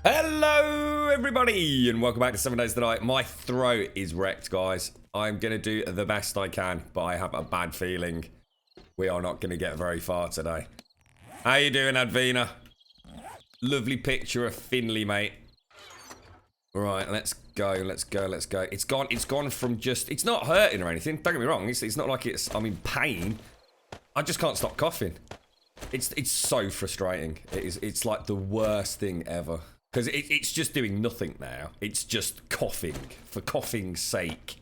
Hello everybody and welcome back to 7 Days Tonight. My throat is wrecked, guys. I'm going to do the best I can, but I have a bad feeling we are not going to get very far today. How you doing, Advina? Lovely picture of Finley, mate. Right, let's go. It's gone from just... It's not hurting or anything, don't get me wrong. It's not like I'm in pain. I just can't stop coughing. It's so frustrating. It's like the worst thing ever. Because it's just doing nothing now. It's just coughing for coughing's sake.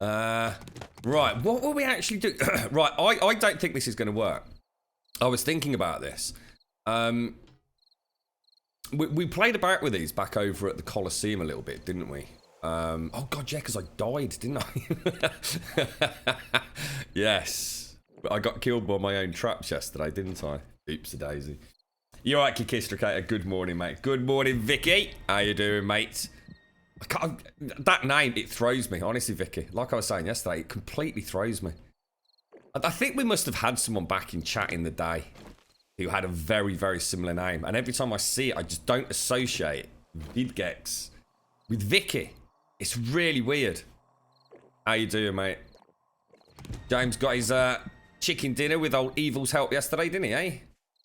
Right, what will we actually do? Right, I don't think this is going to work. I was thinking about this. We played about with these back over at the Coliseum a little bit, didn't we? Oh god, yeah, because I died, didn't I? Yes. I got killed by my own traps yesterday, didn't I? Oops-a-daisy. You're right, Kikistracator. Good morning, mate. Good morning, Vicky. How you doing, mate? That name, it throws me. Honestly, Vicky. Like I was saying yesterday, it completely throws me. I think we must have had someone back in chat in the day who had a very, very similar name. And every time I see it, I just don't associate Vidgex with Vicky. It's really weird. How you doing, mate? James got his chicken dinner with old Evil's help yesterday, didn't he, eh?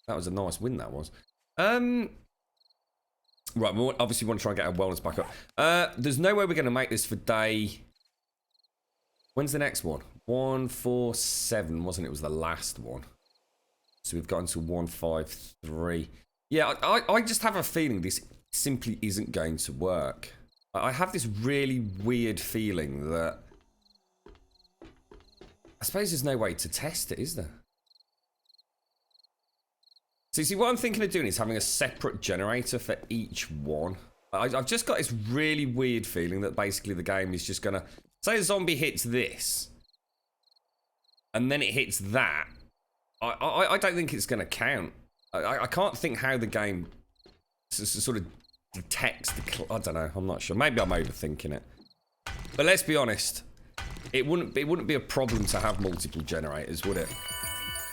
That was a nice win, that was. Right, we obviously want to try and get our wellness back up. There's no way we're going to make this for day... When's the next one? 147, wasn't it? Was the last one. So we've gotten to 153. Yeah, I just have a feeling this simply isn't going to work. I have this really weird feeling that... I suppose there's no way to test it, is there? So you see, what I'm thinking of doing is having a separate generator for each one. I've just got this really weird feeling that basically the game is just going to... Say a zombie hits this, and then it hits that. I don't think it's going to count. I can't think how the game sort of detects the... I don't know, I'm not sure. Maybe I'm overthinking it. But let's be honest. It wouldn't be a problem to have multiple generators, would it?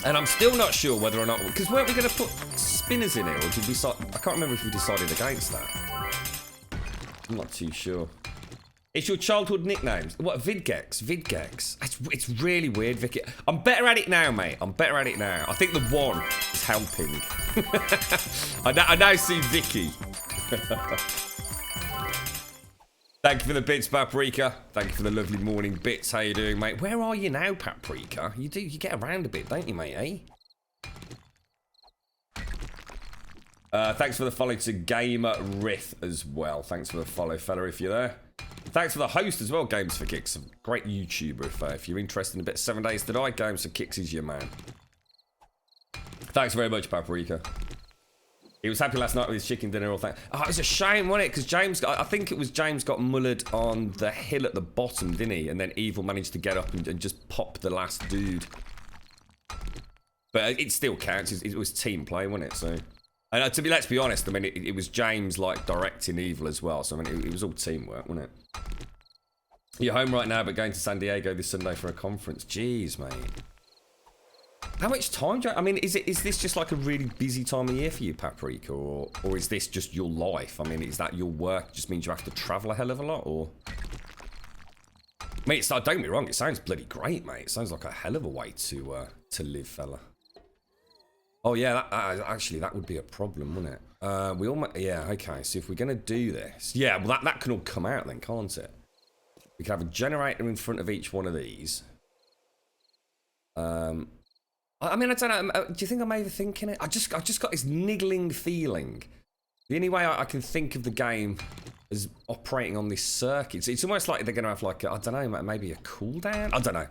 And I'm still not sure whether or not... Because weren't we going to put spinners in it? Or did we... I can't remember if we decided against that. I'm not too sure. It's your childhood nicknames. What, Vidgex? Vidgex. It's really weird, Vicky. I'm better at it now, mate. I'm better at it now. I think the one is helping. I now see Vicky. Thank you for the bits, Paprika. Thank you for the lovely morning bits. How you doing, mate? Where are you now, Paprika? You get around a bit, don't you, mate, eh? Thanks for the follow to Gamer Rith as well. Thanks for the follow, fella, if you're there. Thanks for the host as well, Games for Kicks. A great YouTuber, if you're interested in a bit of 7 Days to Die, Games for Kicks is your man. Thanks very much, Paprika. He was happy last night with his chicken dinner. All that. Oh, it was a shame, wasn't it? Because James, I think it was James got mullered on the hill at the bottom, didn't he? And then Evil managed to get up and just pop the last dude. But it still counts. It was team play, wasn't it? So, and let's be honest. I mean, it was James like directing Evil as well. So I mean, it was all teamwork, wasn't it? You're home right now, but going to San Diego this Sunday for a conference. Jeez, mate. How much time do you... I mean, is this just like a really busy time of year for you, Paprika? Or is this just your life? I mean, is that your work just means you have to travel a hell of a lot? Or... Mate, don't get me wrong. It sounds bloody great, mate. It sounds like a hell of a way to live, fella. Oh, yeah. Actually, that would be a problem, wouldn't it? We all... Yeah, okay. So if we're going to do this... Yeah, well, that can all come out then, can't it? We can have a generator in front of each one of these. I mean, I don't know. Do you think I'm overthinking it? I just got this niggling feeling. The only way I can think of the game as operating on this circuit, it's almost like they're going to have like, I don't know, maybe a cooldown? I don't know.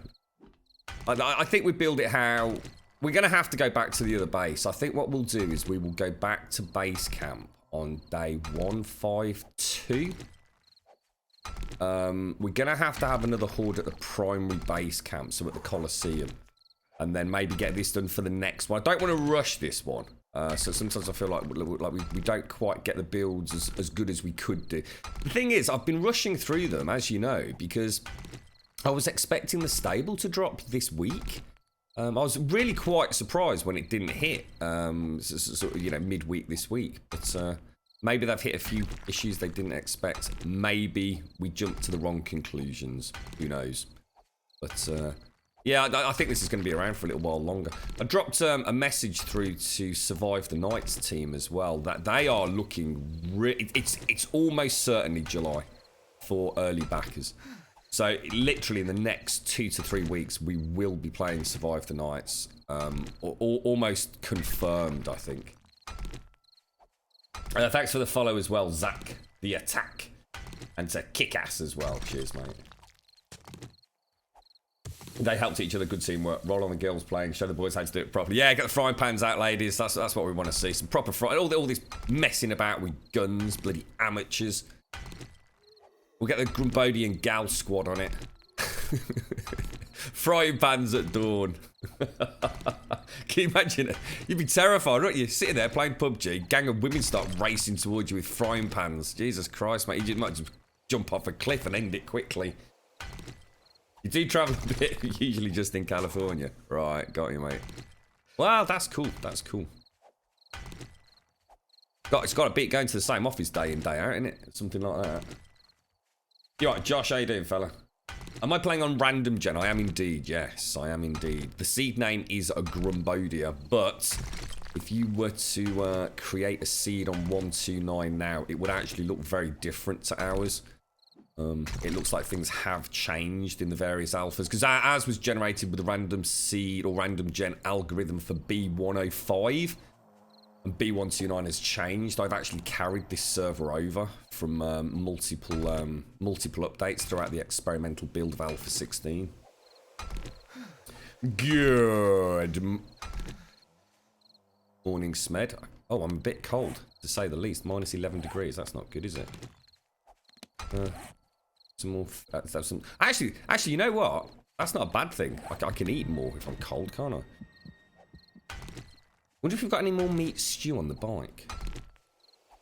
I think we build it how... We're going to have to go back to the other base. I think what we'll do is we will go back to base camp on day 152. We're going to have another horde at the primary base camp, so at the Coliseum. And then maybe get this done for the next one. I don't want to rush this one. So sometimes I feel like we don't quite get the builds as good as we could do. The thing is, I've been rushing through them, as you know, because I was expecting the stable to drop this week. I was really quite surprised when it didn't hit, sort of, you know, midweek this week. But maybe they've hit a few issues they didn't expect. Maybe we jumped to the wrong conclusions. Who knows? But yeah, I think this is going to be around for a little while longer. I dropped a message through to Survive the Nights team as well, that they are looking it's almost certainly July for early backers. So literally in the next 2 to 3 weeks, we will be playing Survive the Nights. Almost confirmed, I think. Thanks for the follow as well, Zach. The Attack. And to Kick-Ass as well. Cheers, mate. They helped each other, good teamwork. Roll on the girls playing, show the boys how to do it properly. Yeah, get the frying pans out, ladies. That's what we want to see. Some proper frying. All this messing about with guns, bloody amateurs. We'll get the Grumbodian gal squad on it. Frying pans at dawn. Can you imagine it? You'd be terrified, wouldn't you? Sitting there playing PUBG, gang of women start racing towards you with frying pans. Jesus Christ, mate. You might just jump off a cliff and end it quickly. You do travel a bit, usually just in California. Right, got you, mate. Well, that's cool. That's cool. It's got to beat going to the same office day in, day out, isn't it? Something like that. You right, Josh, how you doing, fella? Am I playing on random gen? I am indeed, yes, I am indeed. The seed name is a Grumbodia, but if you were to create a seed on 129 now, it would actually look very different to ours. It looks like things have changed in the various alphas, because ours was generated with a random seed or random gen algorithm for B105. And B129 has changed. I've actually carried this server over from multiple updates throughout the experimental build of Alpha 16. Good morning, Smed. Oh, I'm a bit cold, to say the least. Minus 11 degrees. That's not good, is it? Some more. Some. Actually, you know what? That's not a bad thing. I can eat more if I'm cold, can't I? Wonder if we've got any more meat stew on the bike.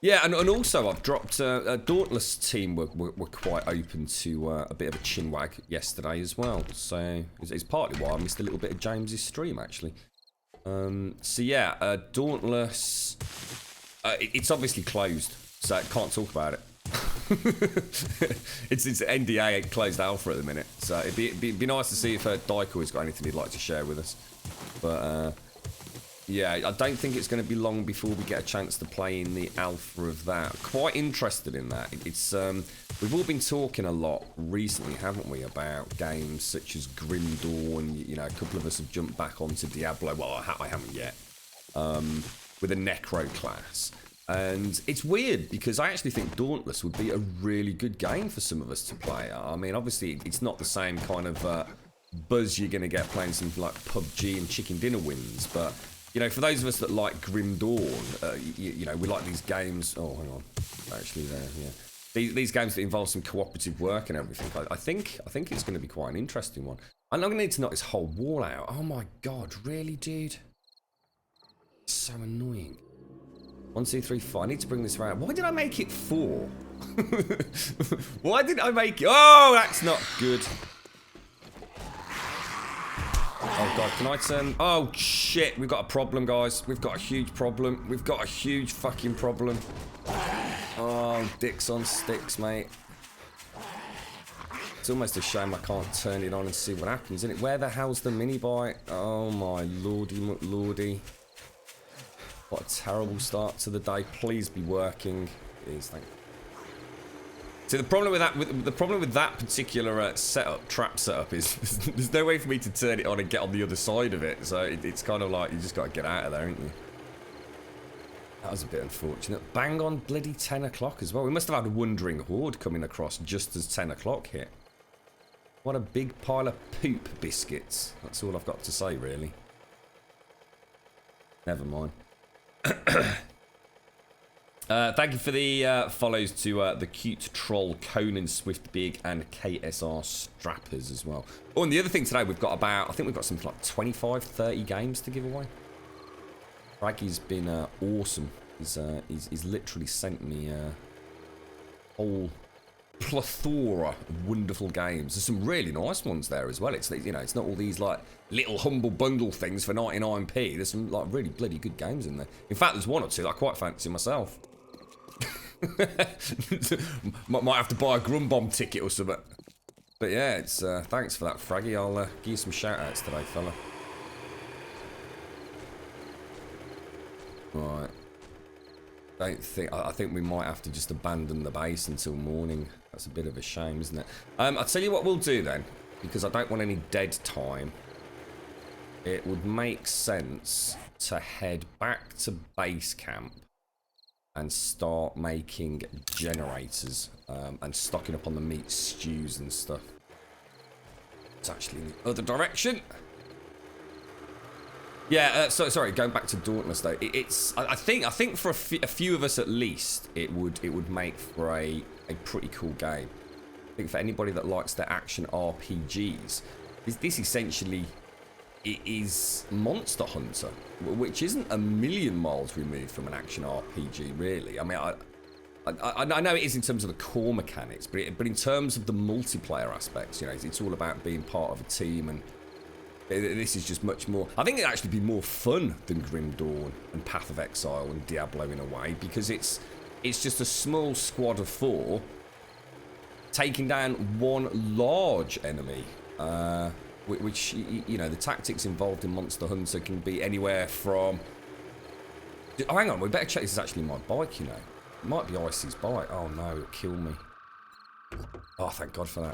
Yeah, and also I've dropped a Dauntless team were quite open to a bit of a chinwag yesterday as well. So it's partly why I missed a little bit of James's stream actually. So yeah, Dauntless. It's obviously closed, so I can't talk about it. it's NDA closed alpha at the minute, so it'd be nice to see if Daiko's got anything he'd like to share with us. But yeah, I don't think it's going to be long before we get a chance to play in the alpha of that. Quite interested in that. It's we've all been talking a lot recently, haven't we, about games such as Grim Dawn. You know, a couple of us have jumped back onto Diablo. Well, I haven't yet. With a Necro class. And it's weird because I actually think Dauntless would be a really good game for some of us to play. I mean, obviously, it's not the same kind of buzz you're going to get playing something like PUBG and Chicken Dinner Wins, but you know, for those of us that like Grim Dawn, you know, we like these games. Oh, hang on, actually, there, yeah. These games that involve some cooperative work and everything. I think it's going to be quite an interesting one. I'm going to need to knock this whole wall out. Oh my god, really, dude? It's so annoying. 1, 2, 3, 4. I need to bring this around. Why did I make it 4? Why did I make it? Oh, that's not good. Oh god, can I turn? Oh shit, we've got a problem, guys. We've got a huge problem. We've got a huge fucking problem. Oh, dicks on sticks, mate. It's almost a shame I can't turn it on and see what happens, isn't it? Where the hell's the mini bike? Oh my lordy McLordy. What a terrible start to the day. Please be working. Please, thank you. See, the problem with that particular trap setup is there's no way for me to turn it on and get on the other side of it. So it's kind of like you just got to get out of there, ain't you? That was a bit unfortunate. Bang on bloody 10 o'clock as well. We must have had a wandering horde coming across just as 10 o'clock hit. What a big pile of poop biscuits. That's all I've got to say, really. Never mind. Thank you for the follows to the cute troll Conan Swift Big and KSR Strappers as well. Oh, and the other thing today, we've got about, I think we've got something like 25, 30 games to give away. Raggy's been awesome. He's literally sent me a whole plethora of wonderful games. There's some really nice ones there as well. It's, you know, it's not all these like little humble bundle things for 99p. There's some like really bloody good games in there. In fact, there's one or two that I quite fancy myself. Might have to buy a Grumbul ticket or something. But yeah, it's thanks for that, Fraggy. I'll give you some shout outs today, fella. Right. I think we might have to just abandon the base until morning. That's a bit of a shame, isn't it? I'll tell you what we'll do then, because I don't want any dead time. It would make sense to head back to base camp and start making generators and stocking up on the meat stews and stuff. It's actually in the other direction. Yeah, sorry, going back to Dauntless though, I think for a few of us at least, it would make for a pretty cool game. I think for anybody that likes the action RPGs, this essentially is Monster Hunter, which isn't a million miles removed from an action RPG, really. I mean, I know it is in terms of the core mechanics, but in terms of the multiplayer aspects, you know, it's all about being part of a team, and this is just much more. I think it'd actually be more fun than Grim Dawn and Path of Exile and Diablo in a way, because it's just a small squad of 4 taking down one large enemy. Which, you know, the tactics involved in Monster Hunter can be anywhere from... Oh, hang on, we better check this is actually my bike, you know. It might be Icy's bike. Oh, no, it'll kill me. Oh, thank God for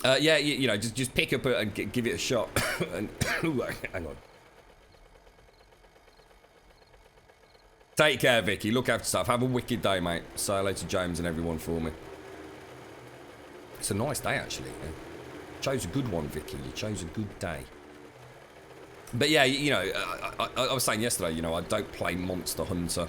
that. Yeah, you know, just pick up and give it a shot. And ooh, hang on. Take care, Vicky. Look after yourself. Have a wicked day, mate. Say hello to James and everyone for me. It's a nice day, actually. Yeah. Chose a good one, Vicky. You chose a good day. But yeah, you know, I was saying yesterday, you know, I don't play Monster Hunter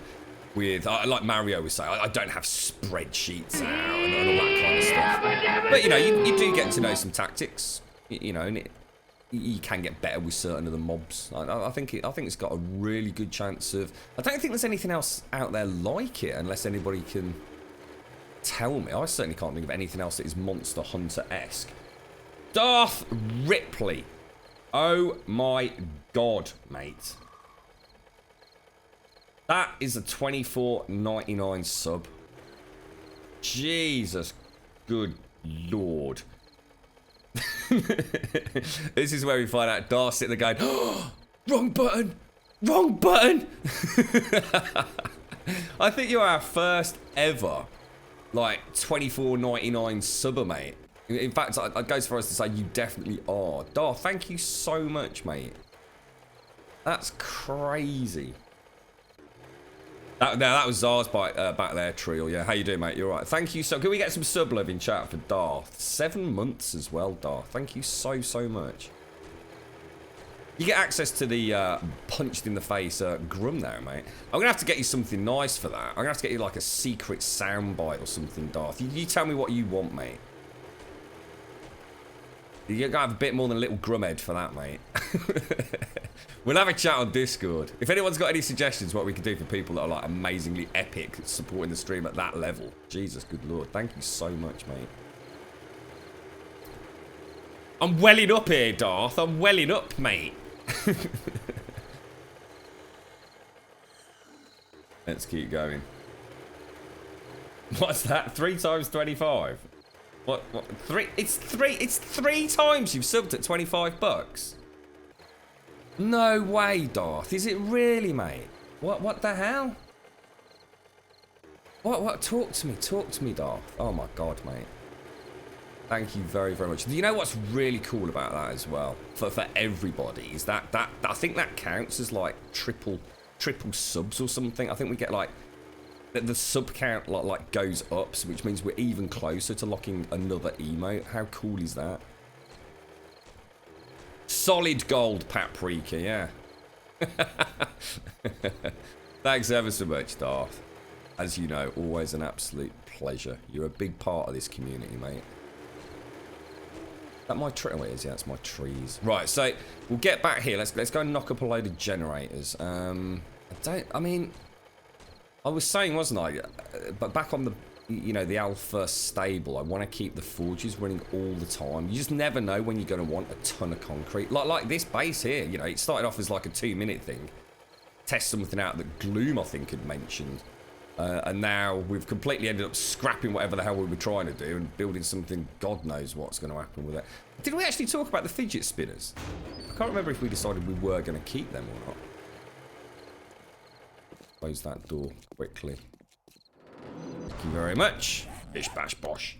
with, like Mario was saying, I don't have spreadsheets out and all that kind of stuff. But you know, you do get to know some tactics, you know, and you can get better with certain of the mobs. I think it's got a really good chance of. I don't think there's anything else out there like it, unless anybody can tell me. I certainly can't think of anything else that is Monster Hunter-esque. Darth Ripley. Oh my God, mate. That is a $24.99 sub. Jesus, good Lord. This is where we find out Darth sitting there going, oh, wrong button, wrong button. I think you're our first ever, like, $24.99 subber, mate. In fact, I'd go so far as to say you definitely are. Darth, thank you so much, mate. That's crazy. That was Zara's back there, Trill. Yeah, how you doing, mate? You're right. Thank you so. Can we get some sub love in chat for Darth? 7 months as well, Darth. Thank you so much. You get access to the punched in the face Grum there, mate. I'm gonna have to get you something nice for that. I'm gonna have to get you like a secret soundbite or something, Darth. You tell me what you want, mate. You're gonna have a bit more than a little grumhead for that, mate. We'll have a chat on Discord. If anyone's got any suggestions what we could do for people that are like amazingly epic supporting the stream at that level. Jesus, good Lord. Thank you so much, mate. I'm welling up here, Darth. I'm welling up, mate. Let's keep going. What's that? 3 times 25? What? It's three times you've subbed at 25 bucks. No way, Darth. Is it really, mate? What the hell? What? Talk to me, Darth. Oh my God, mate. Thank you very much. You know what's really cool about that as well, for everybody, is that I think that counts as like triple subs or something. I think we get like the sub count like goes up, so which means we're even closer to locking another emote. How cool is that? Solid gold paprika, yeah. Thanks ever so much, Darth. As you know, always an absolute pleasure. You're a big part of this community, mate. That my tree? Oh, it is. Yeah, it's my trees. Right, so we'll get back here. Let's go and knock up a load of generators. I mean, I was saying, wasn't I? But back on the you know, the alpha stable, I want to keep the forges running all the time. You just never know when you're going to want a ton of concrete. Like this base here, you know, it started off as like a 2-minute thing. Test something out that Gloom, I think, had mentioned. And now we've completely ended up scrapping whatever the hell we were trying to do and building something, God knows what's going to happen with it. Did we actually talk about the fidget spinners? I can't remember if we decided we were going to keep them or not. Close that door quickly. Thank you very much. Bish bash bosh.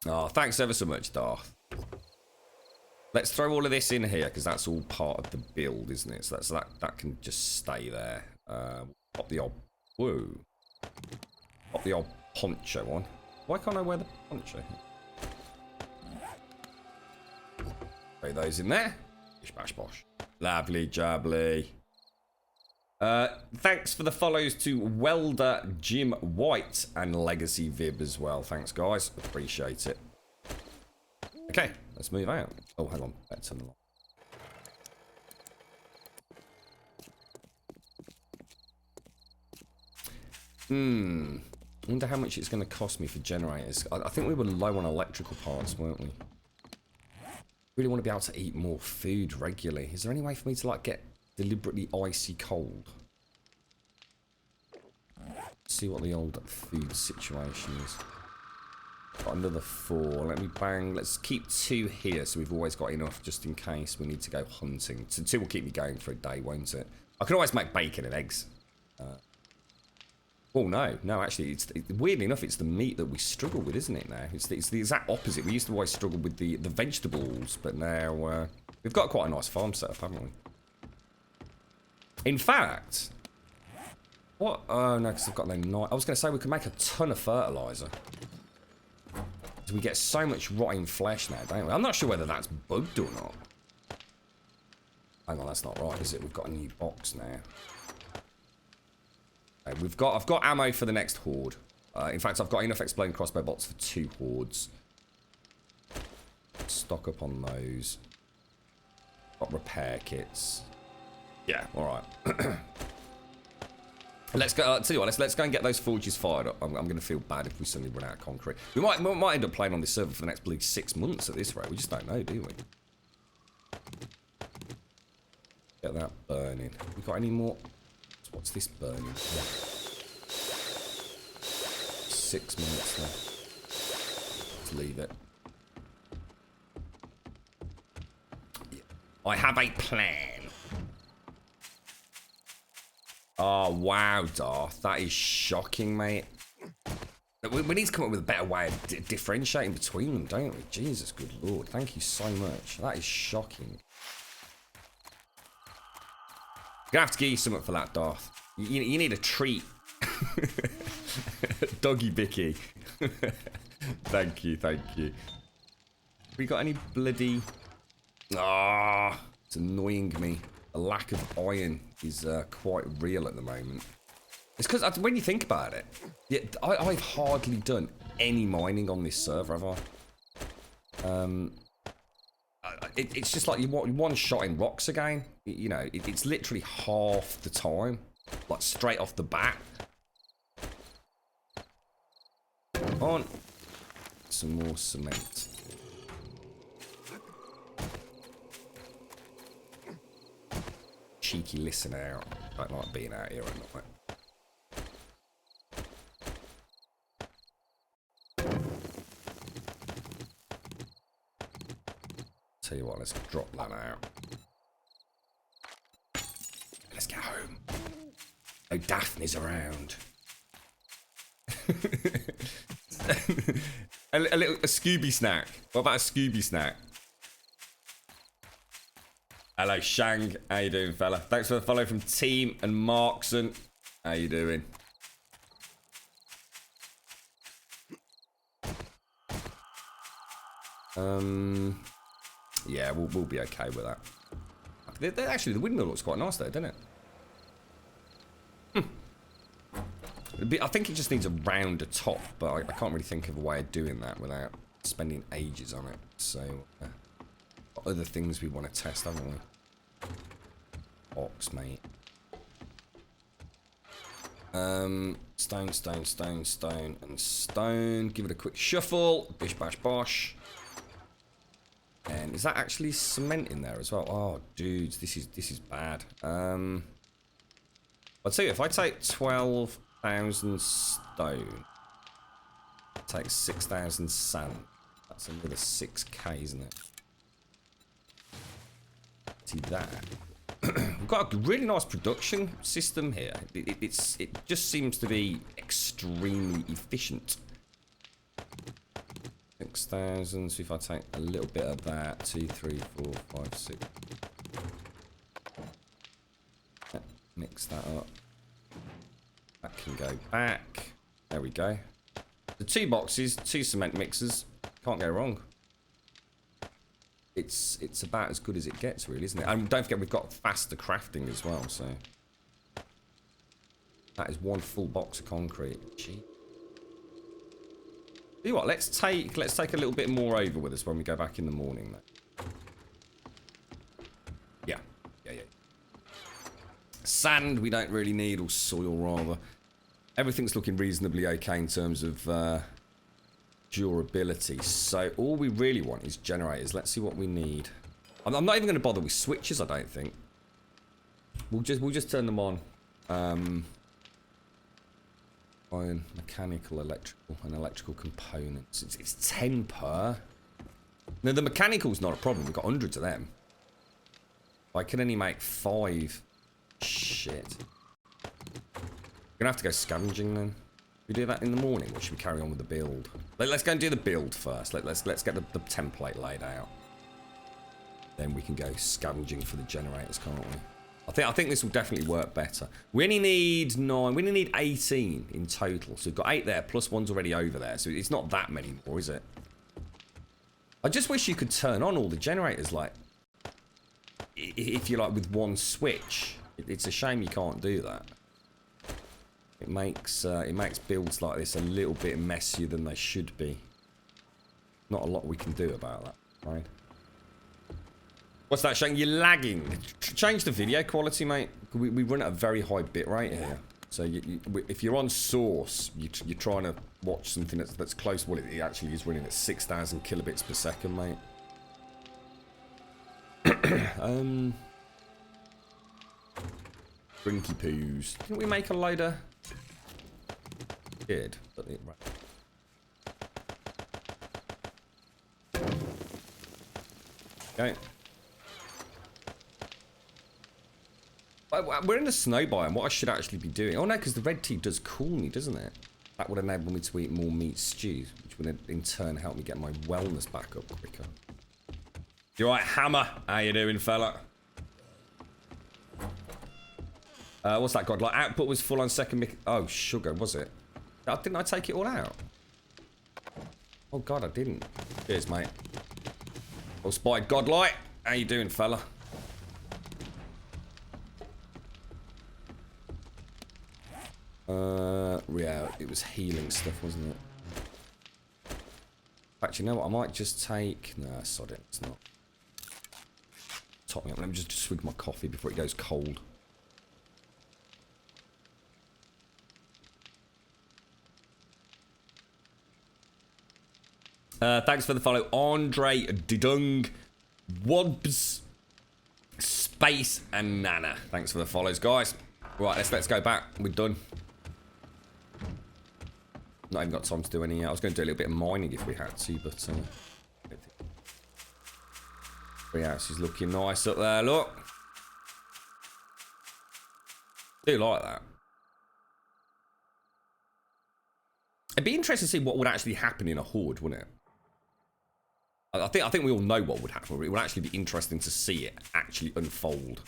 Oh, thanks ever so much, Darth. Let's throw all of this in here because that's all part of the build, isn't it? So that can just stay there. Pop the old... Whoa. Pop the old poncho on. Why can't I wear the poncho? Throw those in there. Bish bash bosh. Lovely jubbly. Thanks for the follows to Welder, Jim White, and Legacy Vib as well. Thanks, guys. Appreciate it. Okay, let's move out. Oh, hang on. Better turn the light. I wonder how much it's going to cost me for generators. I think we were low on electrical parts, weren't we? Really want to be able to eat more food regularly. Is there any way for me to, like, get deliberately icy cold? See what the old food situation is. Got another 4. Let me bang. Let's keep 2 here so we've always got enough just in case we need to go hunting. So 2 will keep me going for a day, won't it? I can always make bacon and eggs. Oh, no, actually, weirdly enough, it's the meat that we struggle with, isn't it, now? It's the exact opposite. We used to always struggle with the vegetables, but now we've got quite a nice farm setup, haven't we? In fact, what? Oh, no, because I've got no night. I was going to say we could make a ton of fertilizer. We get so much rotting flesh now, don't we? I'm not sure whether that's bugged or not. Hang on, that's not right, is it? We've got a new box now. Okay, I've got ammo for the next horde. In fact, I've got enough exploding crossbow bolts for 2 hordes. Stock up on those. Got repair kits. Yeah, all right. Let's go. Tell you what, let's go and get those forges fired up. I'm going to feel bad if we suddenly run out of concrete. We might end up playing on this server for the next, bleed 6 months at this rate. We just don't know, do we? Get that burning. We got any more? What's this burning? Yeah. 6 minutes left. Let's leave it. Yeah. I have a plan. Oh, wow, Darth. That is shocking, mate. We need to come up with a better way of differentiating between them, don't we? Jesus, good lord. Thank you so much. That is shocking. You're going to have to give you something for that, Darth. You need a treat. Doggy Bicky. Thank you, thank you. We got any bloody... Ah, it's annoying me. The lack of iron is quite real at the moment. It's because when you think about it, yeah, I've hardly done any mining on this server, have I? It's just like you one shot in rocks again. You know, it's literally half the time, like straight off the bat. On some more cement. Cheeky listener out. I don't like being out here at night. Tell you what, let's drop that out. Let's get home. Oh, Daphne's around. a Scooby snack. What about a Scooby snack? Hello, Shang. How you doing, fella? Thanks for the follow from Team and Markson. How you doing? Yeah, we'll be okay with that. Actually, the windmill looks quite nice there, doesn't it? I think it just needs a rounder top, but I can't really think of a way of doing that without spending ages on it. So, other things we want to test, haven't we? Ox, mate. Stone, stone, stone, stone, and stone. Give it a quick shuffle. Bish, bash, bosh. And is that actually cement in there as well? Oh, dudes, this is bad. I'll tell you, if I take 12,000 stone, take 6,000 sand. That's another 6k, isn't it? See that? We've got a really nice production system here. It just seems to be extremely efficient. 6,000. So if I take a little bit of that, 2, 3, 4, 5, 6. Mix that up. That can go back. There we go. The 2 boxes, 2 cement mixers. Can't go wrong. It's about as good as it gets, really, isn't it? And don't forget, we've got faster crafting as well, so that is 1 full box of concrete. Gee. Tell you what, let's take a little bit more over with us when we go back in the morning, though. Yeah. Sand we don't really need, or soil rather. Everything's looking reasonably okay in terms of durability. So all we really want is generators. Let's see what we need. I'm not even going to bother with switches, I don't think. We'll just turn them on. Iron, mechanical, electrical, and electrical components. It's 10 per. Now the mechanical's not a problem. We've got hundreds of them. I can only make 5. Shit. We're gonna have to go scavenging then. We do that in the morning, or should we carry on with the build? Let's go and do the build first. Let's get the template laid out. Then we can go scavenging for the generators, can't we? I think this will definitely work better. We only need 9. We only need 18 in total. So we've got 8 there, plus 1's already over there. So it's not that many more, is it? I just wish you could turn on all the generators, like, if you like, with 1 switch. It's a shame you can't do that. It makes builds like this a little bit messier than they should be. Not a lot we can do about that, right? What's that, Shane? You're lagging. Change the video quality, mate. We run at a very high bit rate here. So if you're on source, you're trying to watch something that's close. Well, it actually is running at 6,000 kilobits per second, mate. Brinky poos. Didn't we make a load of... Did, but it... Okay. We're in the snow biome. What I should actually be doing... Oh no, because the red tea does cool me, doesn't it? That would enable me to eat more meat stew, which would in turn help me get my wellness back up quicker. You alright, Hammer? How you doing, fella? What's that, God? Like, output was full on second... Oh, sugar, was it? Didn't I take it all out? Oh, God, I didn't. Cheers, mate. Oh, Spy Godlight. How you doing, fella? Yeah, it was healing stuff, wasn't it? Actually, you know what? I might just take... Nah, sod it. It's not. Top me up. Let me just swig my coffee before it goes cold. Thanks for the follow, Andre Didung, Wobs, Space, and Nana. Thanks for the follows, guys. Right, let's go back. We're done. Not even got time to do any. I was going to do a little bit of mining if we had to, but the house is looking nice up there. Look, do like that. It'd be interesting to see what would actually happen in a horde, wouldn't it? I think we all know what would happen. It would actually be interesting to see it actually unfold.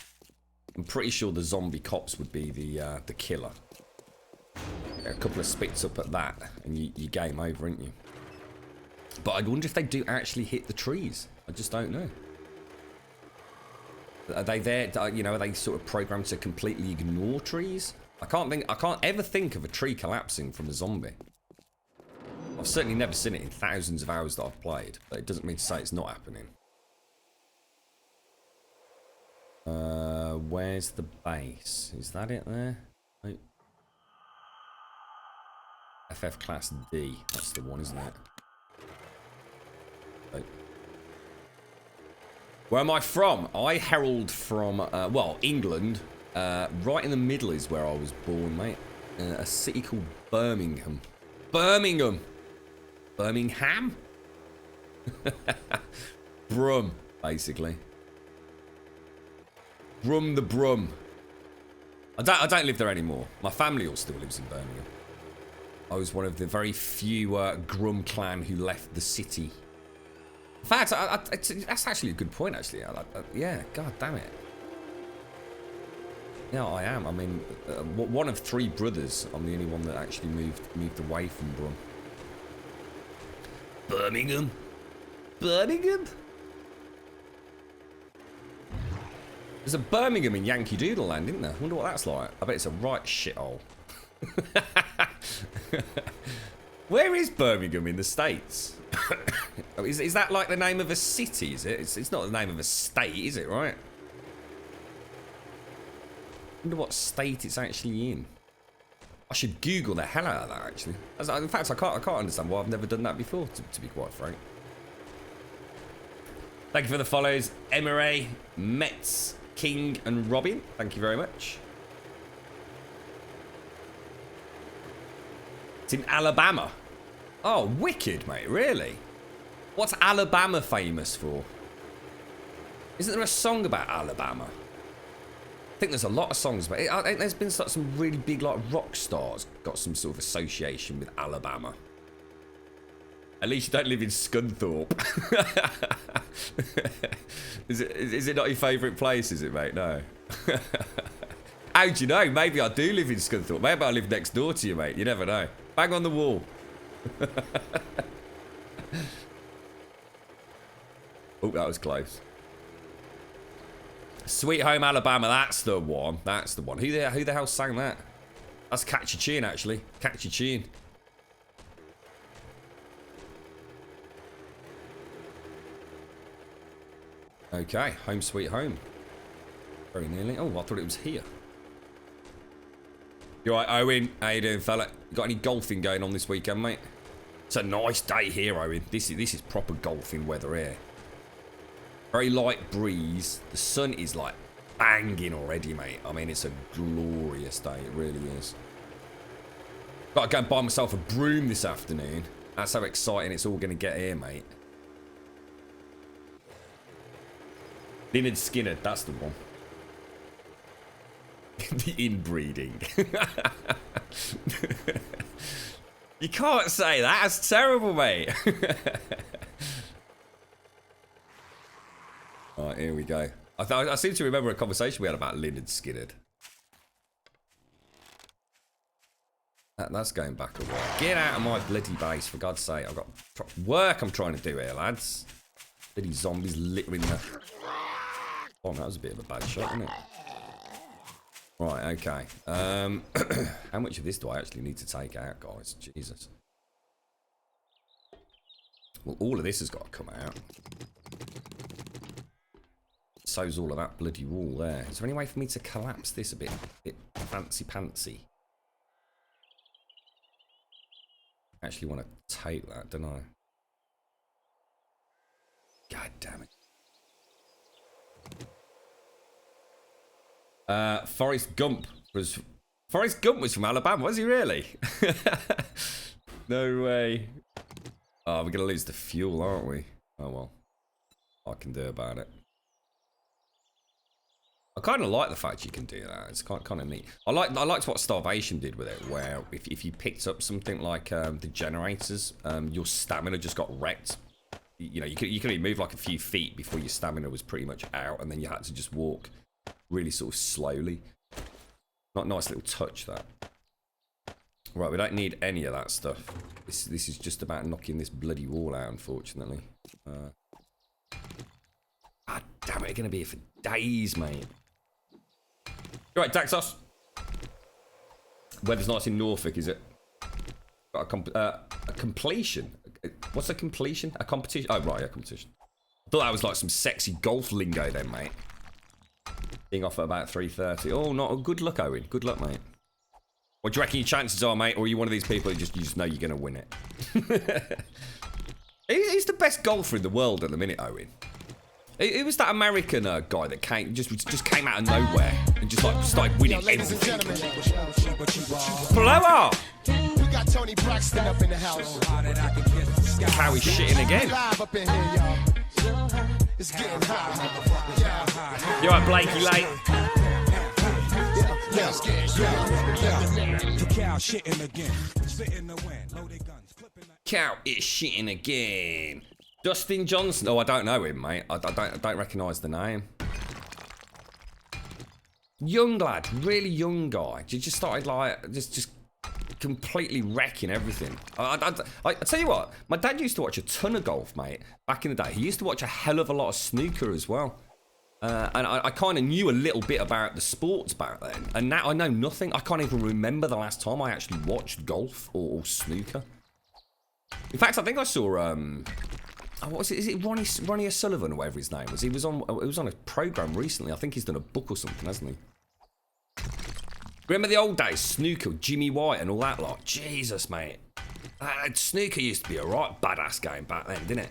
I'm pretty sure the zombie cops would be the killer. A couple of spits up at that, and you game over, ain't you? But I wonder if they do actually hit the trees. I just don't know. Are they there? You know, are they sort of programmed to completely ignore trees? I can't ever think of a tree collapsing from a zombie. I've certainly never seen it in thousands of hours that I've played, but it doesn't mean to say it's not happening. Where's the base? Is that it there? FF Class D. That's the one, isn't it? Oh. Where am I from? I herald from, well, England. Right in the middle is where I was born, mate. A city called Birmingham. Birmingham! Birmingham? Brum, basically. Brum the Brum. I don't live there anymore. My family all still lives in Birmingham. I was one of the very few Grum clan who left the city. In fact, that's actually a good point, actually. Yeah, god damn it. Yeah, I am. I mean, one of 3 brothers. I'm the only one that actually moved away from Brum. Birmingham? Birmingham? There's a Birmingham in Yankee Doodle Land, isn't there? I wonder what that's like. I bet it's a right shithole. Where is Birmingham in the States? Is that like the name of a city, is it? It's not the name of a state, is it, right? I wonder what state it's actually in. I should Google the hell out of that, actually. In fact, I can't understand why I've never done that before, to be quite frank. Thank you for the follows, Emery, Metz, King, and Robin. Thank you very much. It's in Alabama. Oh, wicked, mate. Really? What's Alabama famous for? Isn't there a song about Alabama? I think there's a lot of songs, but I think there's been some really big like rock stars got some sort of association with Alabama. At least you don't live in Scunthorpe. Is it not your favourite place, is it, mate? No. How do you know? Maybe I do live in Scunthorpe. Maybe I live next door to you, mate. You never know. Bang on the wall. Oh, that was close. Sweet Home Alabama, that's the one. That's the one. Who the hell sang that? That's Catchy Chin, actually. Catchy Chin. Okay, Home Sweet Home. Very nearly. Oh, I thought it was here. You alright, Owen? How you doing, fella? You got any golfing going on this weekend, mate? It's a nice day here, Owen. This is proper golfing weather here. Very light breeze. The sun is like banging already, mate. I mean, it's a glorious day. It really is. Got to go and buy myself a broom this afternoon. That's how exciting it's all going to get here, mate. Leonard Skinner, that's the one. The inbreeding. You can't say that. That's terrible, mate. Alright, here we go. I seem to remember a conversation we had about Leonard Skinner. That's going back a while. Get out of my bloody base, for God's sake. I've got work I'm trying to do here, lads. Bloody zombies littering the... Oh, that was a bit of a bad shot, wasn't it? Right, okay. How much of this do I actually need to take out, guys? Jesus. Well, all of this has got to come out. So's all of that bloody wall there. Is there any way for me to collapse this a bit fancy-pantsy? I actually want to take that, don't I? God damn it. Forrest Gump was from Alabama, was he really? No way. Oh, we're gonna lose the fuel, aren't we? Oh well. I can do about it. I kind of like the fact you can do that. It's kind of neat. I liked what Starvation did with it, where if you picked up something like the generators, your stamina just got wrecked. You know, you could only move like a few feet before your stamina was pretty much out, and then you had to just walk really sort of slowly. Not nice little touch, that. Right, we don't need any of that stuff. This is just about knocking this bloody wall out, unfortunately. God damn it, we're going to be here for days, mate. Right, Daxos. Weather's nice in Norfolk, is it? Got a completion. What's a completion? A competition? Oh, right, a competition. I thought that was like some sexy golf lingo then, mate. Being off at about 3:30. Oh, not good luck, Owen. Good luck, mate. What do you reckon your chances are, mate? Or are you one of these people who just know you're going to win it? He's the best golfer in the world at the minute, Owen. It was that American guy that just came out of nowhere and just like started winning everything. Blower! We got Tony Braxton up in the house. How he's shitting again. Live up in here, y'all. It's getting hot. You alright, Blakey, late? Cow shitting again. Spit in the wind. Loaded guns. Cow is shitting again. Dustin Johnson. Oh, I don't know him, mate. I don't recognise the name. Young lad, really young guy. He just started like just completely wrecking everything. I tell you what, my dad used to watch a ton of golf, mate. Back in the day, he used to watch a hell of a lot of snooker as well. And I kind of knew a little bit about the sports back then. And now I know nothing. I can't even remember the last time I actually watched golf or snooker. In fact, I think I saw what was it? Is it Ronnie O'Sullivan or whatever his name was? He was on a program recently. I think he's done a book or something, hasn't he? Remember the old days, snooker, Jimmy White and all that lot? Jesus, mate. Snooker used to be a right badass game back then, didn't it?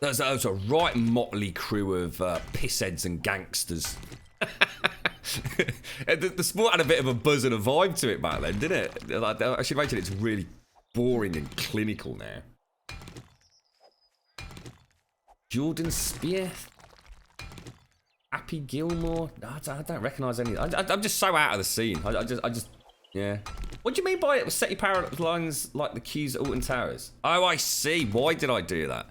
There was a right motley crew of pissheads and gangsters. The sport had a bit of a buzz and a vibe to it back then, didn't it? I should imagine it's really boring and clinical now. Jordan Spieth, Happy Gilmore. No, I don't recognise any. I'm just so out of the scene. I just, yeah. What do you mean by it? Set your power lines like the queues at Alton Towers. Oh, I see. Why did I do that?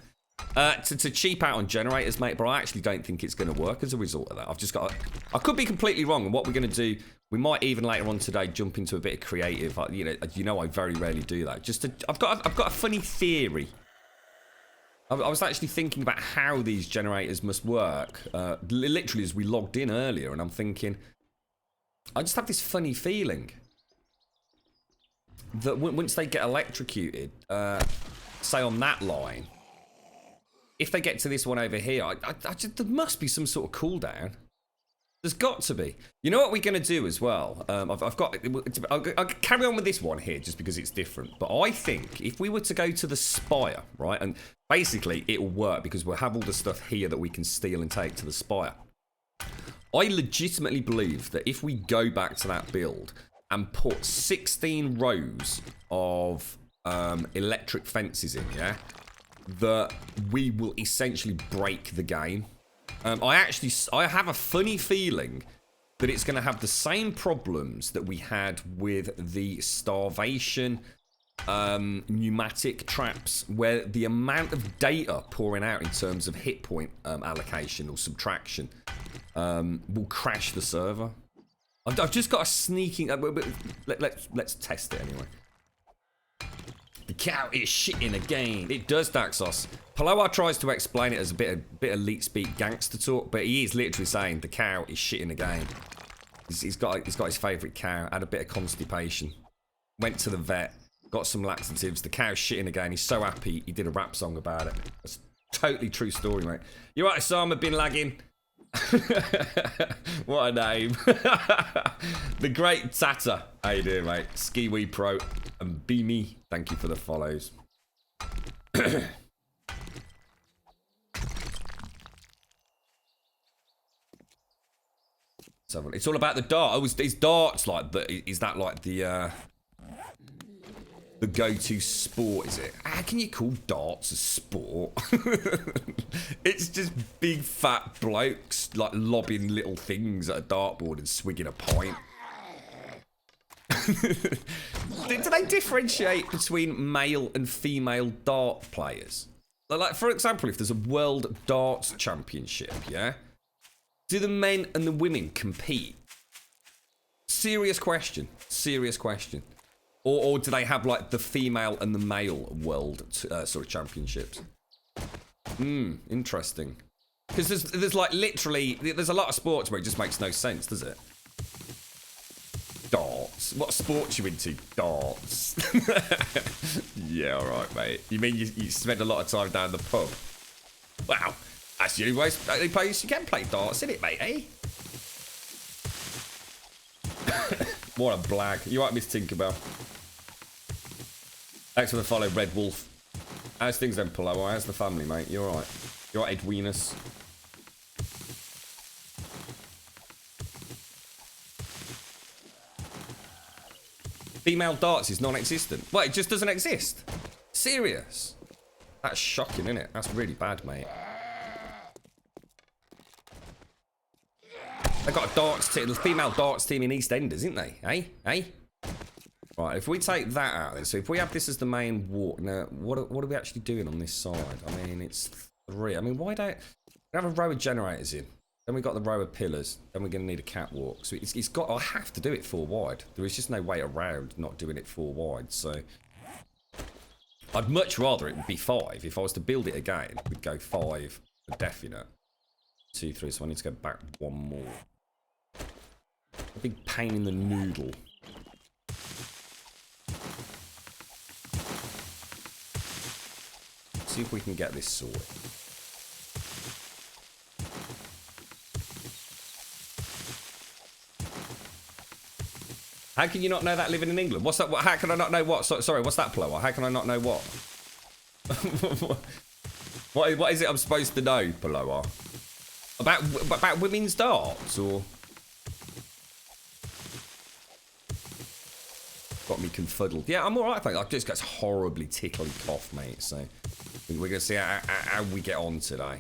To cheap out on generators, mate. But I actually don't think it's going to work as a result of that. I've just got. I could be completely wrong. And what we're going to do, we might even later on today jump into a bit of creative. You know, I very rarely do that. I've got a funny theory. I was actually thinking about how these generators must work, literally as we logged in earlier, and I'm thinking, I just have this funny feeling that once they get electrocuted, say on that line, if they get to this one over here, there must be some sort of cooldown. There's got to be. You know what we're going to do as well? I'll carry on with this one here just because it's different. But I think if we were to go to the Spire, right, and basically it will work because we'll have all the stuff here that we can steal and take to the Spire. I legitimately believe that if we go back to that build and put 16 rows of electric fences in, yeah, that we will essentially break the game. I have a funny feeling that it's going to have the same problems that we had with the starvation pneumatic traps, where the amount of data pouring out in terms of hit point allocation or subtraction will crash the server. I've just got a sneaking. Let's test it anyway. The cow is shitting again. It does, Daxos. Paloar tries to explain it as a bit of elite speak gangster talk, but he is literally saying the cow is shitting again. He's got his favourite cow, had a bit of constipation, went to the vet, got some laxatives. The cow's shitting again. He's so happy he did a rap song about it. It's a totally true story, mate. You're right, Osama bin Laden. What a name. The great Tata. How you doing, mate? Ski Wee Pro and Beamy. Thank you for the follows. So it's all about the dart. Oh, is darts like the? Is that like the go-to sport? Is it? How can you call darts a sport? It's just big fat blokes like lobbing little things at a dartboard and swigging a pint. Do they differentiate between male and female dart players? Like, for example, if there's a World Darts Championship, yeah? Do the men and the women compete? Serious question. Serious question. Or do they have, like, the female and the male world sort of championships? Interesting. Because there's, like, literally... There's a lot of sports where it just makes no sense, does it? Darts. What sports you into? Darts. Yeah, alright, mate. You mean you spend a lot of time down the pub? Wow. That's the only place you can play darts, isn't it, mate, eh? What a blag. You right, Miss Tinkerbell? Thanks for the follow, Red Wolf. How's things then, Polo? How's the family, mate? You alright? You alright, Edwinus? Female darts is non-existent. What, it just doesn't exist? Serious? That's shocking, isn't it? That's really bad, mate. They've got a darts team, the female darts team in EastEnders, isn't they? Eh? Right, if we take that out then, so if we have this as the main walk, now, what are we actually doing on this side? I mean, it's 3. I mean, why don't we have a row of generators in? Then we've got the row of pillars. Then we're going to need a catwalk. So it's got, I have to do it 4 wide. There is just no way around not doing it 4 wide, so... I'd much rather it would be 5. If I was to build it again, we'd go 5 for definite. 2, 3, so I need to go back 1 more. A big pain in the noodle. See if we can get this sorted. How can you not know that living in England? What's that? How can I not know what? Sorry, what's that, Plower? How can I not know what? What is it I'm supposed to know, Plower? About women's darts, or? Got me confuddled. Yeah, I'm alright, thanks. I just got horribly tickly cough, mate, so we're going to see how we get on today.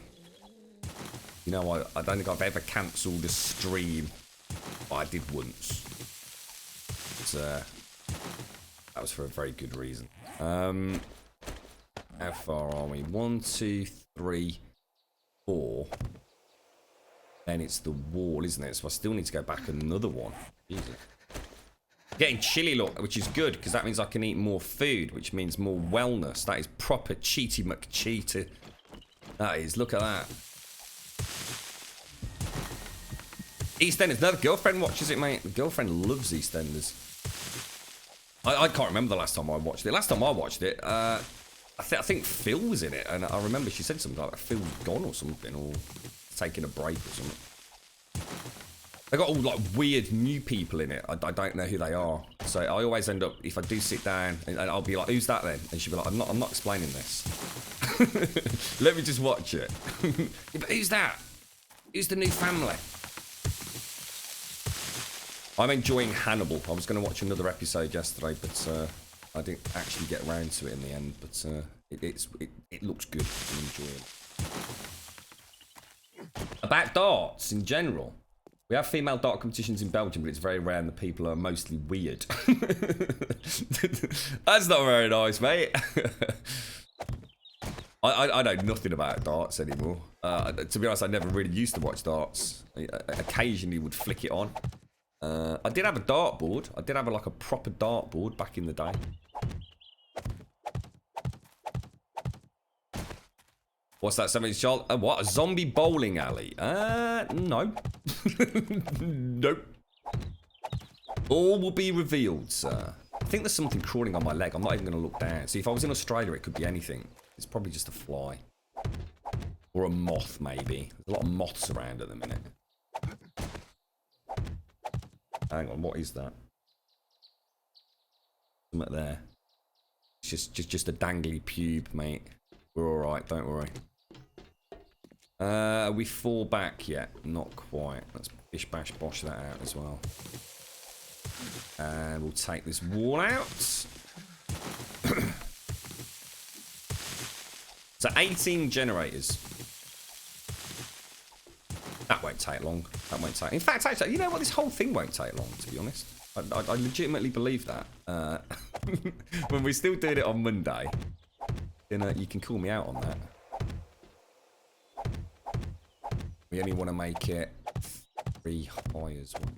You know, I don't think I've ever cancelled a stream. I did once. But, that was for a very good reason. How far are we? 1, 2, 3, 4. Then it's the wall, isn't it? So I still need to go back another one. Jesus. Getting chilly, look, which is good, because that means I can eat more food, which means more wellness. That is proper cheaty McCheater. That is, look at that. EastEnders. No, the girlfriend watches it, mate. The girlfriend loves EastEnders. I can't remember the last time I watched it. Last time I watched it, I think Phil was in it, and I remember she said something like Phil's gone or something, or taking a break or something. They got all like weird new people in it. I don't know who they are, so I always end up, if I do sit down, and I'll be like, "Who's that then?" And she'll be like, "I'm not explaining this. Let me just watch it." Yeah, but who's that? Who's the new family? I'm enjoying Hannibal. I was going to watch another episode yesterday, but I didn't actually get around to it in the end. But it looks good. I'm enjoying it. About darts in general. We have female dart competitions in Belgium, but it's very rare and the people are mostly weird. That's not very nice, mate. I know nothing about darts anymore. To be honest, I never really used to watch darts. I occasionally would flick it on. I did have a dartboard. I did have like a proper dartboard back in the day. What's that? Something, Charles? What? A zombie bowling alley? No. Nope. All will be revealed, sir. I think there's something crawling on my leg. I'm not even going to look down. See, if I was in Australia, it could be anything. It's probably just a fly. Or a moth, maybe. There's a lot of moths around at the minute. Hang on, what is that? Something there. It's just a dangly pube, mate. We're alright, don't worry. Are we 4 back yet? Not quite. Let's bish bash bosh that out as well. And we'll take this wall out. So 18 generators. That won't take long. That won't take... In fact, actually, you know what? This whole thing won't take long, to be honest. I legitimately believe that. When we're still doing it on Monday, then you can call me out on that. We only want to make it 3 high as well.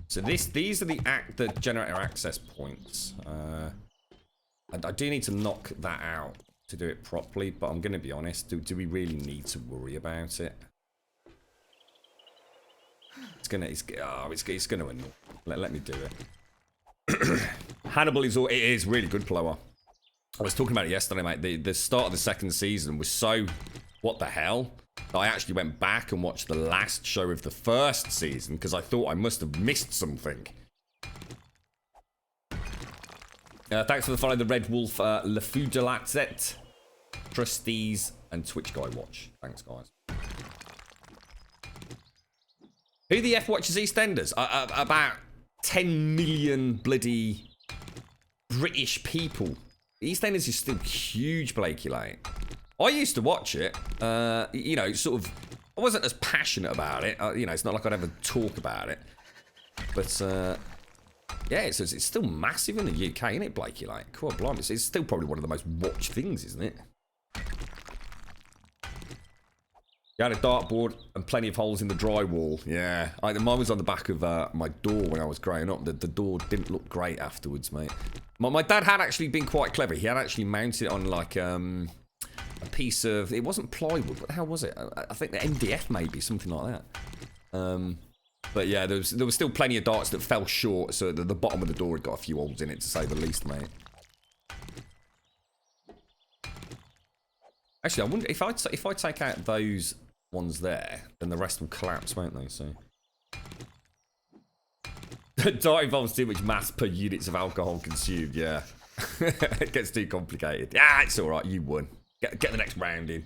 So these are the generator access points. I do need to knock that out to do it properly, but I'm going to be honest. Do we really need to worry about it? It's gonna annoy. Let me do it. Hannibal it is really good, Plower. I was talking about it yesterday, mate. The start of the 2nd season was so... What the hell? I actually went back and watched the last show of the first season because I thought I must have missed something. Thanks for the follow, the Red Wolf, Lefudelatzet, Trustees, and Twitch Guy Watch. Thanks, guys. Who the F watches EastEnders? About 10 million bloody British people. EastEnders is still huge, Blakey Lane. I used to watch it. You know, sort of. I wasn't as passionate about it. You know, it's not like I'd ever talk about it. But yeah, it's still massive in the UK, isn't it, Blakey Lane? Cool, blimey. It's still probably one of the most watched things, isn't it? You had a dartboard and plenty of holes in the drywall. Yeah, mine was on the back of my door when I was growing up. The door didn't look great afterwards, mate. My dad had actually been quite clever. He had actually mounted it on like a piece of... It wasn't plywood. What the hell was it? I think the MDF maybe, something like that. But yeah, there was still plenty of darts that fell short, so the bottom of the door had got a few holes in it, to say the least, mate. Actually, I wonder if I take out those ones there, then the rest will collapse, won't they? So dart involves too much mass per units of alcohol consumed. Yeah, it gets too complicated. Yeah, it's all right. You won. Get the next round in.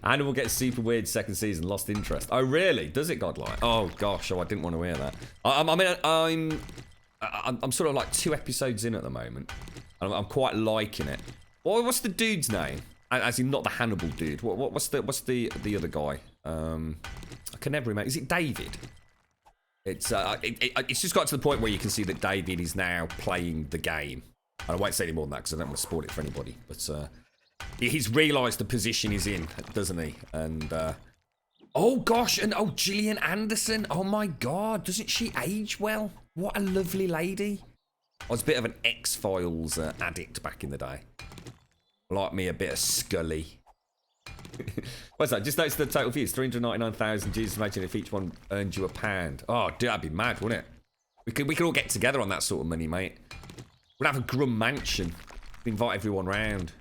Animal gets super weird second season, lost interest. Oh really? Does it, Godlike? Oh gosh, I didn't want to hear that. I'm sort of like 2 episodes in at the moment, and I'm quite liking it. What's the dude's name? As in not the Hannibal dude. What's the other guy? I can never remember. Is it David? It's just got to the point where you can see that David is now playing the game. And I won't say any more than that because I don't want to spoil it for anybody. But he's realised the position he's in, doesn't he? And oh gosh, and oh, Gillian Anderson. Oh my God, doesn't she age well? What a lovely lady. I was a bit of an X-Files addict back in the day. Like me, a bit of Scully. What's that? Just notice the total views, 399,000. Jesus, imagine if each one earned you £1. Oh, dude, that'd be mad, wouldn't it? We could all get together on that sort of money, mate. We'd have a Grum mansion. We'd invite everyone round.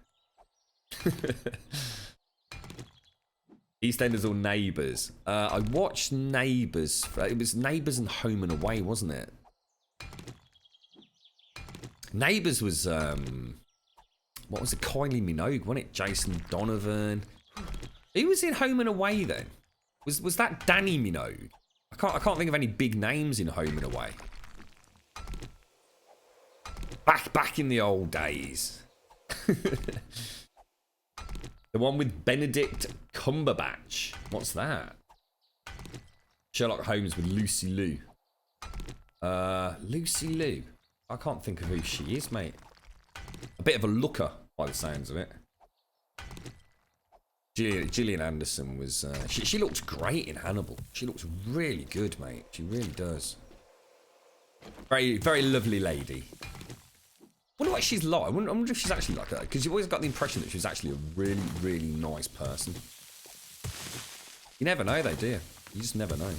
EastEnders or Neighbours? I watched Neighbours. It was Neighbours and Home and Away, wasn't it? Neighbours was what was it? Kylie Minogue, wasn't it? Jason Donovan. Who was in Home and Away then? Was that Danny Minogue? I can't think of any big names in Home and Away. Back in the old days. The one with Benedict Cumberbatch. What's that? Sherlock Holmes with Lucy Liu. Lucy Liu. I can't think of who she is, mate. A bit of a looker, by the sounds of it. Gillian Anderson was... she looks great in Hannibal. She looks really good, mate. She really does. Very, very lovely lady. I wonder what she's like. I wonder if she's actually like that. Because you've always got the impression that she's actually a really, really nice person. You never know, though, do you? You just never know.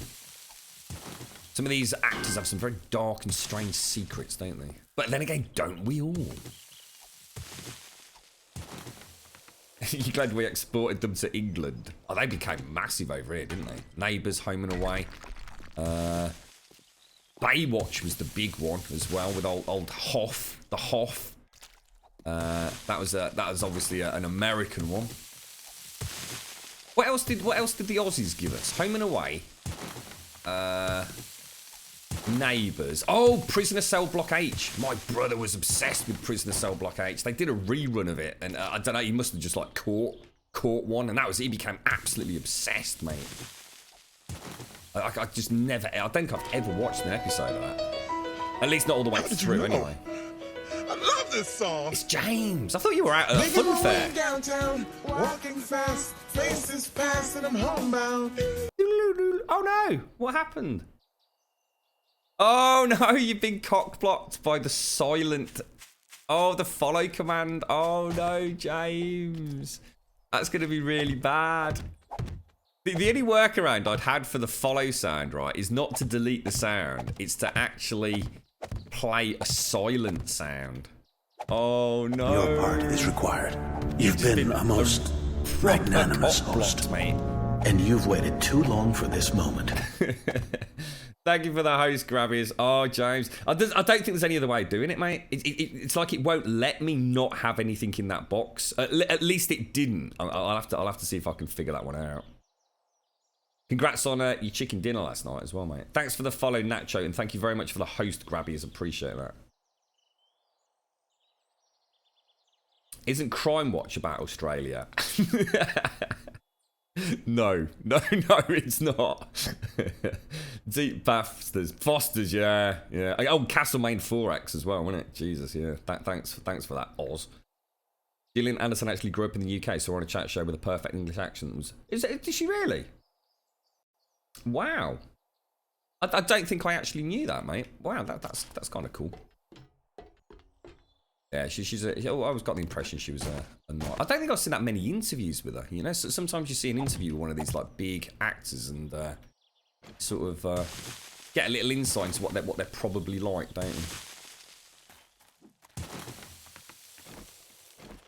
Some of these actors have some very dark and strange secrets, don't they? But then again, don't we all? You're glad we exported them to England. Oh, they became massive over here, didn't they? Neighbours, Home and Away. Baywatch was the big one as well, with old Hoff. The Hoff. That was obviously an American one. What else did the Aussies give us? Home and Away. Neighbours. Oh, Prisoner Cell Block H. My brother was obsessed with Prisoner Cell Block H. They did a rerun of it, and I don't know, he must have just like caught one, and that was, he became absolutely obsessed, mate. I just never, I don't think I've ever watched an episode of that. At least not all the way through, anyway. I love this song. It's James. I thought you were out at a fun fair. Downtown, walking fast, faces fast, and I'm homebound. Oh no! What happened? Oh no! You've been cock-blocked by the silent. Oh, the follow command. Oh no, James. That's going to be really bad. The only workaround I'd had for the follow sound, right, is not to delete the sound. It's to actually play a silent sound. Oh no. Your part is required. You've been a most magnanimous host, mate. and you've waited too long for this moment. Thank you for the host, Grabbies. Oh, James. I don't think there's any other way of doing it, mate. It's like it won't let me not have anything in that box. At least it didn't. I'll have to see if I can figure that one out. Congrats on your chicken dinner last night as well, mate. Thanks for the follow, Nacho, and thank you very much for the host, Grabbies. Appreciate that. Isn't Crime Watch about Australia? No, it's not. Deep Basters. Fosters, yeah. Oh, Castlemaine 4X as well, wasn't it? Jesus, yeah. Thanks for that, Oz. Gillian Anderson actually grew up in the UK, so we're on a chat show with a perfect English accent. Did she really? Wow. I don't think I actually knew that, mate. Wow, that's kind of cool. Yeah, I always got the impression she was a not. I don't think I've seen that many interviews with her. You know, so sometimes you see an interview with one of these like big actors and sort of get a little insight into what they're probably like, don't you?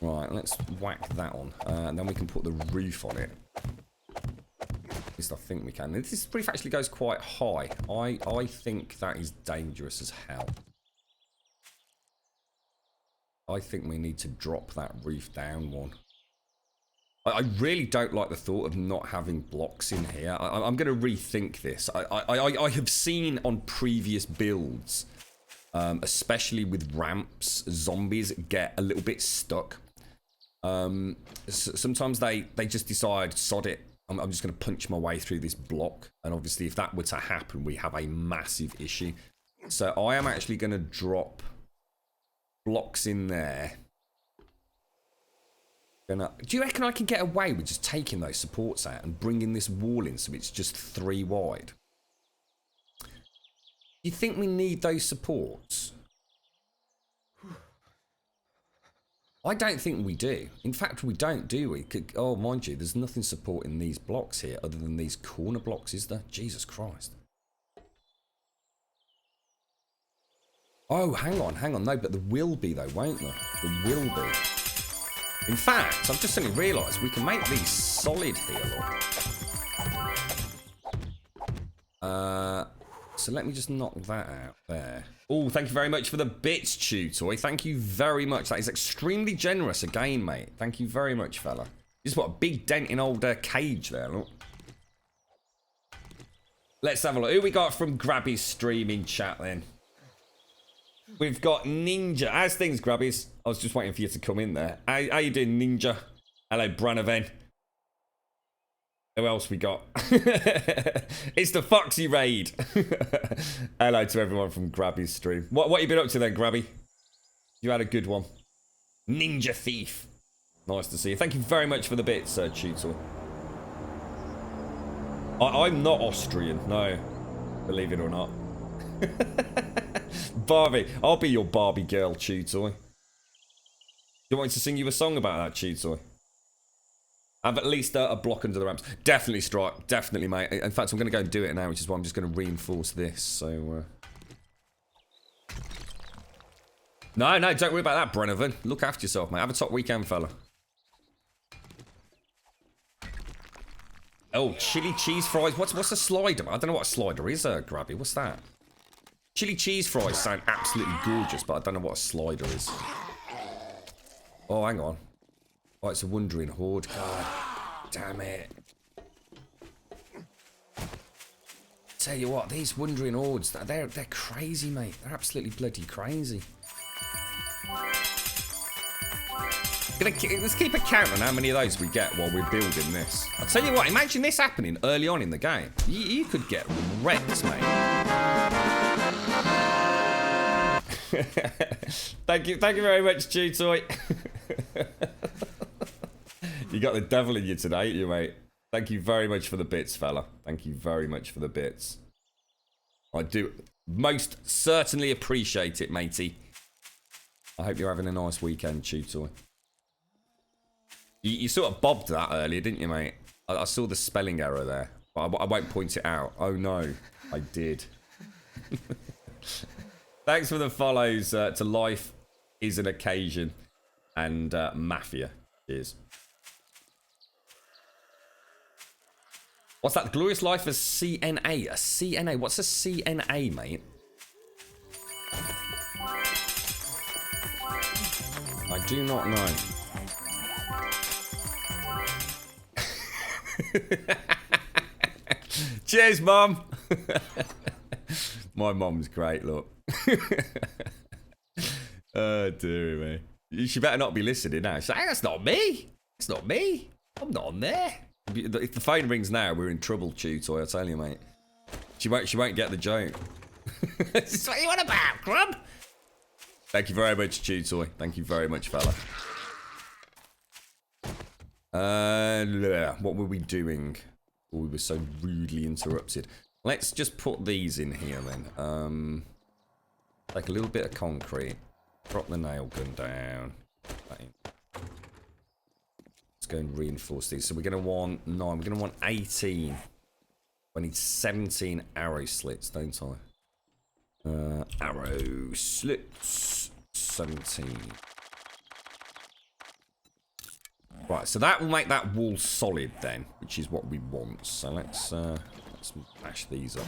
Right, let's whack that on, and then we can put the roof on it. At least I think we can. This roof actually goes quite high. I think that is dangerous as hell. I think we need to drop that roof down one. I really don't like the thought of not having blocks in here. I'm going to rethink this. I have seen on previous builds, especially with ramps, zombies get a little bit stuck. Sometimes they just decide, sod it, I'm just going to punch my way through this block. And obviously if that were to happen, we have a massive issue. So I am actually going to drop blocks in there. Do you reckon I can get away with just taking those supports out and bringing this wall in so it's just 3 wide? You think we need those supports? I don't think we do. In fact, we don't, do we? Oh, mind you, there's nothing supporting these blocks here other than these corner blocks, is there? Jesus Christ. Oh, hang on. No, but there will be, though, won't there? There will be. In fact, I've just suddenly realised we can make these solid here, look. So let me just knock that out there. Oh, thank you very much for the bits, Tutoy. Thank you very much. That is extremely generous again, mate. Thank you very much, fella. You just put a big dent in old cage there, look. Let's have a look. Who we got from Grabby's streaming chat, then? We've got Ninja. How's things, Grabbies? I was just waiting for you to come in there. How you doing, Ninja? Hello, Branaven. Who else we got? It's the Foxy Raid. Hello to everyone from Grabby's stream. What you been up to then, Grabby? You had a good one. Ninja Thief. Nice to see you. Thank you very much for the bits, Tutor. I'm not Austrian, no. Believe it or not. Barbie, I'll be your Barbie girl, Tutor. You want me to sing you a song about that, Tutor? Have at least a block under the ramps. Definitely, Strike. Definitely, mate. In fact, I'm going to go and do it now, which is why I'm just going to reinforce this. So, No, don't worry about that, Brenovan. Look after yourself, mate. Have a top weekend, fella. Oh, chili cheese fries. What's a slider? I don't know what a slider is, Grabby. What's that? Chili cheese fries sound absolutely gorgeous, but I don't know what a slider is. Oh, hang on. Oh, it's a wandering horde. God damn it. Tell you what, these wandering hordes, they're crazy, mate. They're absolutely bloody crazy. Let's keep a count on how many of those we get while we're building this. I'll tell you what, imagine this happening early on in the game. You could get wrecked, mate. Thank you very much, Tutoy. You got the devil in you today, you mate. Thank you very much for the bits, fella. Thank you very much for the bits. I do most certainly appreciate it, matey. I hope you're having a nice weekend, Tutoy. You sort of bobbed that earlier, didn't you, mate? I saw the spelling error there, but I won't point it out. Oh no, I did. Thanks for the follows to Life is an Occasion and Mafia. Cheers. What's that? The Glorious Life of CNA. A CNA. What's a CNA, mate? I do not know. Cheers, Mum. My mum's great, look. Oh, dear me. She better not be listening now. She's like, hey, that's not me. That's not me. I'm not on there. If the phone rings now, we're in trouble, Chew-Toy, I tell you, mate. She won't get the joke. This what you want about, Grub? Thank you very much, Chew-Toy. Thank you very much, fella. What were we doing? Oh, we were so rudely interrupted. Let's just put these in here then. Take a little bit of concrete. Drop the nail gun down. Let's go and reinforce these. So we're going to want 9. We're going to want 18. I need 17 arrow slits, don't I? Arrow slits. 17. Right, so that will make that wall solid then, which is what we want. So let's mash these up.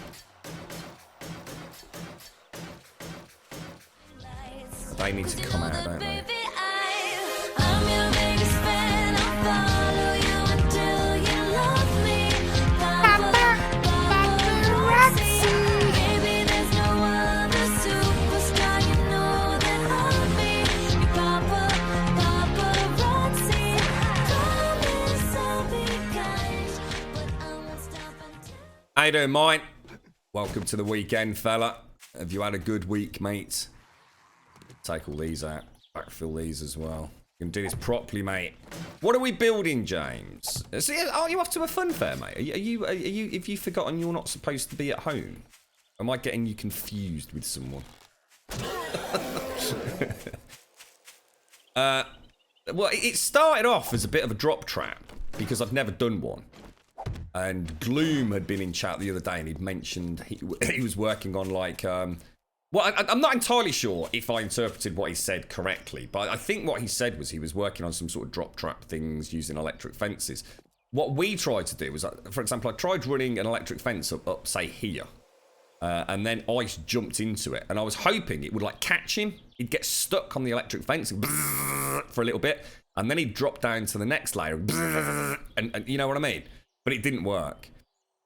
They need to come out, don't they? How you doing, mate? Welcome to the weekend, fella. Have you had a good week, mate? Take all these out. Backfill these as well. You can do this properly, mate. What are we building, James? See, are you off to a fun fair, mate? Are you? Have you forgotten you're not supposed to be at home? Am I getting you confused with someone? Well, it started off as a bit of a drop trap because I've never done one. And Gloom had been in chat the other day and he'd mentioned he was working on like... well, I'm not entirely sure if I interpreted what he said correctly, but I think what he said was he was working on some sort of drop trap things using electric fences. What we tried to do was, for example, I tried running an electric fence up say, here. And then ice jumped into it. And I was hoping it would like catch him. He'd get stuck on the electric fence and for a little bit. And then he'd drop down to the next layer. And you know what I mean? But it didn't work.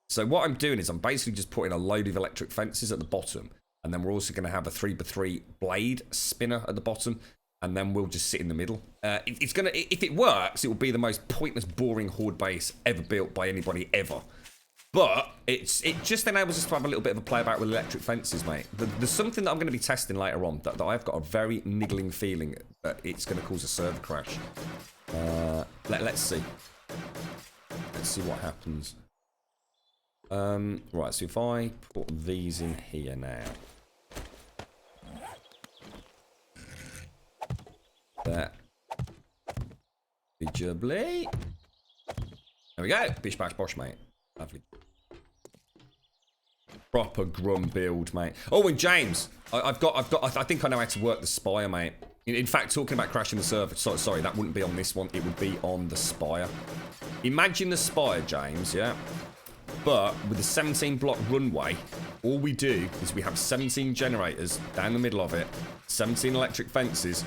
So what I'm doing is I'm basically just putting a load of electric fences at the bottom. And then we're also going to have a 3x3 blade spinner at the bottom. And then we'll just sit in the middle. It's gonna, if it works, it will be the most pointless, boring horde base ever built by anybody ever. But it just enables us to have a little bit of a play about with electric fences, mate. There's something that I'm going to be testing later on that I've got a very niggling feeling that it's going to cause a server crash. Let's see. Let's see what happens. Right, so if I put these in here now. There. Be jubbly. There we go. Bish bash bosh, mate. Lovely. Proper Grum build, mate. Oh, and James, I think I know how to work the spire, mate. In fact, talking about crashing the server, sorry, that wouldn't be on this one. It would be on the spire. Imagine the spire, James, yeah? But with the 17 block runway, all we do is we have 17 generators down the middle of it, 17 electric fences.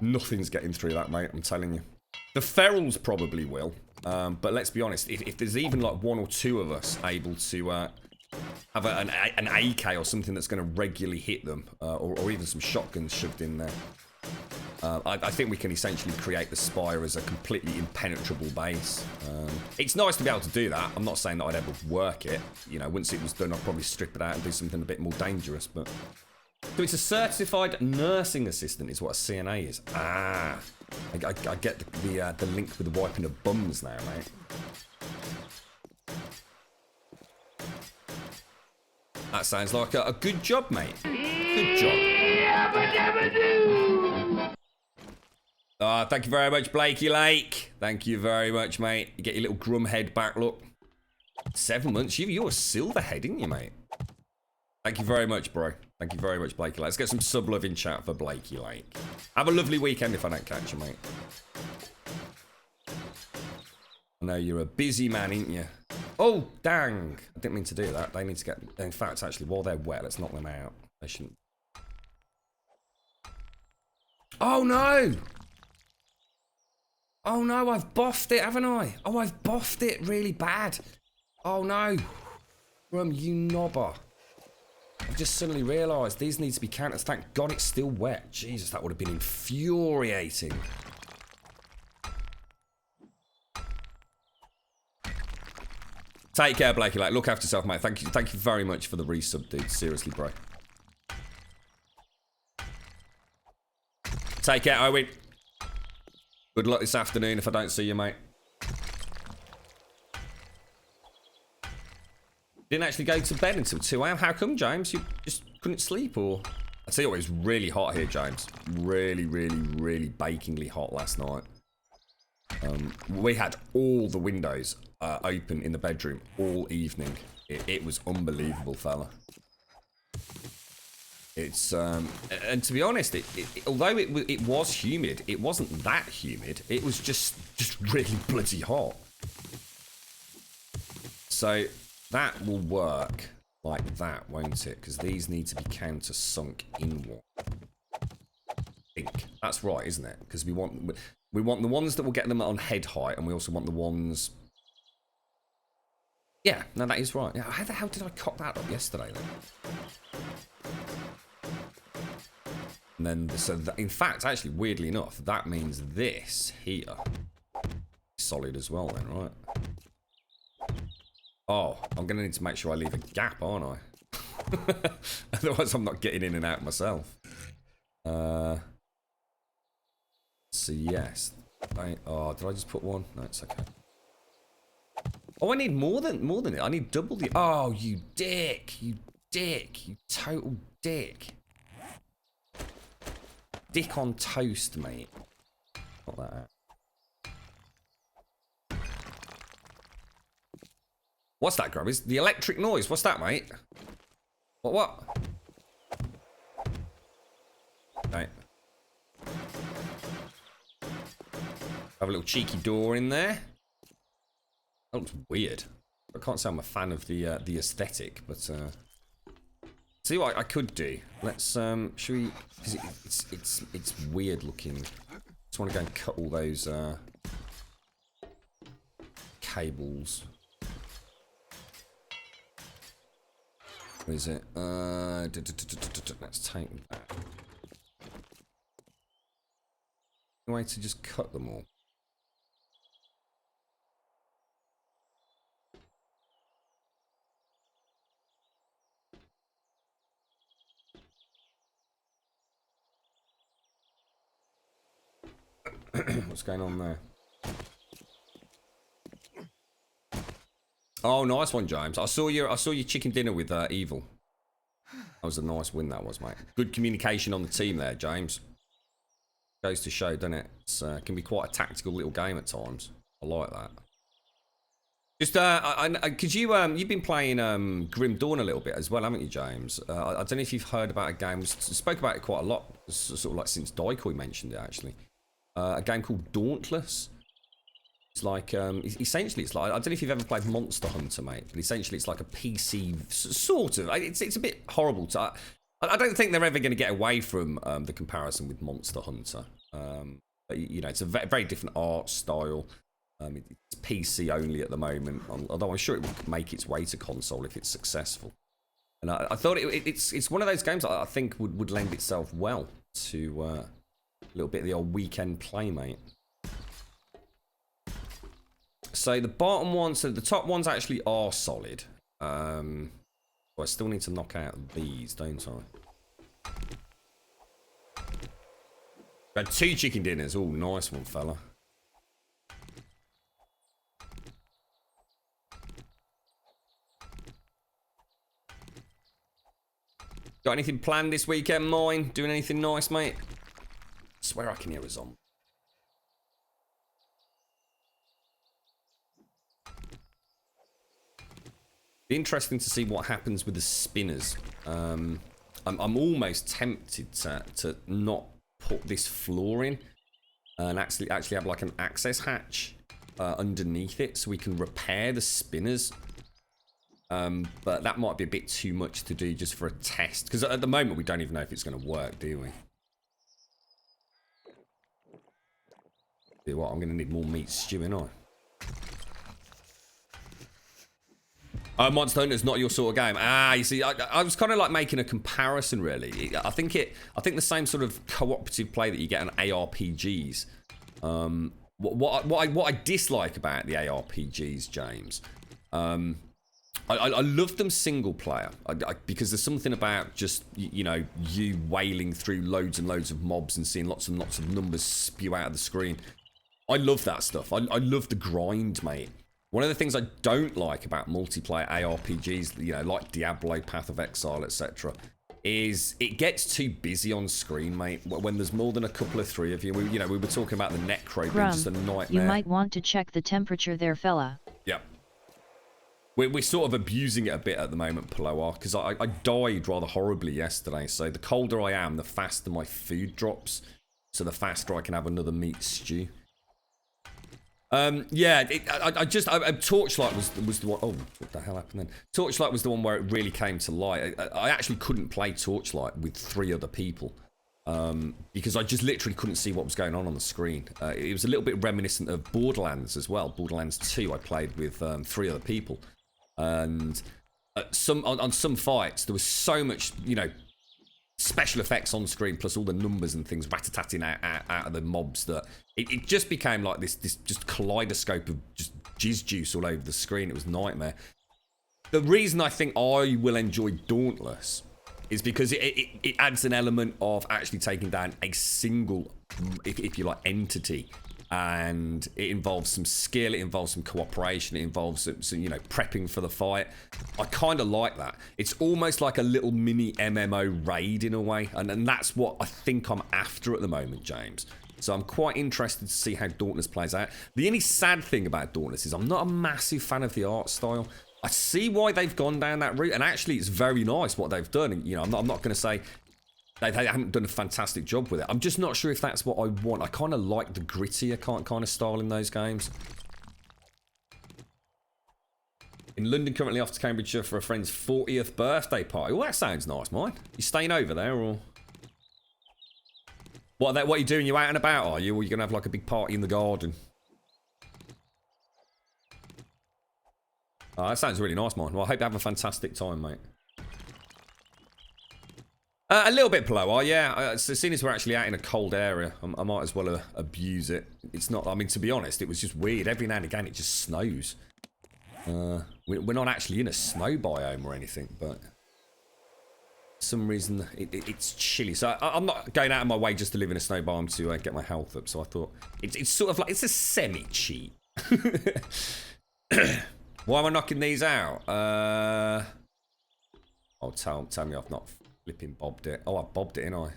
Nothing's getting through that, mate, I'm telling you. The ferals probably will, but let's be honest, if there's even like 1 or 2 of us able to have an AK or something that's going to regularly hit them, or even some shotguns shoved in there, I think we can essentially create the spire as a completely impenetrable base. It's nice to be able to do that. I'm not saying that I'd ever work it. You know, once it was done, I'd probably strip it out and do something a bit more dangerous, but... So it's a certified nursing assistant is what a CNA is. Ah, I get the link with the wiping of bums now, mate. That sounds like a good job, mate. Good job. Thank you very much, Blakey Lake. Thank you very much, mate. You get your little Grum head back, look. 7 months. You're a silver head, didn't you, mate? Thank you very much, bro. Thank you very much, Blakey Lake. Let's get some sub love in chat for Blakey Lake. Have a lovely weekend if I don't catch you, mate. I know you're a busy man, ain't you? Oh, dang. I didn't mean to do that. They need to get... In fact, actually, while they're wet, let's knock them out. They shouldn't... Oh, no! Oh, no, I've boffed it, haven't I? Oh, I've boffed it really bad. Oh, no. You knobber. I've just suddenly realised these need to be counters. Thank God it's still wet. Jesus, that would have been infuriating. Take care, Blakey. Like, look after yourself, mate. Thank you very much for the resub, dude. Seriously, bro. Take care, Owen. Good luck this afternoon if I don't see you, mate. Didn't actually go to bed until 2 a.m. How come, James? You just couldn't sleep, or? I tell you what, it was really hot here, James. Really, really, really bakingly hot last night. We had all the windows open in the bedroom all evening. It was unbelievable, fella. It's and to be honest, although it was humid, it wasn't that humid. It was just really bloody hot. So that will work like that, won't it? Because these need to be countersunk inward. I think that's right, isn't it? Because we want the ones that will get them on head height, and we also want the ones... Yeah, no, that is right. Yeah, how the hell did I cock that up yesterday, then? And then, so that, in fact, actually, weirdly enough, that means this here is solid as well then, right? Oh, I'm going to need to make sure I leave a gap, aren't I? Otherwise, I'm not getting in and out myself. So yes, oh, did I just put one? No, it's okay. Oh, I need more than it. I need double the. Oh, you dick! You dick! You total dick! Dick on toast, mate. Not that. What's that, Grub? Is the electric noise? What's that, mate? What? Right. Have a little cheeky door in there. That looks weird. I can't say I'm a fan of the aesthetic, but see what I could do. Let's should we? Because it's weird looking. Just want to go and cut all those cables. Where is it? Let's take that. A way to just cut them all. What's going on there? Oh, nice one, James. I saw your chicken dinner with Evil. That was a nice win, that was, mate. Good communication on the team there, James. Goes to show, doesn't it? It can be quite a tactical little game at times. I like that. Just, because you've been playing Grim Dawn a little bit as well, haven't you, James? I don't know if you've heard about a game. We spoke about it quite a lot, sort of like since Daikoi mentioned it, actually. A game called Dauntless. It's like, essentially, it's like, I don't know if you've ever played Monster Hunter, mate, but essentially it's like a PC, sort of. It's a bit horrible to... I don't think they're ever going to get away from the comparison with Monster Hunter. But, you know, it's a very different art style. It's PC only at the moment, although I'm sure it will make its way to console if it's successful. And I thought it's one of those games that I think would lend itself well to a little bit of the old weekend play, mate. So the bottom one, so the top ones actually are solid. But I still need to knock out these, don't I? Had 2 chicken dinners. Oh, nice one, fella. Got anything planned this weekend, mine? Doing anything nice, mate? I swear I can hear a zombie. Be interesting to see what happens with the spinners. I'm almost tempted to not put this floor in and actually have like an access hatch underneath it so we can repair the spinners. But that might be a bit too much to do just for a test, because at the moment we don't even know if it's going to work, do we? See what? I'm going to need more meat stew, ain't I? Monster Hunter's not your sort of game. You see, I was kind of like making a comparison, really. I think the same sort of cooperative play that you get on ARPGs. What I dislike about the ARPGs, James, I love them single player because there's something about just you wailing through loads and loads of mobs and seeing lots and lots of numbers spew out of the screen. I love that stuff. I love the grind, mate. One of the things I don't like about multiplayer ARPGs, like Diablo, Path of Exile, etc., is it gets too busy on screen, mate. When there's more than a couple of three of you, we were talking about the Necro being just a nightmare. You might want to check the temperature there, fella. Yeah. We're sort of abusing it a bit at the moment, Paloar, because I died rather horribly yesterday. So the colder I am, the faster my food drops. So the faster I can have another meat stew. Torchlight was the one. Oh, what the hell happened then? Torchlight was the one where it really came to light. I actually couldn't play Torchlight with 3 other people because I just literally couldn't see what was going on the screen. It was a little bit reminiscent of Borderlands as well. Borderlands 2, I played with 3 other people, and on some fights there was so much, special effects on screen, plus all the numbers and things rat-a-tatting out of the mobs, that it just became like this just kaleidoscope of just jizz juice all over the screen. It was a nightmare. The reason I think I will enjoy Dauntless is because it adds an element of actually taking down a single, if you like, entity. And it involves some skill, it involves some cooperation, it involves some prepping for the fight. I kind of like that. It's almost like a little mini MMO raid in a way, and that's what I think I'm after at the moment, James. So I'm quite interested to see how Dauntless plays out. The only sad thing about Dauntless is I'm not a massive fan of the art style. I see why they've gone down that route, and actually it's very nice what they've done. And, I'm not going to say they haven't done a fantastic job with it. I'm just not sure if that's what I want. I kind of like the grittier kind of style in those games. In London, currently off to Cambridgeshire for a friend's 40th birthday party. Well, that sounds nice, mate. You staying over there, or what are you doing? You out and about, are you? Or are you going to have like a big party in the garden? Oh, that sounds really nice, mate. Well, I hope you have a fantastic time, mate. A little bit Paloar, yeah. Seeing as we're actually out in a cold area, I might as well abuse it. It's not, I mean, to be honest, it was just weird. Every now and again, it just snows. We're not actually in a snow biome or anything, but for some reason, it's chilly. So I'm not going out of my way just to live in a snow biome to get my health up. So I thought, it's sort of like, it's a semi-cheat. Why am I knocking these out? Oh, tell me I've not flipping bobbed it. Oh, I bobbed it, innit I?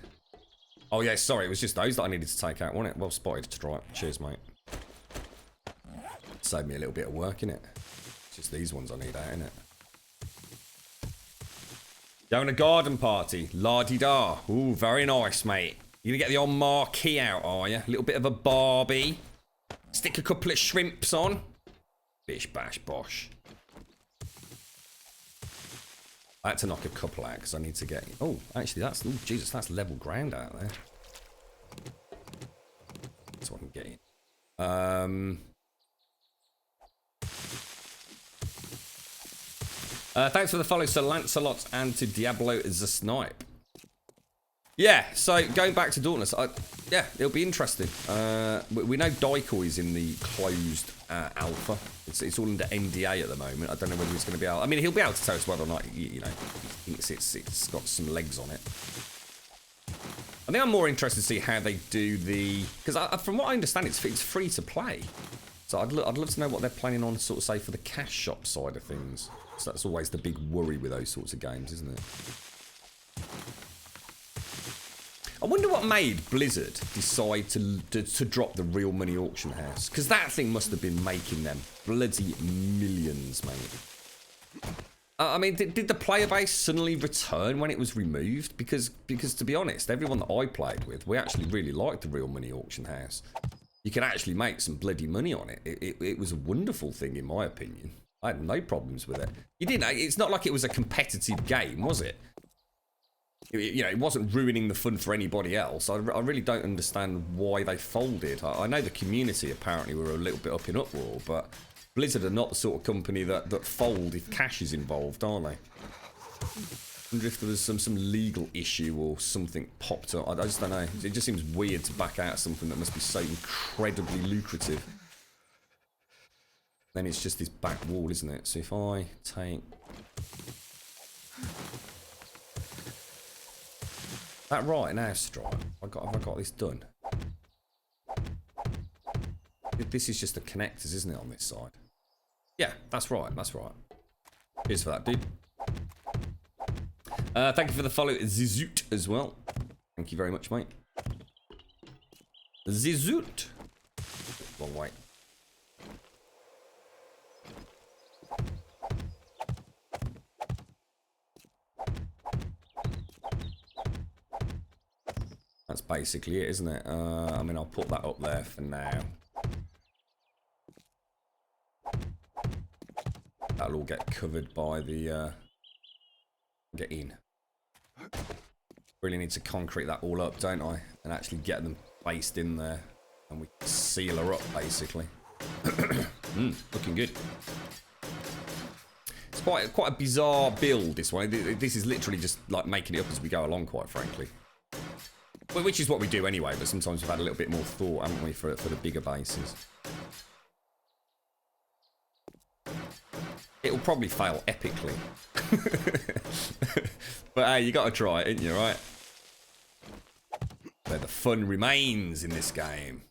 Oh, yeah, sorry. It was just those that I needed to take out, wasn't it? Well spotted, Stripe. Cheers, mate. Saved me a little bit of work, innit? It's just these ones I need out, innit? Going a garden party. La-di-da. Ooh, very nice, mate. You gonna get the old marquee out, are you? A little bit of a Barbie. Stick a couple of shrimps on. Bish, bash, bosh. I had to knock a couple out because I need to get... Oh, actually, that's... Oh, Jesus, that's level ground out there. That's what I'm getting. Thanks for the follow, Sir Lancelot, and to Diablo the Snipe. Yeah, so going back to Dauntless, yeah, it'll be interesting. We know Daikou's in the closed alpha. It's all under NDA at the moment. I don't know whether he's going to be able... I mean, he'll be able to tell us whether or not, he thinks it's got some legs on it. I think I'm more interested to see how they do the... Because from what I understand, it's free to play. So I'd love to know what they're planning on, sort of say, for the cash shop side of things. So that's always the big worry with those sorts of games, isn't it? I wonder what made Blizzard decide to drop the real money auction house. Because that thing must have been making them bloody millions, mate. I mean, did the player base suddenly return when it was removed? Because to be honest, everyone that I played with, we actually really liked the Real Money Auction House. You can actually make some bloody money on it. It was a wonderful thing, in my opinion. I had no problems with it. You didn't. It's not like it was a competitive game, was it? You know, it wasn't ruining the fun for anybody else. I really don't understand why they folded. I know the community apparently were a little bit up in uproar, but Blizzard are not the sort of company that fold if cash is involved, are they? Wonder if there was some legal issue or something popped up. I just don't know. It just seems weird to back out something that must be so incredibly lucrative. Then it's just this back wall, isn't it? So if I take that right now, Stripe, have I got this done? This is just the connectors, isn't it, on this side? Yeah, that's right, that's right. Cheers for that, dude. Thank you for the follow, Zizoot, as well. Thank you very much, mate. Zizoot. Long way. That's basically it, isn't it? I mean, I'll put that up there for now. That'll all get covered by the get in. Really need to concrete that all up, don't I? And actually get them placed in there, and we seal her up basically. Looking good. It's quite a bizarre build, this one. This is literally just like making it up as we go along, quite frankly. Which is what we do anyway, but sometimes we've had a little bit more thought, haven't we, for the bigger bases. It'll probably fail epically. But hey, you gotta try it, ain't you, right? Where the fun remains in this game.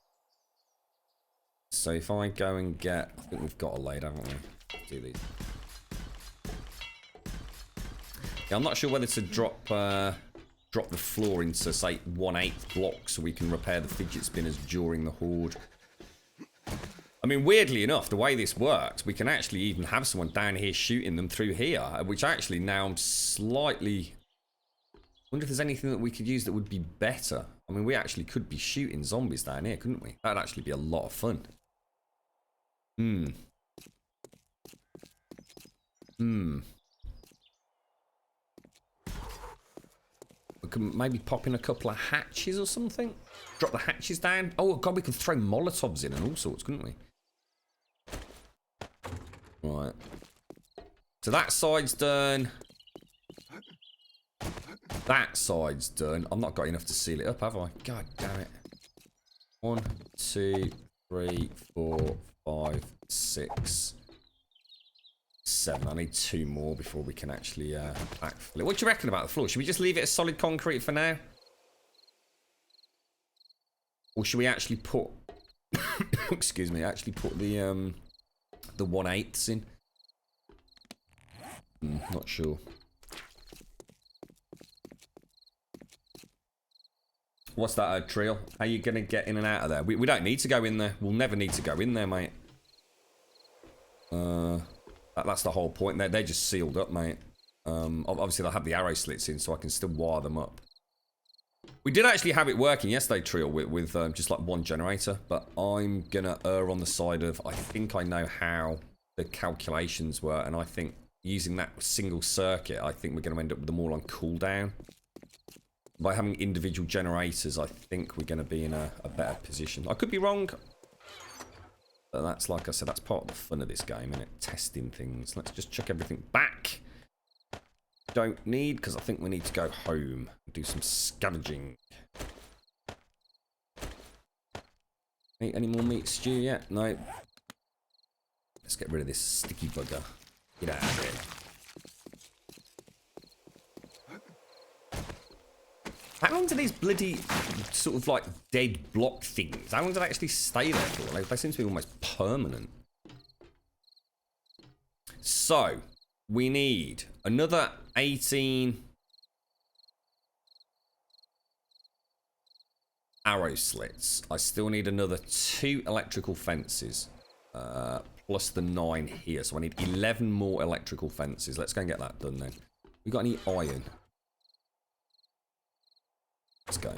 So if I go and get... I think we've got a ladder, haven't we? Do these. Yeah, I'm not sure whether to drop the floor into, say, 1/8 blocks so we can repair the fidget spinners during the horde. I mean, weirdly enough, the way this works, we can actually even have someone down here shooting them through here, which actually now I'm slightly... I wonder if there's anything that we could use that would be better. I mean, we actually could be shooting zombies down here, couldn't we? That'd actually be a lot of fun. We could maybe pop in a couple of hatches or something. Drop the hatches down. Oh, God, we could throw Molotovs in and all sorts, couldn't we? Right. So that side's done. That side's done. I've not got enough to seal it up, have I? God damn it. 1, 2, 3, 4, 5, 6, 7. I need 2 more before we can actually backfill it. What do you reckon about the floor? Should we just leave it as solid concrete for now? Or should we actually put... excuse me, actually put the 1/8 in? Not sure. What's that, Trill? How are you going to get in and out of there? We don't need to go in there. We'll never need to go in there, mate. That's the whole point. They're just sealed up, mate. Obviously, they'll have the arrow slits in, so I can still wire them up. We did actually have it working yesterday, Trill, with just like 1 generator, but I'm going to err on the side of I think I know how the calculations were, and I think using that single circuit, I think we're going to end up with them all on cooldown. By having individual generators, I think we're going to be in a better position. I could be wrong. But that's, like I said, that's part of the fun of this game, isn't it? Testing things. Let's just chuck everything back. Don't need, because I think we need to go home and do some scavenging. Any more meat stew yet? No. Let's get rid of this sticky bugger. Get out of here. How long do these bloody sort of like dead block things, how long do they actually stay there for? Like, they seem to be almost permanent. So, we need another 18 arrow slits. I still need another 2 electrical fences. plus the 9 here. So I need 11 more electrical fences. Let's go and get that done then. We got any iron? Let's go.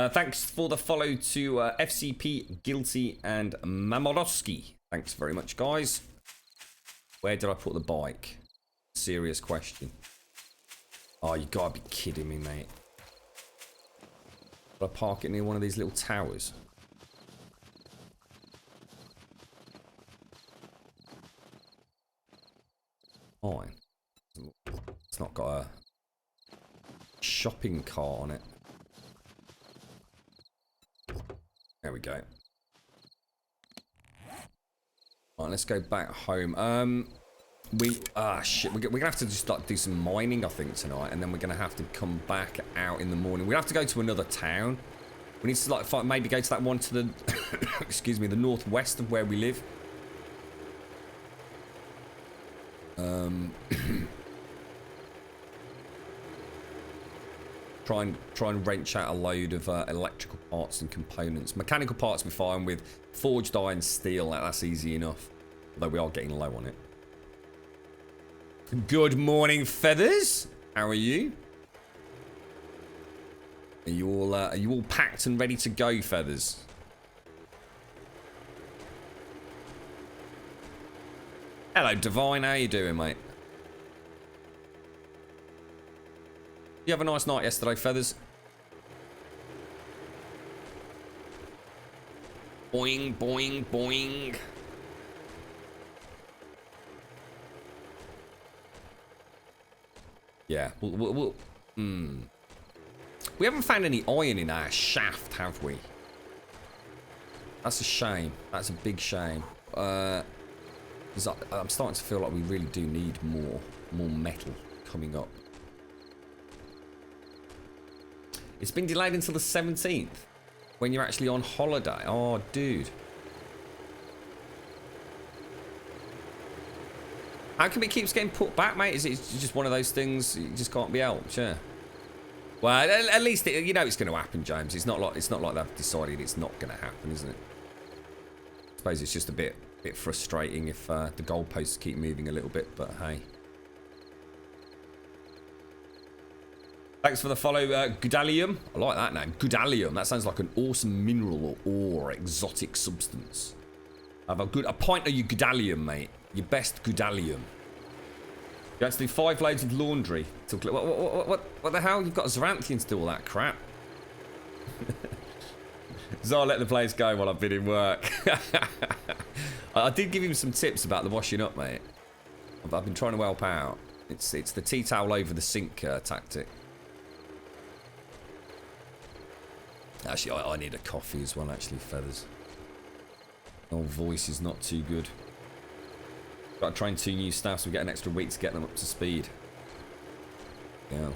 Thanks for the follow to FCP, Guilty, and Mamorowski. Thanks very much, guys. Where did I put the bike? Serious question. Oh, you gotta be kidding me, mate. Did I park it near one of these little towers? Fine. It's not got a shopping cart on it. There we go. Alright, let's go back home. Shit, we're gonna have to just start do some mining, I think, tonight, and then we're gonna have to come back out in the morning. We have to go to another town. We need to like maybe go to that one to the excuse me, the northwest of where we live. Try and wrench out a load of electrical parts and components. Mechanical parts we're fine with. Forged iron, steel, that's easy enough. Although we are getting low on it. Good morning, Feathers. How are you? Are you all packed and ready to go, Feathers? Hello, Divine. How you doing, mate? You have a nice night yesterday, Feathers? Boing, boing, boing. Yeah, we haven't found any iron in our shaft, have we? That's a shame. That's a big shame. I'm starting to feel like we really do need more metal coming up. It's been delayed until the 17th, when you're actually on holiday. Oh, dude. How come it keeps getting put back, mate? Is it just one of those things you just can't be helped? Yeah. Well, at least you know it's going to happen, James. It's not like they've decided it's not going to happen, isn't it? I suppose it's just a bit frustrating if the goalposts keep moving a little bit, but hey. Thanks for the follow, Gudalium. I like that name, Gudalium. That sounds like an awesome mineral or exotic substance. Have a pint of your Gudalium, mate. Your best Gudalium. You have to do 5 loads of laundry. What the hell? You've got Zaranthians to do all that crap. So I'll let the place go while I've been in work. I did give him some tips about the washing up, mate. I've been trying to help out. It's the tea towel over the sink tactic. Actually, I need a coffee as well, actually, Feathers. Old voice is not too good. Got to train 2 new staff, so we get an extra week to get them up to speed. Yeah.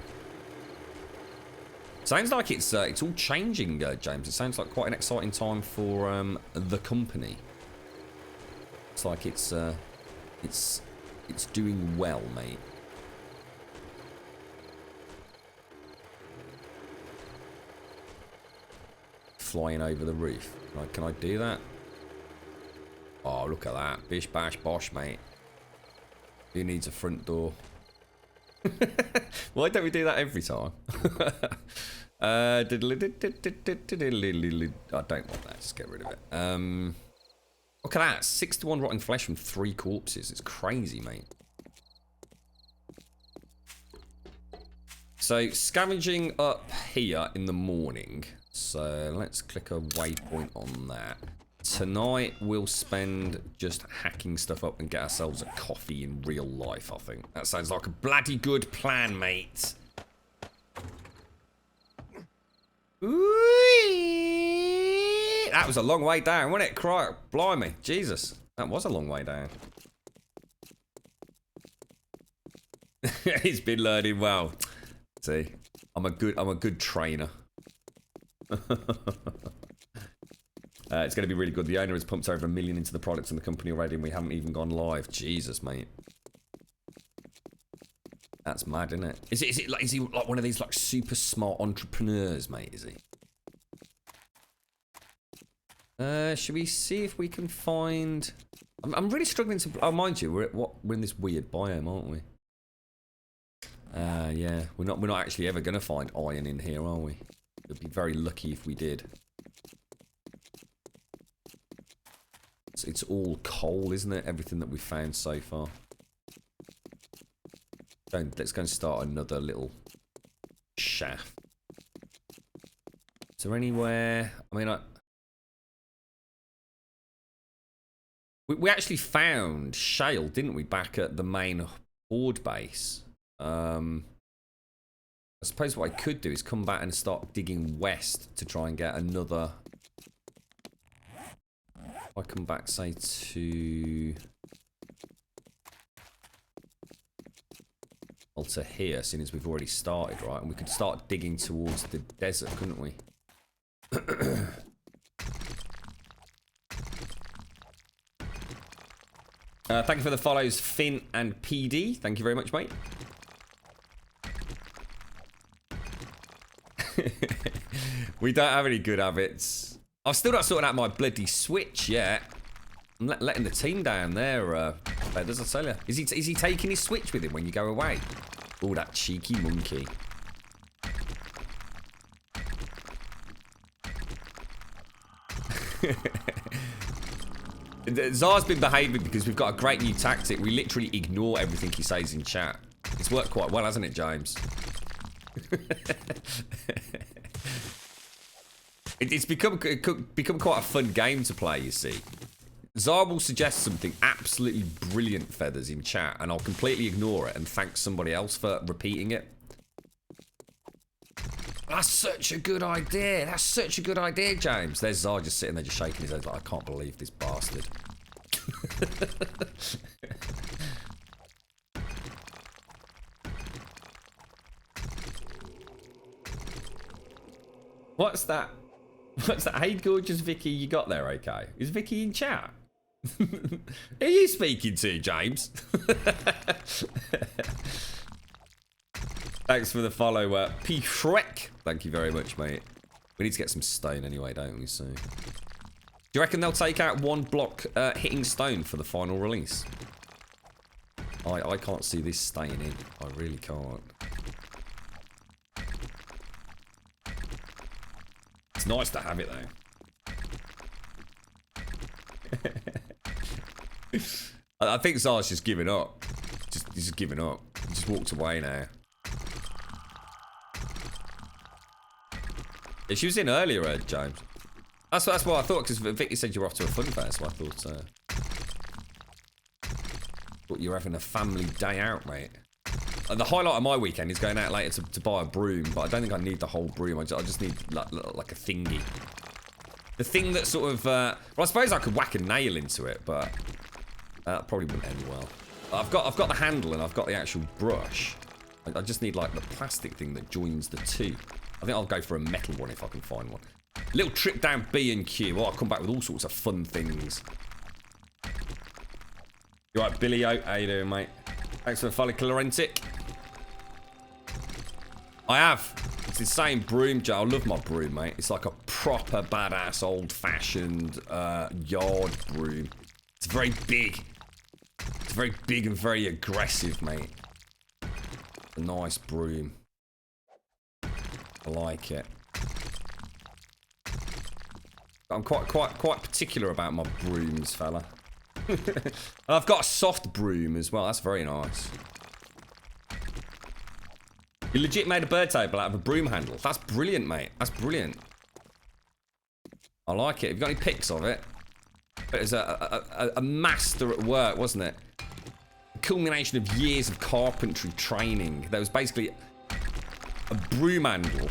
Sounds like it's all changing, James. It sounds like quite an exciting time for the company. It's like it's doing well, mate. Flying over the roof. Can I do that? Oh, look at that. Bish, bash, bosh, mate. Who needs a front door? Why don't we do that every time? I don't want that. Just get rid of it. Look at that. 61 rotten flesh from 3 corpses. It's crazy, mate. So, scavenging up here in the morning. So, let's click a waypoint on that. Tonight, we'll spend just hacking stuff up and get ourselves a coffee in real life, I think. That sounds like a bloody good plan, mate. Ooh, that was a long way down, wasn't it? Cry, blimey, Jesus. That was a long way down. He's been learning well. See, I'm a good trainer. It's going to be really good. The owner has pumped over $1 million into the products in the company already, and we haven't even gone live. Jesus, mate. That's mad, isn't it? Is he like one of these like super smart entrepreneurs, mate? Is he? Should we see if we can find... I'm really struggling to... Oh, mind you, we're in this weird biome, aren't we? Yeah, we're not actually ever going to find iron in here, are we? We'd be very lucky if we did. It's all coal, isn't it? Everything that we've found so far. Let's go and start another little shaft. Is there anywhere... I mean, we actually found shale, didn't we, back at the main horde base. I suppose what I could do is come back and start digging west to try and get another... If I come back, say, to... Well, to here, seeing as we've already started, right? And we could start digging towards the desert, couldn't we? Thank you for the follows, Finn and PD. Thank you very much, mate. We don't have any good habits. I've still not sorted out my bloody Switch yet. I'm letting the team down there, Feathers, I tell you. Is he taking his Switch with him when you go away? Oh, that cheeky monkey. Zar's been behaving because we've got a great new tactic. We literally ignore everything he says in chat. It's worked quite well, hasn't it, James? It's become quite a fun game to play, you see. Zar will suggest something absolutely brilliant, Feathers, in chat, and I'll completely ignore it and thank somebody else for repeating it. That's such a good idea. That's such a good idea, James. There's Zar just sitting there just shaking his head like, I can't believe this bastard. What's that? What's that? Hey, gorgeous Vicky, you got there okay? Is Vicky in chat? Are you speaking to, James? Thanks for the follow, P. Shrek. Thank you very much, mate. We need to get some stone anyway, don't we? So, do you reckon they'll take out one block hitting stone for the final release? I can't see this staying in. I really can't. It's nice to have it though. I think Zar's just giving up. He's just giving up. He just walked away now. Yeah, she was in earlier, James. That's what I thought, because Vicky said you were off to a fun fair, so I thought you were having a family day out, mate. The highlight of my weekend is going out later to buy a broom, but I don't think I need the whole broom. I just need like a thingy. The thing that sort of... well, I suppose I could whack a nail into it, but that probably wouldn't end well. I've got the handle and I've got the actual brush. I just need like the plastic thing that joins the two. I think I'll go for a metal one if I can find one. Little trip down B&Q. Well, I'll come back with all sorts of fun things. You right, Billy O? How you doing, mate? Thanks for the follow, Clarentic. I have. It's the same broom, Joe. I love my broom, mate. It's like a proper badass, old-fashioned yard broom. It's very big. It's very big and very aggressive, mate. A nice broom. I like it. I'm quite particular about my brooms, fella. And I've got a soft broom as well. That's very nice. You legit made a bird table out of a broom handle. That's brilliant, mate. That's brilliant. I like it. Have you got any pics of it? It was a master at work, wasn't it? A culmination of years of carpentry training. There was basically a broom handle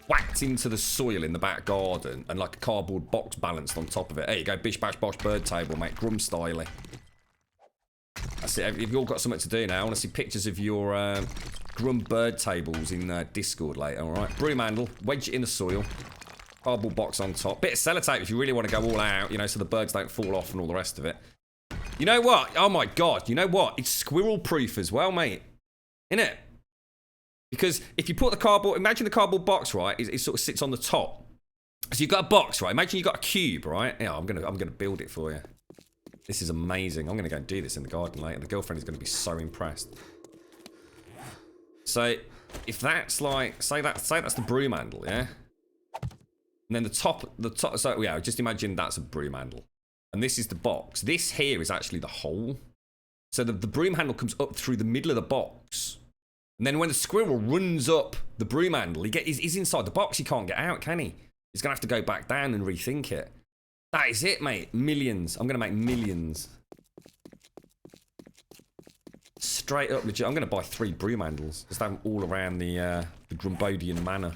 whacked into the soil in the back garden and like a cardboard box balanced on top of it. There you go, bish bash bosh bird table, mate. Grum styling. That's it. You've all got something to do now. I want to see pictures of your Grum bird tables in Discord later, alright? Broom handle, wedge it in the soil. Cardboard box on top. Bit of sellotape if you really want to go all out, you know, so the birds don't fall off and all the rest of it. You know what? Oh my god, you know what? It's squirrel proof as well, mate. Innit? Because if you put the cardboard, imagine the cardboard box, right? It sort of sits on the top. So you've got a box, right? Imagine you've got a cube, right? Yeah, I'm gonna build it for you. This is amazing. I'm gonna go and do this in the garden later. The girlfriend is gonna be so impressed. So if that's like, say that's the broom handle, yeah? And then the top, so yeah, just imagine that's a broom handle. And this is the box. This here is actually the hole. So the broom handle comes up through the middle of the box. And then when the squirrel runs up the broom handle, he's inside the box. He can't get out, can he? He's going to have to go back down and rethink it. That is it, mate. Millions. I'm going to make millions. Straight up legit. I'm going to buy 3 broom handles. Just have them all around the Grumbodian manor.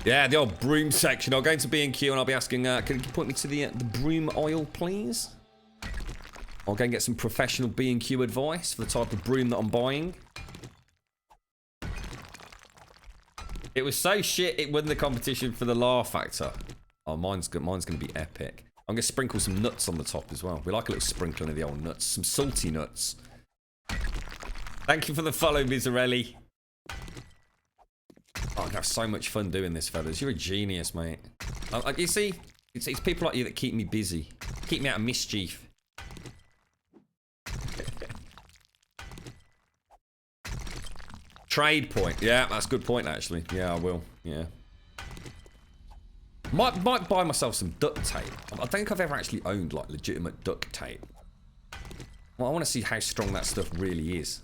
Yeah, the old broom section. I'll go into B&Q and I'll be asking, can you point me to the broom aisle, please? I'll go and get some professional B&Q advice for the type of broom that I'm buying. It was so shit it won the competition for the laugh factor. Oh, mine's going to be epic. I'm going to sprinkle some nuts on the top as well. We like a little sprinkling of the old nuts. Some salty nuts. Thank you for the follow, Miserelli. Oh, I'm going to have so much fun doing this, fellas. You're a genius, mate. You see, it's people like you that keep me busy. Keep me out of mischief. Trade point. Yeah, that's a good point, actually. Yeah, I will. Yeah. Might buy myself some duct tape. I don't think I've ever actually owned, like, legitimate duct tape. Well, I want to see how strong that stuff really is.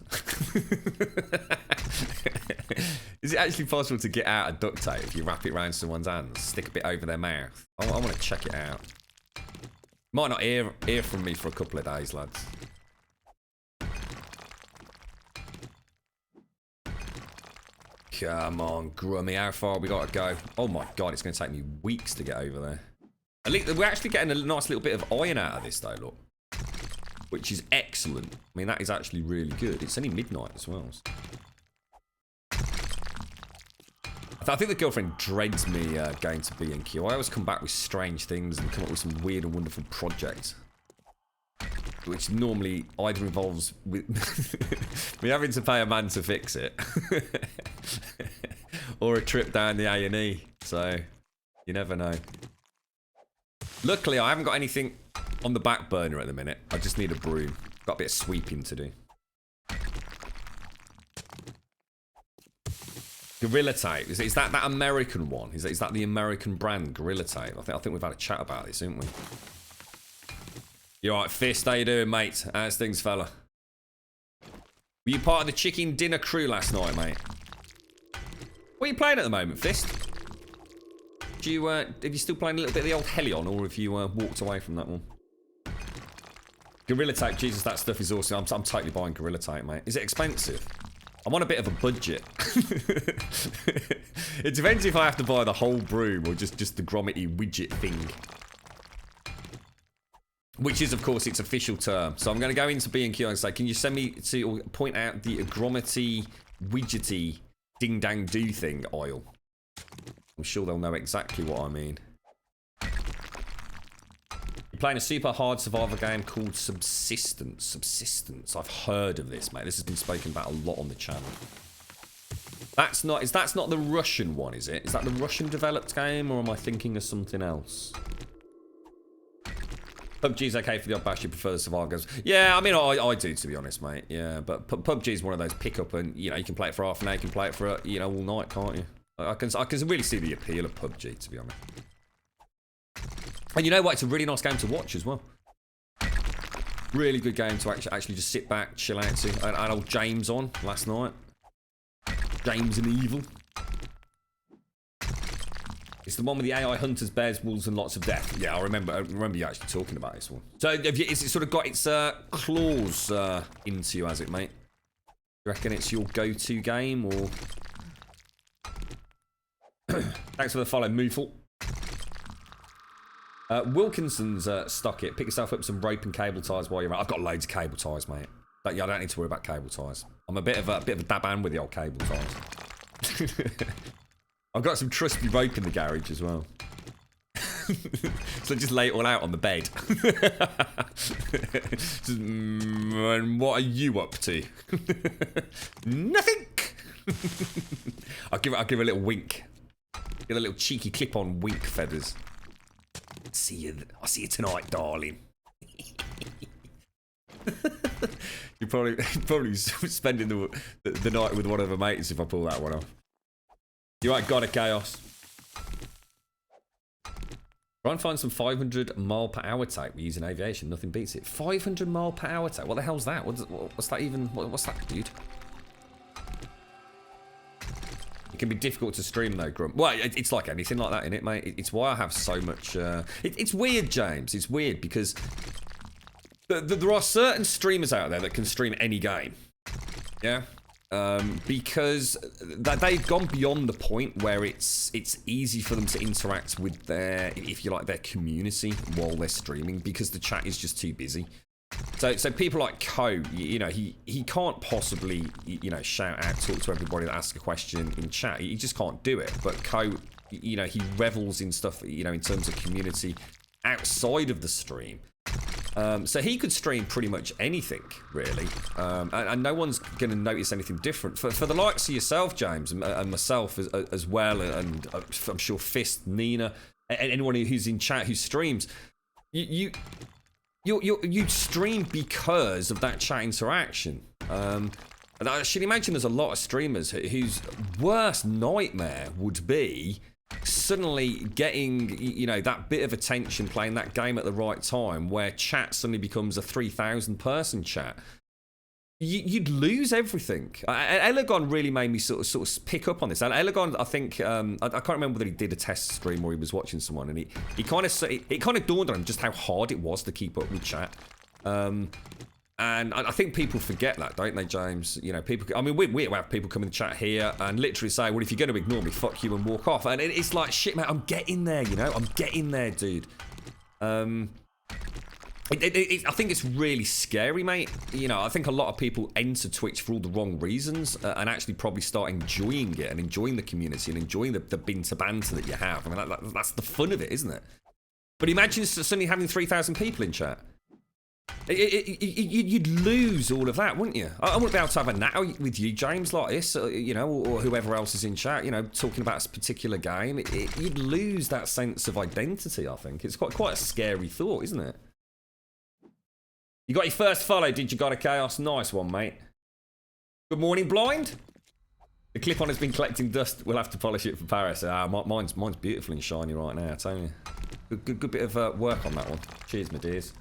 Is it actually possible to get out a duct tape if you wrap it around someone's hands, stick a bit over their mouth? I want to check it out. Might not hear from me for a couple of days, lads. Come on, Grummy, how far we got to go? Oh my god, it's going to take me weeks to get over there. At least we're actually getting a nice little bit of iron out of this though, look. Which is excellent. I mean, that is actually really good. It's only midnight as well. I think the girlfriend dreads me going to B&Q. I always come back with strange things and come up with some weird and wonderful projects. Which normally either involves with me having to pay a man to fix it. Or a trip down the A&E. So, you never know. Luckily, I haven't got anything on the back burner at the minute. I just need a broom. Got a bit of sweeping to do. Gorilla Tape. Is that American one? Is that the American brand, Gorilla Tape? I think we've had a chat about this, haven't we? You alright, Fist? How you doing, mate? How's things, fella? Were you part of the chicken dinner crew last night, mate? What are you playing at the moment, Fist? Have you still playing a little bit of the old Helion, or have you walked away from that one? Gorilla Tape, Jesus, that stuff is awesome. I'm totally buying Gorilla Tape, mate. Is it expensive? I'm on a bit of a budget. It depends if I have to buy the whole broom or just the Gromity widget thing. Which is, of course, its official term. So I'm going to go into B&Q and say, can you send me to, or point out the Gromity widgety ding dang do thing oil? I'm sure they'll know exactly what I mean. You're playing a super hard survival game called Subsistence. Subsistence. I've heard of this, mate. This has been spoken about a lot on the channel. That's not the Russian one, is it? Is that the Russian developed game, or am I thinking of something else? PUBG's okay for the odd bash, you prefer the survival games. Yeah, I mean, I do, to be honest, mate. Yeah, but PUBG's one of those pick up and, you know, you can play it for half an hour, you can play it for, you know, all night, can't you? I can really see the appeal of PUBG, to be honest. And you know what? It's a really nice game to watch as well. Really good game to actually just sit back, chill out to. I had old James on last night. James and Evil. It's the one with the AI hunters, bears, wolves, and lots of death. Yeah, I remember you actually talking about this one. So, is it sort of got its claws into you, has it, mate? You reckon it's your go-to game, or? Thanks for the follow, Moofle. Wilkinson's stuck it. Pick yourself up some rope and cable ties while you're out. I've got loads of cable ties, mate. But yeah, I don't need to worry about cable ties. I'm a bit of a dab hand with the old cable ties. I've got some trusty rope in the garage as well. So just lay it all out on the bed. And what are you up to? Nothing. I'll give a little wink. Get a little cheeky clip-on wink, Feathers. I'll see you tonight, darling. You're probably spending the night with one of her mates if I pull that one off. You right, got it, Chaos. Try and find some 500 mile per hour tape. We're using aviation. Nothing beats it. 500 mile per hour tape. What the hell's that? What's that even? What's that, dude? It can be difficult to stream though, Grump. Well, it's like anything like that, innit, mate? It's why I have so much... It's weird, James. It's weird because there are certain streamers out there that can stream any game. Yeah? Because they've gone beyond the point where it's easy for them to interact with their, if you like, their community while they're streaming because the chat is just too busy. So people like Co, you know, he can't possibly, you know, shout out, talk to everybody that asks a question in chat. He just can't do it. But Co, you know, he revels in stuff, you know, in terms of community outside of the stream. So he could stream pretty much anything, really, and no one's going to notice anything different. For the likes of yourself, James, and myself as well, and I'm sure Fist, Nina, and anyone who's in chat who streams, you stream because of that chat interaction. And I should imagine there's a lot of streamers whose worst nightmare would be suddenly getting, you know, that bit of attention playing that game at the right time where chat suddenly becomes a 3,000 person chat. You'd lose everything. Elegon really made me sort of pick up on this. And Elegon, I think, I can't remember whether he did a test stream or he was watching someone, and it kind of dawned on him just how hard it was to keep up with chat. And I think people forget that, don't they, James? You know, people. I mean, we have people come in the chat here and literally say, "Well, if you're going to ignore me, fuck you," and walk off. And it's like, shit, man, I'm getting there. You know, I'm getting there, dude. I think it's really scary, mate. You know, I think a lot of people enter Twitch for all the wrong reasons and actually probably start enjoying it and enjoying the community and enjoying the banter that you have. I mean, that's the fun of it, isn't it? But imagine suddenly having 3,000 people in chat. You'd lose all of that, wouldn't you? I wouldn't be able to have a natter with you, James, like this, you know, or whoever else is in chat, you know, talking about a particular game. You'd lose that sense of identity, I think. It's quite a scary thought, isn't it? You got your first follow, did you? Got a Chaos? Nice one, mate. Good morning, Blind. The clip-on has been collecting dust. We'll have to polish it for Paris. Mine's beautiful and shiny right now, I tell you. Good bit of work on that one. Cheers, my dears.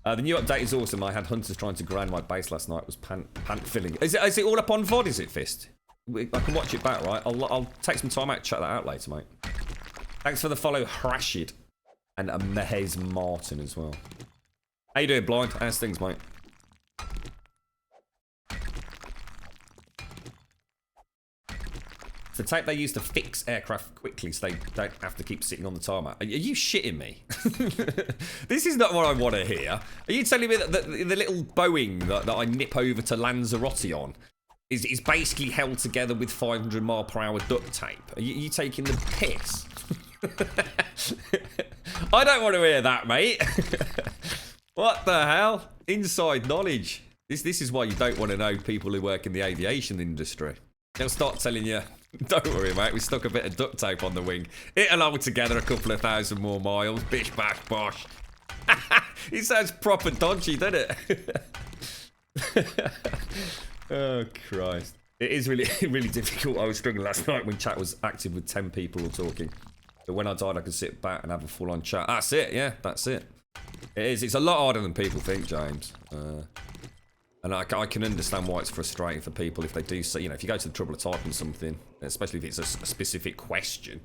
The new update is awesome. I had hunters trying to grind my base last night. It was pant filling. Is it all up on VOD, is it, Fist? I can watch it back, right? I'll take some time out to check that out later, mate. Thanks for the follow, Rashid. And Mehez Martin as well. How you doing, Blind? How's things, mate? It's the tape they use to fix aircraft quickly so they don't have to keep sitting on the tarmac. Are you shitting me? This is not what I want to hear. Are you telling me that the little Boeing that I nip over to Lanzarote on is basically held together with 500 mile per hour duct tape? Are you taking the piss? I don't want to hear that, mate. What the hell? Inside knowledge. This is why you don't want to know people who work in the aviation industry. They'll start telling you, don't worry, mate, we stuck a bit of duct tape on the wing. It'll hold together a couple of thousand more miles. Bish, bash, bosh. It sounds proper dodgy, doesn't it? Oh, Christ. It is really, really difficult. I was struggling last night when chat was active with 10 people all talking. But when I died, I could sit back and have a full-on chat. That's it, yeah, that's it. It is. It's a lot harder than people think, James. And I can understand why it's frustrating for people if they do say, you know, if you go to the trouble of typing something, especially if it's a specific question,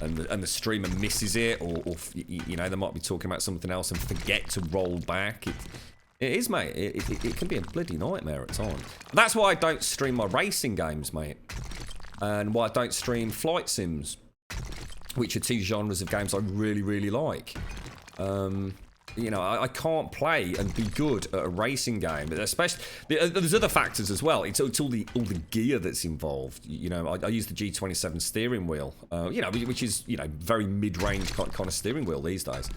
and the streamer misses it, or you know, they might be talking about something else and forget to roll back. It is, mate. It can be a bloody nightmare at times. That's why I don't stream my racing games, mate, and why I don't stream flight sims, which are two genres of games I really, really like. You know, I can't play and be good at a racing game, especially there's other factors as well. It's all the gear that's involved. You know, I use the G27 steering wheel, you know, which is, you know, very mid-range kind of steering wheel these days.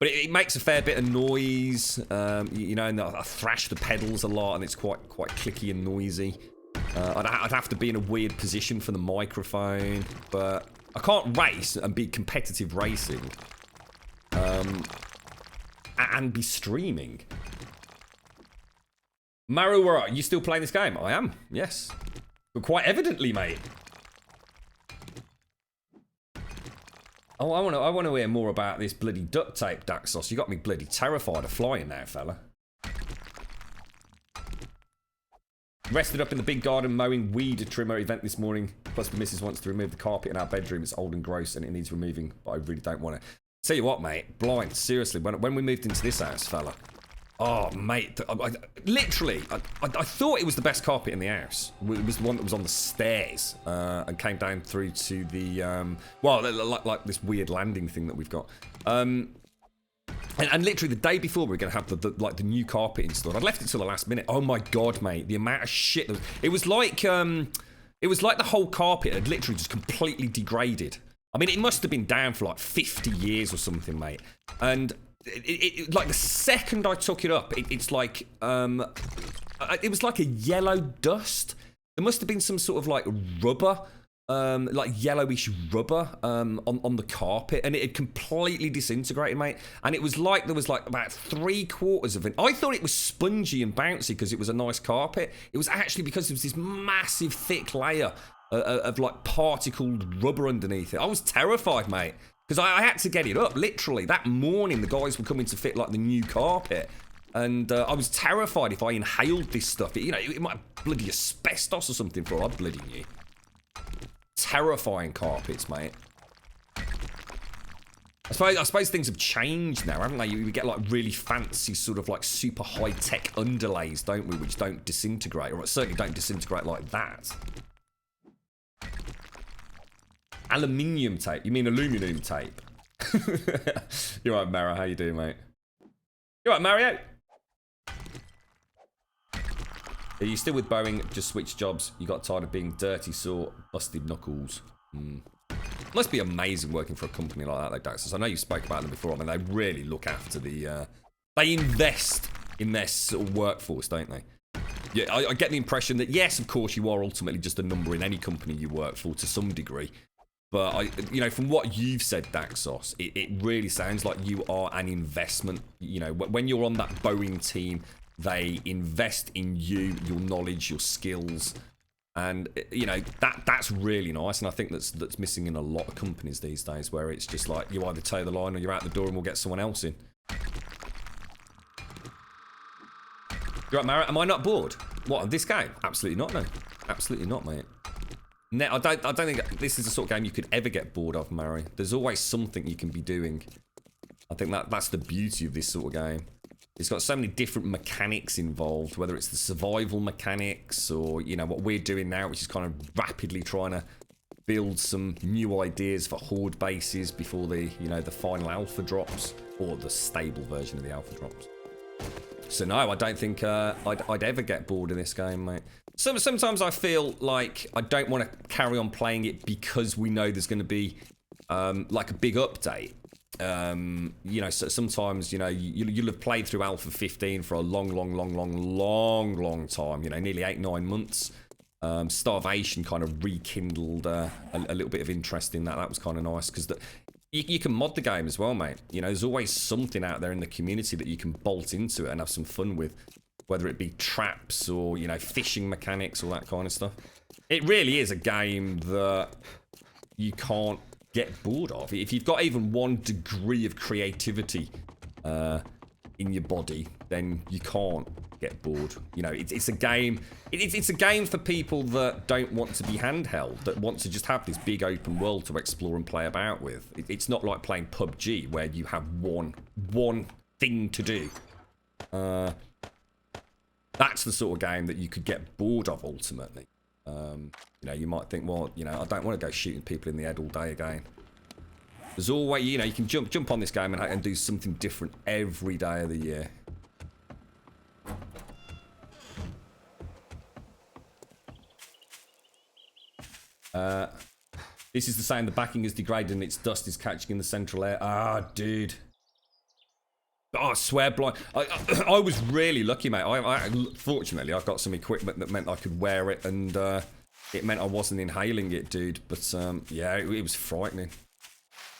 But it makes a fair bit of noise, you know, and I thrash the pedals a lot, and it's quite clicky and noisy. I'd have to be in a weird position for the microphone, but I can't race and be competitive racing, and be streaming. Maru, where are you still playing this game? I am, yes. But quite evidently, mate. Oh, I want to hear more about this bloody duct tape, Daxos. You got me bloody terrified of flying now, fella. Rested up in the big garden mowing weed trimmer event this morning. Plus the missus wants to remove the carpet in our bedroom. It's old and gross and it needs removing, but I really don't want to. Tell you what, mate, blind, seriously, when we moved into this house, fella. Oh, mate, literally, I thought it was the best carpet in the house. It was the one that was on the stairs and came down through to the, well, like this weird landing thing that we've got. And literally the day before we were going to have the new carpet installed. I'd left it till the last minute. Oh my God, mate, the amount of shit that was, it was like the whole carpet had literally just completely degraded. I mean, it must have been down for like 50 years or something, mate. And it like the second I took it up, it's like it was like a yellow dust. There must have been some sort of like rubber, like yellowish rubber on the carpet, and it had completely disintegrated, mate. And it was like there was like about 3/4 of it. I thought it was spongy and bouncy because it was a nice carpet. It was actually because there was this massive thick layer of like particled rubber underneath it. I was terrified, mate. Because I had to get it up, literally. That morning, the guys were coming to fit, like, the new carpet. And I was terrified if I inhaled this stuff. You know, it might have bloody asbestos or something for all I bloody knew. Terrifying carpets, mate. I suppose things have changed now, haven't they? We get, like, really fancy, sort of, like, super high-tech underlays, don't we? Which don't disintegrate, or certainly don't disintegrate like that. Aluminium tape? You mean aluminum tape? You're right, Mara. How you doing, mate? You're right, Mario? Are you still with Boeing? Just switched jobs. You got tired of being dirty, sore, busted knuckles. Must be amazing working for a company like that, though, Daxos. I know you spoke about them before. I mean, they really look after the... they invest in their sort of workforce, don't they? Yeah, I get the impression that, yes, of course, you are ultimately just a number in any company you work for to some degree. But, you know, from what you've said, Daxos, it really sounds like you are an investment. You know, when you're on that Boeing team, they invest in you, your knowledge, your skills. And, you know, that's really nice. And I think that's missing in a lot of companies these days, where it's just like you either toe the line or you're out the door and we'll get someone else in. You're right, Mara? Am I not bored? What, on this game? Absolutely not, no. Absolutely not, mate. No, I don't think this is the sort of game you could ever get bored of, Mary. There's always something you can be doing. I think that's the beauty of this sort of game. It's got so many different mechanics involved, whether it's the survival mechanics or, you know, what we're doing now, which is kind of rapidly trying to build some new ideas for horde bases before the, you know, the final alpha drops, or the stable version of the alpha drops. So no, I don't think I'd ever get bored in this game, mate. Sometimes I feel like I don't want to carry on playing it because we know there's going to be like a big update. You know, so sometimes, you know, you'll have played through Alpha 15 for a long time, you know, nearly 8-9 months. Starvation kind of rekindled a little bit of interest in that. That was kind of nice because you can mod the game as well, mate. You know, there's always something out there in the community that you can bolt into it and have some fun with. Whether it be traps or, you know, fishing mechanics, all that kind of stuff. It really is a game that you can't get bored of. If you've got even 1 degree of creativity in your body, then you can't get bored. You know, it's a game. It's a game for people that don't want to be handheld, that want to just have this big open world to explore and play about with. It's not like playing PUBG where you have one thing to do. That's the sort of game that you could get bored of ultimately. You know, you might think, well, you know, I don't want to go shooting people in the head all day again. There's always, you know, you can jump on this game and do something different every day of the year. This is the same. The backing is degraded and its dust is catching in the central air. Ah, dude. Oh, I swear blind. I was really lucky, mate. Fortunately, I've got some equipment that meant I could wear it, and it meant I wasn't inhaling it, dude. But yeah, it was frightening.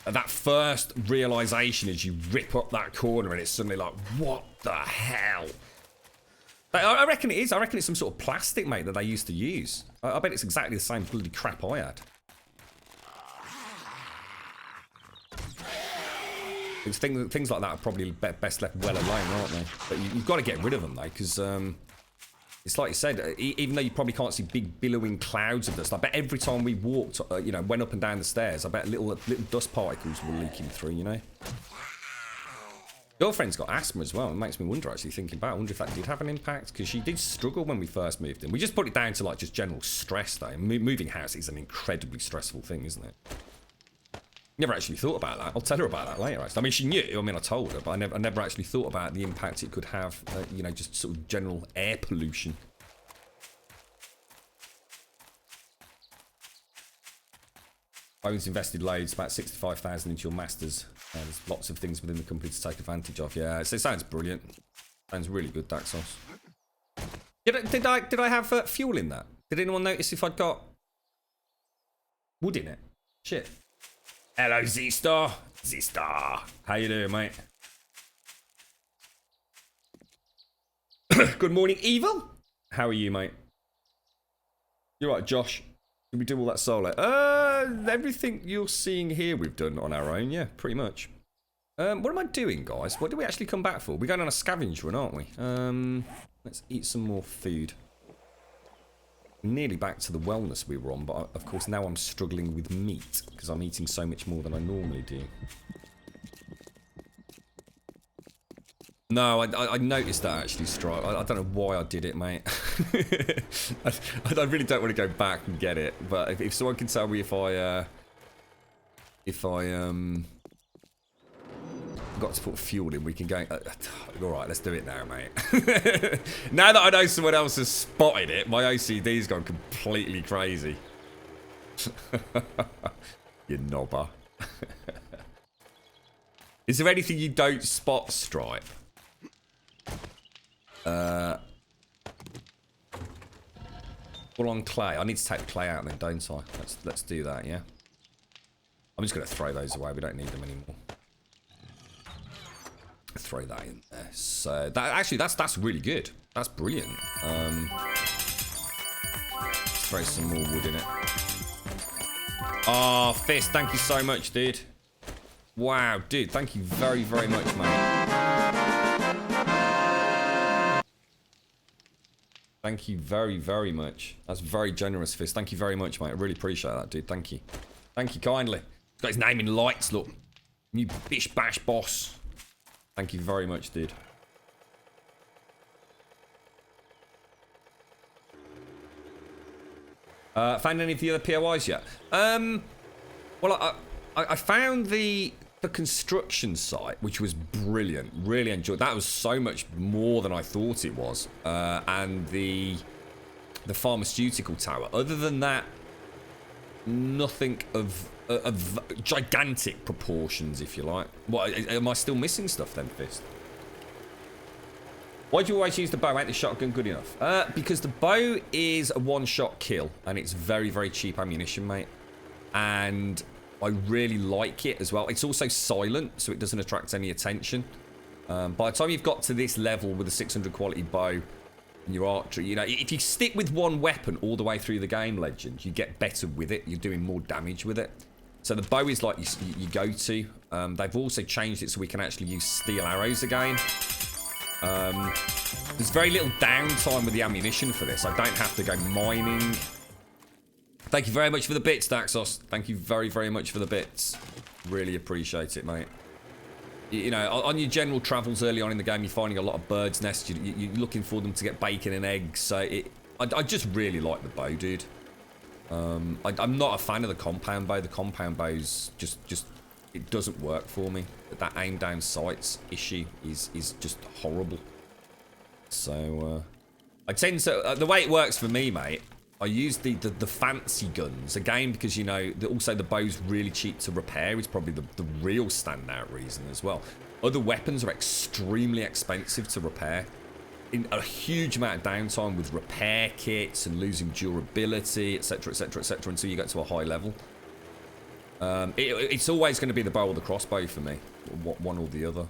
That first realization as you rip up that corner, and it's suddenly like, what the hell? I reckon it is. I reckon it's some sort of plastic, mate, that they used to use. I bet it's exactly the same bloody crap I had. It's things like that are probably best left well alone, aren't they? But you've got to get rid of them, though, because it's like you said, even though you probably can't see big billowing clouds of dust, I bet every time we walked, you know, went up and down the stairs, I bet little dust particles were leaking through, you know? Girlfriend's got asthma as well. It makes me wonder, actually, thinking about it. I wonder if that did have an impact, because she did struggle when we first moved in. We just put it down to, like, just general stress, though. Moving house is an incredibly stressful thing, isn't it? Never actually thought about that. I'll tell her about that later, actually. I mean, she knew. I mean, I told her, but I never actually thought about the impact it could have, you know, just sort of general air pollution. Bones invested loads, about 65,000 into your masters. There's lots of things within the company to take advantage of. Yeah, so it sounds brilliant. Sounds really good, Daxos. Did I have fuel in that? Did anyone notice if I'd got wood in it? Shit. Hello, Z-Star. Z-Star. How you doing, mate? Good morning, Evil. How are you, mate? You're right, Josh. Did we do all that solo? Everything you're seeing here we've done on our own, yeah, pretty much. What am I doing, guys? What do we actually come back for? We're going on a scavenge run, aren't we? Let's eat some more food. Nearly back to the wellness we were on, but of course now I'm struggling with meat because I'm eating so much more than I normally do. No, I noticed that actually, Stripe. I don't know why I did it, mate. I really don't want to go back and get it, but if someone can tell me if I got to put fuel in, we can go. All right, let's do it now, mate. Now that I know someone else has spotted it, my OCD's gone completely crazy. You knobber. Is there anything you don't spot, Stripe? Full on clay. I need to take the clay out then, don't I? Let's do that, yeah. I'm just gonna throw those away. We don't need them anymore. Throw that in there. So that's really good. That's brilliant. Let's throw some more wood in it. Oh, Fist, thank you so much, dude. Wow, dude, thank you very, very much, mate. Thank you very, very much. That's very generous, Fist. Thank you very much, mate. I really appreciate that, dude. Thank you. Thank you kindly. He's got his name in lights, look. New bish bash boss. Thank you very much, dude. Found any of the other POIs yet? Well, I found the construction site, which was brilliant. Really enjoyed. That was so much more than I thought it was. And the pharmaceutical tower. Other than that, nothing of gigantic proportions, if you like. What, am I still missing stuff then, Fist? Why do you always use the bow? Ain't the shotgun good enough? Because the bow is a one-shot kill, and it's very, very cheap ammunition, mate. And I really like it as well. It's also silent, so it doesn't attract any attention. By the time you've got to this level with a 600 quality bow and your archery, you know, if you stick with one weapon all the way through the game, Legend, you get better with it. You're doing more damage with it. So the bow is like you go to. They've also changed it so we can actually use steel arrows again. There's very little downtime with the ammunition for this. I don't have to go mining. Thank you very much for the bits, Daxos. Thank you very, very much for the bits. Really appreciate it, mate. You know, on your general travels early on in the game, you're finding a lot of birds' nests. You're looking for them to get bacon and eggs. So I just really like the bow, dude. I'm not a fan of the compound bow. The compound bows just it doesn't work for me. That aim down sights issue is just horrible. So I tend to the way it works for me, mate. I use the fancy guns again because, you know, also the bow's really cheap to repair is probably the real standout reason as well. Other weapons are extremely expensive to repair. In a huge amount of downtime with repair kits and losing durability, etc, etc, etc, until you get to a high level. It's always going to be the bow or the crossbow for me. One or the other.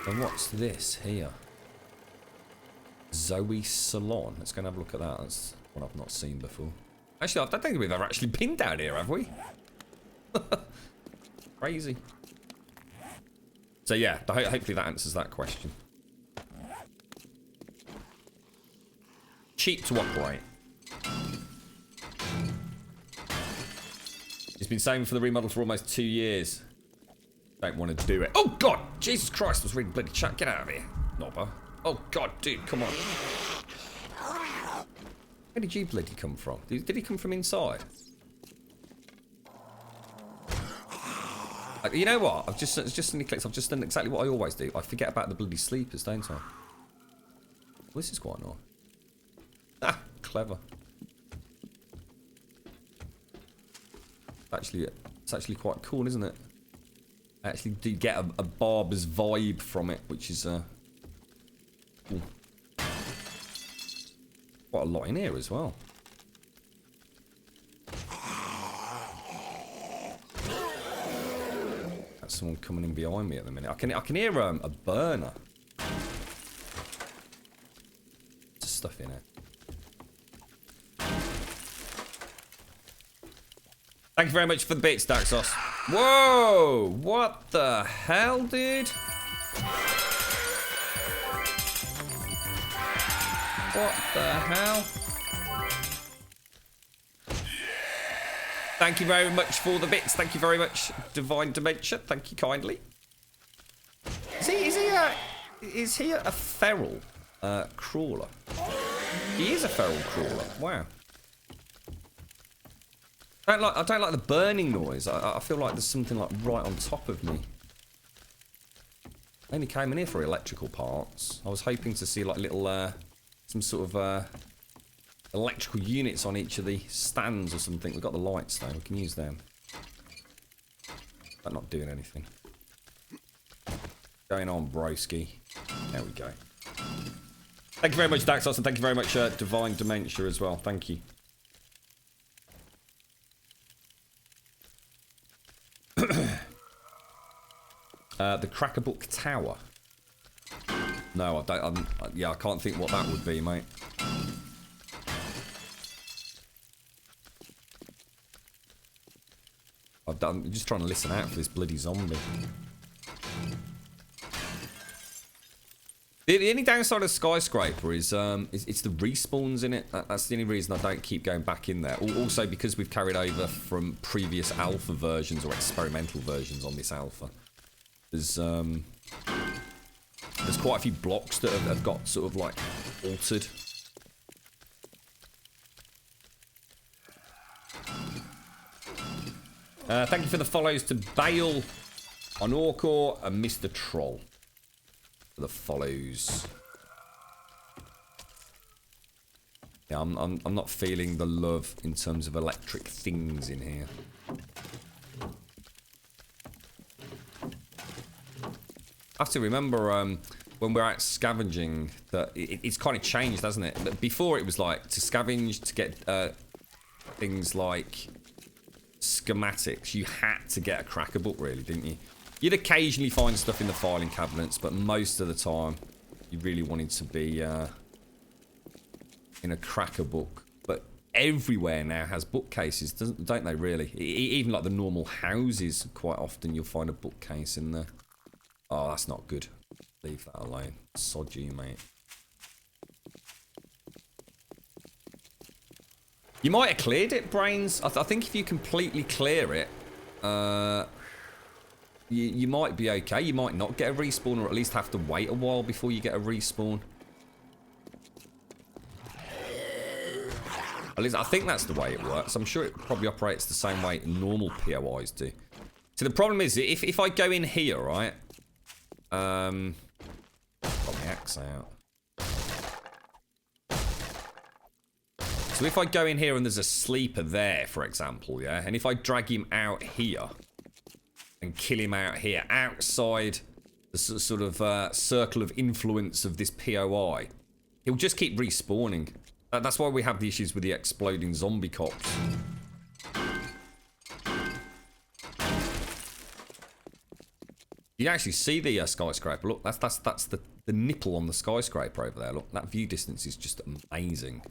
And what's this here? Zoe Salon. Let's go and have a look at that. That's one I've not seen before. Actually, I don't think we've ever actually been down here, have we? Crazy. So yeah, hopefully that answers that question. Cheap to operate. It's been saving for the remodel for almost 2 years. Don't want to do it. Oh god! Jesus Christ, I was reading bloody chat. Get out of here, Nobber. Oh god, dude, come on. Where did you bloody come from? Did he come from inside? You know what? I've just suddenly clicked. I've just done exactly what I always do. I forget about the bloody sleepers, don't I? Well, this is quite nice. Ah, clever. It's actually quite cool, isn't it? I actually do get a barber's vibe from it, which is cool. Quite a lot in here as well. That's someone coming in behind me at the minute. I can hear a burner. There's stuff in it. Thank you very much for the bits, Daxos. Whoa! What the hell, dude? What the hell? Thank you very much for the bits. Thank you very much, Divine Dementia. Thank you kindly. Is he a feral crawler? He is a feral crawler. Wow. I don't like the burning noise. I feel like there's something like right on top of me. I only came in here for electrical parts. I was hoping to see like little some sort of electrical units on each of the stands or something. We've got the lights though. We can use them. But not doing anything. Going on, broski. There we go. Thank you very much, Daxos, and thank you very much, Divine Dementia as well. Thank you. The Crackerbook Tower. No, I don't. Yeah, I can't think what that would be, mate. I'm just trying to listen out for this bloody zombie. The only downside of Skyscraper is it's the respawns in it. That's the only reason I don't keep going back in there. Also because we've carried over from previous alpha versions or experimental versions on this alpha. There's quite a few blocks that have got sort of like altered. Thank you for the follows to Bale, Onorkor, and Mr. Troll. For the follows. Yeah, I'm not feeling the love in terms of electric things in here. I have to remember when we're out scavenging that it's kind of changed, hasn't it? But before it was like to scavenge to get things like schematics, you had to get a cracker book, really, didn't you? You'd occasionally find stuff in the filing cabinets, but most of the time you really wanted to be in a cracker book. But everywhere now has bookcases, don't they, really? Even like the normal houses, quite often you'll find a bookcase in there. Oh, that's not good. Leave that alone. Sod you, mate. You might have cleared it, Brains. I think if you completely clear it, you might be okay. You might not get a respawn, or at least have to wait a while before you get a respawn. At least I think that's the way it works. I'm sure it probably operates the same way normal POIs do. So the problem is, if I go in here, right? Got my axe out. So if I go in here and there's a sleeper there, for example, yeah, and if I drag him out here, and kill him out here, outside the sort of circle of influence of this POI, he'll just keep respawning. That's why we have the issues with the exploding zombie cops. You can actually see the skyscraper. Look, that's the nipple on the skyscraper over there. Look, that view distance is just amazing.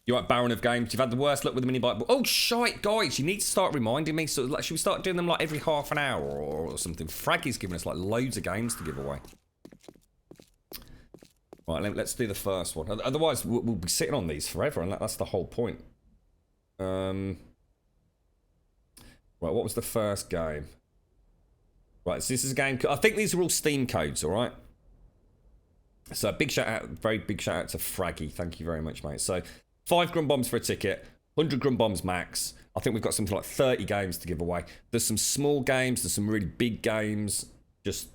You right, Baron of Games? You've had the worst luck with the mini bike. Oh, shite, guys! You need to start reminding me. So, like, should we start doing them like every half an hour or something? Fraggy's giving us like loads of games to give away. Right, let's do the first one. Otherwise, we'll be sitting on these forever, and that's the whole point. Right, what was the first game? Right, so this is a game. I think these are all Steam codes, all right? So big shout out, very big shout out to Fraggy. Thank you very much, mate. So 5 Grumbombs for a ticket, 100 Grumbombs max. I think we've got something like 30 games to give away. There's some small games, there's some really big games. Just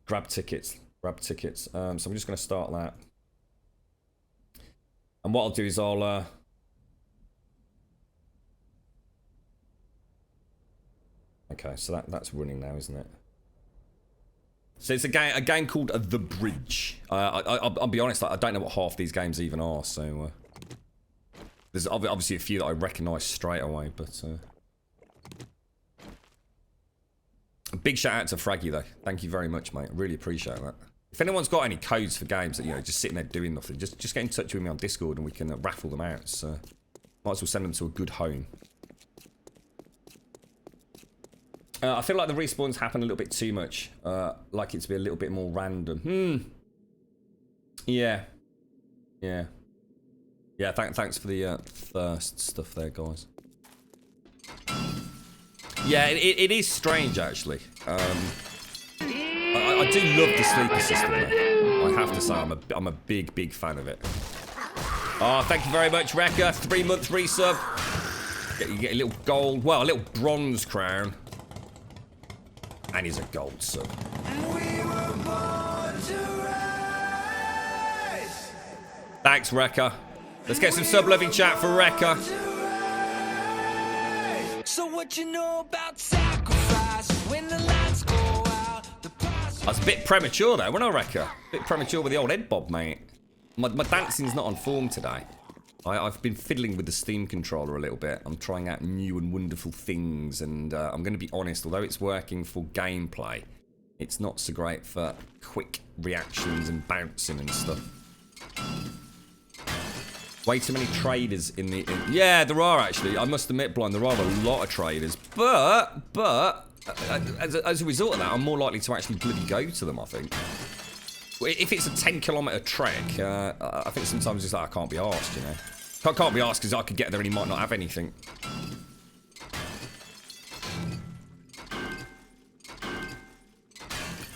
grab tickets, So I'm just going to start that. And what I'll do is I'll... Okay, so that's running now, isn't it? So it's a game called The Bridge. I'll be honest, I don't know what half these games even are, so... there's obviously a few that I recognise straight away, but... A big shout out to Fraggy, though. Thank you very much, mate. I really appreciate that. If anyone's got any codes for games that, you know, just sitting there doing nothing, just get in touch with me on Discord and we can raffle them out, so... Might as well send them to a good home. I feel like the respawns happen a little bit too much. Like it to be a little bit more random. Yeah. Yeah, thanks for the first stuff there, guys. Yeah, it is strange, actually. I do love the sleeper system, though. I have to say, I'm a big fan of it. Oh, thank you very much, Rekka. 3 months resub. You get a little gold, well, a little bronze crown. And he's a gold sub. Thanks, Rekka. Let's get some sub-loving chat for Rekka. So what you know about sacrifice when the lights go out? I was a bit premature there, wasn't I, Rekka? A bit premature with the old head bob, mate. My dancing's not on form today. I've been fiddling with the Steam controller a little bit. I'm trying out new and wonderful things, and I'm going to be honest, although it's working for gameplay, it's not so great for quick reactions and bouncing and stuff. Way too many traders in the... yeah, there are actually. I must admit, Blind, there are a lot of traders, but as a result of that, I'm more likely to actually bloody go to them, I think. If it's a 10-kilometre trek, I think sometimes it's like I can't be arsed, you know. I can't be arsed because I could get there and he might not have anything.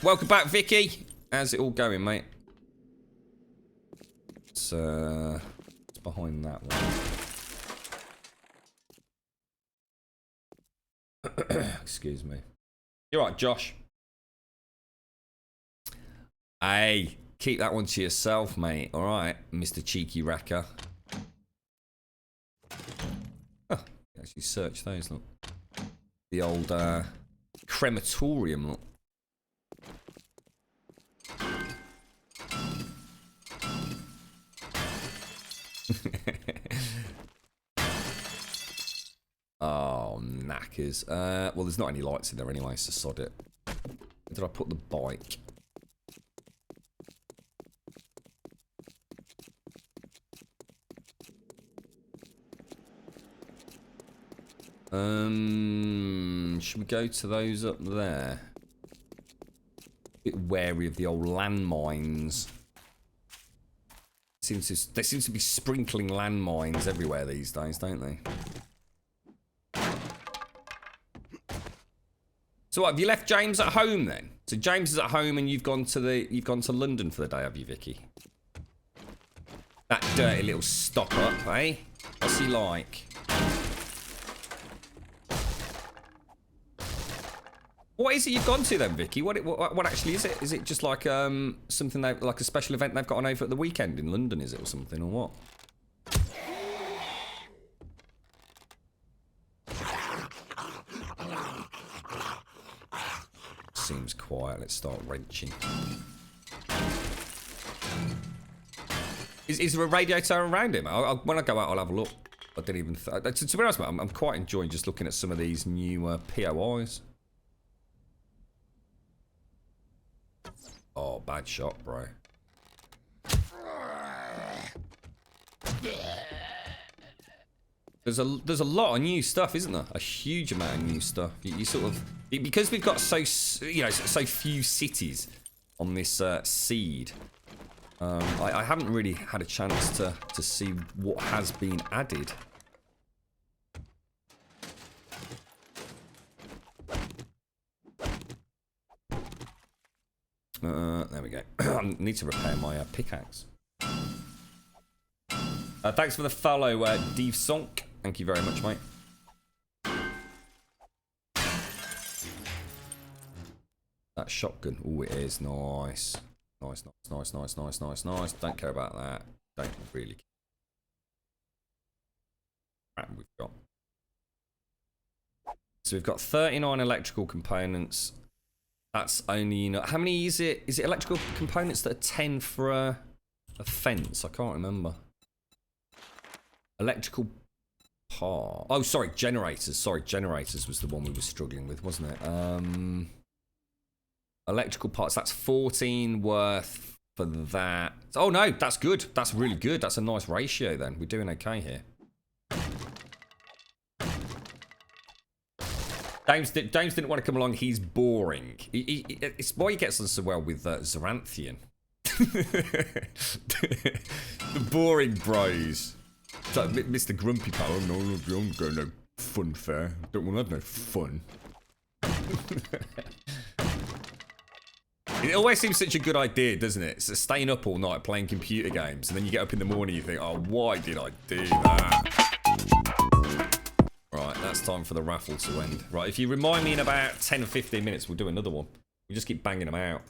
Welcome back, Vicky. How's it all going, mate? It's behind that one. Excuse me. You're right, Josh. Hey, keep that one to yourself, mate. All right, Mr. Cheeky Rekka. Oh, actually search those, look. The old crematorium, look. Oh, knackers. Well, there's not any lights in there anyway, so sod it. Where did I put the bike? Should we go to those up there? Bit wary of the old landmines. They seem to be sprinkling landmines everywhere these days, don't they? So what, have you left James at home then? So James is at home and you've gone to London for the day, have you, Vicky? That dirty little stop up, eh? What's he like? What is it you've gone to then, Vicky? What actually is it? Is it just like something like a special event they've got on over at the weekend in London? Is it or something or what? quiet. Let's start wrenching. Is there a radiator around him? When I go out, I'll have a look. I didn't even... to be honest, mate, I'm quite enjoying just looking at some of these new POIs. Oh, bad shot, bro. There's a lot of new stuff, isn't there? A huge amount of new stuff. You sort of... Because we've got so few cities on this seed, I haven't really had a chance to see what has been added. There we go. I need to repair my pickaxe. Thanks for the follow, Dave Sonk. Thank you very much, mate. That shotgun. Oh, it is nice. Nice. Don't care about that. Don't really care. We've got. So we've got 39 electrical components. That's only, you know, how many is it? Is it electrical components that are 10 for a fence? I can't remember. Electrical part. Oh, sorry, generators. Sorry, generators was the one we were struggling with, wasn't it? Electrical parts. That's 14 worth for that. Oh no, that's good. That's really good. That's a nice ratio then. We're doing okay here. James didn't want to come along. He's boring. It's why he gets on so well with Zaranthian. The boring bros. It's like Mr. Grumpy Power. No, I'm going to fun fair. Don't want to have no fun. It always seems such a good idea, doesn't it? So staying up all night playing computer games, and then you get up in the morning, you think, oh, why did I do that? Right, that's time for the raffle to end. Right, if you remind me in about 10 or 15 minutes, we'll do another one. We just keep banging them out.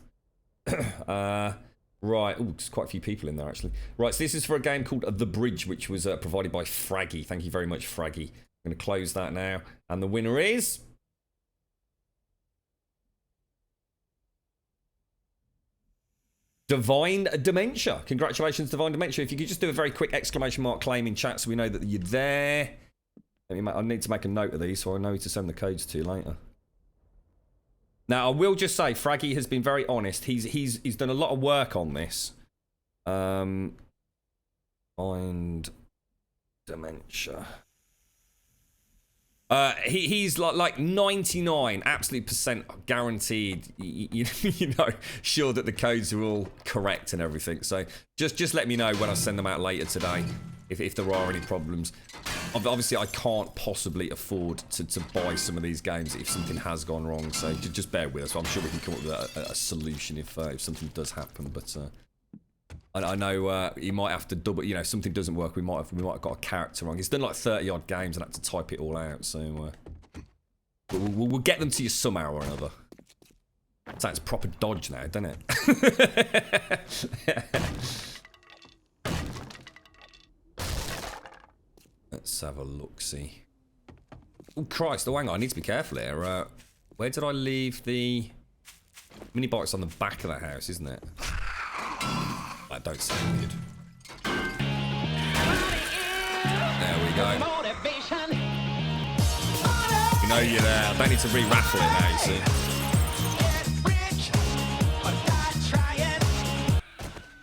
Right, oh, there's quite a few people in there, actually. Right, so this is for a game called The Bridge, which was provided by Fraggy. Thank you very much, Fraggy. I'm going to close that now. And the winner is... Divine Dementia. Congratulations, Divine Dementia. If you could just do a very quick exclamation mark claim in chat so we know that you're there. I need to make a note of these so I know who to send the codes to later. Now, I will just say, Fraggy has been very honest. He's done a lot of work on this. Find Dementia. He's like 99 absolute % guaranteed, you know, sure that the codes are all correct and everything. So just let me know when I send them out later today if there are any problems. Obviously, I can't possibly afford to buy some of these games if something has gone wrong. So just bear with us. I'm sure we can come up with a solution if something does happen. But I know you might have to double. You know, if something doesn't work, we might have got a character wrong. He's done like 30 odd games and had to type it all out. So we'll get them to you somehow or another. Sounds proper dodge now, doesn't it? Let's have a look. See. Oh Christ! Oh, hang on. I need to be careful here. Where did I leave the mini bike's on the back of the house, isn't it? That don't sound good. There we go. You know you're there. I don't need to re-raffle it now, you see.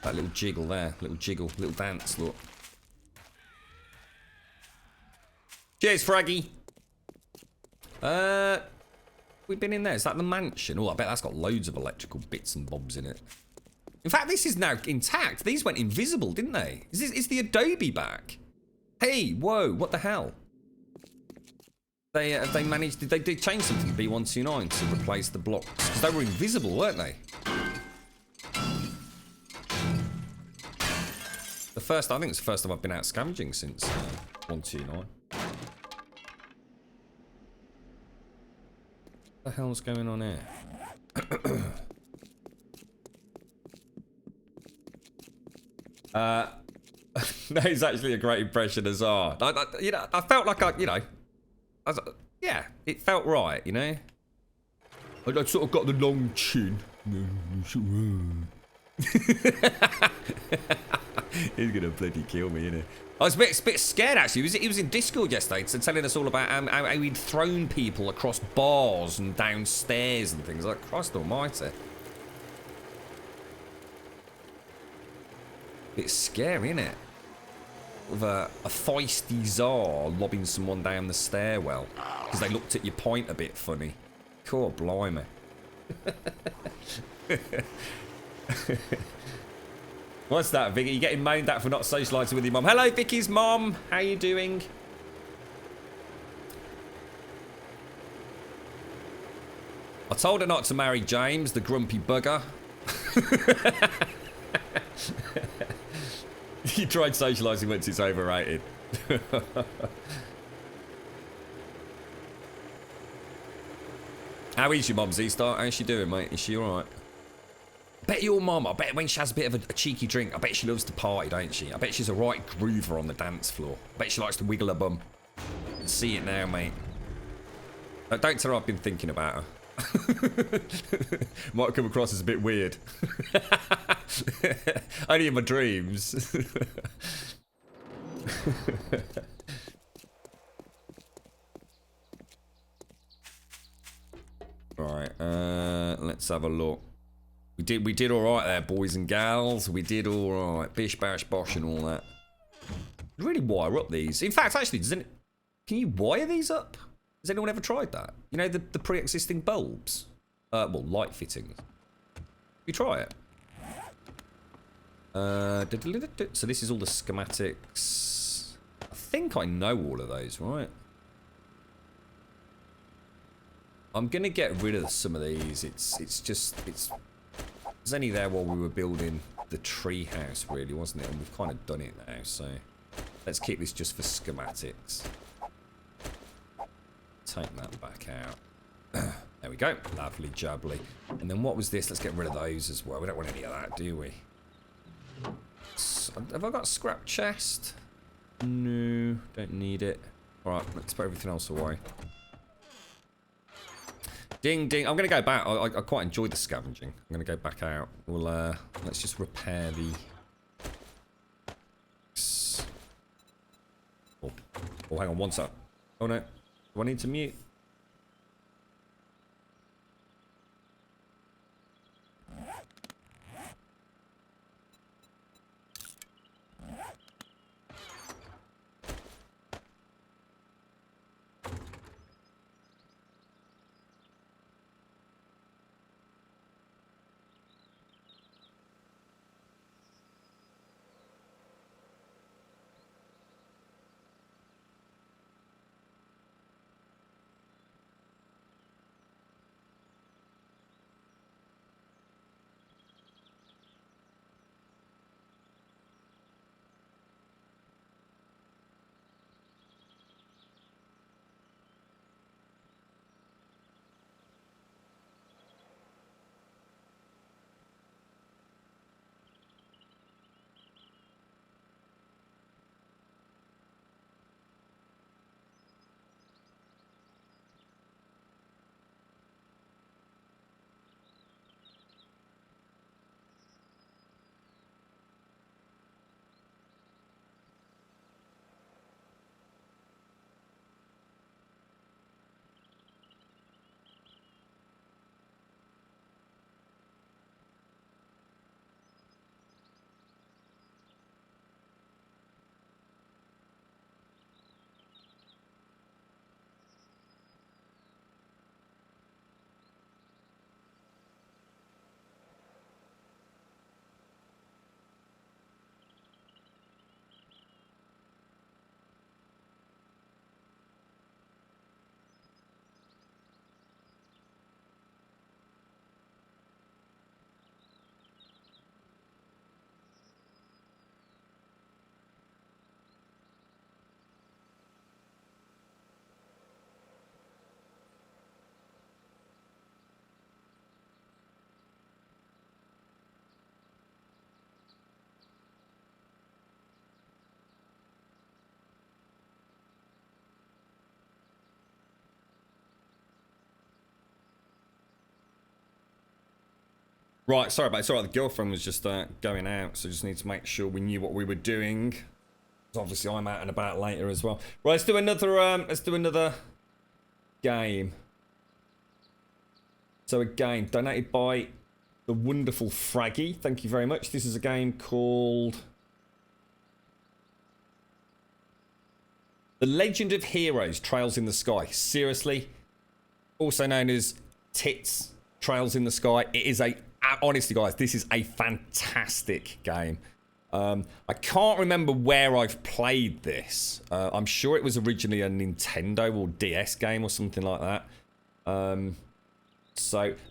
That little jiggle there. Little jiggle. Little dance, look. Cheers, Fraggy. We've been in there. Is that the mansion? Oh, I bet that's got loads of electrical bits and bobs in it. In fact, this is now intact. These went invisible, didn't they? Is the Adobe back? Hey, whoa, what the hell? They managed... Did they change something B129 to replace the blocks? Because they were invisible, weren't they? I think it's the first time I've been out scavenging since 129. What the hell's going on here? That is actually a great impression as well. You know, I felt like yeah, it felt right, you know. I sort of got the long chin. He's gonna bloody kill me, innit? I was a bit scared actually. He was in Discord yesterday telling us all about how he'd thrown people across bars and downstairs and things. Like, Christ almighty. It's scary, isn't it? With a feisty czar lobbing someone down the stairwell because they looked at your point a bit funny. Cool, blimey. What's that, Vicky? You getting moaned at for not socialising with your mum? Hello, Vicky's mum. How you doing? I told her not to marry James, the grumpy bugger. You tried socialising once it's overrated. How is your mum, Z-Star? How's she doing, mate? Is she alright? Bet your mum, I bet when she has a bit of a cheeky drink, I bet she loves to party, don't she? I bet she's a right groover on the dance floor. I bet she likes to wiggle her bum. See it now, mate. Don't tell her I've been thinking about her. Might come across as a bit weird. Only in my dreams. Right, let's have a look. We did all right there, boys and gals. We did all right. Bish, bash, bosh, and all that. Really wire up these. In fact, actually, can you wire these up? Has anyone ever tried that? You know, the pre-existing bulbs? Well, light fittings. You try it. So this is all the schematics. I think I know all of those, right? I'm gonna get rid of some of these. It's only there while we were building the tree house, really, wasn't it? And we've kind of done it now, so let's keep this just for schematics. Take that back out. There we go. Lovely jubbly. And then what was this? Let's get rid of those as well. We don't want any of that, do we? Have I got a scrap chest? No, don't need it. Alright, let's put everything else away. Ding, ding. I'm going to go back. I quite enjoyed the scavenging. I'm going to go back out. We'll, let's just repair the... Oh, hang on, one sec. Oh, no. Do I need to mute? Right, sorry about it. It's all right, the girlfriend was just going out, so just need to make sure we knew what we were doing. Obviously, I'm out and about later as well. Right, let's do another game. So a game donated by the wonderful Fraggy. Thank you very much. This is a game called The Legend of Heroes: Trails in the Sky. Seriously, also known as Tits Trails in the Sky. It is honestly, guys, this is a fantastic game. I can't remember where I've played this. I'm sure it was originally a Nintendo or DS game or something like that.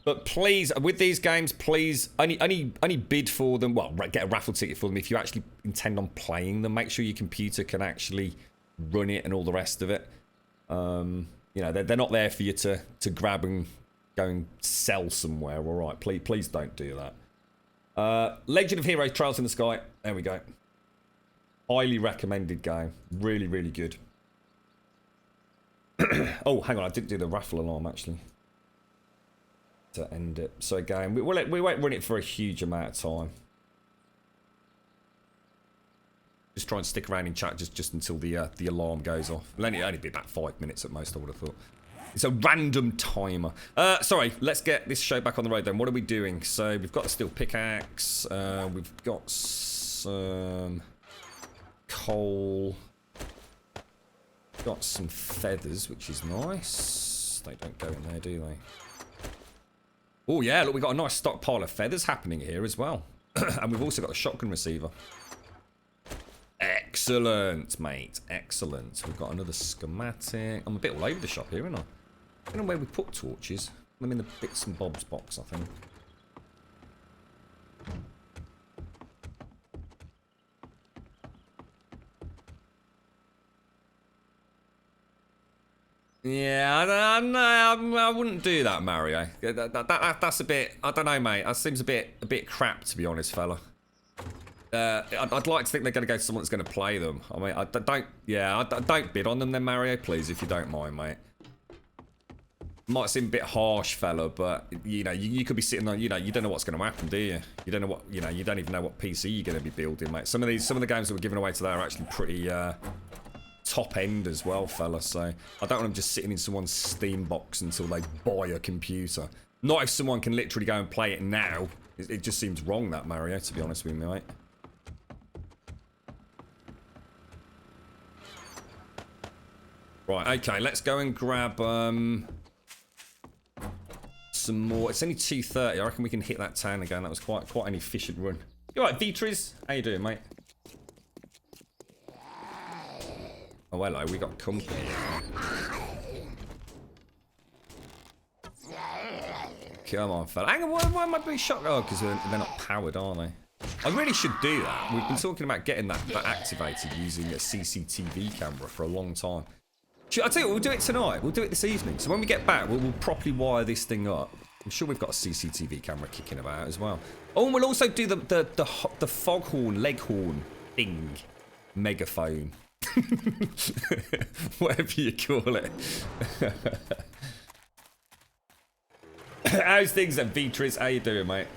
But please, with these games, please, only bid for them. Well, get a raffle ticket for them if you actually intend on playing them. Make sure your computer can actually run it and all the rest of it. You know, they're not there for you to grab and go and sell somewhere. All right, please don't do that. Legend of Heroes: Trails in the Sky. There we go. Highly recommended game. Really, really good. Oh, hang on. I didn't do the raffle alarm, actually. To end it. So again, we won't run it for a huge amount of time. Just try and stick around in chat just until the alarm goes off. It'll only be about 5 minutes at most, I would have thought. It's a random timer. Sorry, let's get this show back on the road then. What are we doing? So we've got a steel pickaxe. We've got some coal. Got some feathers, which is nice. They don't go in there, do they? Oh yeah, look, we've got a nice stockpile of feathers happening here as well. And we've also got a shotgun receiver. Excellent, mate. Excellent. We've got another schematic. I'm a bit all over the shop here, aren't I? I don't know where we put torches. I'm in the bits and bobs box, I think. Yeah, I wouldn't do that, Mario. That's a bit. I don't know, mate. That seems a bit crap, to be honest, fella. I'd like to think they're going to go to someone that's going to play them. I mean, don't bid on them then, Mario, please, if you don't mind, mate. Might seem a bit harsh, fella, but you know, you could be sitting on, you know, you don't know what's going to happen, do you? You don't know what, you know, you don't even know what PC you're going to be building, mate. Some of the games that we're giving away today are actually pretty top end as well, fella. So I don't want them just sitting in someone's Steam box until they buy a computer. Not if someone can literally go and play it now. It just seems wrong, that, Mario, to be honest with you, mate. Right, okay, let's go and grab some more. It's only 2:30. I reckon we can hit that town again. That was quite an efficient run. You alright, Vitris? How you doing, mate? Oh, hello, we got company. Come on, fella. Hang on, why am I being shocked? Oh, because they're not powered, are they? I really should do that. We've been talking about getting that activated using a CCTV camera for a long time. I'll tell you what, we'll do it tonight. We'll do it this evening. So when we get back, we'll properly wire this thing up. I'm sure we've got a CCTV camera kicking about as well. Oh, and we'll also do the foghorn, leghorn thing. Megaphone. Whatever you call it. How's things at Vitris? How you doing, mate?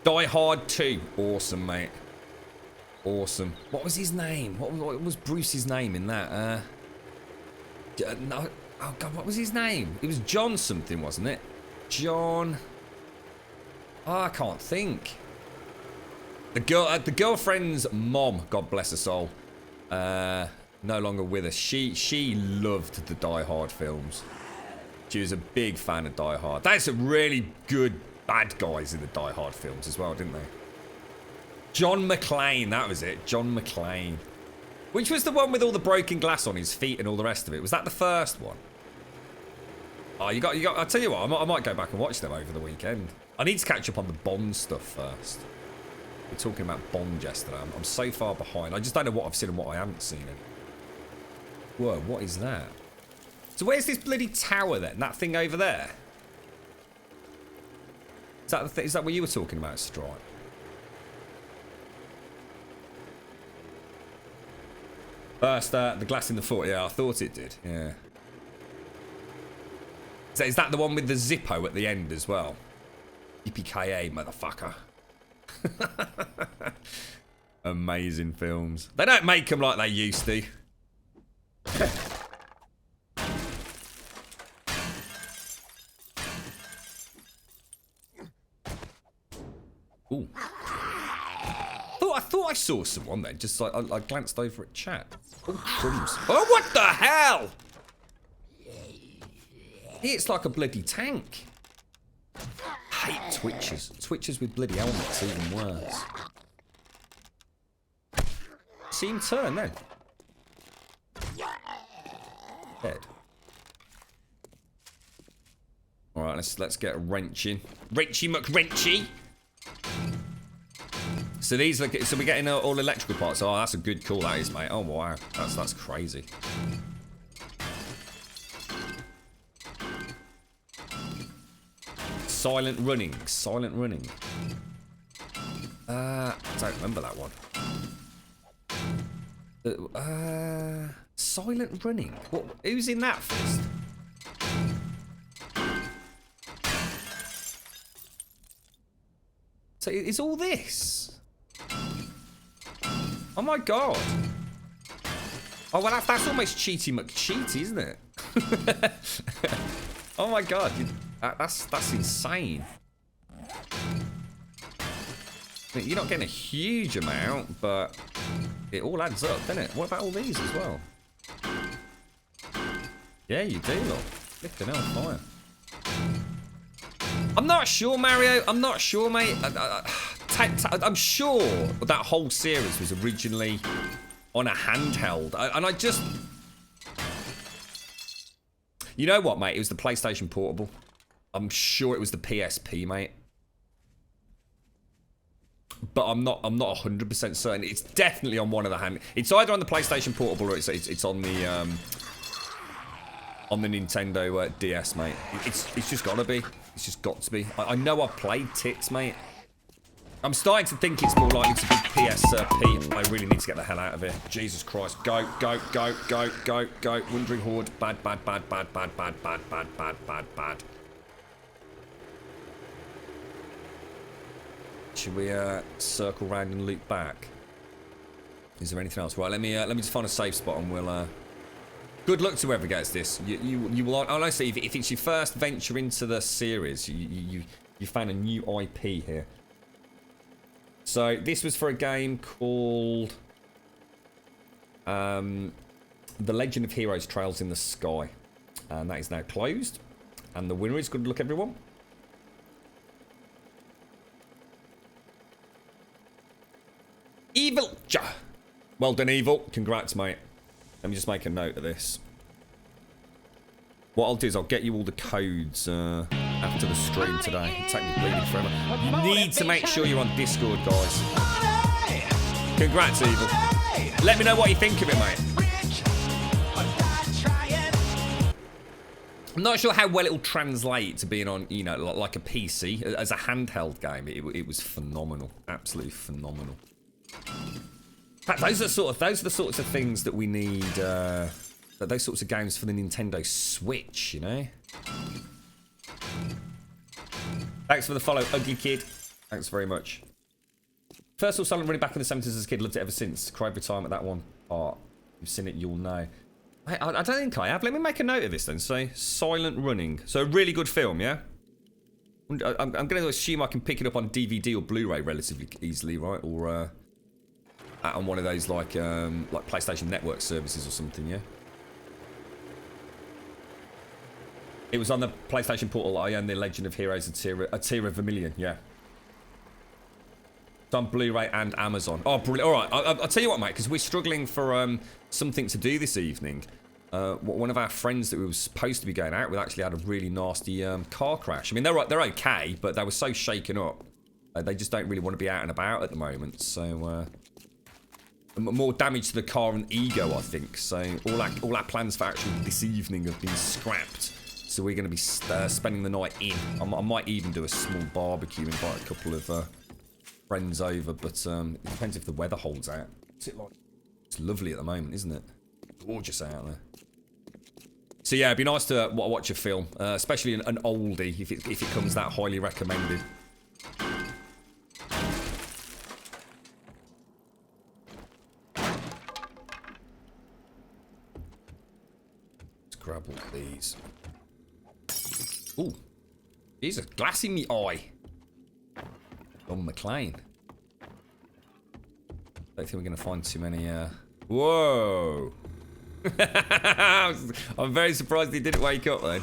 Die Hard 2. Awesome, mate. Awesome. What was his name? What was Bruce's name in that? No. Oh, God, what was his name? It was John something, wasn't it? John... Oh, I can't think. The girlfriend's mom, God bless her soul, no longer with us. She loved the Die Hard films. She was a big fan of Die Hard. That's some really good bad guys in the Die Hard films as well, didn't they? John McClane, that was it. John McClane. Which was the one with all the broken glass on his feet and all the rest of it? Was that the first one? Oh, you got. I'll tell you what, I might go back and watch them over the weekend. I need to catch up on the Bond stuff first. We're talking about Bond yesterday. I'm so far behind. I just don't know what I've seen and what I haven't seen. Whoa, what is that? So where's this bloody tower then? That thing over there? Is that the thing? Is that what you were talking about, Stripe? First, the glass in the foot. Yeah, I thought it did. Yeah. Is that the one with the Zippo at the end as well? Yippee-ki-yay, motherfucker. Amazing films. They don't make them like they used to. Ooh. I thought I saw someone then. Just like I glanced over at chat. Oh, crumbs. Oh, what the hell? It's like a bloody tank. Hate twitchers. Twitchers with bloody helmets, even worse. See him turn then. Dead. Alright, let's get a wrench in. Wrenchy McWrenchy! So these look, so we're getting all electrical parts. Oh, that's a good call, that is, mate. Oh wow. That's crazy. Silent running. Silent running. I don't remember that one. Silent running. What? Who's in that fist? So it's all this. Oh my god. Oh well, that's almost Cheaty McCheaty, isn't it? Oh my god, that's insane. I mean, you're not getting a huge amount, but it all adds up, doesn't it? What about all these as well? Yeah, you do, look. Flipping hell, fire. I'm not sure, Mario. I'm not sure, mate. I'm sure that whole series was originally on a handheld. And I just... You know what, mate? It was the PlayStation Portable. I'm sure it was the PSP, mate. But I'm not 100% certain. It's definitely on one of the hand. It's either on the PlayStation Portable or it's on the Nintendo DS, mate. It's just gotta be. It's just got to be. I know I've played tits, mate. I'm starting to think it's more likely to be PSP. I really need to get the hell out of here. Jesus Christ. Go, go, go, go, go, go. Wandering Horde. Bad, bad, bad, bad, bad, bad, bad, bad, bad, bad, bad. Should we circle round and loop back? Is there anything else? Right, let me just find a safe spot and we'll good luck to whoever gets this. You will honestly, if it's your first venture into the series, you found a new IP here. So this was for a game called The Legend of Heroes: Trails in the Sky, and that is now closed. And the winner is, good luck everyone. Evil. Well done, Evil. Congrats, mate. Let me just make a note of this. What I'll do is I'll get you all the codes after the stream today. It'll take me bleeding forever. You need to make sure you're on Discord, guys. Congrats, Evil. Let me know what you think of it, mate. I'm not sure how well it'll translate to being on, you know, like a PC. As a handheld game, it was phenomenal. Absolutely phenomenal. In fact, those are the sorts of things that we need. Those sorts of games for the Nintendo Switch, you know. Thanks for the follow, Ugly Kid. Thanks very much. First saw Silent Running back in the 70s as a kid. Loved it ever since. Cried every time at that one part. You've seen it, you'll know. I don't think I have. Let me make a note of this then. So, Silent Running. So, a really good film, yeah? I'm going to assume I can pick it up on DVD or Blu-ray relatively easily, right? Or on one of those like PlayStation Network services or something, yeah? It was on the PlayStation Portal. I own The Legend of Heroes: A Tear of Vermilion, yeah. It's on Blu-ray and Amazon. Oh, brilliant. All right, I'll tell you what, mate, because we're struggling for something to do this evening. One of our friends that we were supposed to be going out with actually had a really nasty car crash. I mean, they're okay, but they were so shaken up. They just don't really want to be out and about at the moment, so... more damage to the car and ego, I think. So all our plans for actually this evening have been scrapped. So we're going to be spending the night in. I might even do a small barbecue, invite a couple of friends over, but it depends if the weather holds out. It's lovely at the moment, isn't it? Gorgeous out there. So yeah, it'd be nice to watch a film, especially an oldie if it comes that highly recommended. grab all these. Ooh. Jesus, glass in the eye. Don McLean. Don't think we're going to find too many, Whoa! I'm very surprised he didn't wake up then.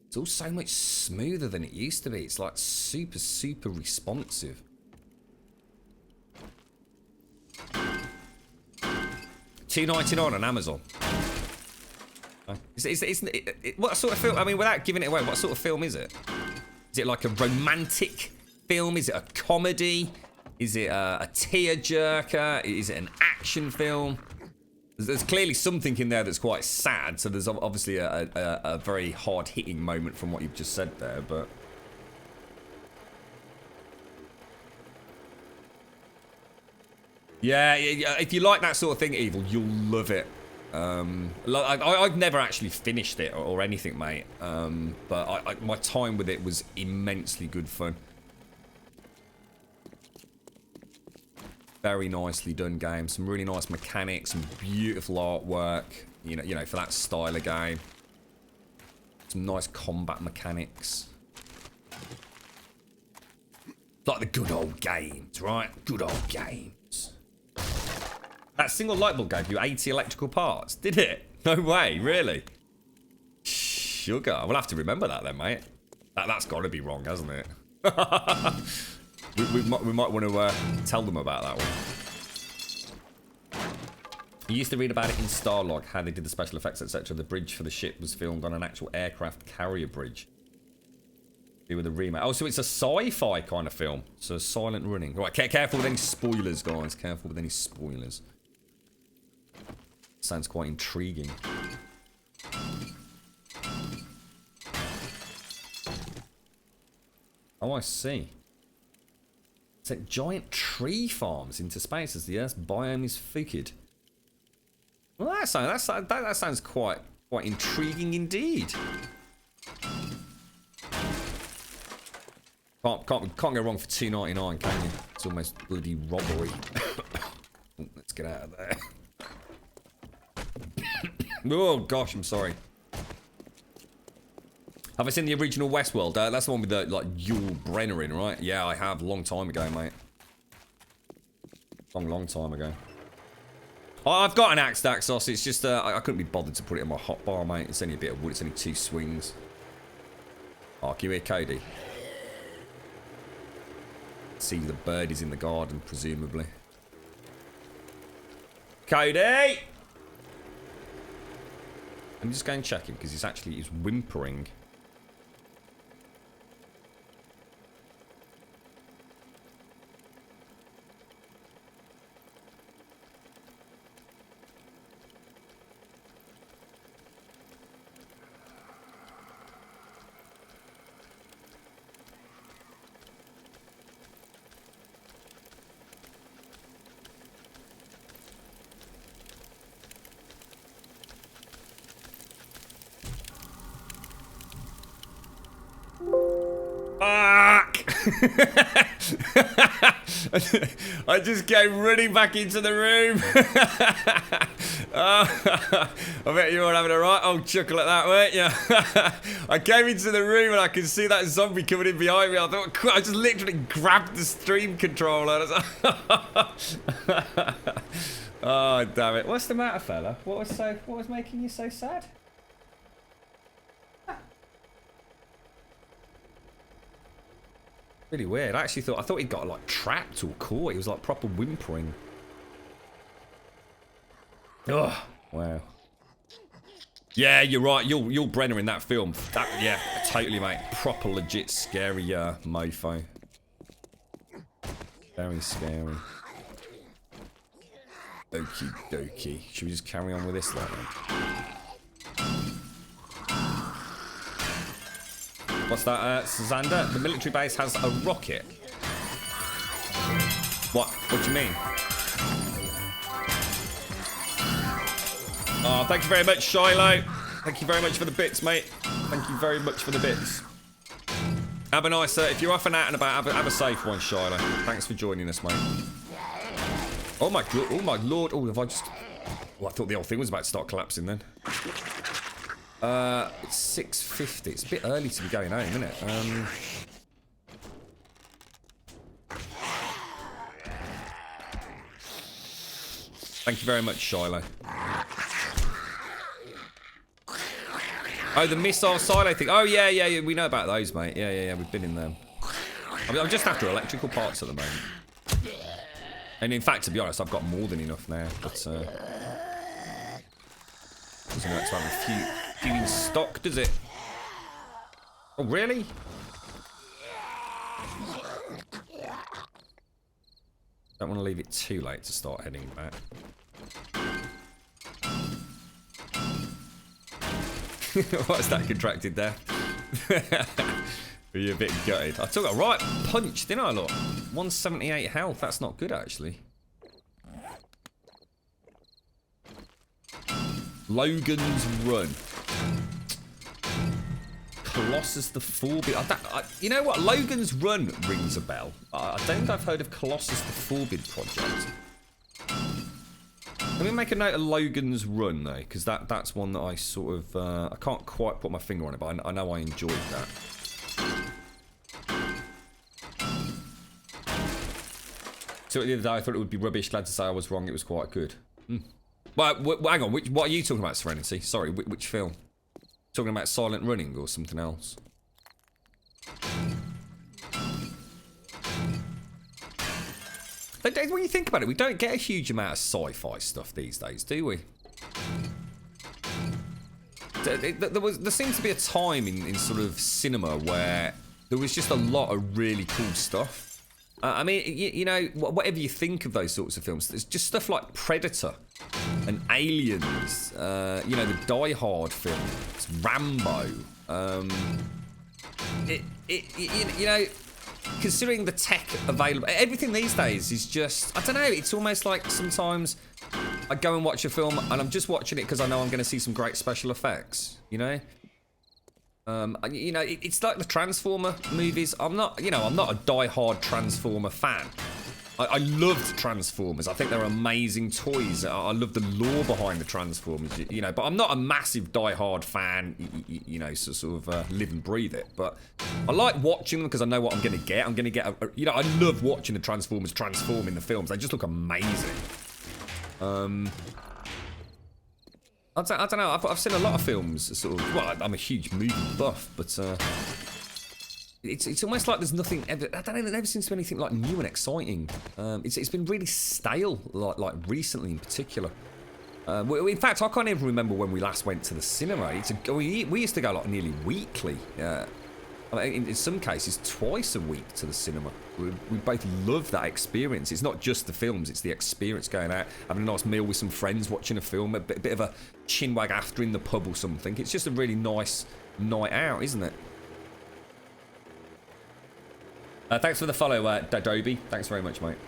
It's all so much smoother than it used to be. It's like super, super responsive. $2.99 on Amazon. What sort of film? I mean, without giving it away, what sort of film is it? Is it like a romantic film? Is it a comedy? Is it a tearjerker? Is it an action film? There's clearly something in there that's quite sad. So there's obviously a very hard-hitting moment from what you've just said there, but. Yeah, if you like that sort of thing, Evil, you'll love it. I've never actually finished it or anything, mate. But my time with it was immensely good fun. Very nicely done game. Some really nice mechanics, some beautiful artwork. You know, for that style of game. Some nice combat mechanics. Like the good old games, right? Good old games. That single light bulb gave you 80 electrical parts, did it? No way, really? Sugar. We'll have to remember that then, mate. That's got to be wrong, hasn't it? we might want to tell them about that one. You used to read about it in Starlog, how they did the special effects, etc. The bridge for the ship was filmed on an actual aircraft carrier bridge. Do with a remake. Oh, so it's a sci-fi kind of film. So silent running. Right, careful with any spoilers, guys. Careful with any spoilers. Sounds quite intriguing. Oh, I see. It's like giant tree farms into space as the Earth's biome is figured. Well, that sounds quite intriguing indeed. Can't go wrong for $2.99, can you? It's almost bloody robbery. Let's get out of there. Oh gosh, I'm sorry. Have I seen the original Westworld? That's the one with the like Yul Brynner in, right? Yeah, I have. Long time ago, mate. Long time ago. Oh, I've got an axe, Daxos. It's just I couldn't be bothered to put it in my hotbar, mate. It's only a bit of wood. It's only 2 swings. Oh, can you hear Cody? See the bird is in the garden, presumably. Cody! I'm just going to check him because he's whimpering. I just came running back into the room. I bet you're all having a right old chuckle at that, weren't you? I came into the room and I could see that zombie coming in behind me. I thought, I just literally grabbed the stream controller. Oh, damn it. What's the matter, fella? What was making you so sad? Really weird. I thought he got like trapped or caught. He was like proper whimpering. Ugh. Wow. Yeah, you're right. Yul Brynner in that film. Yeah, totally, mate. Proper legit scary mofo. Very scary. Okie dokie. Should we just carry on with this then? What's that, Xander? The military base has a rocket. What? What do you mean? Oh, thank you very much, Shiloh. Thank you very much for the bits, mate. Thank you very much for the bits. Have a nice, if you're off and out and about, have a safe one, Shiloh. Thanks for joining us, mate. Oh my god, oh my lord. Oh, have I just... Well, I thought the whole thing was about to start collapsing then. It's 6:50. It's a bit early to be going home, isn't it? Thank you very much, Shiloh. Oh, the missile silo thing. Oh, yeah. We know about those, mate. Yeah. We've been in them. I mean, I'm just after electrical parts at the moment. And in fact, to be honest, I've got more than enough now. But doesn't hurt to have a few in stock, does it? Oh, really? Don't want to leave it too late to start heading back. What's that contracted there? Were you a bit gutted? I took a right punch, didn't I, look? 178 health. That's not good, actually. Logan's Run. Colossus the Forbid. You know what? Logan's Run rings a bell. I don't think I've heard of Colossus the Forbid project. Let me make a note of Logan's Run, though, because that's one that I sort of... I can't quite put my finger on it, but I know I enjoyed that. So the other day, I thought it would be rubbish. Glad to say I was wrong. It was quite good. Well, hang on. What are you talking about, Serenity? Sorry, which film? Talking about Silent Running or something else? When you think about it, we don't get a huge amount of sci-fi stuff these days, do we? There seemed to be a time in sort of cinema where there was just a lot of really cool stuff. I mean, you know, whatever you think of those sorts of films, there's just stuff like Predator and Aliens, you know, the Die Hard films, Rambo. You know, considering the tech available, everything these days is just, I don't know, it's almost like sometimes I go and watch a film and I'm just watching it because I know I'm going to see some great special effects, you know? You know, it's like the Transformer movies. I'm not a die-hard Transformer fan. I loved Transformers. I think they're amazing toys. I love the lore behind the Transformers, you know, but I'm not a massive die-hard fan, you know, sort of live and breathe it. But I like watching them because I know what I'm going to get. I'm going to get, you know, I love watching the Transformers transform in the films. They just look amazing. I don't know. I've seen a lot of films, sort of. Well, I'm a huge movie buff, but it's almost like there's nothing ever. I don't know. There never seems to be anything like new and exciting. It's been really stale, like recently in particular. In fact, I can't even remember when we last went to the cinema. We used to go like nearly weekly. I mean, in some cases, twice a week to the cinema. We both love that experience. It's not just the films, it's the experience going out, having a nice meal with some friends, watching a film, a bit of a chinwag after in the pub or something. It's just a really nice night out, isn't it? Thanks for the follow, Dadobe. Thanks very much, mate.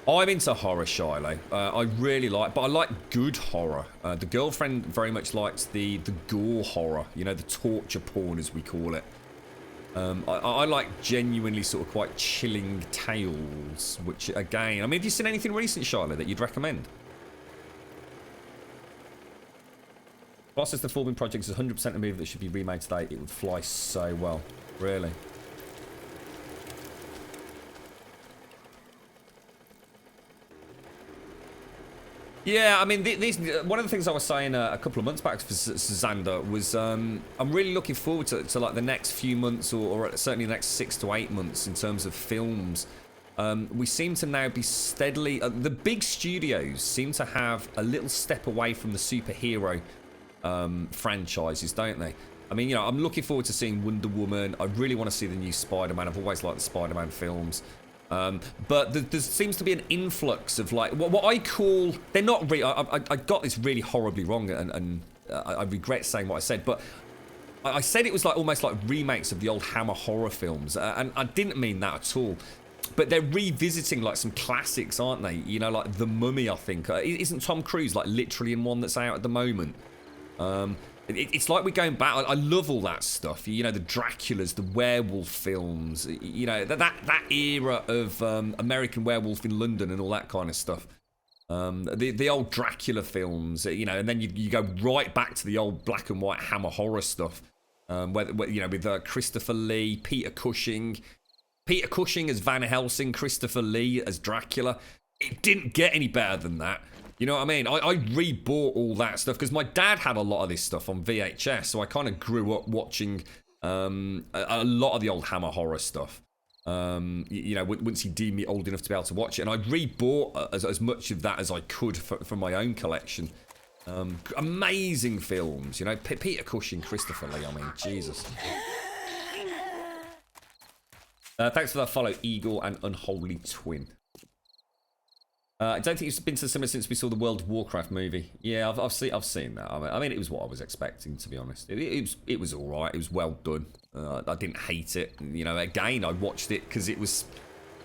I'm into horror, Shiloh. I really like, but I like good horror. The girlfriend very much likes the gore horror, you know, the torture porn as we call it. I like genuinely sort of quite chilling tales, which again, I mean, have you seen anything recent, Shiloh, that you'd recommend? Colossus the Forbidden Project is 100% a movie that should be remade today. It would fly so well. Really. Yeah, I mean, one of the things I was saying a couple of months back for Xander was I'm really looking forward to like the next few months or certainly the next 6 to 8 months in terms of films. We seem to now be steadily... the big studios seem to have a little step away from the superhero franchises, don't they? I mean, you know, I'm looking forward to seeing Wonder Woman. I really want to see the new Spider-Man. I've always liked the Spider-Man films. But there seems to be an influx of like what I call, they're not really, I got this really horribly wrong and I regret saying what I said, but I said it was like almost like remakes of the old Hammer horror films, and I didn't mean that at all. But they're revisiting like some classics, aren't they? You know, like The Mummy, I think. Isn't Tom Cruise like literally in one that's out at the moment? It's like we're going back. I love all that stuff. You know, the Draculas, the werewolf films. You know, that era of American Werewolf in London and all that kind of stuff. The old Dracula films, you know, and then you go right back to the old black and white Hammer horror stuff, you know, with Christopher Lee, Peter Cushing as Van Helsing, Christopher Lee as Dracula. It didn't get any better than that. You know what I mean? I rebought all that stuff because my dad had a lot of this stuff on VHS, so I kind of grew up watching a lot of the old Hammer horror stuff. You know, once he deemed me old enough to be able to watch it, and I rebought as much of that as I could for my own collection. Amazing films, you know. Peter Cushing, Christopher Lee. I mean, Jesus. Thanks for that follow, Eagle and Unholy Twin. I don't think it's been to the cinema since we saw the World of Warcraft movie. Yeah, I've seen that. I mean, it was what I was expecting, to be honest. It was all right. It was well done. I didn't hate it. You know, again, I watched it because it was.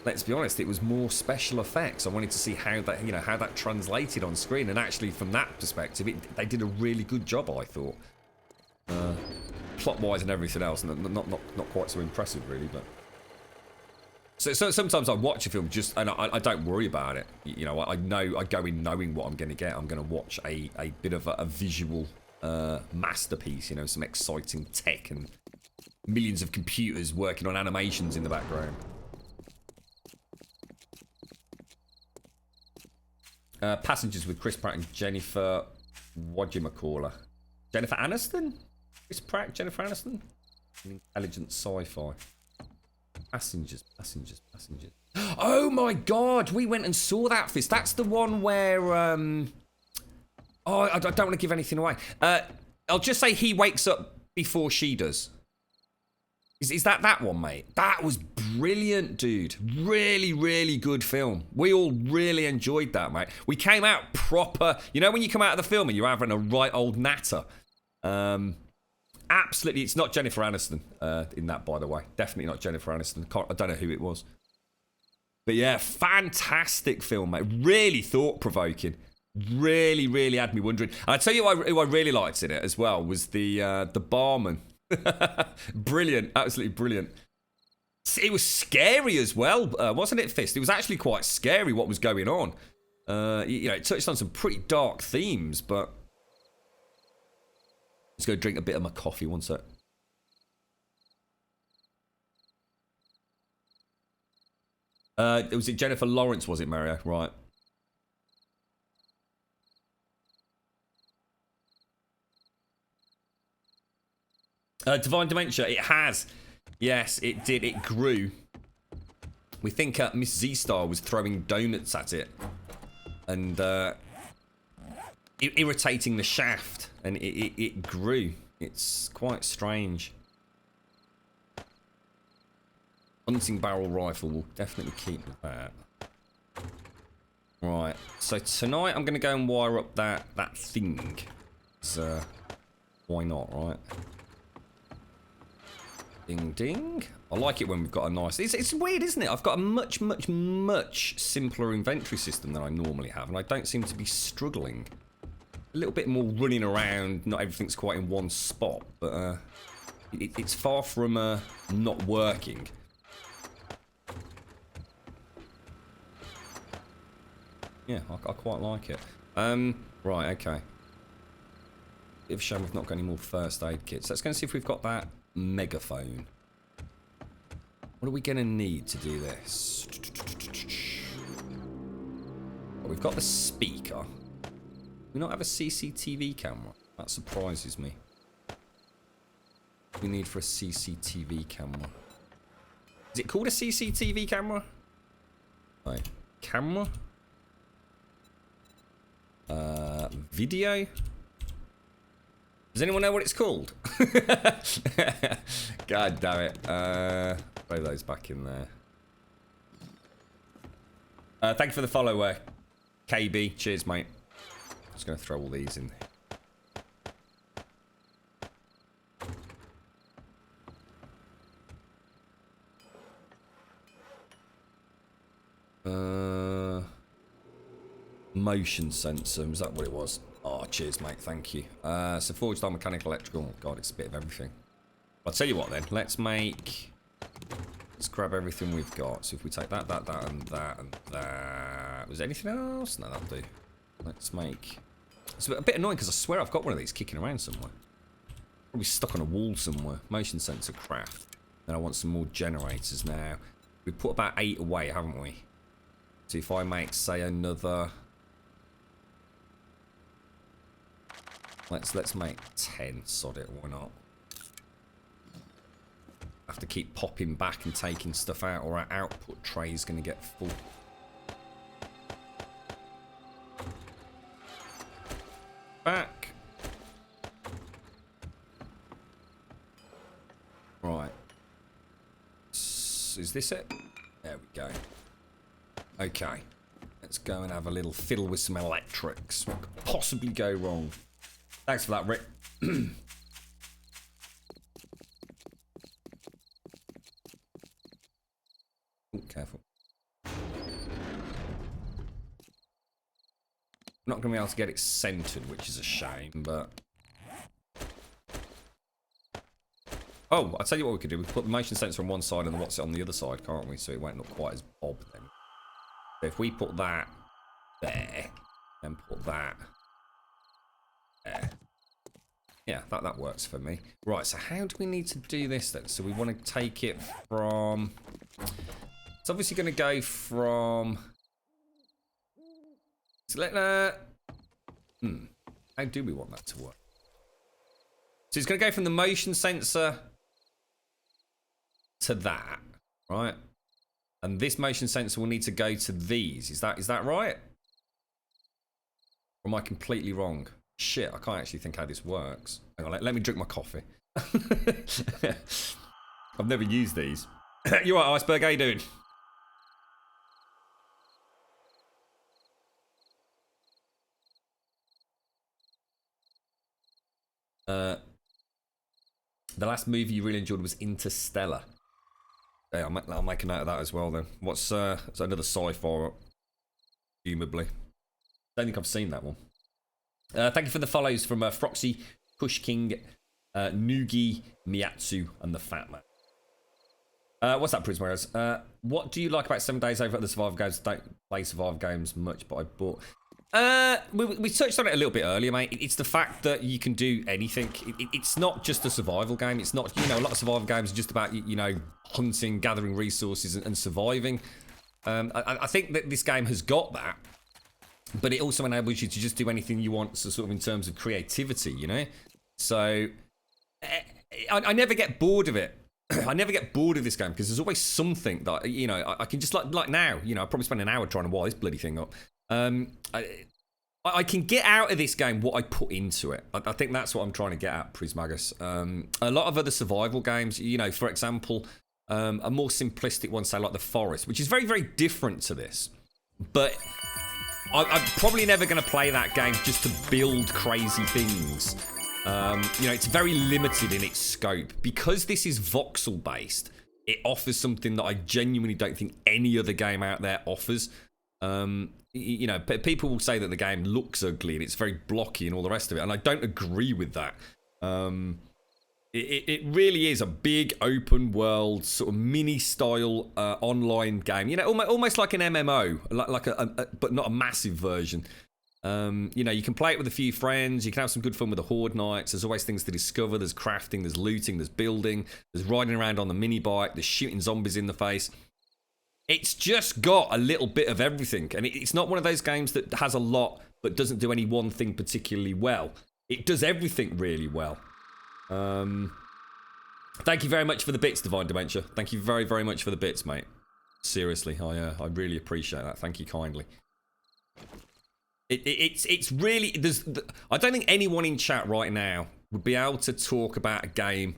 Let's be honest, it was more special effects. I wanted to see how that translated on screen, and actually, from that perspective, they did a really good job. I thought, plot-wise and everything else, not quite so impressive, really, but. So sometimes I watch a film and I don't worry about it. You know, I go in knowing what I'm going to get. I'm going to watch a bit of a visual masterpiece. You know, some exciting tech and millions of computers working on animations in the background. Passengers with Chris Pratt and Jennifer. What do you call her? Jennifer Aniston? Chris Pratt, Jennifer Aniston? An intelligent sci-fi. Passengers. Oh my god, we went and saw that fist. That's the one where oh, I don't want to give anything away. I'll just say he wakes up before she does. Is that one, mate? That was brilliant, dude. Really, really good film. We all really enjoyed that, mate. We came out proper. You know when you come out of the film and you're having a right old natter? Absolutely, it's not Jennifer Aniston in that, by the way. Definitely not Jennifer Aniston. I don't know who it was. But yeah, fantastic film, mate. Really thought-provoking. Really, really had me wondering. And I tell you who I really liked in it as well was the barman. Brilliant, absolutely brilliant. It was scary as well, wasn't it, Fist? It was actually quite scary what was going on. You know, it touched on some pretty dark themes, but... Let's go drink a bit of my coffee, one sec. Was it Jennifer Lawrence, was it, Mario? Right. Divine Dementia, it has. Yes, it did. It grew. We think Miss Z-Star was throwing donuts at it. And irritating the shaft. And it grew. It's quite strange. Hunting barrel rifle will definitely keep that. Right. So tonight I'm going to go and wire up that thing. So, why not, right? Ding ding. I like it when we've got a nice... It's weird, isn't it? I've got a much, much, much simpler inventory system than I normally have. And I don't seem to be struggling. A little bit more running around, not everything's quite in one spot, but it's far from not working. Yeah, I quite like it. Right, okay. Bit of a shame we've not got any more first aid kits. Let's go and see if we've got that megaphone. What are we going to need to do this? Well, we've got the speaker. We not have a CCTV camera? That surprises me. We need for a CCTV camera. Is it called a CCTV camera? Right. Camera? Video? Does anyone know what it's called? God damn it. Throw those back in there. Thank you for the follow, KB. Cheers, mate. Just going to throw all these in. Motion sensor, is that what it was? Oh, cheers, mate, thank you. So forged iron, mechanical, electrical. Oh, God, it's a bit of everything. I'll tell you what then, let's grab everything we've got. So if we take that, and that, and that. Right, was there anything else? No, that'll do. Let's make... It's a bit annoying because I swear I've got one of these kicking around somewhere. Probably stuck on a wall somewhere. Motion sensor craft. Then I want some more generators now. We've put about 8 away, haven't we? So if I make, say, another... Let's make 10. Sod it, why not? Have to keep popping back and taking stuff out, or our output tray is going to get full. Back. Right. Is this it? There we go. Okay. Let's go and have a little fiddle with some electrics. What could possibly go wrong? Thanks for that, Rick. Ooh, careful. Not going to be able to get it centered, which is a shame, but... Oh, I'll tell you what we could do. We could put the motion sensor on one side and the what's it on the other side, can't we? So it won't look quite as bob then. So if we put that there, and put that there. Yeah, that works for me. Right, so how do we need to do this then? So we want to take it from... It's obviously going to go from... So how do we want that to work? So it's going to go from the motion sensor to that, right? And this motion sensor will need to go to these. Is that right? Or am I completely wrong? Shit, I can't actually think how this works. Hang on, let me drink my coffee. I've never used these. You right, Iceberg? How you doing? The last movie you really enjoyed was Interstellar. Hey, I'll make a note of that as well then. What's another sci-fi, presumably. Don't think I've seen that one. Thank you for the follows from Froxy, Push King, Nugi, Miyatsu, and the Fat Man. What's that, Prismares? What do you like about 7 days over at the survival games? Don't play survival games much, but I bought... we touched on it a little bit earlier, mate. It's the fact that you can do anything. It's not just a survival game. It's not, a lot of survival games are just about, hunting, gathering resources, and surviving. I think that this game has got that, but it also enables you to just do anything you want, so sort of in terms of creativity, So, I never get bored of it. I never get bored of this game because there's always something that, I can just, like now, I probably spend an hour trying to wire this bloody thing up. I can get out of this game what I put into it. I think that's what I'm trying to get at, Prismagus. A lot of other survival games, for example, a more simplistic one, say like The Forest, which is very, very different to this. But I'm probably never going to play that game just to build crazy things. It's very limited in its scope. Because this is voxel based, it offers something that I genuinely don't think any other game out there offers. People will say that the game looks ugly and it's very blocky and all the rest of it, and I don't agree with that. It really is a big open world sort of mini style online game. Almost like an MMO, but not a massive version. You can play it with a few friends. You can have some good fun with the Horde Nights. There's always things to discover. There's crafting. There's looting. There's building. There's riding around on the mini bike. There's shooting zombies in the face. It's just got a little bit of everything. And it's not one of those games that has a lot but doesn't do any one thing particularly well. It does everything really well. Thank you very much for the bits, Divine Dementia. Thank you very, very much for the bits, mate. Seriously, I really appreciate that. Thank you kindly. It's really... I don't think anyone in chat right now would be able to talk about a game...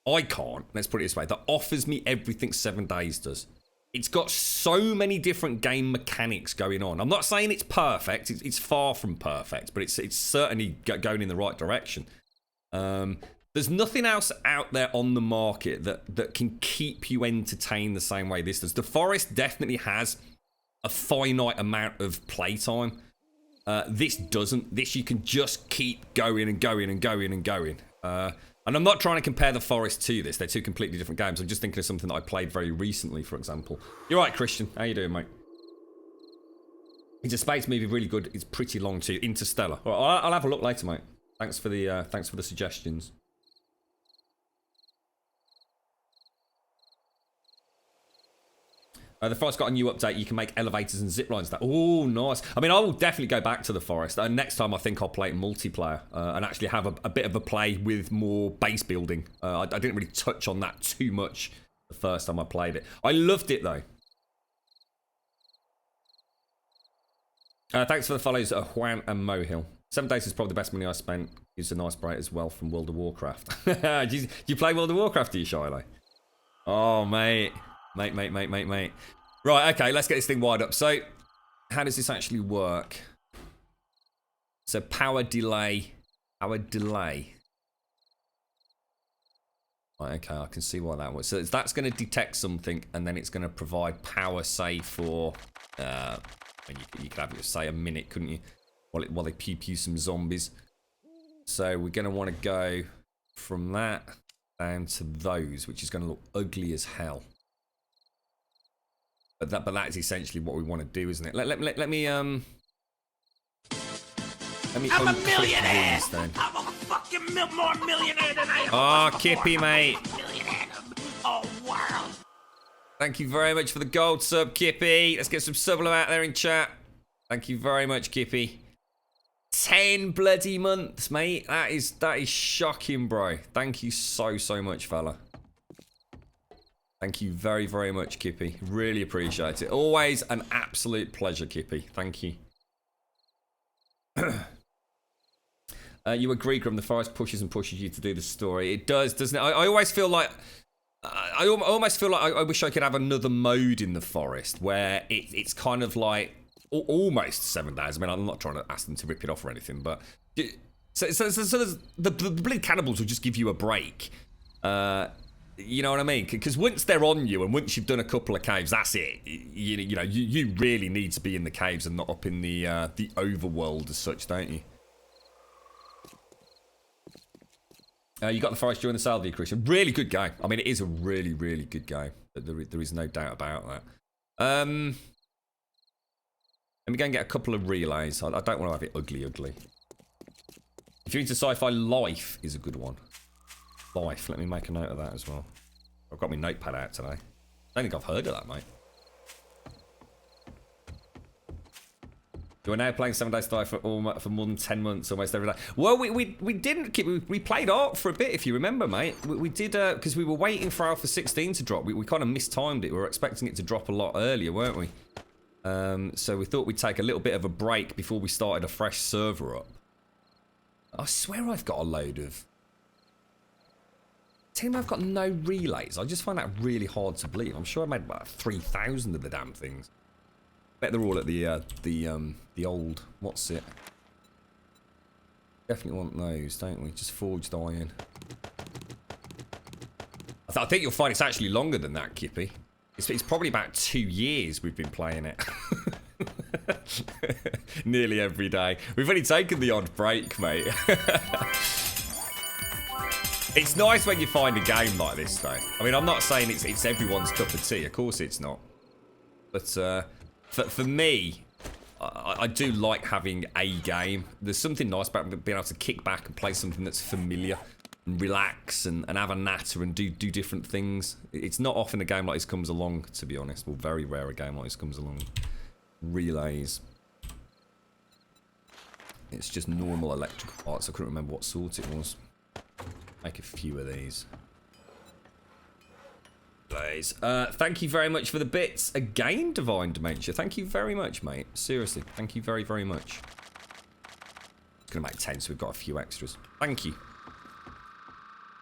I can't, let's put it this way, that offers me everything 7 Days does. It's got so many different game mechanics going on. I'm not saying it's perfect. It's far from perfect, but it's certainly going in the right direction. There's nothing else out there on the market that can keep you entertained the same way this does. The Forest definitely has a finite amount of playtime. This doesn't. This you can just keep going and going and going and going. And I'm not trying to compare The Forest to this. They're two completely different games. I'm just thinking of something that I played very recently, for example. You're right, Christian. How you doing, mate? It's a space movie, really good. It's pretty long too. Interstellar. All right, I'll have a look later, mate. Thanks for the suggestions. The forest got a new update. You can make elevators and zip lines. Oh, nice. I mean, I will definitely go back to the forest. Next time, I think I'll play it multiplayer and actually have a bit of a play with more base building. I didn't really touch on that too much the first time I played it. I loved it, though. Thanks for the follows, Juan and Mohill. 7 days is probably the best money I spent. It's a nice break as well from World of Warcraft. do you play World of Warcraft, do you, Shiloh? Oh, mate. Mate. Right, okay, let's get this thing wired up. So, how does this actually work? So, power delay. Right, okay, I can see why that was. So, that's going to detect something, and then it's going to provide power, say, for... you could have it, say, a minute, couldn't you? While they pew some zombies. So, we're going to want to go from that down to those, which is going to look ugly as hell. But that is essentially what we want to do, isn't it? Let me I'm a millionaire. I'm a fucking more millionaire than I am. Oh, Kippy, mate. Millionaire of the world. Thank you very much for the gold sub, Kippy. Let's get some sub out there in chat. Thank you very much, Kippy. 10 bloody months, mate. That is shocking, bro. Thank you so much, fella. Thank you very, very much, Kippy. Really appreciate it. Always an absolute pleasure, Kippy. Thank you. You agree, Grum, the forest pushes you to do the story. It does, doesn't it? I always feel like... I almost feel like I wish I could have another mode in the forest where it's kind of like almost 7 days. I mean, I'm not trying to ask them to rip it off or anything, but... So the bleed cannibals will just give you a break. You know what I mean? Because once they're on you and once you've done a couple of caves, that's it. You really need to be in the caves and not up in the overworld as such, don't you? You got the forest during the sale, do you, Christian? Really good game. I mean, it is a really, really good game. There is no doubt about that. Let me go and get a couple of relays. I don't want to have it ugly. If you're into sci-fi, Life is a good one. Life. Let me make a note of that as well. I've got my notepad out today. I don't think I've heard of that, mate. We're now playing 7 Days to Die for more than 10 months, almost every day. Well, we didn't keep... We played ARK for a bit, if you remember, mate. We did... Because we were waiting for Alpha 16 to drop. We kind of mistimed it. We were expecting it to drop a lot earlier, weren't we? So we thought we'd take a little bit of a break before we started a fresh server up. I swear I've got a load of... Team, I've got no relays. I just find that really hard to believe. I'm sure I made about 3,000 of the damn things. Bet they're all at the old... What's it? Definitely want those, don't we? Just forged iron. I think you'll find it's actually longer than that, Kippy. It's probably about 2 years we've been playing it. Nearly every day. We've only taken the odd break, mate. It's nice when you find a game like this, though. I mean, I'm not saying it's everyone's cup of tea. Of course it's not. But for me, I do like having a game. There's something nice about being able to kick back and play something that's familiar and relax and have a natter and do different things. It's not often a game like this comes along, to be honest. Well, very rare a game like this comes along. Relays. It's just normal electrical parts. I couldn't remember what sort it was. Make a few of these. Blaze. Thank you very much for the bits. Again, Divine Dementia. Thank you very much, mate. Seriously, thank you very, very much. It's going to make 10, so we've got a few extras. Thank you.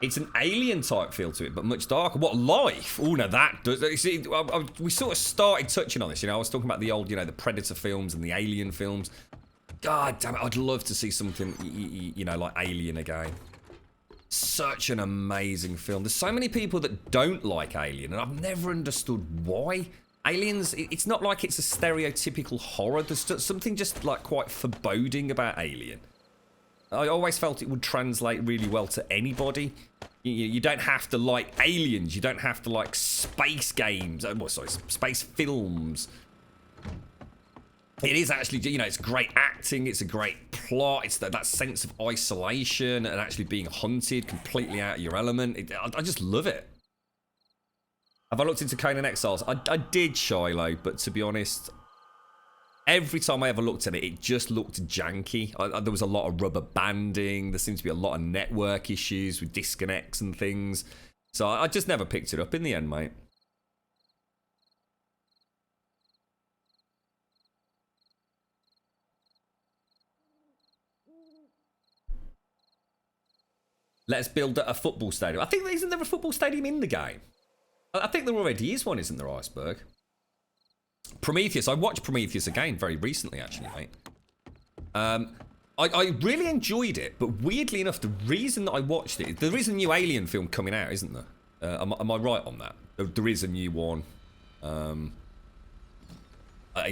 It's an alien type feel to it, but much darker. What, Life? Oh, no, that does... See, we sort of started touching on this, you know. I was talking about the old, you know, the Predator films and the Alien films. God damn it, I'd love to see something, you know, like Alien again. Such an amazing film. There's so many people that don't like Alien, and I've never understood why. Aliens, it's not like it's a stereotypical horror. There's something just like quite foreboding about Alien. I always felt it would translate really well to anybody. You don't have to like aliens. You don't have to like space games. Well, sorry, space films. It is actually, you know, it's great acting, it's a great plot, it's that sense of isolation and actually being hunted completely out of your element. I just love it. Have I looked into Conan Exiles? I did, Shiloh, but to be honest, every time I ever looked at it, it just looked janky. There was a lot of rubber banding, there seemed to be a lot of network issues with disconnects and things. So I just never picked it up in the end, mate. Let's build a football stadium. I think, isn't there a football stadium in the game? I think there already is one, isn't there, Iceberg? Prometheus. I watched Prometheus again very recently, actually, mate. I really enjoyed it, but weirdly enough, the reason that I watched it, there is a new Alien film coming out, isn't there? Am I right on that? There is a new one. In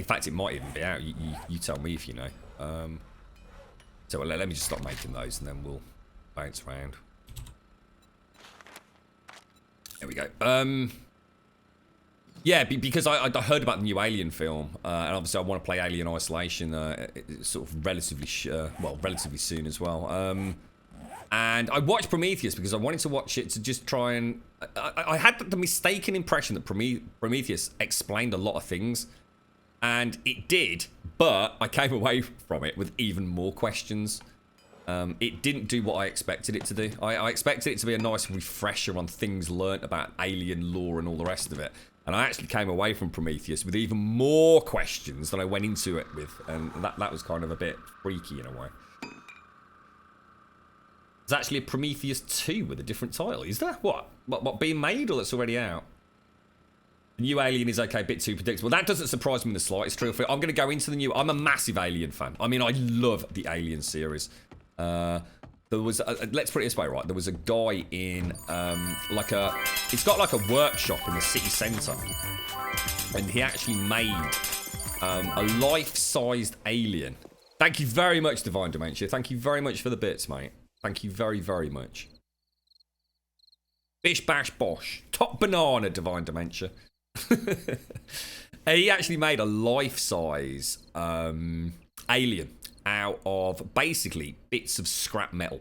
fact, it might even be out. You tell me if you know. So let me just stop making those, and then we'll bounce around. There we go. Yeah, because I heard about the new Alien film, and obviously I want to play Alien Isolation sort of relatively soon as well. And I watched Prometheus because I wanted to watch it to just try and... I had the mistaken impression that Prometheus explained a lot of things, and it did, but I came away from it with even more questions. It didn't do what I expected it to do. I expected it to be a nice refresher on things learnt about alien lore and all the rest of it. And I actually came away from Prometheus with even more questions than I went into it with. And that was kind of a bit freaky in a way. There's actually a Prometheus 2 with a different title. Is there? What being made, or that's already out? The new Alien is okay, a bit too predictable. That doesn't surprise me in the slightest. True. I'm going to go into the new... I'm a massive Alien fan. I mean, I love the Alien series. There was let's put it this way, right? There was a guy in it's got like a workshop in the city centre, and he actually made a life-sized alien. Thank you very much, Divine Dementia. Thank you very much for the bits, mate. Thank you very, very much. Bish bash bosh. Top banana, Divine Dementia. He actually made a life-size alien out of basically bits of scrap metal.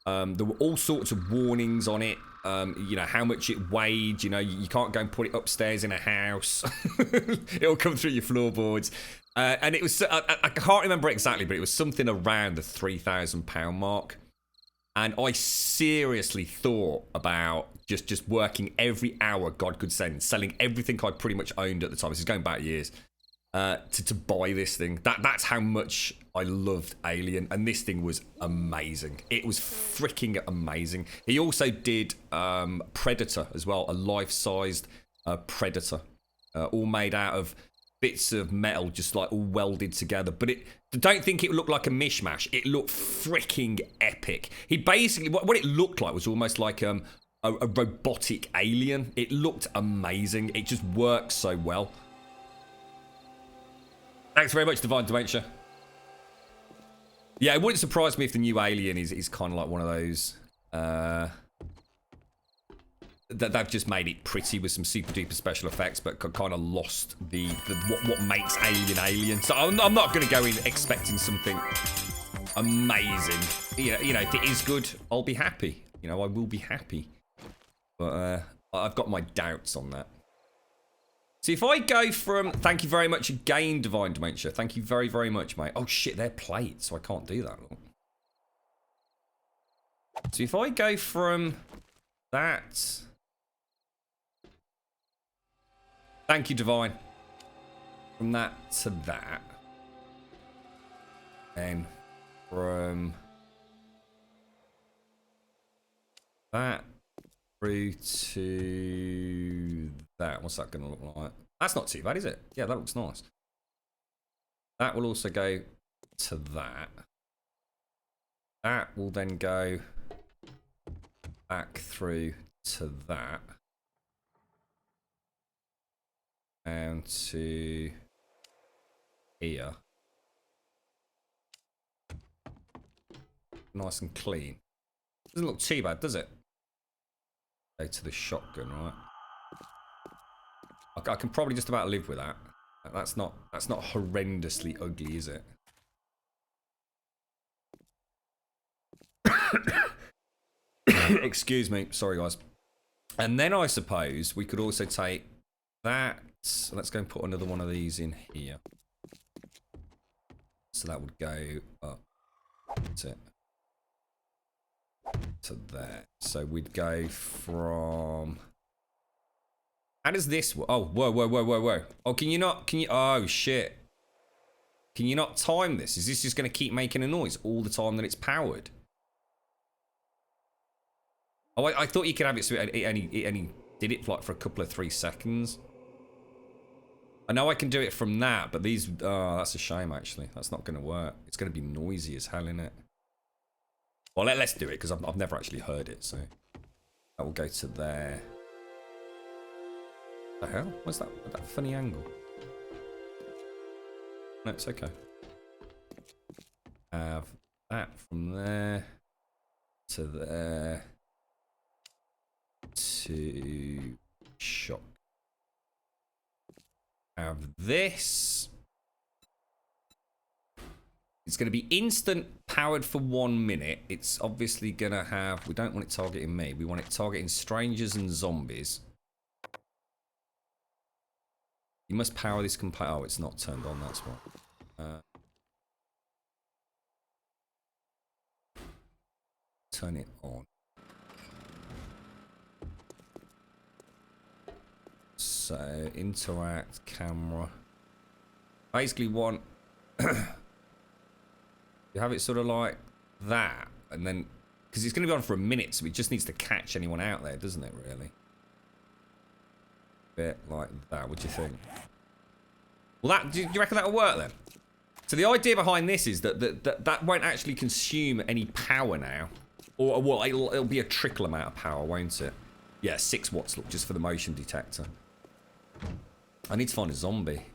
There were all sorts of warnings on it. You know, how much it weighed. You know, you can't go and put it upstairs in a house. It'll come through your floorboards. And it was, I can't remember exactly, but it was something around the £3,000 mark. And I seriously thought about just working every hour God could send, selling everything I pretty much owned at the time. This is going back years. To buy this thing. That's how much I loved Alien, and this thing was amazing. It was freaking amazing. He also did Predator as well, a life-sized Predator, all made out of bits of metal, just like all welded together. But don't think it looked like a mishmash. It looked freaking epic. He basically, what it looked like was almost like a robotic alien. It looked amazing. It just worked so well. Thanks very much, Divine Dementia. Yeah, it wouldn't surprise me if the new Alien is kind of like one of those... that they've just made it pretty with some super duper special effects, but kind of lost what makes Alien. So I'm not going to go in expecting something amazing. You know, if it is good, I'll be happy. You know, I will be happy. But I've got my doubts on that. So if I go from... Thank you very much again, Divine Dementia. Thank you very, very much, mate. Oh, shit, they're plates, so I can't do that. So if I go from that... Thank you, Divine. From that to that. And from... that through to... that. What's that going to look like? That's not too bad, is it? Yeah, that looks nice. That will also go to that. That will then go back through to that. And to here. Nice and clean. Doesn't look too bad, does it? Go to the shotgun, right? I can probably just about live with that. That's not horrendously ugly, is it? Excuse me. Sorry, guys. And then I suppose we could also take that. Let's go and put another one of these in here. So that would go up to there. So we'd go from... How does this... Oh, whoa. Oh, can you... Oh, shit. Can you not time this? Is this just going to keep making a noise all the time that it's powered? Oh, I thought you could have it so it only did it like for a couple of 3 seconds. I know I can do it from that, but these... Oh, that's a shame, actually. That's not going to work. It's going to be noisy as hell, innit? Well, let's do it, because I've never actually heard it, so... That will go to there. The hell? What's that funny angle? No, it's okay. Have that from there to there to shock. Have this. It's going to be instant powered for 1 minute. It's obviously going to have... We don't want it targeting me. We want it targeting strangers and zombies. You must power this component. Oh, it's not turned on, that's why. Turn it on. So, interact, camera. Basically want... You have it sort of like that, and then... Because it's going to be on for a minute, so it just needs to catch anyone out there, doesn't it, really? Bit like that. What do you think? Well, do you reckon that'll work then? So the idea behind this is that won't actually consume any power now, or well, it'll be a trickle amount of power, won't it? Yeah, 6 watts. Look, just for the motion detector. I need to find a zombie.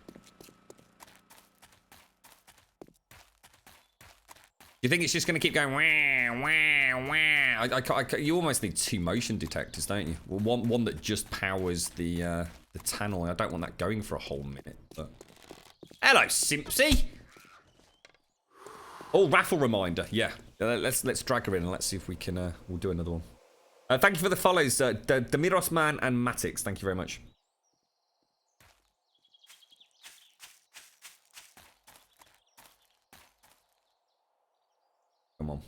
Do you think it's just going to keep going? Wah, wah, wah? You almost need 2 motion detectors, don't you? Well, one that just powers the tannoy. I don't want that going for a whole minute. But... Hello, Simpsy. Oh, raffle reminder. Yeah, let's drag her in and let's see if we can. We'll do another one. Thank you for the follows, Demiros Man and Matix. Thank you very much. Come on.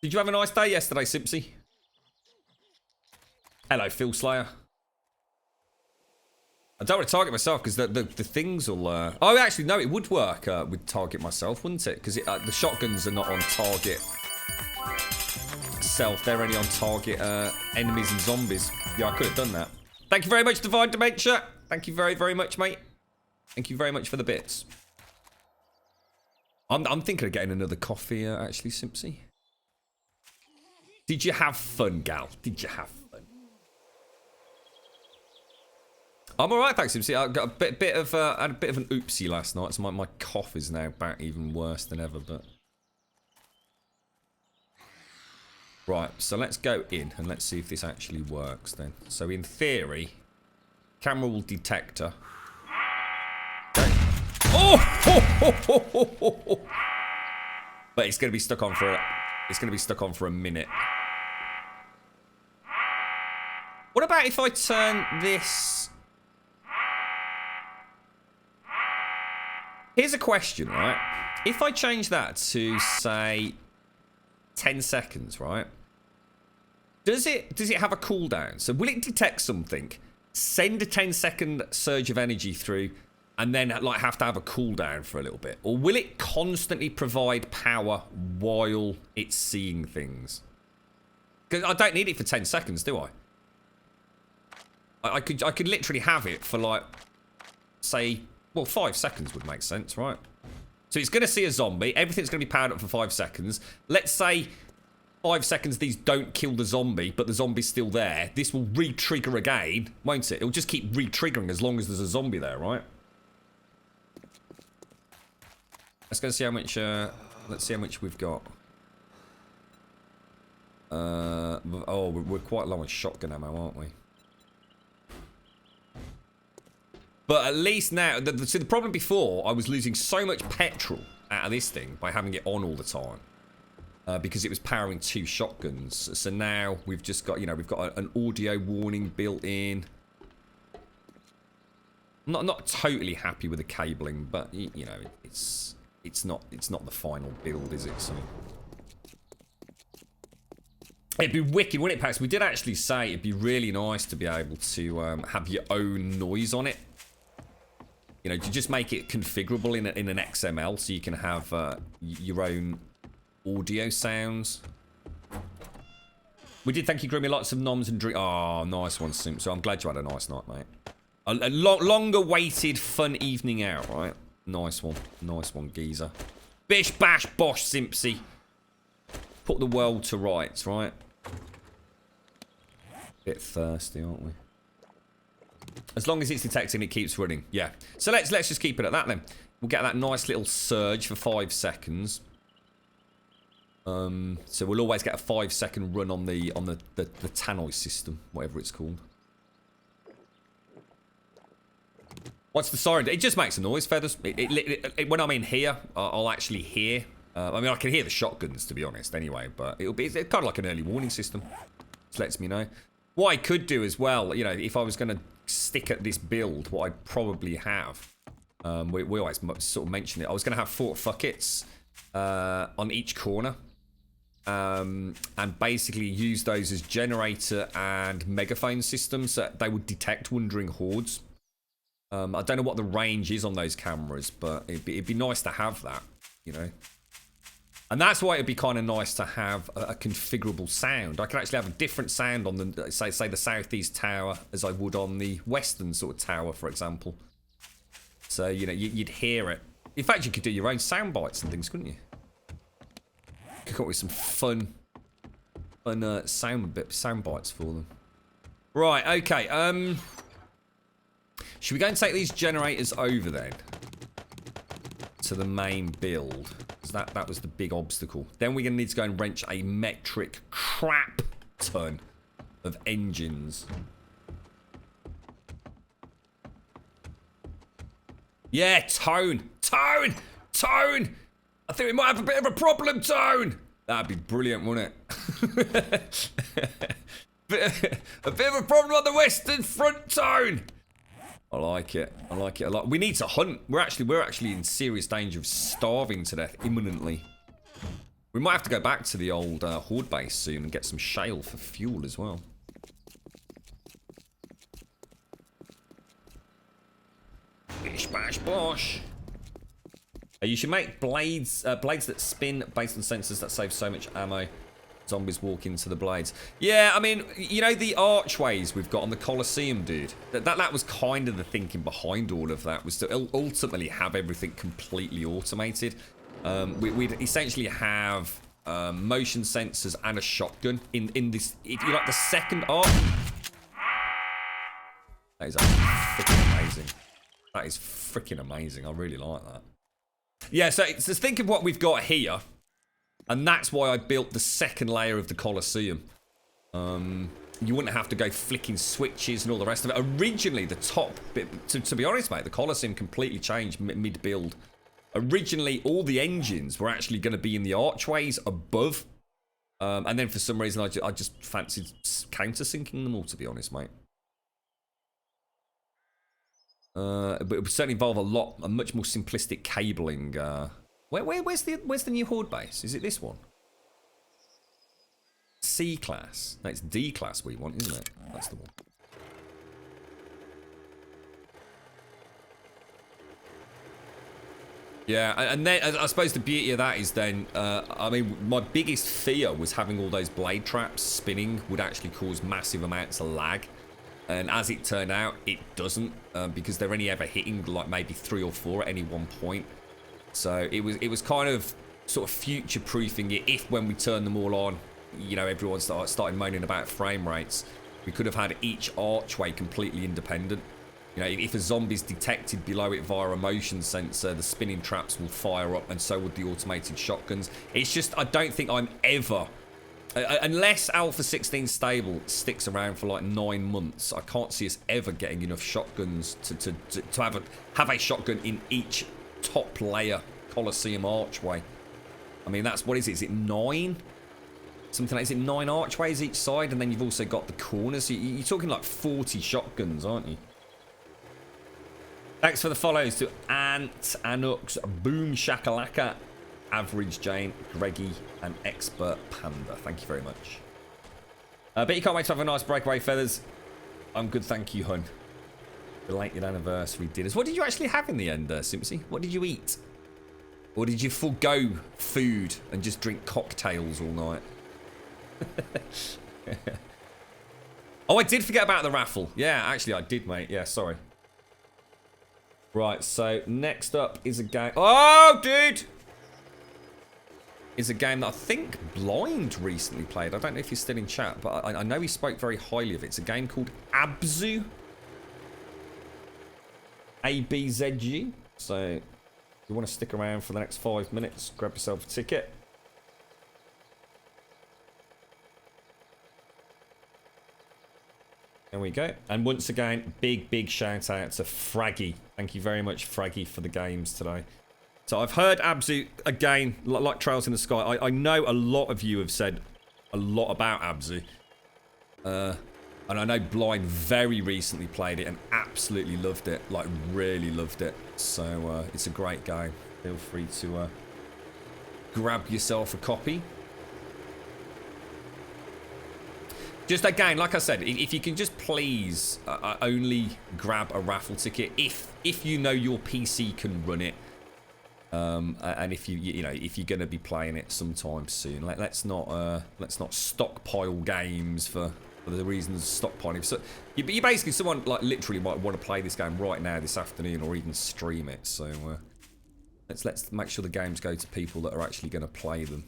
Did you have a nice day yesterday, Simpsy? Hello, Phil Slayer. I don't want to target myself because the things will... Oh, actually, no, it would work with target myself, wouldn't it? Because the shotguns are not on target self. They're only on target enemies and zombies. Yeah, I could have done that. Thank you very much, Divine Dementia. Thank you very, very much, mate. Thank you very much for the bits. I'm thinking of getting another coffee, actually, Simpsy. Did you have fun, gal? Did you have fun? I'm all right, thanks, Simpsy. I got a bit of I had a bit of an oopsie last night, so my cough is now back even worse than ever. But right, so let's go in and let's see if this actually works. Then, so in theory, camera will detect her. Oh! But it's going to be stuck on for a minute. What about if I turn this? Here's a question, right? If I change that to say 10 seconds, right? Does it have a cooldown? So will it detect something, send a 10-second surge of energy through, and then like have to have a cooldown for a little bit? Or will it constantly provide power while it's seeing things? Because I don't need it for 10 seconds, do I? I could literally have it for like, say, well, 5 seconds would make sense, right? So it's going to see a zombie. Everything's going to be powered up for 5 seconds. Let's say 5 seconds these don't kill the zombie, but the zombie's still there. This will re-trigger again, won't it? It'll just keep re-triggering as long as there's a zombie there, right? Let's go see how much. Let's see how much we've got. Oh, we're quite low on shotgun ammo, aren't we? But at least now, so the problem before, I was losing so much petrol out of this thing by having it on all the time. Because it was powering 2 shotguns. So now we've just got, we've got an audio warning built in. I'm not totally happy with the cabling, but it's not the final build, is it? So it'd be wicked, wouldn't it, Pax? We did actually say it'd be really nice to be able to have your own noise on it. To just make it configurable in an XML, so you can have your own audio sounds. We did thank you, Grimmy. Lots of noms and drink. Oh, nice one, Simp. So I'm glad you had a nice night, mate. A longer-waited, fun evening out, right? Nice one, geezer. Bish, bash, bosh, Simpsy. Put the world to rights, right? Bit thirsty, aren't we? As long as it's detecting, it keeps running. Yeah. So let's just keep it at that then. We'll get that nice little surge for 5 seconds. So we'll always get a 5-second run on the tannoy system, whatever it's called. What's the siren? It just makes a noise, Feathers. When I'm in here, I'll actually hear. I mean, I can hear the shotguns, to be honest, anyway. But it's kind of like an early warning system. Just lets me know. What I could do as well, if I was going to stick at this build, what I'd probably have, we always sort of mention it. I was going to have 4 fuckets on each corner. And basically use those as generator and megaphone systems so they would detect wandering hordes. I don't know what the range is on those cameras, but it'd be nice to have that, And that's why it'd be kind of nice to have a configurable sound. I could actually have a different sound on the, say the southeast tower as I would on the western sort of tower, for example. So, you'd hear it. In fact, you could do your own sound bites and things, couldn't you? Could come up with some fun sound bites for them. Right, okay. Should we go and take these generators over then to the main build? Because that was the big obstacle. Then we're gonna need to go and wrench a metric crap ton of engines. Yeah, Tone. I think we might have a bit of a problem, Tone. That'd be brilliant, wouldn't it? A bit of a problem on the western front, Tone. I like it a lot. We need to hunt. We're actually in serious danger of starving to death imminently. We might have to go back to the old horde base soon and get some shale for fuel as well. Bish bash bosh. You should make blades that spin based on sensors that save so much ammo. Zombies walk into the blades. Yeah, I mean, the archways we've got on the Colosseum, dude. That was kind of the thinking behind all of that, was to ultimately have everything completely automated. We'd essentially have motion sensors and a shotgun in this. If you like the second arch. That is freaking amazing. That is freaking amazing. I really like that. Yeah, so think of what we've got here. And that's why I built the second layer of the Colosseum. You wouldn't have to go flicking switches and all the rest of it. Originally, the top bit, to be honest, mate, the Colosseum completely changed mid-build. Originally, all the engines were actually going to be in the archways above. And then for some reason, I just fancied countersinking them all, to be honest, mate. But it would certainly involve a much more simplistic cabling. Where's the new horde base? Is it this one? C class. No, it's D class we want, isn't it? That's the one. Yeah, and then I suppose the beauty of that is then, I mean, my biggest fear was having all those blade traps spinning would actually cause massive amounts of lag. And as it turned out, it doesn't, because they're only ever hitting like maybe 3 or 4 at any one point. So it was kind of sort of future-proofing it. If when we turn them all on, everyone started moaning about frame rates, we could have had each archway completely independent. If a zombie's detected below it via a motion sensor, the spinning traps will fire up, and so would the automated shotguns. It's just, I don't think I'm ever Unless Alpha 16 Stable sticks around for like 9 months, I can't see us ever getting enough shotguns to have a shotgun in each top layer Colosseum archway. I mean, that's, what is it? Is it 9? Something like, is it 9 archways each side? And then you've also got the corners. So you're talking like 40 shotguns, aren't you? Thanks for the follows to Ant, Anux, Boom Shakalaka, Average Jane, Greggy, and Expert Panda. Thank you very much. Bet you can't wait to have a nice breakaway, Feathers. I'm good, thank you, hun. Belated anniversary dinners. What did you actually have in the end, Simpsy? What did you eat? Or did you forego food and just drink cocktails all night? Oh, I did forget about the raffle. Yeah, actually I did, mate. Yeah, sorry. Right, so next up is a game. Oh, dude! Is a game that I think Blind recently played. I don't know if he's still in chat, but I know he spoke very highly of it. It's a game called Abzu. ABZG. So if you want to stick around for the next 5 minutes, grab yourself a ticket. There we go. And once again, big shout out to Fraggy. Thank you very much, Fraggy, for the games today. So I've heard Abzu, again, like Trails in the Sky. I know a lot of you have said a lot about Abzu. And I know Blind very recently played it and absolutely loved it. Like, really loved it. So it's a great game. Feel free to grab yourself a copy. Just again, like I said, if you can just please only grab a raffle ticket if you know your PC can run it, and if you know if you're going to be playing it sometime soon. Let's not stockpile games for the reasons stockpiling. So you basically, someone like literally might want to play this game right now, this afternoon, or even stream it. So let's make sure the games go to people that are actually going to play them.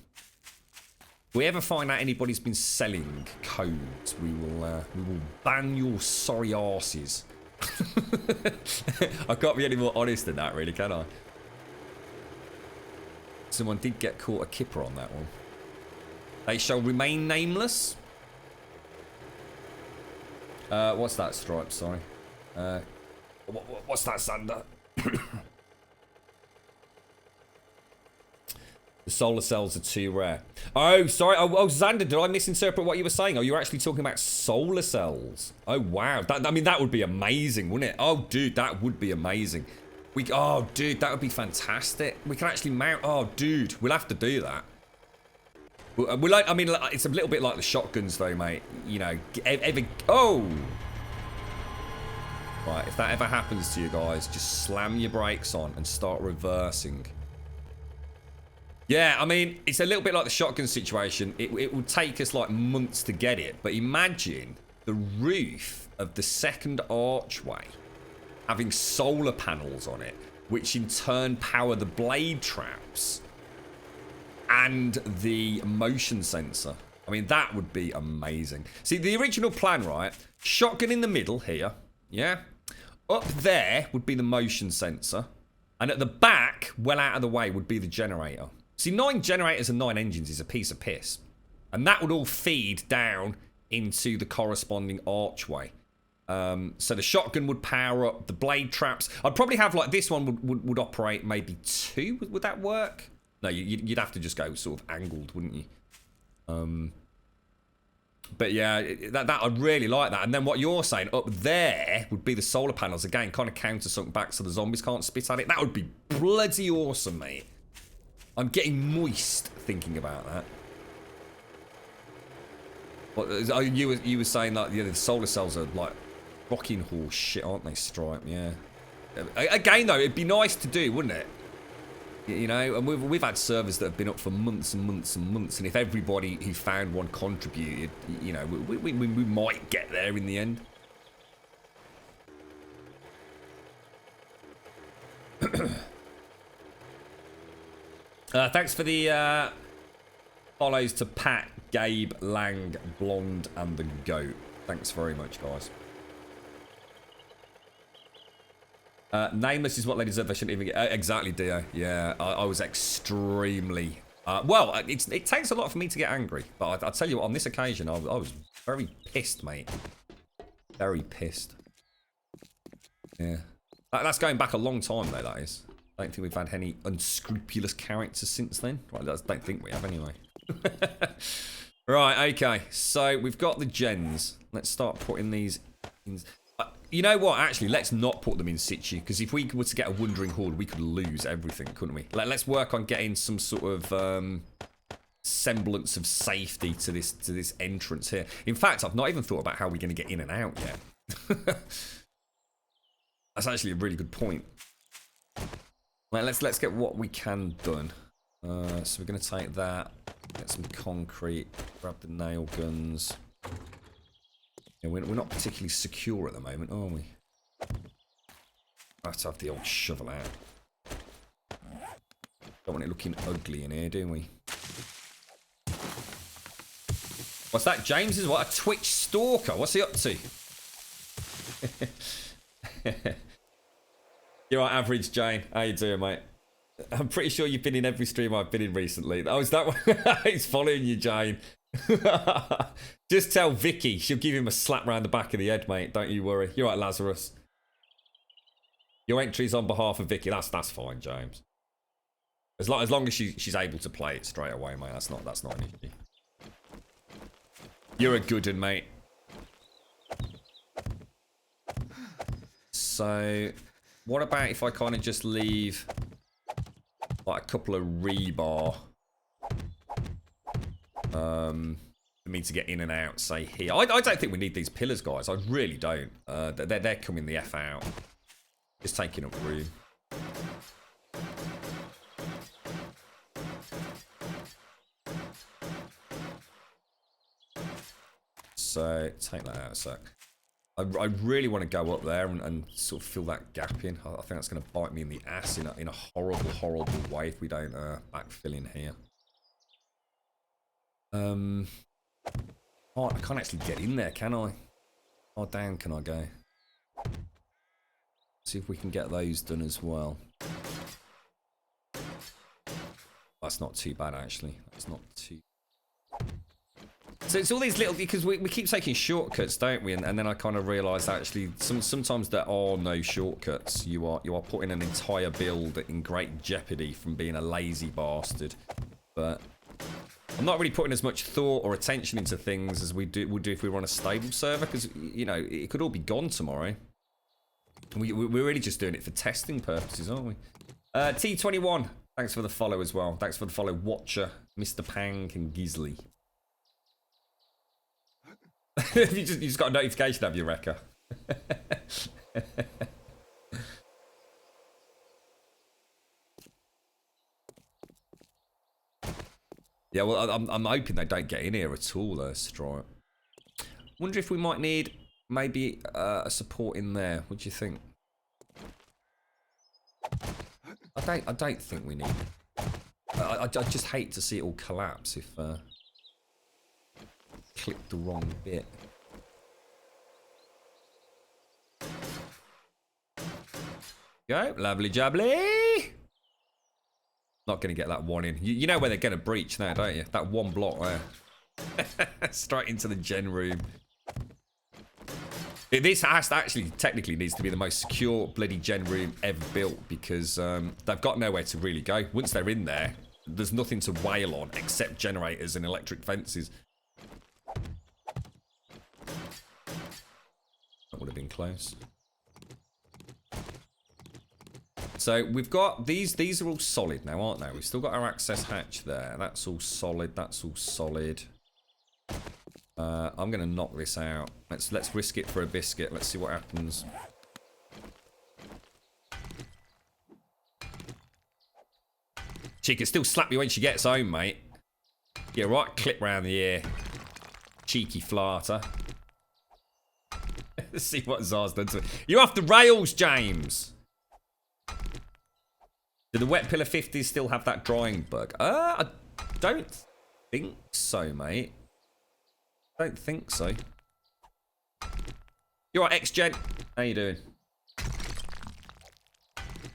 If we ever find out anybody's been selling codes, we will ban your sorry arses. I can't be any more honest than that, really, can I? Someone did get caught a kipper on that one. They shall remain nameless. What's that, Stripe? Sorry. What's that, Sander? The solar cells are too rare. Oh, sorry. Oh, Xander, did I misinterpret what you were saying? Oh, you were actually talking about solar cells. Oh, wow. I mean, that would be amazing, wouldn't it? Oh, dude, that would be amazing. Oh, dude, that would be fantastic. We can actually mount... Oh, dude, we'll have to do that. I mean, it's a little bit like the shotguns, though, mate. You know, oh! Right, if that ever happens to you guys, just slam your brakes on and start reversing. Yeah, I mean, it's a little bit like the shotgun situation. It would take us like months to get it, but imagine the roof of the second archway having solar panels on it, which in turn power the blade traps and the motion sensor. I mean, that would be amazing. See, the original plan, right? Shotgun in the middle here, yeah? Up there would be the motion sensor, and at the back, well out of the way, would be the generator. See, 9 generators and 9 engines is a piece of piss. And that would all feed down into the corresponding archway. So the shotgun would power up the blade traps. I'd probably have, like, this one would operate maybe 2. Would that work? No, you'd have to just go sort of angled, wouldn't you? But yeah, that I'd really like that. And then what you're saying, up there would be the solar panels. Again, kind of countersunk back so the zombies can't spit at it. That would be bloody awesome, mate. I'm getting moist thinking about that. What, you were saying that the solar cells are like rocking horse shit, aren't they, Stripe? Yeah. Again, though, it'd be nice to do, wouldn't it? You know, and we've had servers that have been up for months and months and months, and if everybody who found one contributed, you know, we might get there in the end. Thanks for the follows to Pat, Gabe, Lang, Blonde, and the Goat. Thanks very much, guys. Nameless is what they deserve. They shouldn't even get... exactly, Dio. Yeah, I was extremely Well, it takes a lot for me to get angry. But I tell you what, on this occasion, I was very pissed, mate. Very pissed. Yeah. That's going back a long time, though, that is. I don't think we've had any unscrupulous characters since then. Well, I don't think we have, anyway. Right, okay. So, we've got the gens. Let's start putting these in. You know what? Actually, let's not put them in situ. Because if we were to get a Wandering Horde, we could lose everything, couldn't we? Let's work on getting some sort of semblance of safety to this entrance here. In fact, I've not even thought about how we're going to get in and out yet. That's actually a really good point. Right, let's get what we can done. So we're going to take that, get some concrete, grab the nail guns. Yeah, we're not particularly secure at the moment, are we? I have to have the old shovel out. Don't want it looking ugly in here, do we? What's that? James is what? A Twitch stalker? What's he up to? You're right, Average Jane. How you doing, mate? I'm pretty sure you've been in every stream I've been in recently. Oh, is that one? He's following you, Jane. Just tell Vicky. She'll give him a slap round the back of the head, mate. Don't you worry. You're right, Lazarus. Your entry's on behalf of Vicky. That's fine, James. As long as she's able to play it straight away, mate. That's not an issue. You're a good one, mate. So, what about if I kind of just leave like a couple of rebar for me to get in and out, say here. I don't think we need these pillars, guys. I really don't. They're coming the F out. Just taking up room. So, take that out a sec. I really want to go up there and sort of fill that gap in. I think that's going to bite me in the ass in a horrible, horrible way if we don't backfill in here. Oh, I can't actually get in there, can I? How down can I go? See if we can get those done as well. That's not too bad, actually. That's not too... So it's all these little, because we keep taking shortcuts, don't we? And then I kind of realise actually sometimes there are no shortcuts. You are putting an entire build in great jeopardy from being a lazy bastard. But I'm not really putting as much thought or attention into things as would do if we were on a stable server, because you know it could all be gone tomorrow. We're really just doing it for testing purposes, aren't we? T21, thanks for the follow as well. Thanks for the follow, Watcher, Mr. Pang, and Gisley. you just got a notification of your wrecker. Yeah, well, I'm hoping they don't get in here at all, Stripe. Wonder if we might need maybe a support in there. What do you think? I don't think we need. I just hate to see it all collapse if. Click the wrong bit. Go, lovely jubbly. Not going to get that one in. You know where they're going to breach now, don't you? That one block there. Straight into the gen room. This has to actually technically needs to be the most secure bloody gen room ever built, because they've got nowhere to really go. Once they're in there, there's nothing to wail on except generators and electric fences. That would have been close. So we've got these are all solid now, aren't they? We've still got our access hatch there. That's all solid. That's all solid. I'm gonna knock this out. Let's risk it for a biscuit. Let's see what happens. She can still slap you when she gets home, mate. Yeah, right clip round the ear. Cheeky flarter. Let's see what Zar's done to it. You're off the rails, James. Do the wet pillar 50s still have that drying bug? I don't think so, mate. Don't think so. You're right, X-Gen. How you doing?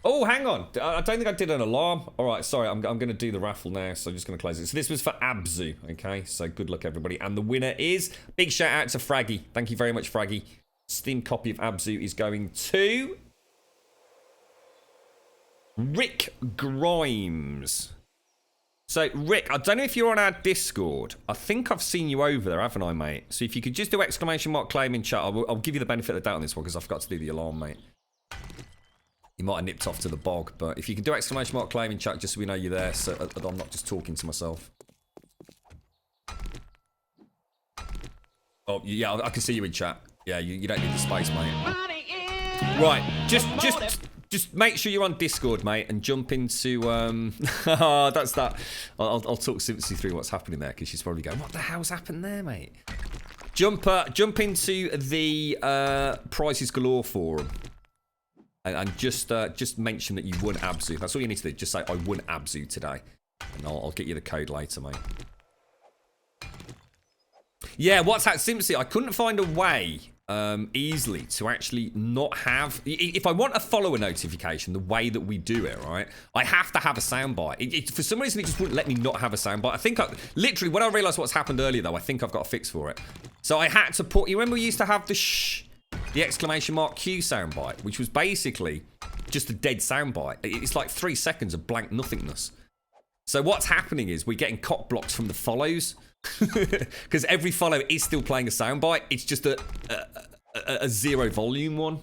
Oh, hang on. I don't think I did an alarm. All right, sorry. I'm going to do the raffle now, so I'm just going to close it. So this was for Abzu, okay? So good luck, everybody. And the winner is... Big shout out to Fraggy. Thank you very much, Fraggy. Steam copy of Abzu is going to... Rick Grimes. So, Rick, I don't know if you're on our Discord. I think I've seen you over there, haven't I, mate? So if you could just do exclamation mark claim in chat, I'll give you the benefit of the doubt on this one because I forgot to do the alarm, mate. You might have nipped off to the bog, but if you can do exclamation mark claim in chat just so we know you're there, so I'm not just talking to myself. Oh, yeah, I can see you in chat. Yeah, you don't need the space, mate. Right, just make sure you're on Discord, mate, and jump into oh, that's that. I'll talk Simpsy through what's happening there because she's probably going, "What the hell's happened there, mate?" Jump into the Prizes Galore forum and just mention that you won Abzu. That's all you need to do. Just say I won Abzu today, and I'll get you the code later, mate. Yeah, what's that, Simpsy? I couldn't find a way easily to actually not have... If I want a follower notification the way that we do it, right, I have to have a soundbite. For some reason, it just wouldn't let me not have a soundbite. I think literally, when I realised what's happened earlier, though, I think I've got a fix for it. So I had to put... You remember we used to have the shh, the exclamation mark Q soundbite, which was basically just a dead soundbite. It's like 3 seconds of blank nothingness. So what's happening is we're getting cock blocks from the follows. Because every follow is still playing a soundbite. It's just a zero volume one.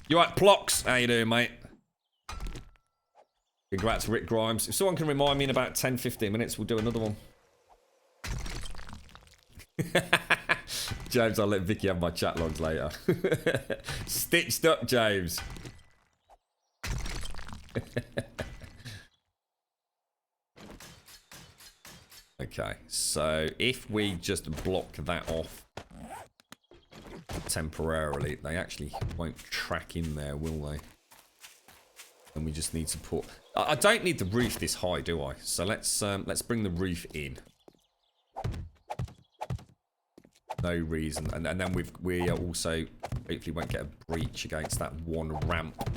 You right, Plox? How you doing, mate? Congrats, Rick Grimes. If someone can remind me in about 10-15 minutes, we'll do another one. James, I'll let Vicky have my chat logs later. Stitched up, James. Okay, so if we just block that off temporarily, they actually won't track in there, will they? And we just need to put... I don't need the roof this high, do I? So let's bring the roof in. No reason, and then we also hopefully won't get a breach against that one ramp,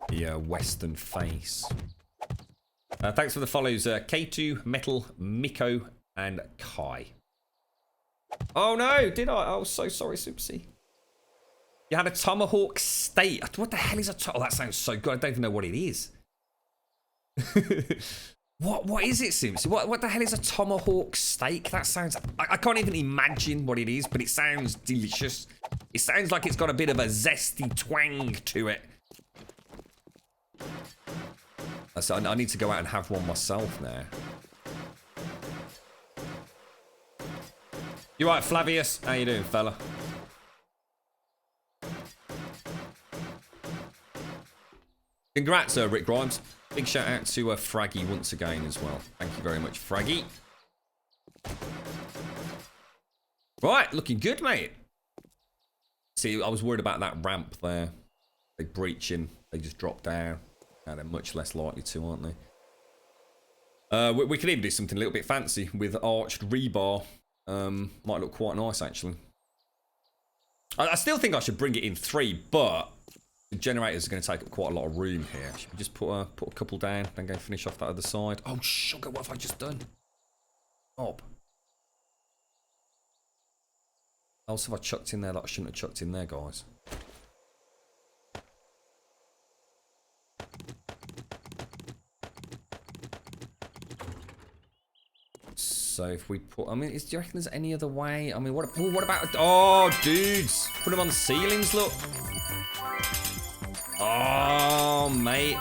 the western face. Thanks for the follows, K2, Metal, Miko, and Kai. Oh no, did I? Oh, so sorry, Simpsy. You had a tomahawk steak. What the hell is a tomahawk? Oh, that sounds so good. I don't even know what it is. What is it, Simpsy? What the hell is a tomahawk steak? That sounds... I can't even imagine what it is, but it sounds delicious. It sounds like it's got a bit of a zesty twang to it. So I need to go out and have one myself now. You right, Flavius? How you doing, fella? Congrats, Rick Grimes. Big shout out to Fraggy once again as well. Thank you very much, Fraggy. Right, looking good, mate. See, I was worried about that ramp there. They breach in, they just drop down. Now they're much less likely to, aren't they? We could even do something a little bit fancy with arched rebar. Might look quite nice, actually. I still think I should bring it in 3, but the generators are going to take up quite a lot of room here. Should we just put a couple down, then go finish off that other side? Oh, sugar, what have I just done? Bob. What else have I chucked in there that I shouldn't have chucked in there, guys? So if we put, I mean, do you reckon there's any other way? I mean, what about, oh, dudes, put them on the ceilings, look. Oh, mate.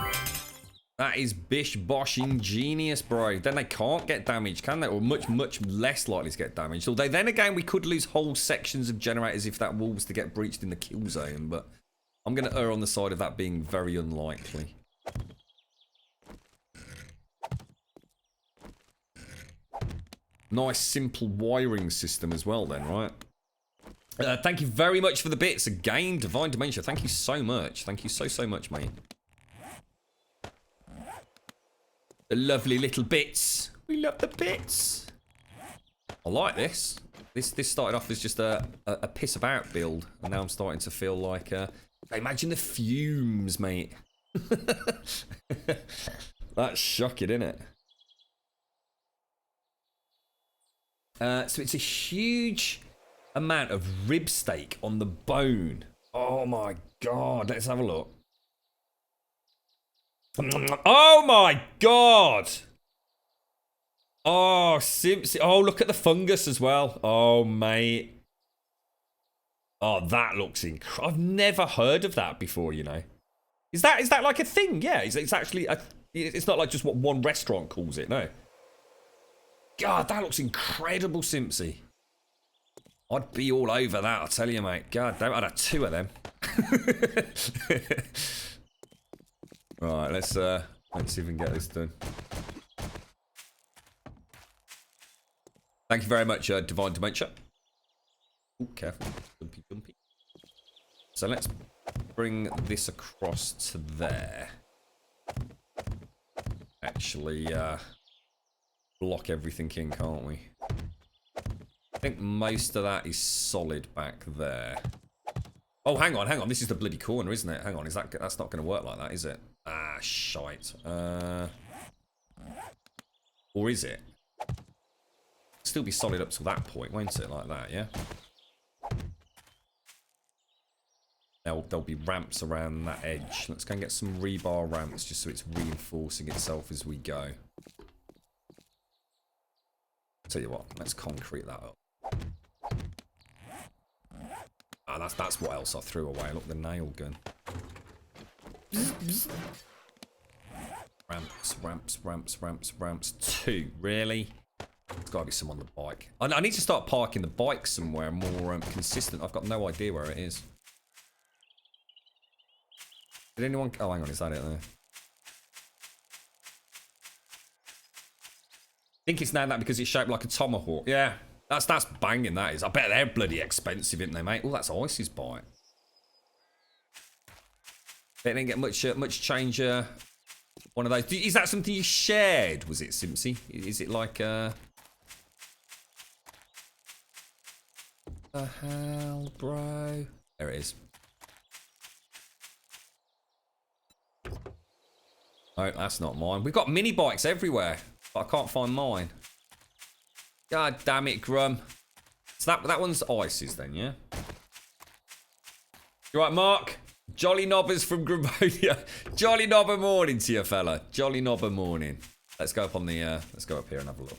That is bish bosh ingenious, bro. Then they can't get damaged, can they? Or much less likely to get damaged. Although then again, we could lose whole sections of generators if that wall was to get breached in the kill zone. But I'm going to err on the side of that being very unlikely. Nice, simple wiring system as well then, right? Thank you very much for the bits. Again, Divine Dementia, thank you so much. Thank you so much, mate. The lovely little bits. We love the bits. I like this. This started off as just a piss about build, and now I'm starting to feel like Imagine the fumes, mate. That's shocking, isn't it? So it's a huge amount of rib steak on the bone. Oh my god, let's have a look. Oh my god! Oh, Simpson. Oh, look at the fungus as well. Oh, mate. Oh, that looks incredible. I've never heard of that before, you know. Is that like a thing? Yeah, it's actually it's not like just what one restaurant calls it, no. God, that looks incredible, Simpsy. I'd be all over that, I tell you, mate. God damn, I'd have 2 of them. Right, let's see if we can get this done. Thank you very much, Divine Dementia. Ooh, careful. Dumpy, dumpy. So let's bring this across to there. Actually, block everything in, can't we? I think most of that is solid back there. Oh, hang on. This is the bloody corner, isn't it? Hang on, that's not going to work like that, is it? Ah, shite. Or is it? Still be solid up to that point, won't it? Like that, yeah? There'll be ramps around that edge. Let's go and get some rebar ramps just so it's reinforcing itself as we go. Tell you what, let's concrete that up. Ah, that's what else I threw away. Look, the nail gun. Ramps. 2, really? There's got to be some on the bike. I need to start parking the bike somewhere more consistent. I've got no idea where it is. Did anyone... Oh, hang on. Is that it there? I think it's named that because it's shaped like a tomahawk. Yeah. That's banging, that is. I bet they're bloody expensive, isn't they, mate? Oh, that's Ice's bike. They didn't get much change... one of those. Is that something you shared, was it, Simpsy? Is it like... the hell, bro? There it is. Oh, that's not mine. We've got mini bikes everywhere, but I can't find mine. God damn it, Grum. So that one's Ice's then, yeah? You right, Mark? Jolly knobbers from Grumbul. Jolly knobber morning to you, fella. Jolly knobber morning. Let's go up on the. Let's go up here and have a look.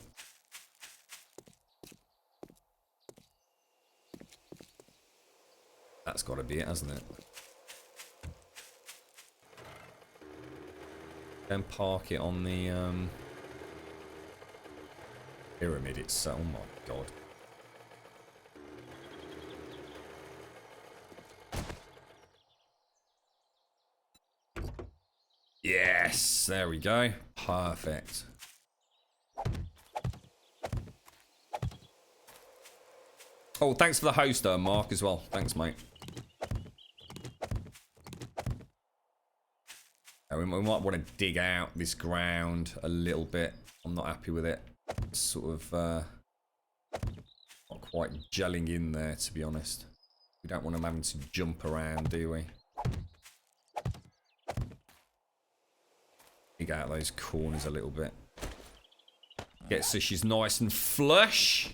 That's got to be it, hasn't it? Then park it on the pyramid itself. Oh my god. Yes, there we go. Perfect. Oh, thanks for the host, Mark, as well. Thanks, mate. We might want to dig out this ground a little bit. I'm not happy with it. It's sort of not quite gelling in there, to be honest. We don't want them having to jump around, do we? Dig out those corners a little bit. Get so she's nice and flush.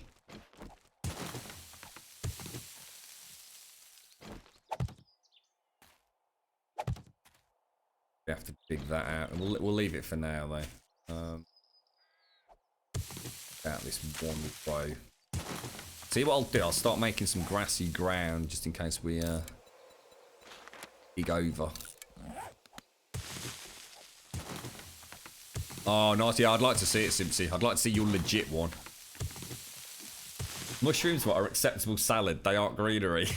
We have to dig that out. We'll leave it for now, though. Out this one row. See what I'll do? I'll start making some grassy ground just in case we dig over. Oh, nice. Yeah, I'd like to see it, Simpsy. I'd like to see your legit one. Mushrooms, what are acceptable salad? They aren't greenery.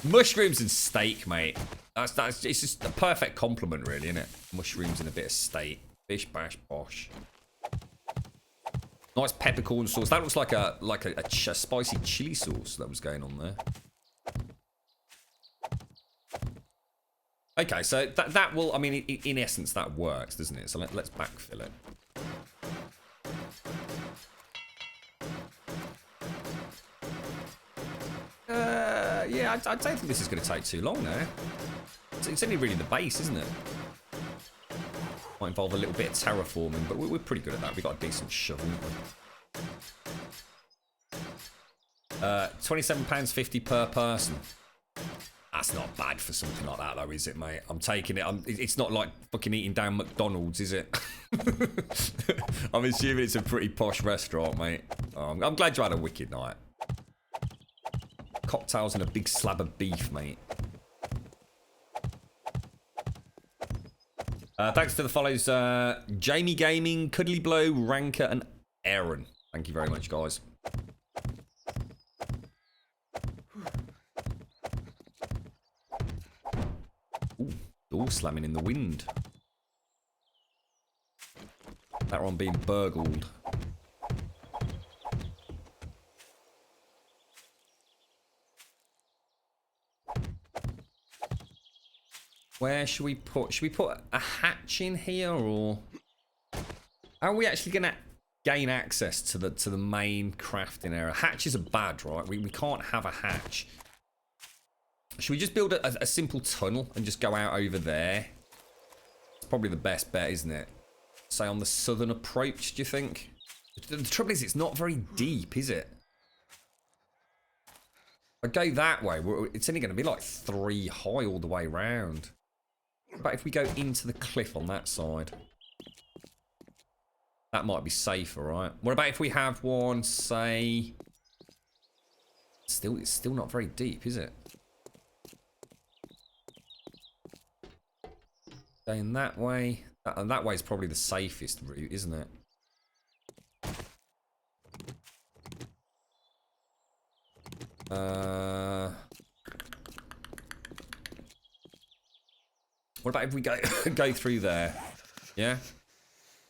Mushrooms and steak, mate. It's just a perfect compliment, really, isn't it? Mushrooms and a bit of steak. Bish, bash, bosh. Nice peppercorn sauce. That looks like a spicy chili sauce that was going on there. Okay, so that will, I mean, in essence, that works, doesn't it? So let's backfill it. I don't think this is going to take too long now. It's only really the base, isn't it? Might involve a little bit of terraforming, but we're pretty good at that. We've got a decent shovel. £27.50 per person. That's not bad for something like that, though, is it, mate? I'm taking it. It's not like fucking eating down McDonald's, is it? I'm assuming it's a pretty posh restaurant, mate. Oh, I'm glad you had a wicked night. Cocktails and a big slab of beef, mate. Thanks to the follows, Jamie Gaming, Cuddly Blow, Ranker, and Aaron. Thank you very much, guys. Ooh, door slamming in the wind. That one being burgled. Where should we put? Should we put a hatch in here, or how are we actually going to gain access to the main crafting area? Hatches are bad, right? We can't have a hatch. Should we just build a simple tunnel and just go out over there? It's probably the best bet, isn't it? Say on the southern approach, do you think? The trouble is, it's not very deep, is it? If I go that way, it's only going to be like 3 high all the way round. But if we go into the cliff on that side, that might be safer, right? What about if we have one, say... It's still not very deep, is it? Going that way. And that way is probably the safest route, isn't it? What about if we go through there? Yeah?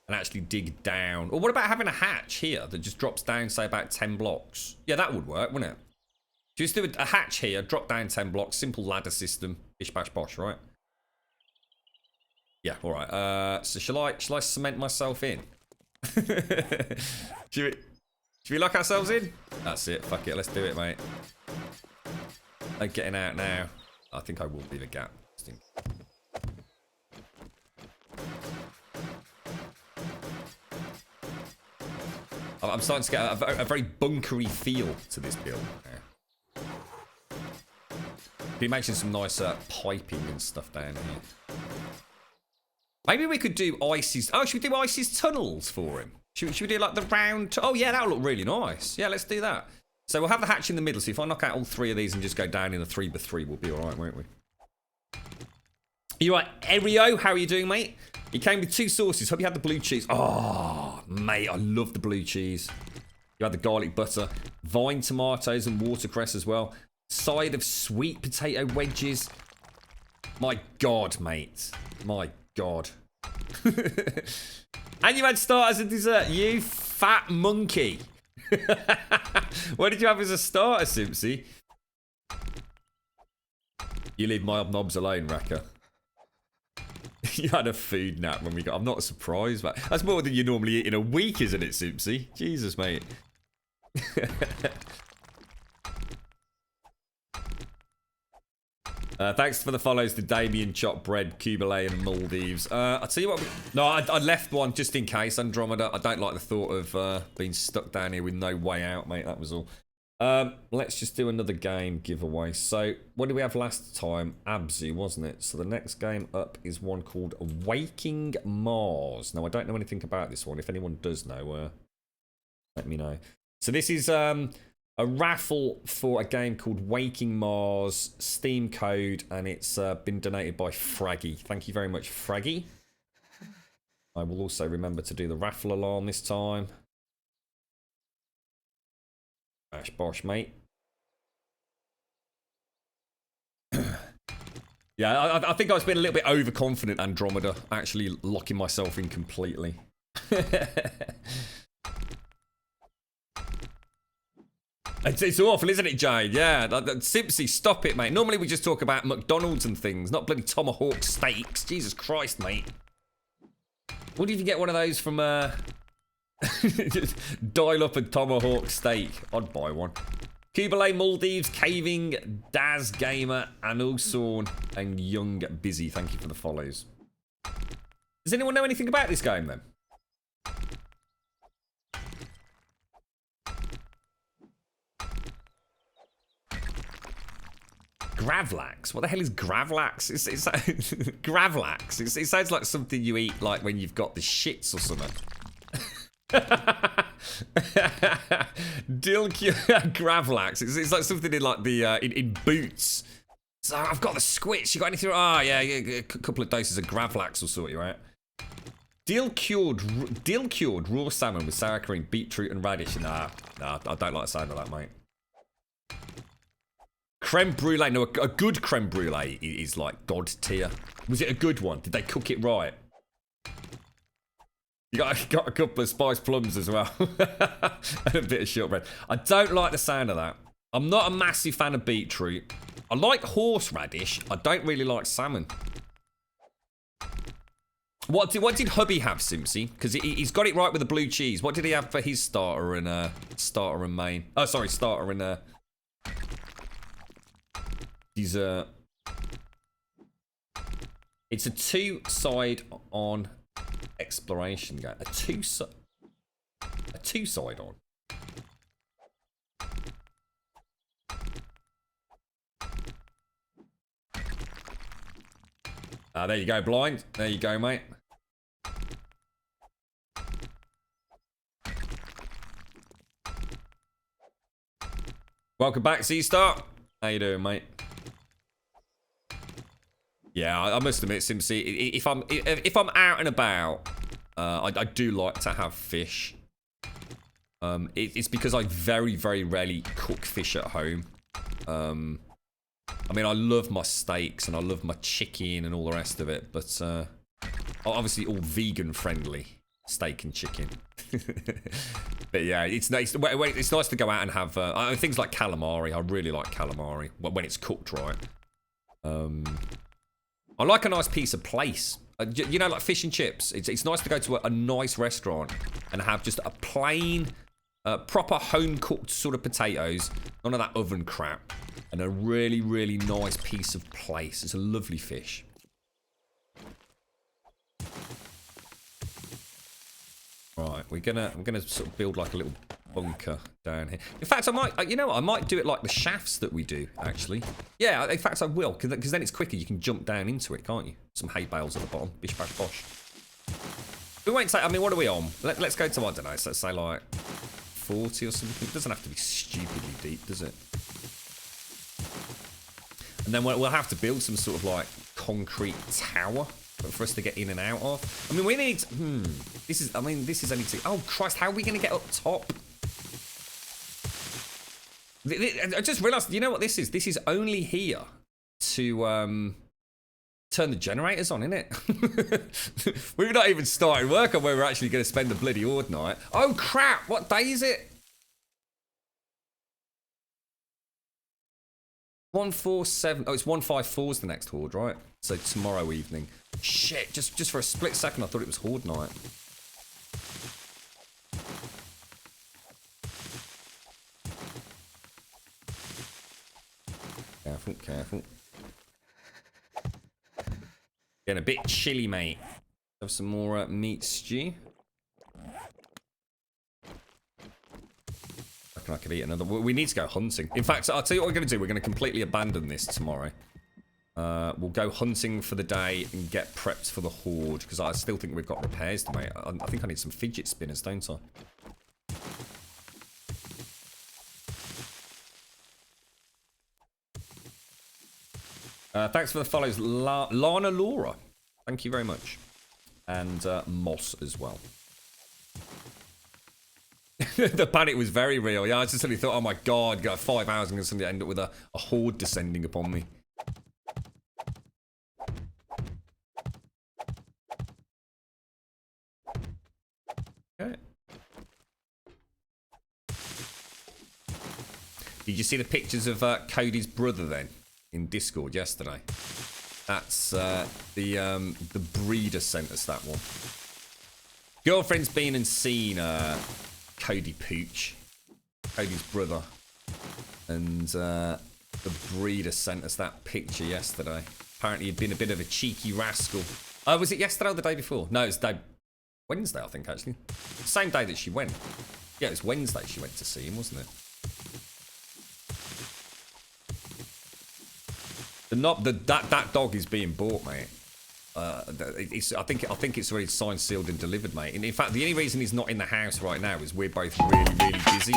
And actually dig down. Or what about having a hatch here that just drops down, say, about 10 blocks? Yeah, that would work, wouldn't it? Just do a hatch here, drop down 10 blocks, simple ladder system. Bish bash bosh, right? Yeah, alright. So shall I cement myself in? Should we lock ourselves in? That's it, fuck it, let's do it, mate. No getting out now. I think I will leave a gap. I'm starting to get a very bunkery feel to this build. Yeah. Can you imagine some nice piping and stuff down here? Maybe we could do Ice's... Oh, should we do Ice's tunnels for him? Should we do like the round... Oh, yeah, that'll look really nice. Yeah, let's do that. So we'll have the hatch in the middle. So if I knock out all 3 of these and just go down in a 3x3, we'll be all right, won't we? You right, Erio? How are you doing, mate? He came with 2 sauces. Hope you had the blue cheese. Oh, mate, I love the blue cheese. You had the garlic butter, vine tomatoes and watercress as well. Side of sweet potato wedges. My God, mate. My God. And you had starters and dessert. You fat monkey. What did you have as a starter, Simpsy? You leave my knobs alone, Racker. You had a food nap when we got... I'm not surprised, but that's more than you normally eat in a week, isn't it, Simpsy? Jesus, mate. Thanks for the follows to Damien, Chop Bread, Kubele, and Maldives. I'll tell you what... No, I left one just in case, Andromeda. I don't like the thought of being stuck down here with no way out, mate. That was all. Let's just do another game giveaway. So, what did we have last time? Abzu, wasn't it? So the next game up is one called Waking Mars. Now, I don't know anything about this one. If anyone does know, let me know. So this is a raffle for a game called Waking Mars, Steam code, and it's been donated by Fraggy. Thank you very much, Fraggy. I will also remember to do the raffle alarm this time. Bash bosh, mate. Yeah, I think I was being a little bit overconfident, Andromeda, actually locking myself in completely. It's awful, isn't it, Jade? Yeah, Simpsy, stop it, mate. Normally we just talk about McDonald's and things, not bloody tomahawk steaks. Jesus Christ, mate. What if you get one of those from, Just dial up a tomahawk steak. I'd buy one. Kubalay, Maldives, Caving, Daz Gamer, Anulsorn, and Young Busy. Thank you for the follows. Does anyone know anything about this game then? Gravlax? What the hell is Gravlax? It's Gravlax. It sounds like something you eat like when you've got the shits or something. Gravlax. It's like something in like the in boots. So I've got the squitch. You got anything? Oh yeah, a couple of doses of Gravlax will sort you out. Dill cured raw salmon with sour cream, beetroot, and radish. Nah, I don't like the sound of that, mate. Creme brulee. No, a good creme brulee is like god tier. Was it a good one? Did they cook it right? You got a couple of spiced plums as well. And a bit of shortbread. I don't like the sound of that. I'm not a massive fan of beetroot. I like horseradish. I don't really like salmon. What did hubby have, Simpsy? Because he's got it right with the blue cheese. What did he have for his starter and main? Oh, sorry, starter and dessert. It's a 2-side on exploration game. A two-side on. There you go, blind. There you go, mate. Welcome back, C-Star. How you doing, mate? Yeah, I must admit, Simpsy, if I'm out and about, I do like to have fish. It's because I very, very rarely cook fish at home. I mean, I love my steaks and I love my chicken and all the rest of it, but obviously all vegan friendly steak and chicken. But yeah, it's nice to go out and have things like calamari. I really like calamari when it's cooked right. I like a nice piece of place. You know, like fish and chips. It's nice to go to a nice restaurant and have just a plain, proper home-cooked sort of potatoes. None of that oven crap. And a really, really nice piece of place. It's a lovely fish. Right, we're gonna sort of build like a little bunker down here. In fact, I might, you know what, I might do it like the shafts that we do, actually. Yeah, in fact, I will, because then it's quicker. You can jump down into it, can't you? Some hay bales at the bottom. Bish, bash, bosh. We won't say, I mean, what are we on? Let's go to, I don't know, so let's say like 40 or something. It doesn't have to be stupidly deep, does it? And then we'll have to build some sort of like concrete tower for us to get in and out of. I mean, we need... This is only... Oh, Christ, how are we going to get up top? I just realised, you know what this is? This is only here to turn the generators on, innit? We've not even started work on where we're actually going to spend the bloody Horde night. Oh, crap! What day is it? 147. Oh, it's 154's the next Horde, right? So tomorrow evening. Shit, just for a split second I thought it was Horde night. Careful, careful. Getting a bit chilly, mate. Have some more meat stew. I could eat another. We need to go hunting. In fact, I'll tell you what we're going to do. We're going to completely abandon this tomorrow. We'll go hunting for the day and get prepped for the Horde, because I still think we've got repairs to make. I think I need some fidget spinners, don't I? Thanks for the follows, Lana Laura. Thank you very much. And Moss as well. The panic was very real. Yeah, I just suddenly thought, oh my god, got 5 hours, I'm going to suddenly end up with a horde descending upon me. Okay. Did you see the pictures of Cody's brother then in Discord yesterday? That's the breeder sent us that one. Girlfriend's been and seen Cody Pooch, Cody's brother. And the breeder sent us that picture yesterday. Apparently he'd been a bit of a cheeky rascal. Was it yesterday or the day before? No, it was Wednesday, I think, actually. Same day that she went. Yeah, it was Wednesday she went to see him, wasn't it? That dog is being bought, mate. I think it's already signed, sealed, and delivered, mate. And in fact, the only reason he's not in the house right now is we're both really, really busy.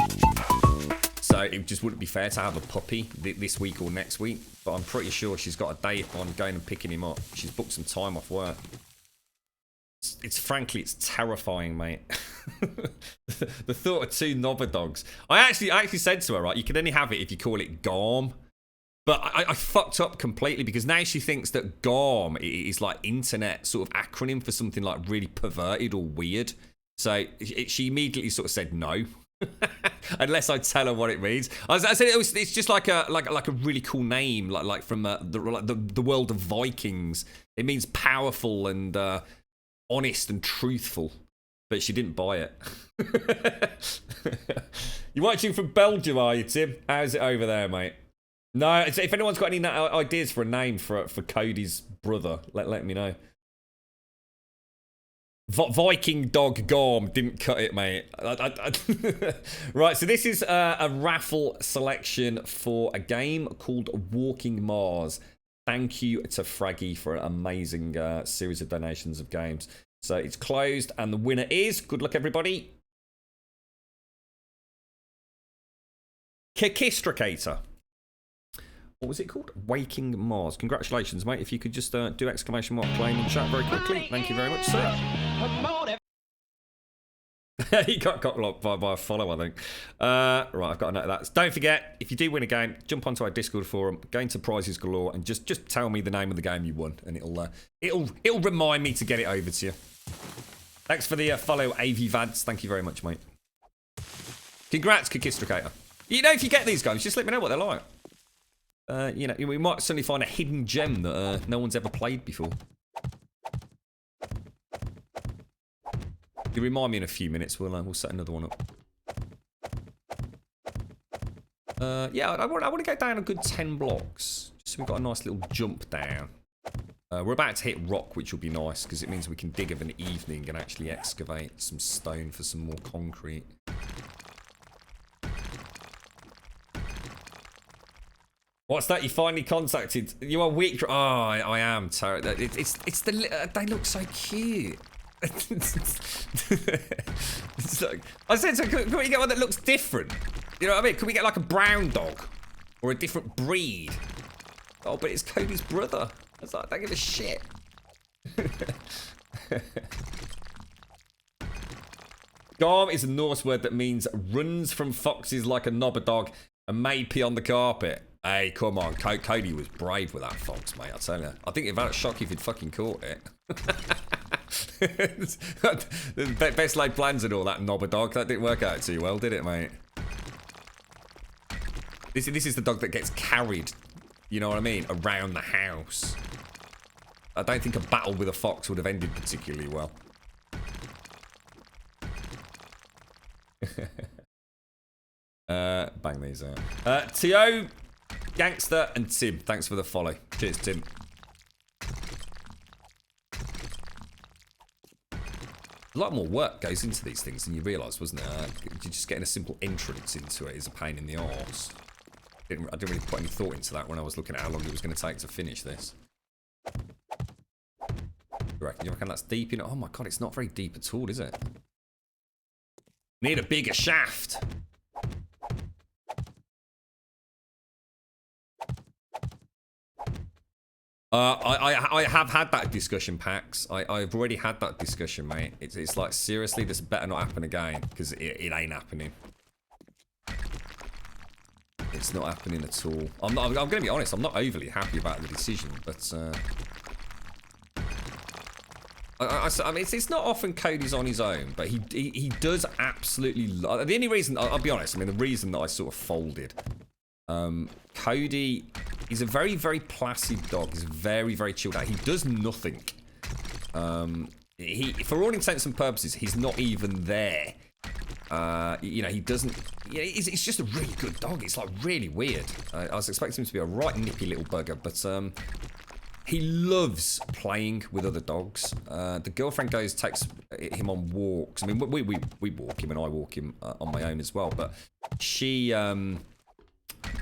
So it just wouldn't be fair to have a puppy this week or next week. But I'm pretty sure she's got a date on going and picking him up. She's booked some time off work. Frankly, it's terrifying, mate. The thought of 2 knobber dogs. I actually said to her, right, you can only have it if you call it Garm. But I fucked up completely because now she thinks that GARM is like internet sort of acronym for something like really perverted or weird. So she immediately sort of said no, unless I tell her what it means. I said it's just like a really cool name, like from the world of Vikings. It means powerful and honest and truthful. But she didn't buy it. You're watching from Belgium, are you, Tim? How's it over there, mate? No, if anyone's got any ideas for a name for Cody's brother, let me know. Viking dog Gorm didn't cut it, mate. Right, so this is a raffle selection for a game called Walking Mars. Thank you to Fraggy for an amazing series of donations of games. So it's closed, and the winner is, good luck everybody, Kikistracator. What was it called? Waking Mars. Congratulations, mate. If you could just do exclamation mark claim in the chat very quickly. Thank you very much, sir. He got blocked by a follow, I think. Right, I've got a note of that. Don't forget, if you do win a game, jump onto our Discord forum, go into prizes galore, and just tell me the name of the game you won, and it'll remind me to get it over to you. Thanks for the follow, AV Vads. Thank you very much, mate. Congrats, Kikistracator. You know, if you get these guys, just let me know what they're like. You know, we might suddenly find a hidden gem that no one's ever played before. You remind me in a few minutes. We'll set another one up. Yeah, I want to go down a good 10 blocks, just so we've got a nice little jump down. We're about to hit rock, which will be nice because it means we can dig of an evening and actually excavate some stone for some more concrete. What's that? You finally contacted? You are weak. Oh, I am. It's the. They look so cute. It's like, I said, so can we get one that looks different? You know what I mean? Can we get like a brown dog or a different breed? Oh, but it's Cody's brother. I was like, don't give a shit. Garm is a Norse word that means runs from foxes like a knobber dog and may pee on the carpet. Hey, come on. Cody was brave with that fox, mate, I tell you. I think it'd have a shock if he'd fucking caught it. Best laid plans and all that knobber dog. That didn't work out too well, did it, mate? This is the dog that gets carried, you know what I mean, around the house. I don't think a battle with a fox would have ended particularly well. Bang these out. Tio, Gangster, and Tim. Thanks for the follow. Cheers, Tim. A lot more work goes into these things than you realise, wasn't it? Just getting a simple entrance into it is a pain in the arse. I didn't really put any thought into that when I was looking at how long it was going to take to finish this. You reckon that's deep enough? Oh my god, it's not very deep at all, is it? Need a bigger shaft. I have had that discussion, Pax. I've already had that discussion, mate. It's like, seriously, this better not happen again, because it ain't happening. It's not happening at all. I'm going to be honest, I'm not overly happy about the decision, but I mean, it's not often Cody's on his own, but he does absolutely love. The only reason, I'll be honest, I mean, the reason that I sort of folded, Cody, he's a very, very placid dog. He's very, very chilled out. He does nothing. For all intents and purposes, he's not even there. You know, he doesn't. Yeah, it's just a really good dog. It's like really weird. I was expecting him to be a right nippy little bugger, but he loves playing with other dogs. The girlfriend takes him on walks. I mean, we walk him and I walk him on my own as well. But she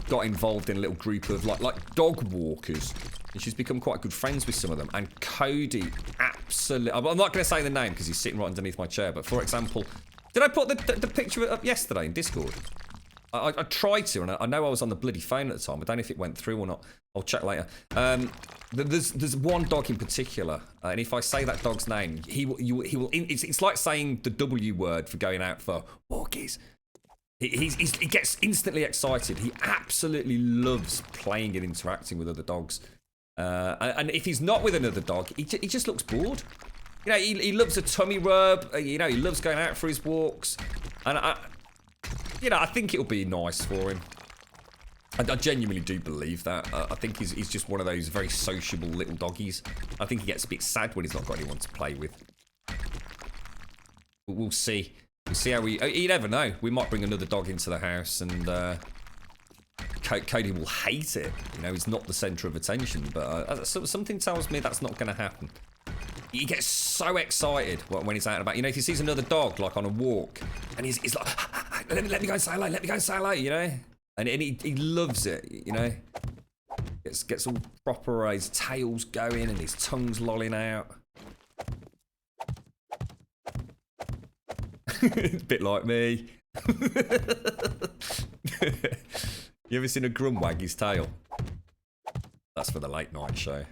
got involved in a little group of like dog walkers, and she's become quite good friends with some of them. And Cody, absolutely. I'm not going to say the name because he's sitting right underneath my chair. But for example, did I put the picture up yesterday in Discord? I tried to, and I know I was on the bloody phone at the time. I don't know if it went through or not. I'll check later. There's one dog in particular, and if I say that dog's name, he will. It's like saying the W word for going out for walkies. He gets instantly excited. He absolutely loves playing and interacting with other dogs. And if he's not with another dog, he just looks bored. You know, he loves a tummy rub. You know, he loves going out for his walks, and I think it'll be nice for him. I genuinely do believe that. I think he's just one of those very sociable little doggies. I think he gets a bit sad when he's not got anyone to play with. But we'll see. We'll see how you never know. We might bring another dog into the house and Cody will hate it. You know, he's not the centre of attention. But something tells me that's not going to happen. He gets so excited when he's out and about. You know, if he sees another dog, like on a walk, and he's like, let me go and say hello, let me go and say hello, you know? And he loves it, you know? Gets all proper, his tail's going and his tongue's lolling out. A bit like me. You ever seen a Grum wag his tail? That's for the late night show.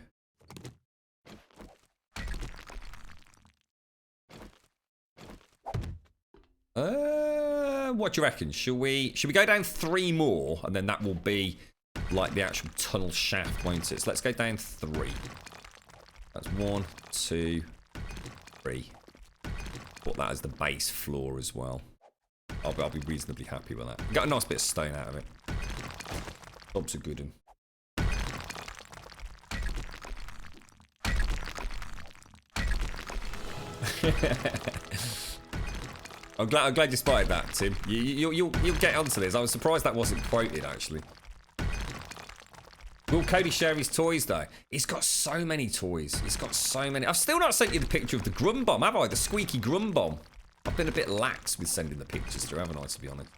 What do you reckon? Should we go down 3 more, and then that will be like the actual tunnel shaft, won't it? So let's go down 3. That's 1, 2, 3. Put that as the base floor as well. I'll be reasonably happy with that. Got a nice bit of stone out of it. Bob's a good one. I'm glad you spotted that, Tim. You'll get onto this. I was surprised that wasn't quoted, actually. Will Cody share his toys, though? He's got so many toys. He's got so many. I've still not sent you the picture of the Grumbul, have I? The squeaky Grumbul. I've been a bit lax with sending the pictures through, haven't I, to be honest?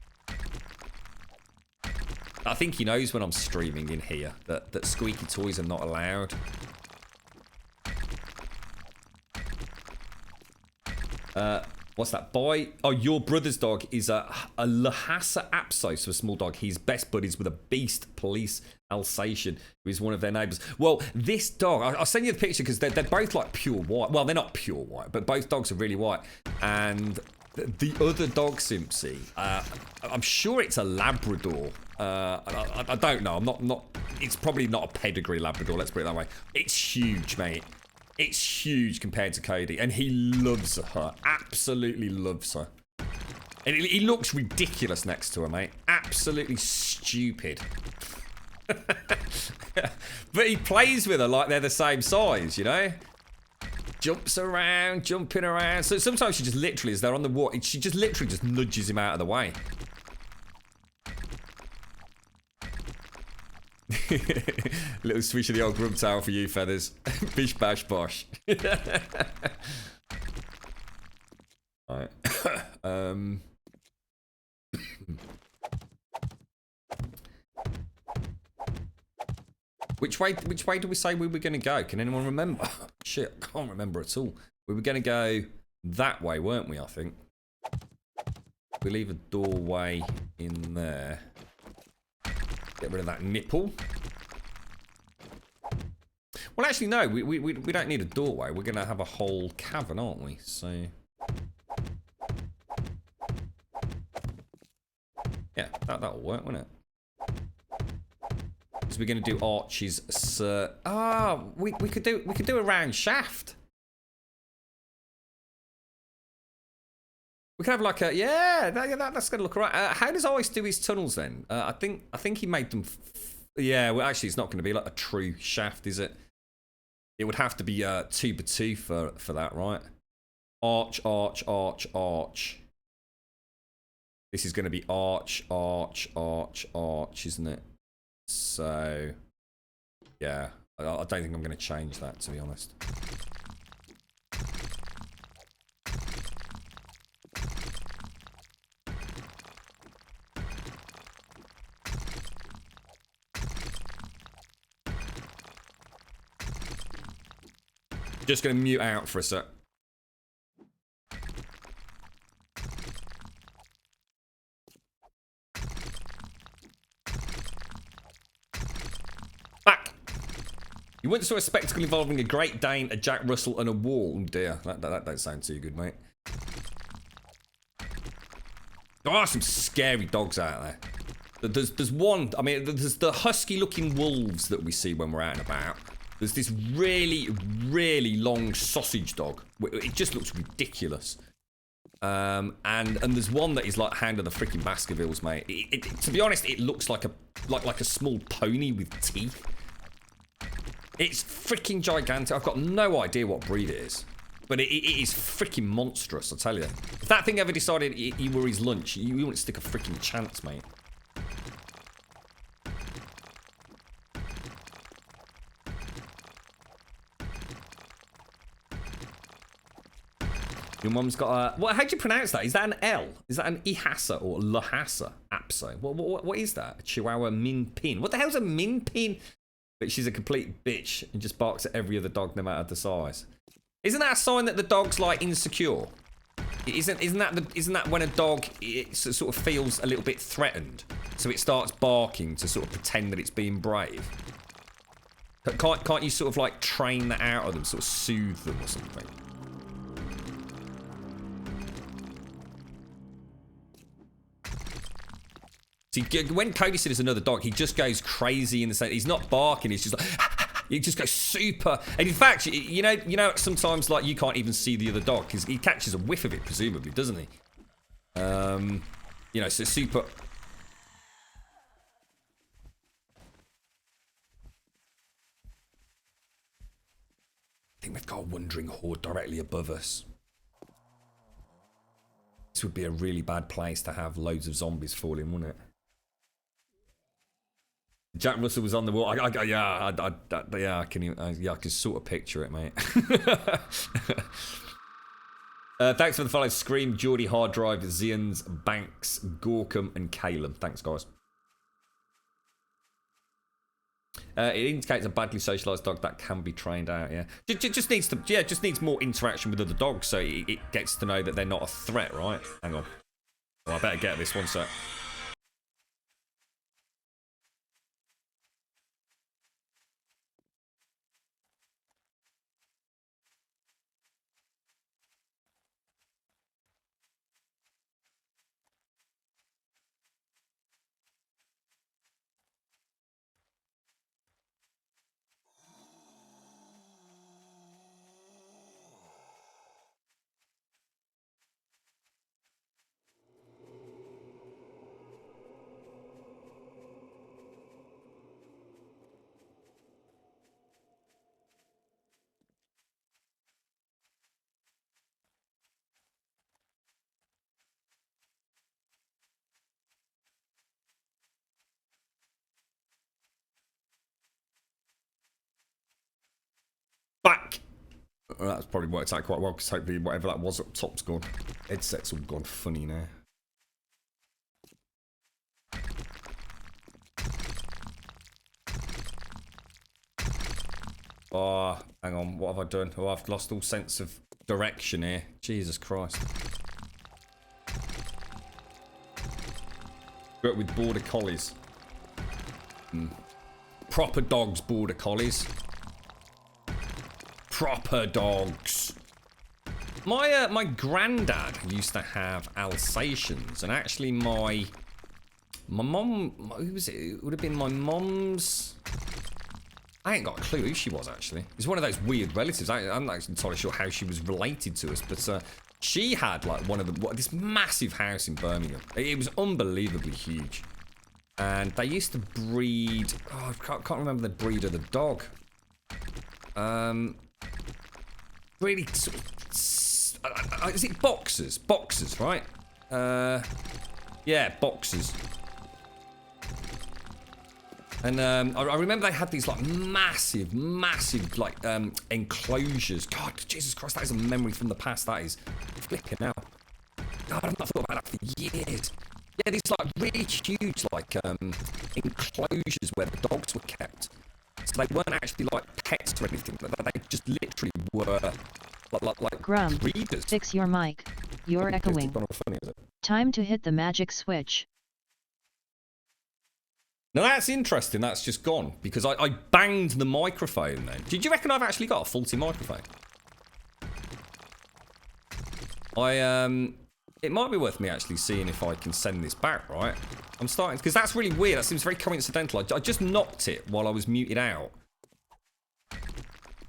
I think he knows when I'm streaming in here that squeaky toys are not allowed. What's that? Oh, your brother's dog is a Lhasa Apso, so a small dog. He's best buddies with a beast police Alsatian, who is one of their neighbours. Well, this dog, I'll send you the picture because they're both like pure white. Well, they're not pure white, but both dogs are really white. And the other dog, Simpsy, I'm sure it's a Labrador. I don't know. I'm not. It's probably not a pedigree Labrador. Let's put it that way. It's huge, mate. It's huge compared to Cody, and he loves her. Absolutely loves her. And he looks ridiculous next to her, mate. Absolutely stupid. But he plays with her like they're the same size, you know? Jumps around, jumping around. So sometimes she just literally, as they're on the walk, she just literally just nudges him out of the way. Little swish of the old grub towel for you, Feathers. Bish bash bosh. Alright. Which way do we say we were gonna go? Can anyone remember? Shit, I can't remember at all. We were gonna go that way, weren't we, I think? We leave a doorway in there. Get rid of that nipple. Well, actually, no. We don't need a doorway. We're going to have a whole cavern, aren't we? So... yeah, that'll work, won't it? Because we're going to do arches. We could do a round shaft. We could have like a that's gonna look alright. How does Ice do his tunnels then? I think he made them. Yeah, well, actually, it's not going to be like a true shaft, is it? It would have to be 2x2 for that, right? Arch, arch, arch, arch. This is going to be arch, isn't it? So, yeah. I don't think I'm going to change that, to be honest. Just going to mute out for a sec. Back. You once saw a spectacle involving a Great Dane, a Jack Russell, and a wall. Oh dear, that don't sound too good, mate. There are some scary dogs out there. There's one. I mean, there's the husky-looking wolves that we see when we're out and about. There's this really, really long sausage dog. It just looks ridiculous. And there's one that is like Hound of the freaking Baskervilles, mate. To be honest, it looks like a small pony with teeth. It's freaking gigantic. I've got no idea what breed it is, but it is freaking monstrous. I tell you, if that thing ever decided you were his lunch, you wouldn't stick a freaking chance, mate. Your mum's got a... What? How do you pronounce that? Is that an L? Is that an Ihasa or Lhasa? Apso? What is that? A Chihuahua Min Pin? What the hell's a Min Pin? But she's a complete bitch and just barks at every other dog no matter the size. Isn't that a sign that the dog's like insecure? Isn't that when a dog sort of feels a little bit threatened, so it starts barking to sort of pretend that it's being brave? Can't you sort of like train that out of them, sort of soothe them or something? See, when Cody said there's another dog, he just goes crazy in the sense he's not barking. He's just like he just goes super. And in fact, you know, sometimes like you can't even see the other dog because he catches a whiff of it, presumably, doesn't he? You know, so super. I think we've got a wandering horde directly above us. This would be a really bad place to have loads of zombies falling, wouldn't it? Jack Russell was on the wall. Yeah, I can sort of picture it, mate. Thanks for the follow. Scream, Geordie, Hard Drive, Zians, Banks, Gorkum, and Caleb. Thanks, guys. It indicates a badly socialised dog that can be trained out. Yeah, just needs more interaction with other dogs, so it gets to know that they're not a threat, right? Hang on. Well, I better get this one sec. Back. Well, that's probably worked out quite well because hopefully whatever that was up top's gone. Headset's all gone funny now. Oh, hang on. What have I done? Oh, I've lost all sense of direction here. Jesus Christ. Grew up with border collies. Proper dogs, border collies. Proper dogs. My granddad used to have Alsatians, and actually my mom, who was it? It would have been my mom's. I ain't got a clue who she was actually. It's one of those weird relatives. I'm not entirely sure how she was related to us, but she had like this massive house in Birmingham. It was unbelievably huge, and they used to breed. Oh, I can't remember the breed of the dog. Really, sort of, is it boxers? Boxers, right? Yeah, Yeah, boxes. And I remember they had these like massive, like enclosures. God, Jesus Christ, that is a memory from the past. That is flipping out. God, I've not thought about that for years. Yeah, these like really huge like enclosures where the dogs were kept. So they weren't actually like pets or anything, but they just literally were like Grum, breeders. fix your mic. You're echoing. It's not funny, is it? Time to hit the magic switch. Now that's interesting, that's just gone, because I banged the microphone then. Did you reckon I've actually got a faulty microphone? It might be worth me actually seeing if I can send this back, right? I'm starting, because that's really weird, that seems very coincidental. I just knocked it while I was muted out.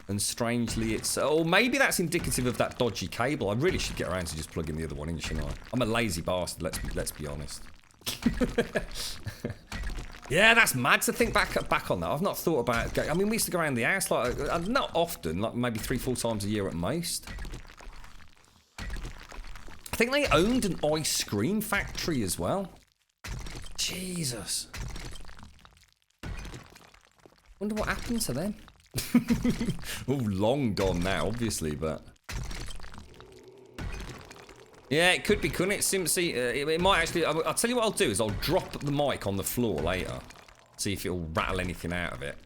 And strangely it's, or maybe that's indicative of that dodgy cable. I really should get around to just plugging the other one in, shouldn't I? I'm a lazy bastard, let's be honest. Yeah, that's mad to think back on that. I've not thought about it. I mean, we used to go around the house, like, not often, like maybe 3-4 times a year at most. I think they owned an ice cream factory as well. Jesus. Wonder what happened to them. Oh, long gone now, obviously, but... Yeah, it could be, couldn't it, Simpsy? It might actually... I'll tell you what I'll do is I'll drop the mic on the floor later. See if it'll rattle anything out of it.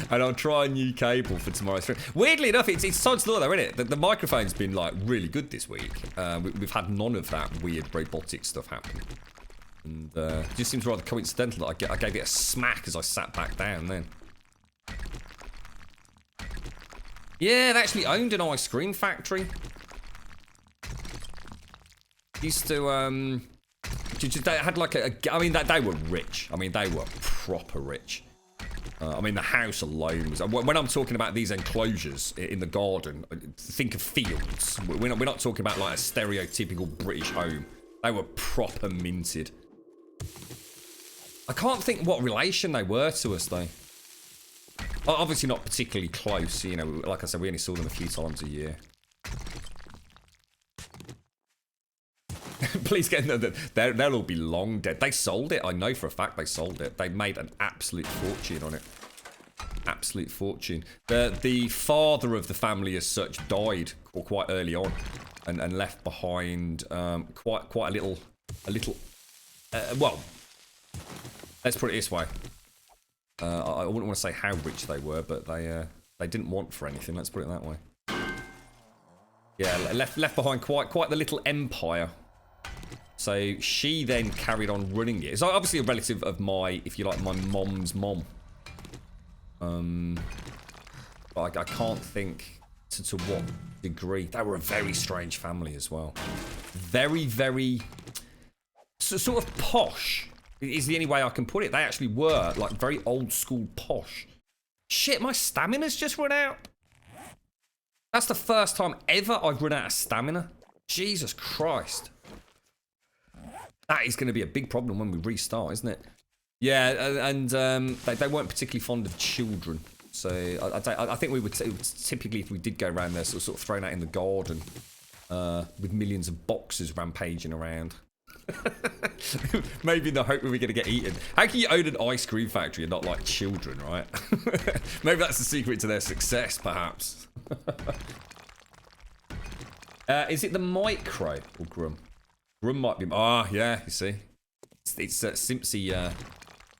And I'll try a new cable for tomorrow's stream. Weirdly enough, it's sod's law though, isn't it? The microphone's been, like, really good this week. We've had none of that weird robotic stuff happen. And it just seems rather coincidental that I gave it a smack as I sat back down then. Yeah, they actually owned an ice cream factory. Used to, they had like I mean, they were rich. I mean, they were proper rich. I mean, the house alone was... When I'm talking about these enclosures in the garden, think of fields. We're not talking about like a stereotypical British home. They were proper minted. I can't think what relation they were to us, though. Obviously not particularly close, you know. Like I said, we only saw them a few times a year. Please get them. They'll all be long dead. They sold it. I know for a fact they sold it. They made an absolute fortune on it. Absolute fortune. The father of the family as such died quite early on, and left behind quite a little. Well, let's put it this way. I wouldn't want to say how rich they were, but they didn't want for anything. Let's put it that way. Yeah, left behind quite the little empire. So she then carried on running it. It's obviously a relative of my, if you like, my mom's mom. But I can't think to what degree. They were a very strange family as well. Very, very sort of posh is the only way I can put it. They actually were like very old school posh. Shit, my stamina's just run out. That's the first time ever I've run out of stamina. Jesus Christ. That is going to be a big problem when we restart, isn't it? Yeah, and they weren't particularly fond of children. So I think we would typically, if we did go around there, sort of thrown out in the garden with millions of boxes rampaging around. Maybe in the hope we were going to get eaten. How can you own an ice cream factory and not like children, right? Maybe that's the secret to their success, perhaps. Is it the micro or Grum? Grum might be... Ah, yeah, you see. It's Simpsy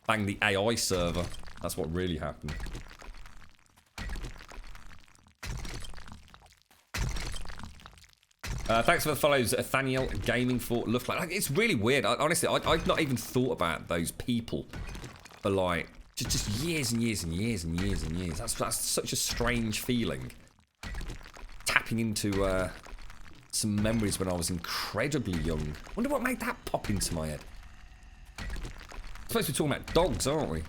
banged the AI server. That's what really happened. Thanks for the follows, Nathaniel Gaming for Love. Like, it's really weird. Honestly, I've not even thought about those people for like just years and years and years and years and years. That's such a strange feeling. Tapping into some memories when I was incredibly young. Wonder what made that pop into my head. Supposed to be talking about dogs, aren't we?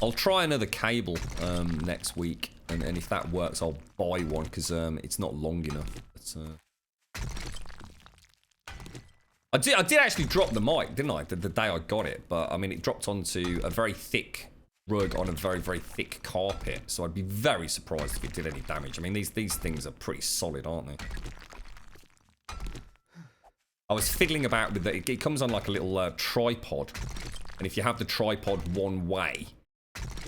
I'll try another cable next week, and if that works, I'll buy one because it's not long enough. I did actually drop the mic, didn't I? The day I got it, but I mean, it dropped onto a very thick rug on a very, very thick carpet. So I'd be very surprised if it did any damage. I mean, these things are pretty solid, aren't they? I was fiddling about with it. It comes on like a little tripod. And if you have the tripod one way,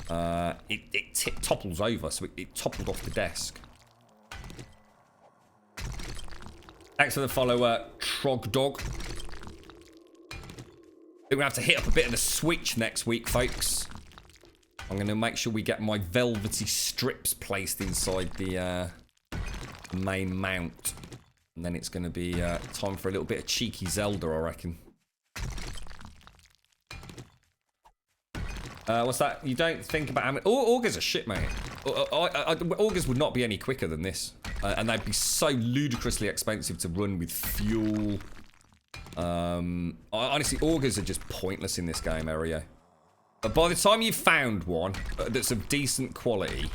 it topples over. So it toppled off the desk. Thanks for the follow, Trogdog. We're going to have to hit up a bit of the Switch next week, folks. I'm going to make sure we get my velvety strips placed inside the main mount. And then it's going to be time for a little bit of cheeky Zelda, I reckon. What's that? You don't think about how many... Augers are shit, mate. Augers would not be any quicker than this. And they'd be so ludicrously expensive to run with fuel. Honestly, augers are just pointless in this game area. But by the time you've found one that's of decent quality,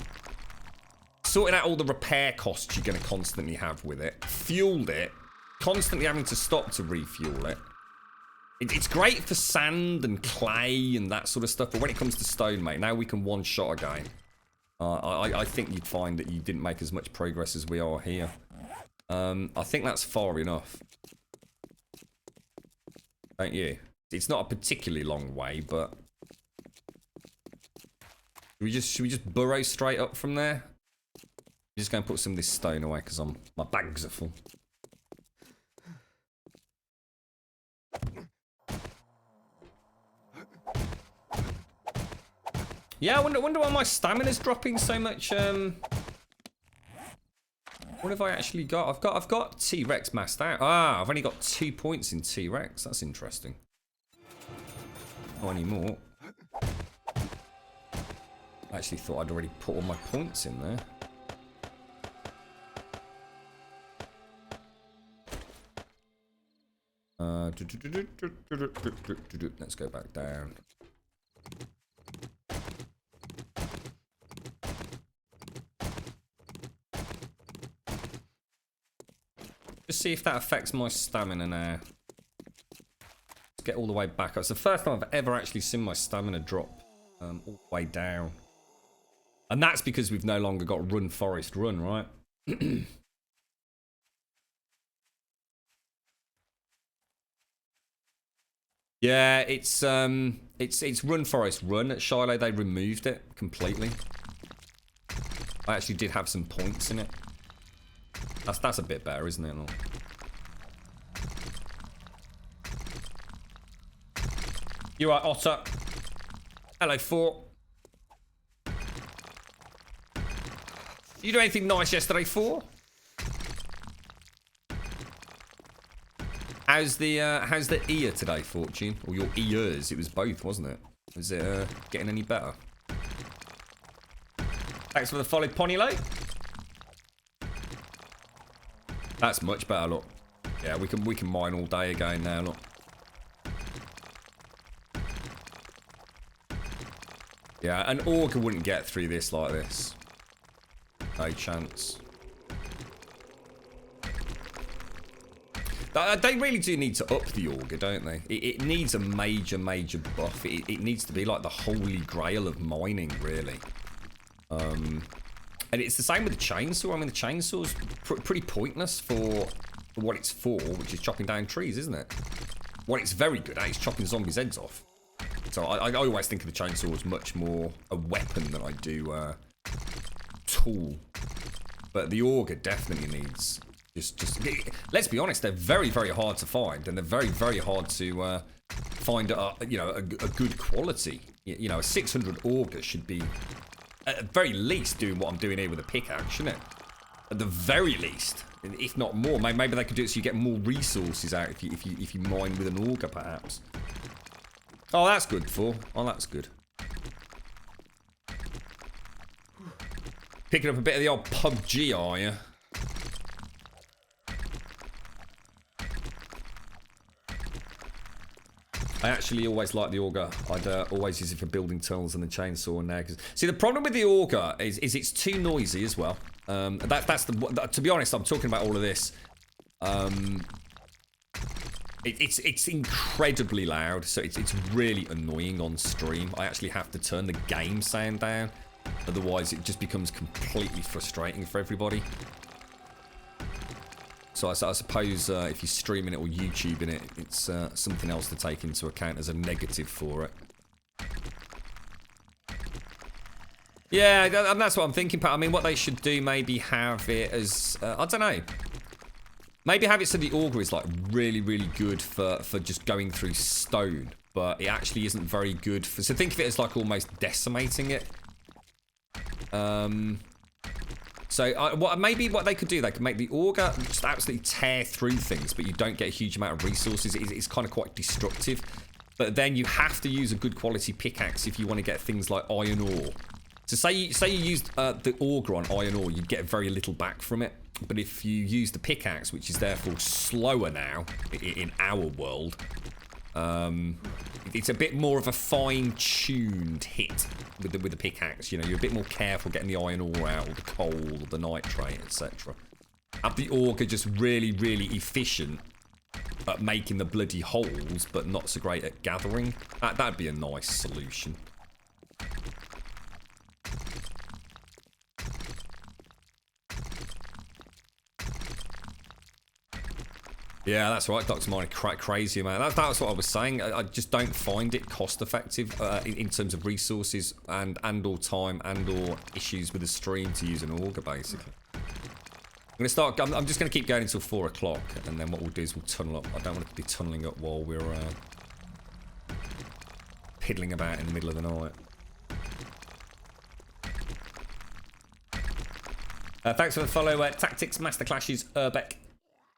sorting out all the repair costs you're going to constantly have with it, fueled it, constantly having to stop to refuel it. It's great for sand and clay and that sort of stuff, but when it comes to stone, mate, now we can one-shot again. I think you'd find that you didn't make as much progress as we are here. I think that's far enough. Don't you? It's not a particularly long way, but... Should we just burrow straight up from there? I'm just going to put some of this stone away because my bags are full. Yeah, I wonder why my stamina's dropping so much. What have I actually got? I've got T-Rex maxed out. Ah, I've only got 2 points in T-Rex. That's interesting. Not anymore. I actually thought I'd already put all my points in there. Let's go back down. Just see if that affects my stamina now. Let's get all the way back up. It's the first time I've ever actually seen my stamina drop all the way down. And that's because we've no longer got Run Forest Run, right? Yeah, it's Run Forest Run. At Shiloh, they removed it completely. I actually did have some points in it. That's a bit better, isn't it? You're right, Otter. Hello, Four. You do anything nice yesterday, Four? How's the ear today, Fortune? Or your ears? It was both, wasn't it? Was it getting any better? Thanks for the follow, Ponylo. That's much better, look. Yeah, we can mine all day again now, look. Yeah, an auger wouldn't get through this like this. No chance. They really do need to up the auger, don't they? It needs a major buff. It needs to be like the holy grail of mining, really. And it's the same with the chainsaw. I mean, the chainsaw's pretty pointless for what it's for, which is chopping down trees, isn't it? What it's very good at is chopping zombies' heads off. So I always think of the chainsaw as much more a weapon than I do a tool. But the auger definitely needs... Just let's be honest, they're very hard to find, and they're very hard to find a good quality. You know, a 600 auger should be at the very least doing what I'm doing here with a pickaxe, shouldn't it? At the very least, if not more. Maybe they could do it so you get more resources out if you mine with an auger, perhaps. Oh, that's good, Four. Oh, that's good. Picking up a bit of the old PUBG, are you? I actually always like the auger. I'd always use it for building tunnels and the chainsaw now. See, the problem with the auger is it's too noisy as well. To be honest, I'm talking about all of this. It's incredibly loud, so it's really annoying on stream. I actually have to turn the game sound down, otherwise it just becomes completely frustrating for everybody. So I suppose if you're streaming it or YouTubing it, it's something else to take into account as a negative for it. Yeah, and that's what I'm thinking, Pat. I mean, what they should do, maybe have it as, I don't know. Maybe have it so the auger is like really, really good for just going through stone, but it actually isn't very good for, so think of it as like almost decimating it. So maybe what they could do, they could make the auger just absolutely tear through things, but you don't get a huge amount of resources. It's kind of quite destructive. But then you have to use a good quality pickaxe if you want to get things like iron ore. So say you used the auger on iron ore, you'd get very little back from it. But if you use the pickaxe, which is therefore slower now in our world, it's a bit more of a fine-tuned hit with the pickaxe. You know, you're a bit more careful getting the iron ore out, or the coal, or the nitrate, etc. Have the auger just really, really efficient at making the bloody holes, but not so great at gathering. That'd be a nice solution. Yeah, that's right, Dr. Mine, crazy, man. That's what I was saying. I just don't find it cost-effective in terms of resources and or time and or issues with the stream to use an auger, basically. I'm just going to keep going until 4 o'clock, and then what we'll do is we'll tunnel up. I don't want to be tunneling up while we're piddling about in the middle of the night. Thanks for the follow, Tactics Masterclashes, Urbeck.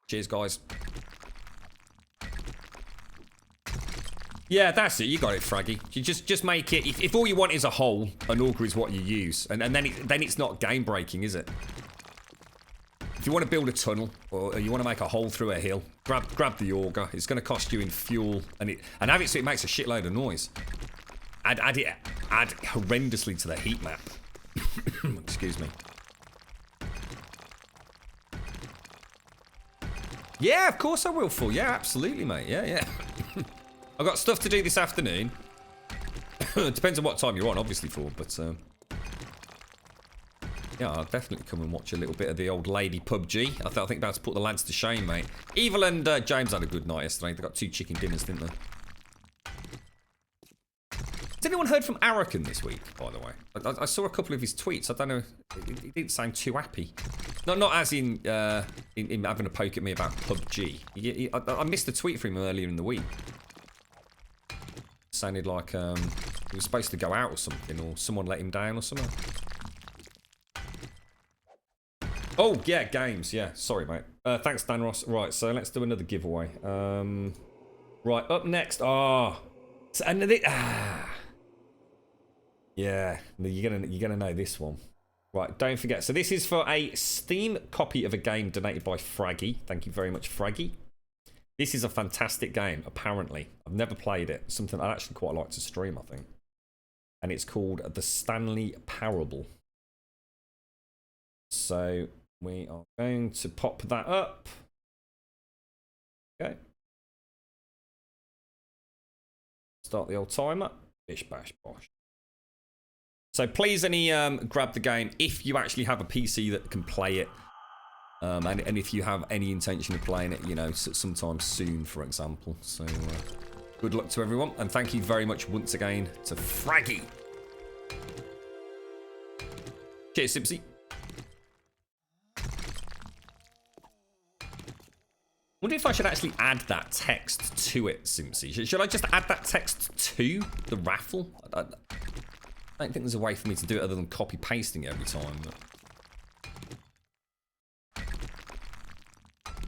Cheers, guys. Yeah, that's it. You got it, Fraggy. You just make it. If all you want is a hole, an auger is what you use, and then it's not game breaking, is it? If you want to build a tunnel or you want to make a hole through a hill, grab the auger. It's going to cost you in fuel, and have it so it makes a shitload of noise. Add horrendously to the heat map. Excuse me. Yeah, of course I will, Full. Yeah, absolutely, mate. Yeah. I've got stuff to do this afternoon. Depends on what time you're on, obviously, Full, but yeah, I'll definitely come and watch a little bit of the old lady PUBG. I think about to put the lads to shame, mate. Evil and James had a good night yesterday. They got 2 chicken dinners, didn't they? Has anyone heard from Arakan this week, by the way? I saw a couple of his tweets. I don't know. He didn't sound too happy. Not as in having a poke at me about PUBG. I missed a tweet from him earlier in the week. Sounded like he was supposed to go out or something, or someone let him down or something. Oh, yeah, games. Yeah, sorry, mate. Thanks, Dan Ross. Right, so let's do another giveaway. Right, up next. Yeah, you're gonna know this one. Right, don't forget. So this is for a Steam copy of a game donated by Fraggy. Thank you very much, Fraggy. This is a fantastic game, apparently. I've never played it. Something I'd actually quite like to stream, I think. And it's called The Stanley Parable. So we are going to pop that up. Okay. Start the old timer. Bish, bash, bosh. So please only grab the game if you actually have a PC that can play it. And if you have any intention of playing it, you know, sometime soon, for example. So good luck to everyone. And thank you very much once again to Fraggy. Cheers, Sipsy. Wonder if I should actually add that text to it, Simpsy. Should I just add that text to the raffle? I don't think there's a way for me to do it other than copy pasting it every time. But...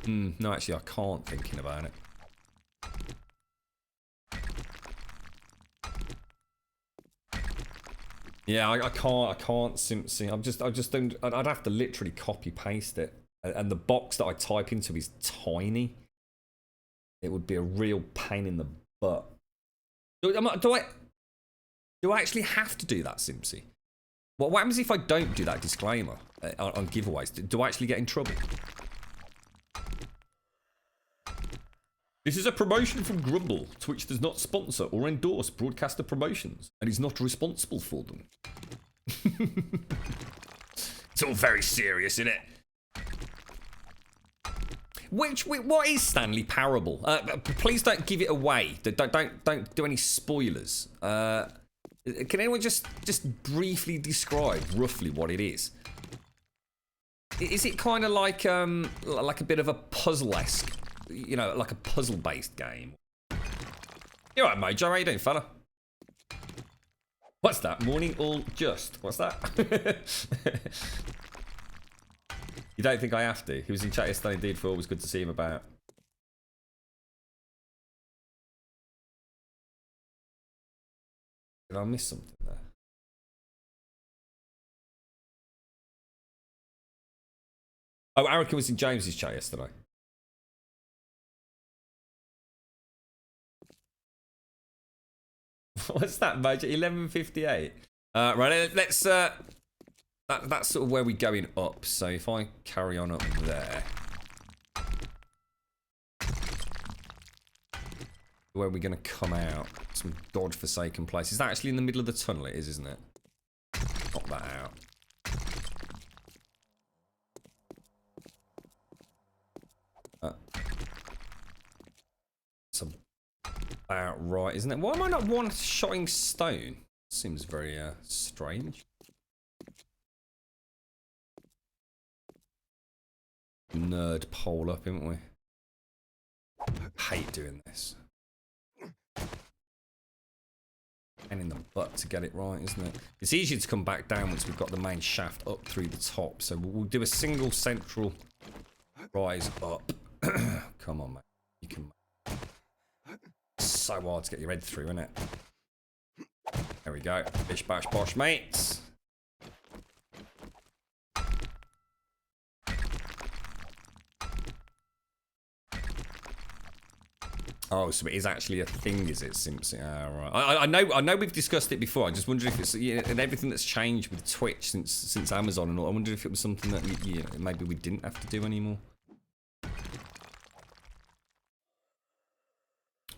no, actually, I can't. Thinking about it. Yeah, I can't, Simpsy. I just don't. I'd have to literally copy paste it, and the box that I type into is tiny. It would be a real pain in the butt. Do I actually have to do that, Simpsy? What happens if I don't do that disclaimer on giveaways? Do I actually get in trouble? This is a promotion from Grumbul. Twitch does not sponsor or endorse broadcaster promotions and is not responsible for them. It's all very serious, isn't it? What is Stanley Parable? Please don't give it away. Don't do any spoilers. Can anyone just briefly describe roughly what it is? Is it kind of like a bit of a puzzle-esque, you know, like a puzzle-based game? You alright, Mojo? How you doing, fella? What's that? Morning all just. What's that? You don't think I have to? He was in chat yesterday indeed, Phil. It was good to see him about. Did I miss something there? Oh, Arica was in James's chat yesterday. What's that, Mojo? 11:58. Right, let's. That's sort of where we're going up. So if I carry on up there, where we're going to come out, some godforsaken place. Is that actually in the middle of the tunnel? It is, isn't it? Pop that out. It's about right, isn't it? Why am I not one shotting stone? Seems very strange. Nerd pole up, haven't we? Hate doing this. And in the butt to get it right, isn't it? It's easier to come back down once we've got the main shaft up through the top. So we'll do a single central rise up. Come on, mate. You can. So hard to get your head through, isn't it? There we go. Bish bash bosh, mates. Oh, so it is actually a thing, is it, Simpson? Ah, right. I know we've discussed it before. I just wonder if it's, you know, and everything that's changed with Twitch since Amazon and all. I wonder if it was something that you know, maybe we didn't have to do anymore.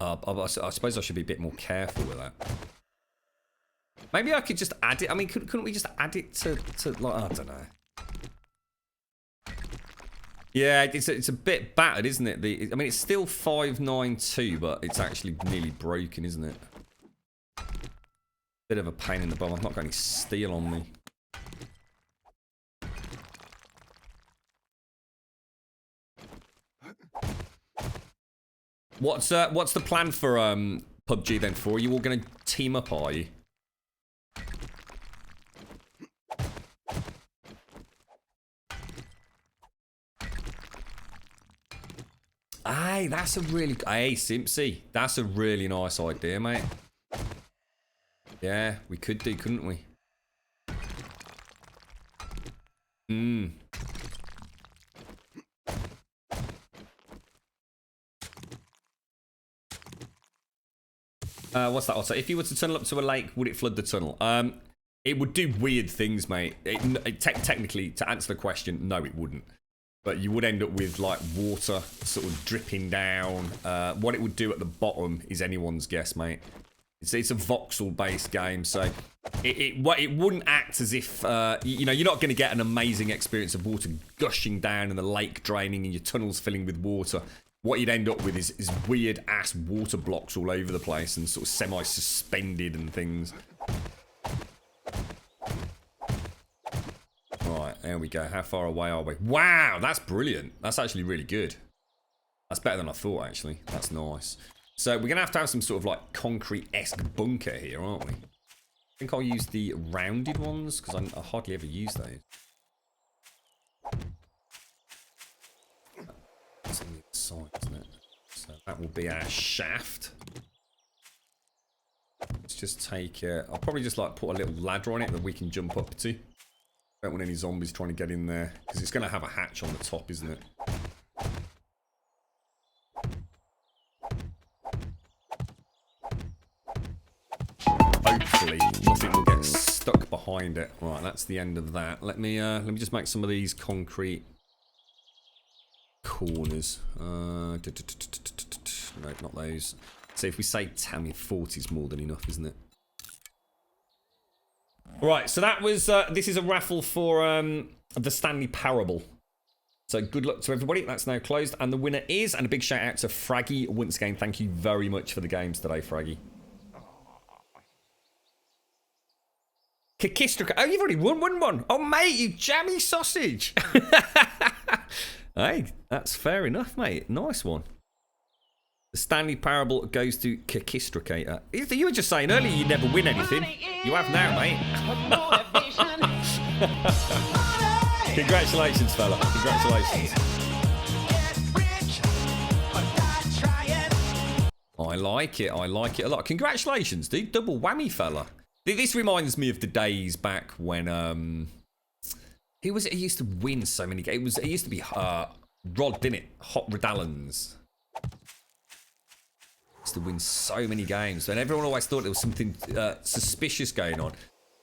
I suppose I should be a bit more careful with that. Maybe I could just add it. I mean, couldn't we just add it to like, I don't know. Yeah, it's a bit battered, isn't it? I mean, it's still 592, but it's actually nearly broken, isn't it? Bit of a pain in the bum. I've not got any steel on me. What's the plan for PUBG then? For are you all going to team up? Are you? Aye, that's a really... Hey, Simpsy. That's a really nice idea, mate. Yeah, we could do, couldn't we? What's that? Also, if you were to tunnel up to a lake, would it flood the tunnel? It would do weird things, mate. Technically, to answer the question, no, it wouldn't. But you would end up with like water sort of dripping down. What it would do at the bottom is anyone's guess, mate. It's a voxel-based game, so it wouldn't act as if you know, you're not going to get an amazing experience of water gushing down and the lake draining and your tunnels filling with water. What you'd end up with is weird ass water blocks all over the place and sort of semi-suspended and things. Right, there we go. How far away are we? Wow, that's brilliant. That's actually really good. That's better than I thought, actually. That's nice. So we're going to have some sort of like concrete-esque bunker here, aren't we? I think I'll use the rounded ones because I hardly ever use those. That's on the side, isn't it? So that will be our shaft. Let's just take it. I'll probably just like put a little ladder on it that we can jump up to. Don't want any zombies trying to get in there because it's going to have a hatch on the top, isn't it? Hopefully nothing will get stuck behind it. Right, that's the end of that. Let me just make some of these concrete corners. No, not those. So if we say 40 is more than enough, isn't it? Right, so that was, this is a raffle for the Stanley Parable. So good luck to everybody. That's now closed. And the winner is, and a big shout out to Fraggy. Once again, thank you very much for the games today, Fraggy. Kakistra. Oh, you've already won one. Oh, mate, you jammy sausage. Hey, that's fair enough, mate. Nice one. The Stanley Parable goes to Kakistracator. You were just saying earlier you never win anything. You have now, mate. Congratulations, fella. Congratulations. I like it. I like it a lot. Congratulations, dude. Double whammy, fella. This reminds me of the days back when who was it? He used to win so many games. It used to be Rod, didn't it? Hot Redallans. Used to win so many games, and everyone always thought there was something suspicious going on.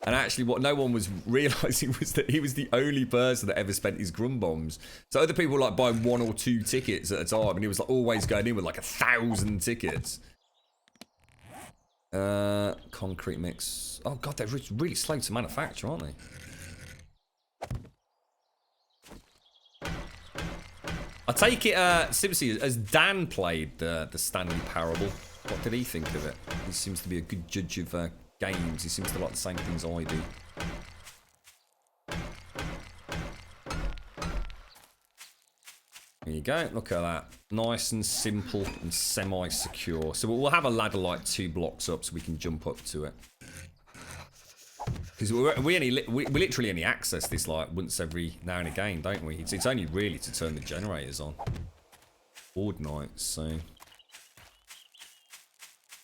And actually, what no one was realizing was that he was the only person that ever spent his Grumbombs. So other people were like buying 1 or 2 tickets at a time, and he was like always going in with like 1,000 tickets. Concrete mix. Oh god, they're really slow to manufacture, aren't they? I take it, Simpsy, as Dan played the Stanley Parable, what did he think of it? He seems to be a good judge of games. He seems to like the same things I do. There you go. Look at that. Nice and simple and semi-secure. So we'll have a ladder like 2 blocks up so we can jump up to it. Because we literally only access this like once every now and again, don't we? It's only really to turn the generators on. Board nights, so.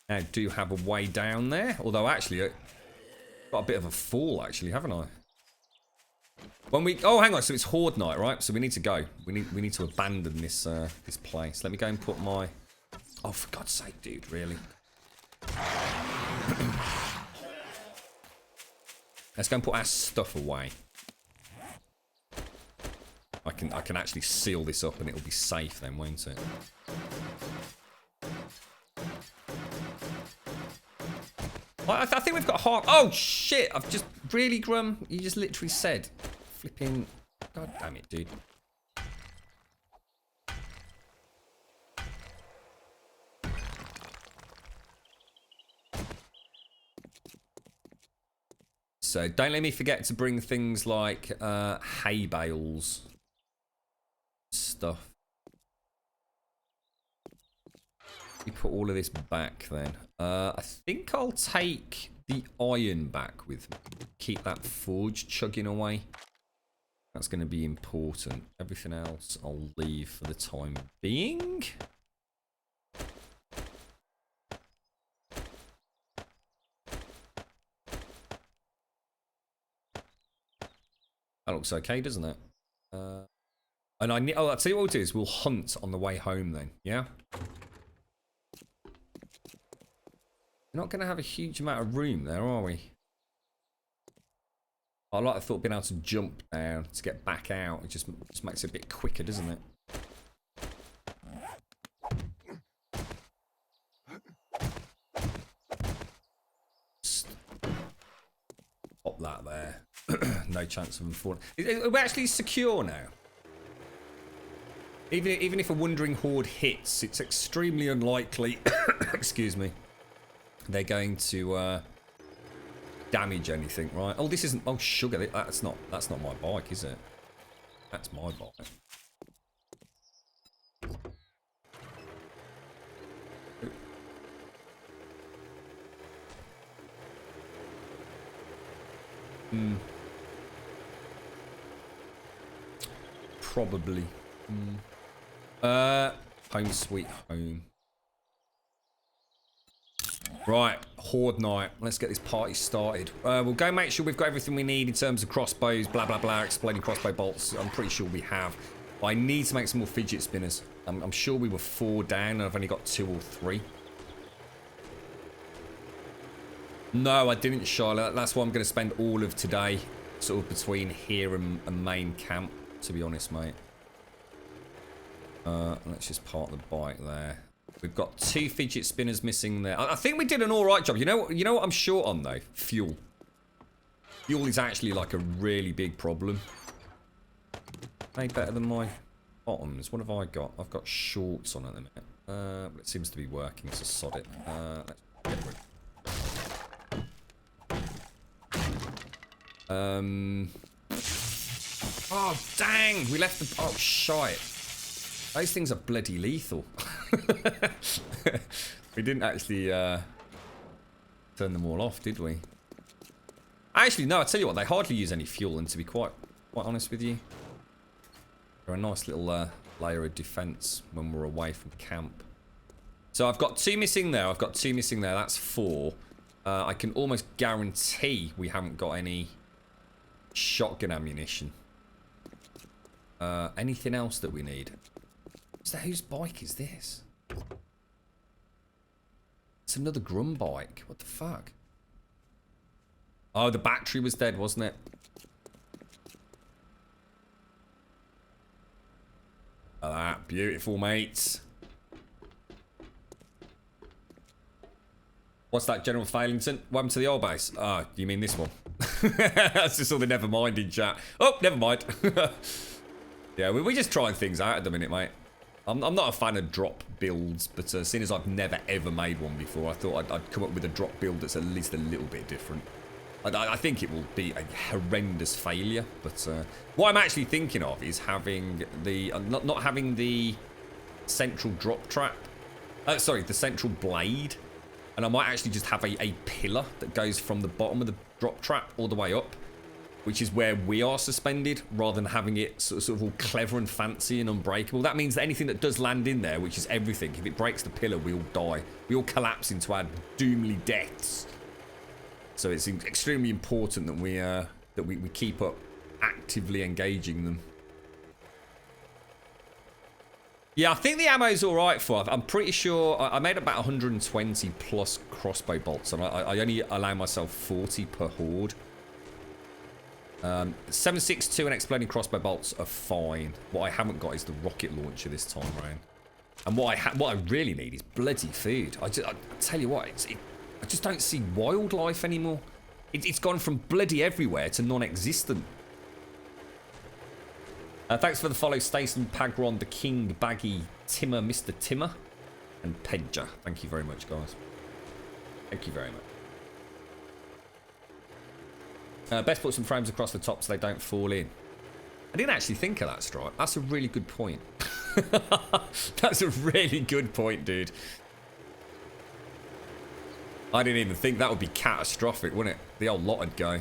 Now, I do have a way down there. Although, actually, got a bit of a fall, actually, haven't I? When we... Oh, hang on. So it's Horde night, right? So we need to go. We need to abandon this this place. Let me go and put my... Oh, for God's sake, dude. Really? Let's go and put our stuff away. I can actually seal this up and it'll be safe then, won't it? I think we've got half... Oh, shit! I've just... Really, Grum? You just literally said... Flipping... God damn it, dude. So, don't let me forget to bring things like hay bales. Stuff. We put all of this back then. I think I'll take the iron back with me. Keep that forge chugging away. That's going to be important. Everything else I'll leave for the time being. That looks okay, doesn't it? And I'll tell you what we'll do is we'll hunt on the way home then, yeah? We're not going to have a huge amount of room there, are we? I like the thought of being able to jump down to get back out. It just makes it a bit quicker, doesn't it? Pop that there. No chance of them falling. We're actually secure now. Even if a wandering horde hits, it's extremely unlikely. Excuse me. They're going to damage anything, right? Oh, this isn't. Oh, sugar. That's not my bike, is it? That's my bike. Probably. Home sweet home. Right, Horde night. Let's get this party started. We'll go make sure we've got everything we need in terms of crossbows, blah, blah, blah, exploding crossbow bolts. I'm pretty sure we have. But I need to make some more fidget spinners. I'm sure we were 4 down and I've only got 2 or 3. No, I didn't, Charlotte. That's why I'm going to spend all of today sort of between here and main camp, to be honest, mate. Let's just park the bike there. We've got 2 fidget spinners missing there. I think we did an alright job. You know what I'm short on, though? Fuel. Fuel is actually, like, a really big problem. Way better than my bottoms. What have I got? I've got shorts on at the minute. But it seems to be working, so sod it. Let's get rid. Oh, dang! We left the... Oh, shite. Those things are bloody lethal. We didn't actually turn them all off, did we? Actually, no, I tell you what, they hardly use any fuel, and to be quite honest with you, they're a nice little layer of defense when we're away from camp. So I've got 2 missing there, I've got 2 missing there, that's 4. I can almost guarantee we haven't got any shotgun ammunition. Anything else that we need? Whose bike is this? It's another Grum bike. What the fuck? Oh, the battery was dead, wasn't it? Ah, beautiful, mates. What's that, General Failington? Welcome to the old base. Ah, you mean this one? That's just all the never mind in chat. Oh, never mind. Yeah, we're just trying things out at the minute, mate. I'm not a fan of drop builds, but seeing as I've never ever made one before, I thought I'd come up with a drop build that's at least a little bit different. I think it will be a horrendous failure, but what I'm actually thinking of is having the not having the central drop trap. Sorry, the central blade, and I might actually just have a pillar that goes from the bottom of the drop trap all the way up, which is where we are suspended, rather than having it sort of all clever and fancy and unbreakable. That means that anything that does land in there, which is everything, if it breaks the pillar, we all die. We all collapse into our doomly deaths. So it's extremely important that we keep up actively engaging them. Yeah, I think the ammo's all right for it. I'm pretty sure I made about 120 plus crossbow bolts, and I only allow myself 40 per horde. 7.62 and exploding crossbow bolts are fine. What I haven't got is the rocket launcher this time around. And what I really need is bloody food. I tell you what, I just don't see wildlife anymore. It's gone from bloody everywhere to non-existent. Thanks for the follow, Stacey, Pagron, the King, Baggy, Timmer, Mr. Timmer, and Pedja. Thank you very much, guys. Thank you very much. Best put some frames across the top so they don't fall in. I didn't actually think of that, Stripe. That's a really good point. That's a really good point, dude. I didn't even think that would be catastrophic, wouldn't it? The old lot would go.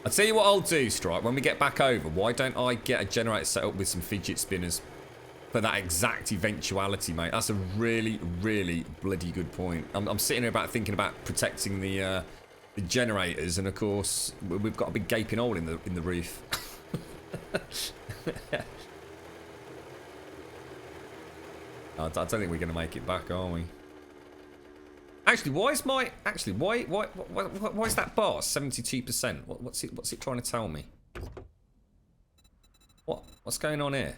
I'll tell you what I'll do, Stripe. When we get back over, why don't I get a generator set up with some fidget spinners for that exact eventuality, mate? That's a really, really bloody good point. I'm sitting here thinking about protecting the generators, and of course we've got a big gaping hole in the roof. I don't think we're going to make it back, are we? Actually, why is that bar 72%? What's it trying to tell me? What's going on here?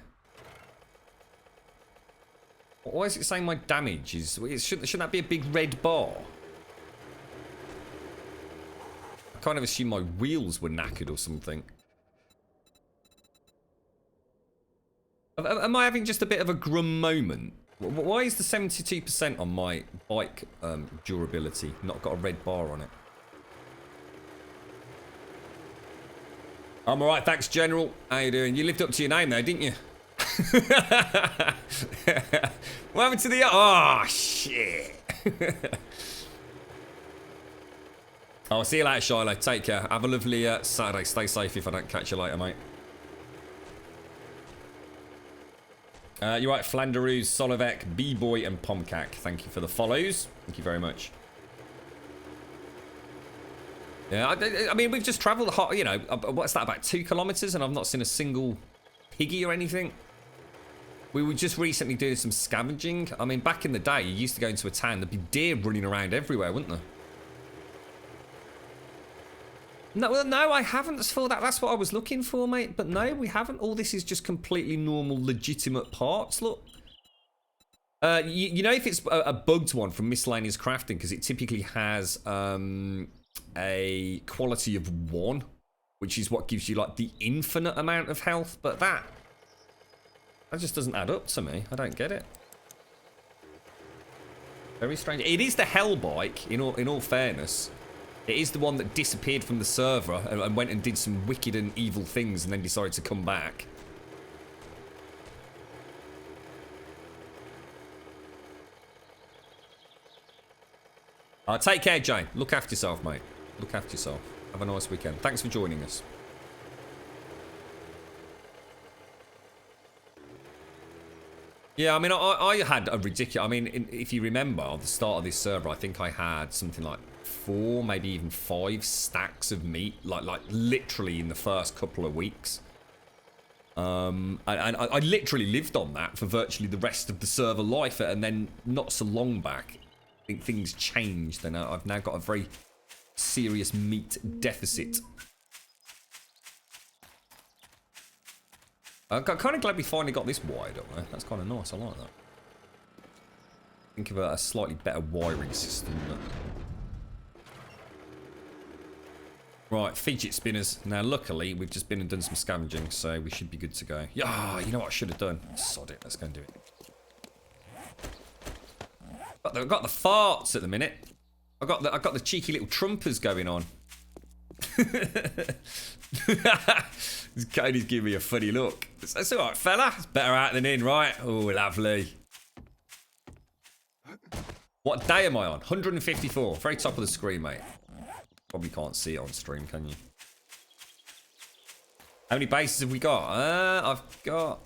Why is it saying my damage is... Shouldn't that be a big red bar? I kind of assume my wheels were knackered or something. Am I having just a bit of a grum moment? Why is the 72% on my bike durability not got a red bar on it? I'm alright, thanks, General. How you doing? You lived up to your name there, didn't you? What happened to the... Oh, shit. I'll see you later, Shiloh. Take care. Have a lovely Saturday. Stay safe if I don't catch you later, mate. You're right, Flanderoos, Solovek, B-Boy, and Pomkak. Thank you for the follows. Thank you very much. Yeah, I mean, we've just travelled, you know, what's that, about 2 kilometres, and I've not seen a single piggy or anything. We were just recently doing some scavenging. I mean, back in the day, you used to go into a town, there'd be deer running around everywhere, wouldn't there? No, well, no, I haven't for that. That's what I was looking for, mate. But no, we haven't. All this is just completely normal, legitimate parts. Look. You know if it's a bugged one from miscellaneous crafting, because it typically has a quality of 1, which is what gives you like the infinite amount of health. But that just doesn't add up to me. I don't get it. Very strange. It is the Hell Bike, in all fairness. It is the one that disappeared from the server and went and did some wicked and evil things and then decided to come back. Take care, Jane. Look after yourself, mate. Look after yourself. Have a nice weekend. Thanks for joining us. Yeah, I mean, I had a ridiculous... I mean, if you remember, at the start of this server, I think I had something like 4, maybe even 5 stacks of meat, like literally in the first couple of weeks. And I literally lived on that for virtually the rest of the server life, and then not so long back, I think things changed, and I've now got a very serious meat deficit. I'm kind of glad we finally got this wired up there. That's kind of nice. I like that. Think of a slightly better wiring system. But... Right, fidget spinners. Now, luckily, we've just been and done some scavenging, so we should be good to go. Yeah, you know what I should have done? Sod it. Let's go and do it. I've got the farts at the minute. I've got the cheeky little trumpers going on. Cody's giving me a funny look. That's all right, fella. It's better out than in, right? Oh, lovely. What day am I on? 154. Very top of the screen, mate. Probably can't see it on stream, can you? How many bases have we got? I've got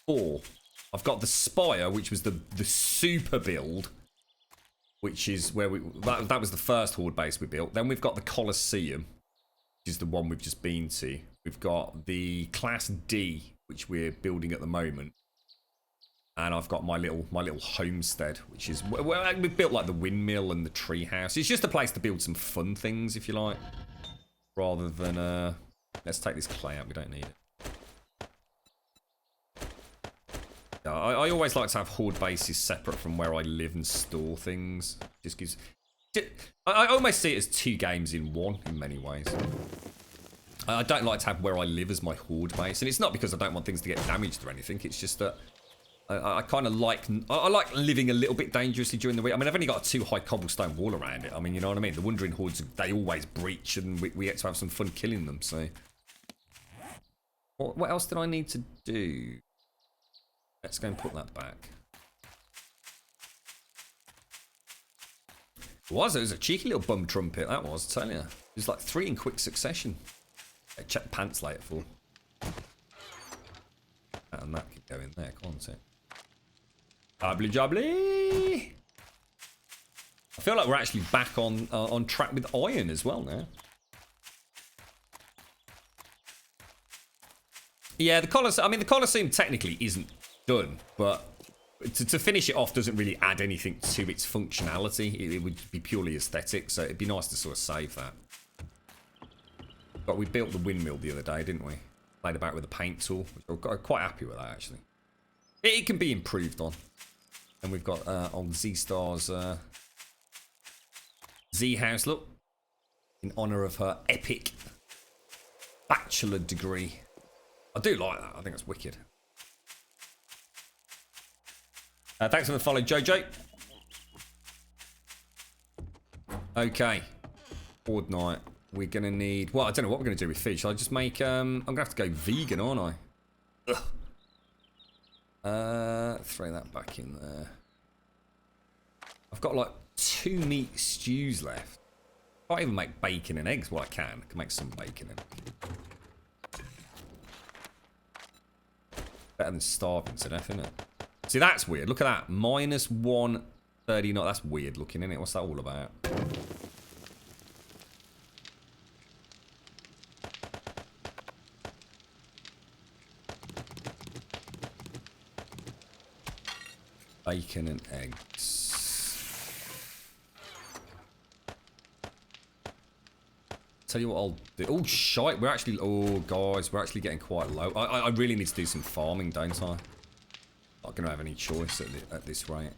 4. I've got the Spire, which was the super build, which is where that was the first Horde base we built. Then we've got the Colosseum, which is the one we've just been to. We've got the Class D, which we're building at the moment. And I've got my little homestead, which is well, we built like the windmill and the tree house. It's just a place to build some fun things, if you like, rather than let's take this clay out. We don't need it. I always like to have Horde bases separate from where I live and store things. Just gives... I almost see it as 2 games in one in many ways. I don't like to have where I live as my Horde base, and it's not because I don't want things to get damaged or anything. It's just that I kind of like... I like living a little bit dangerously during the week. I mean, I've only got a 2 high cobblestone wall around it. I mean, you know what I mean? The Wandering Hordes, they always breach, and we get to have some fun killing them, so... What else did I need to do? Let's go and put that back. It was a cheeky little bum trumpet, that was, I tell you. It was like 3 in quick succession. Check the pants later for. And that could go in there, can't it? Jubbly jubbly! I feel like we're actually back on track with iron as well now. Yeah, the Colosseum, I mean, the Colosseum technically isn't done, but to finish it off doesn't really add anything to its functionality. It would be purely aesthetic, so it'd be nice to sort of save that. But we built the windmill the other day, didn't we? Played about with a paint tool, which I'm quite happy with that, actually. It can be improved on. And we've got old Z-Star's Z-House, look. In honour of her epic bachelor degree. I do like that. I think that's wicked. Thanks for the follow, Jojo. Okay. Horde night. We're going to need... Well, I don't know what we're going to do with food. Shall I just make... I'm going to have to go vegan, aren't I? Ugh. Throw that back in there. I've got like 2 meat stews left. I can't even make bacon and eggs. Well, I can. I can make some bacon and better than starving to death, isn't it? See, that's weird. Look at that. Minus 139. That's weird looking, isn't it? What's that all about? Bacon and eggs. Tell you what I'll do. Oh, shite. We're actually... Oh, guys. We're actually getting quite low. I really need to do some farming, don't I? Not going to have any choice at this rate.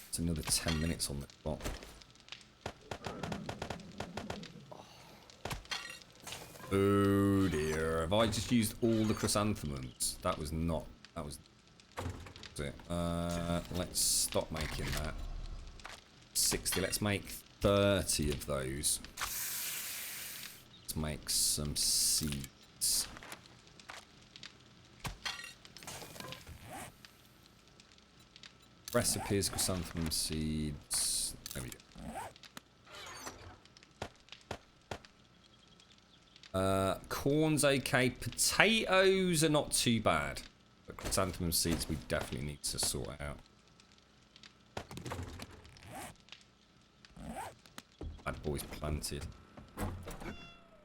It's another 10 minutes on the clock. Oh, dear. Have I just used all the chrysanthemums? That was not... That was it. Let's stop making that. 60. Let's make 30 of those. Let's make some seeds. Recipes, chrysanthemum seeds. There we go. Corn's okay. Potatoes are not too bad. But chrysanthemum seeds we definitely need to sort out. Bad boys planted.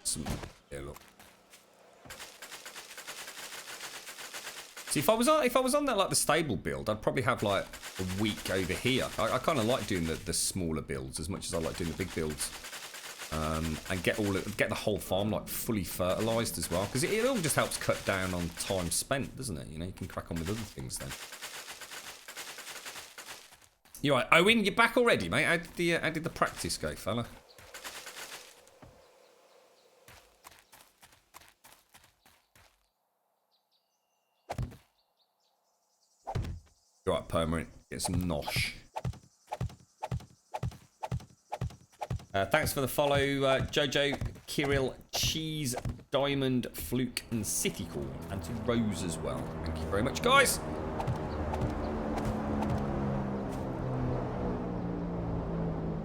Some, yeah, look. See, if I was on that like the stable build, I'd probably have like a week over here. I kind of like doing the smaller builds as much as I like doing the big builds, and get the whole farm like fully fertilized as well, because it all just helps cut down on time spent, doesn't it? You know, you can crack on with other things then. You right, Owen? You're back already, mate? How did the practice go, fella? You right, Permanent? Get some nosh. Thanks for the follow, Jojo, Kirill, Cheese, Diamond, Fluke, and Citycorn, and to Rose as well. Thank you very much, guys.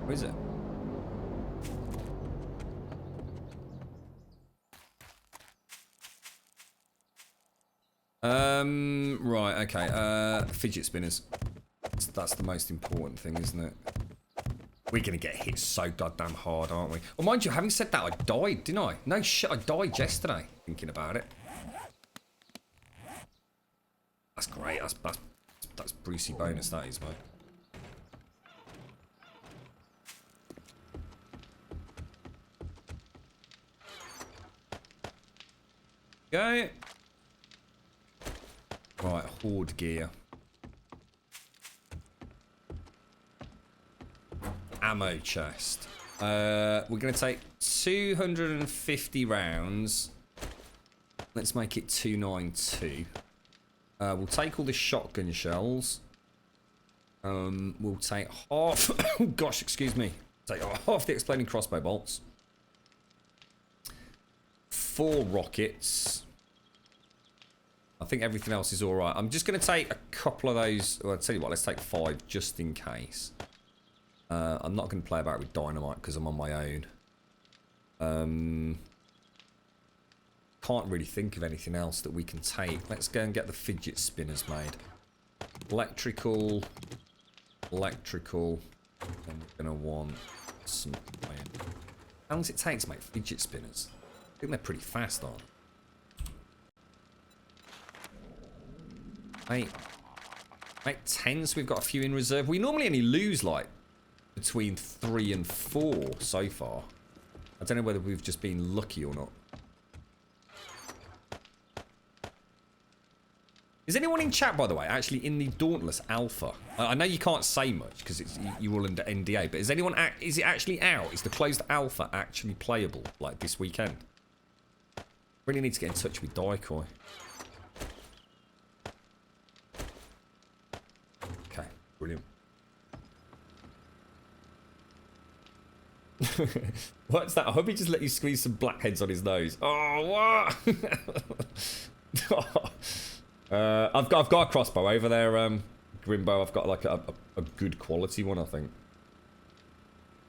Where is it? Right, okay. Fidget spinners. That's the most important thing, isn't it? We're gonna get hit so goddamn hard, aren't we? Well, mind you, having said that, I died, didn't I? No shit, I died yesterday, thinking about it. That's great. That's Brucey bonus, that is, mate. Go. Right, horde gear. Ammo chest. We're going to take 250 rounds. Let's make it 292. We'll take all the shotgun shells. We'll take half... oh, gosh, excuse me. Take half the exploding crossbow bolts. 4 rockets. I think everything else is alright. I'm just going to take a couple of those. Well, I'll tell you what, let's take 5 just in case. I'm not going to play about with dynamite because I'm on my own. Can't really think of anything else that we can take. Let's go and get the fidget spinners made. Electrical. And we're going to want some iron. How long does it take to make fidget spinners? I think they're pretty fast, aren't they? Make 10, so we've got a few in reserve. We normally only lose like between 3 and 4 so far. I don't know whether we've just been lucky or not. Is anyone in chat, by the way, actually in the Dauntless Alpha? I know you can't say much because you're all under NDA, but is anyone is it actually out? Is the closed alpha actually playable like this weekend? Really need to get in touch with Daikoi. Okay, brilliant. What's that? I hope he just let you squeeze some blackheads on his nose. Oh, what? I've got a crossbow over there, Grimbo. I've got like a good quality one, I think.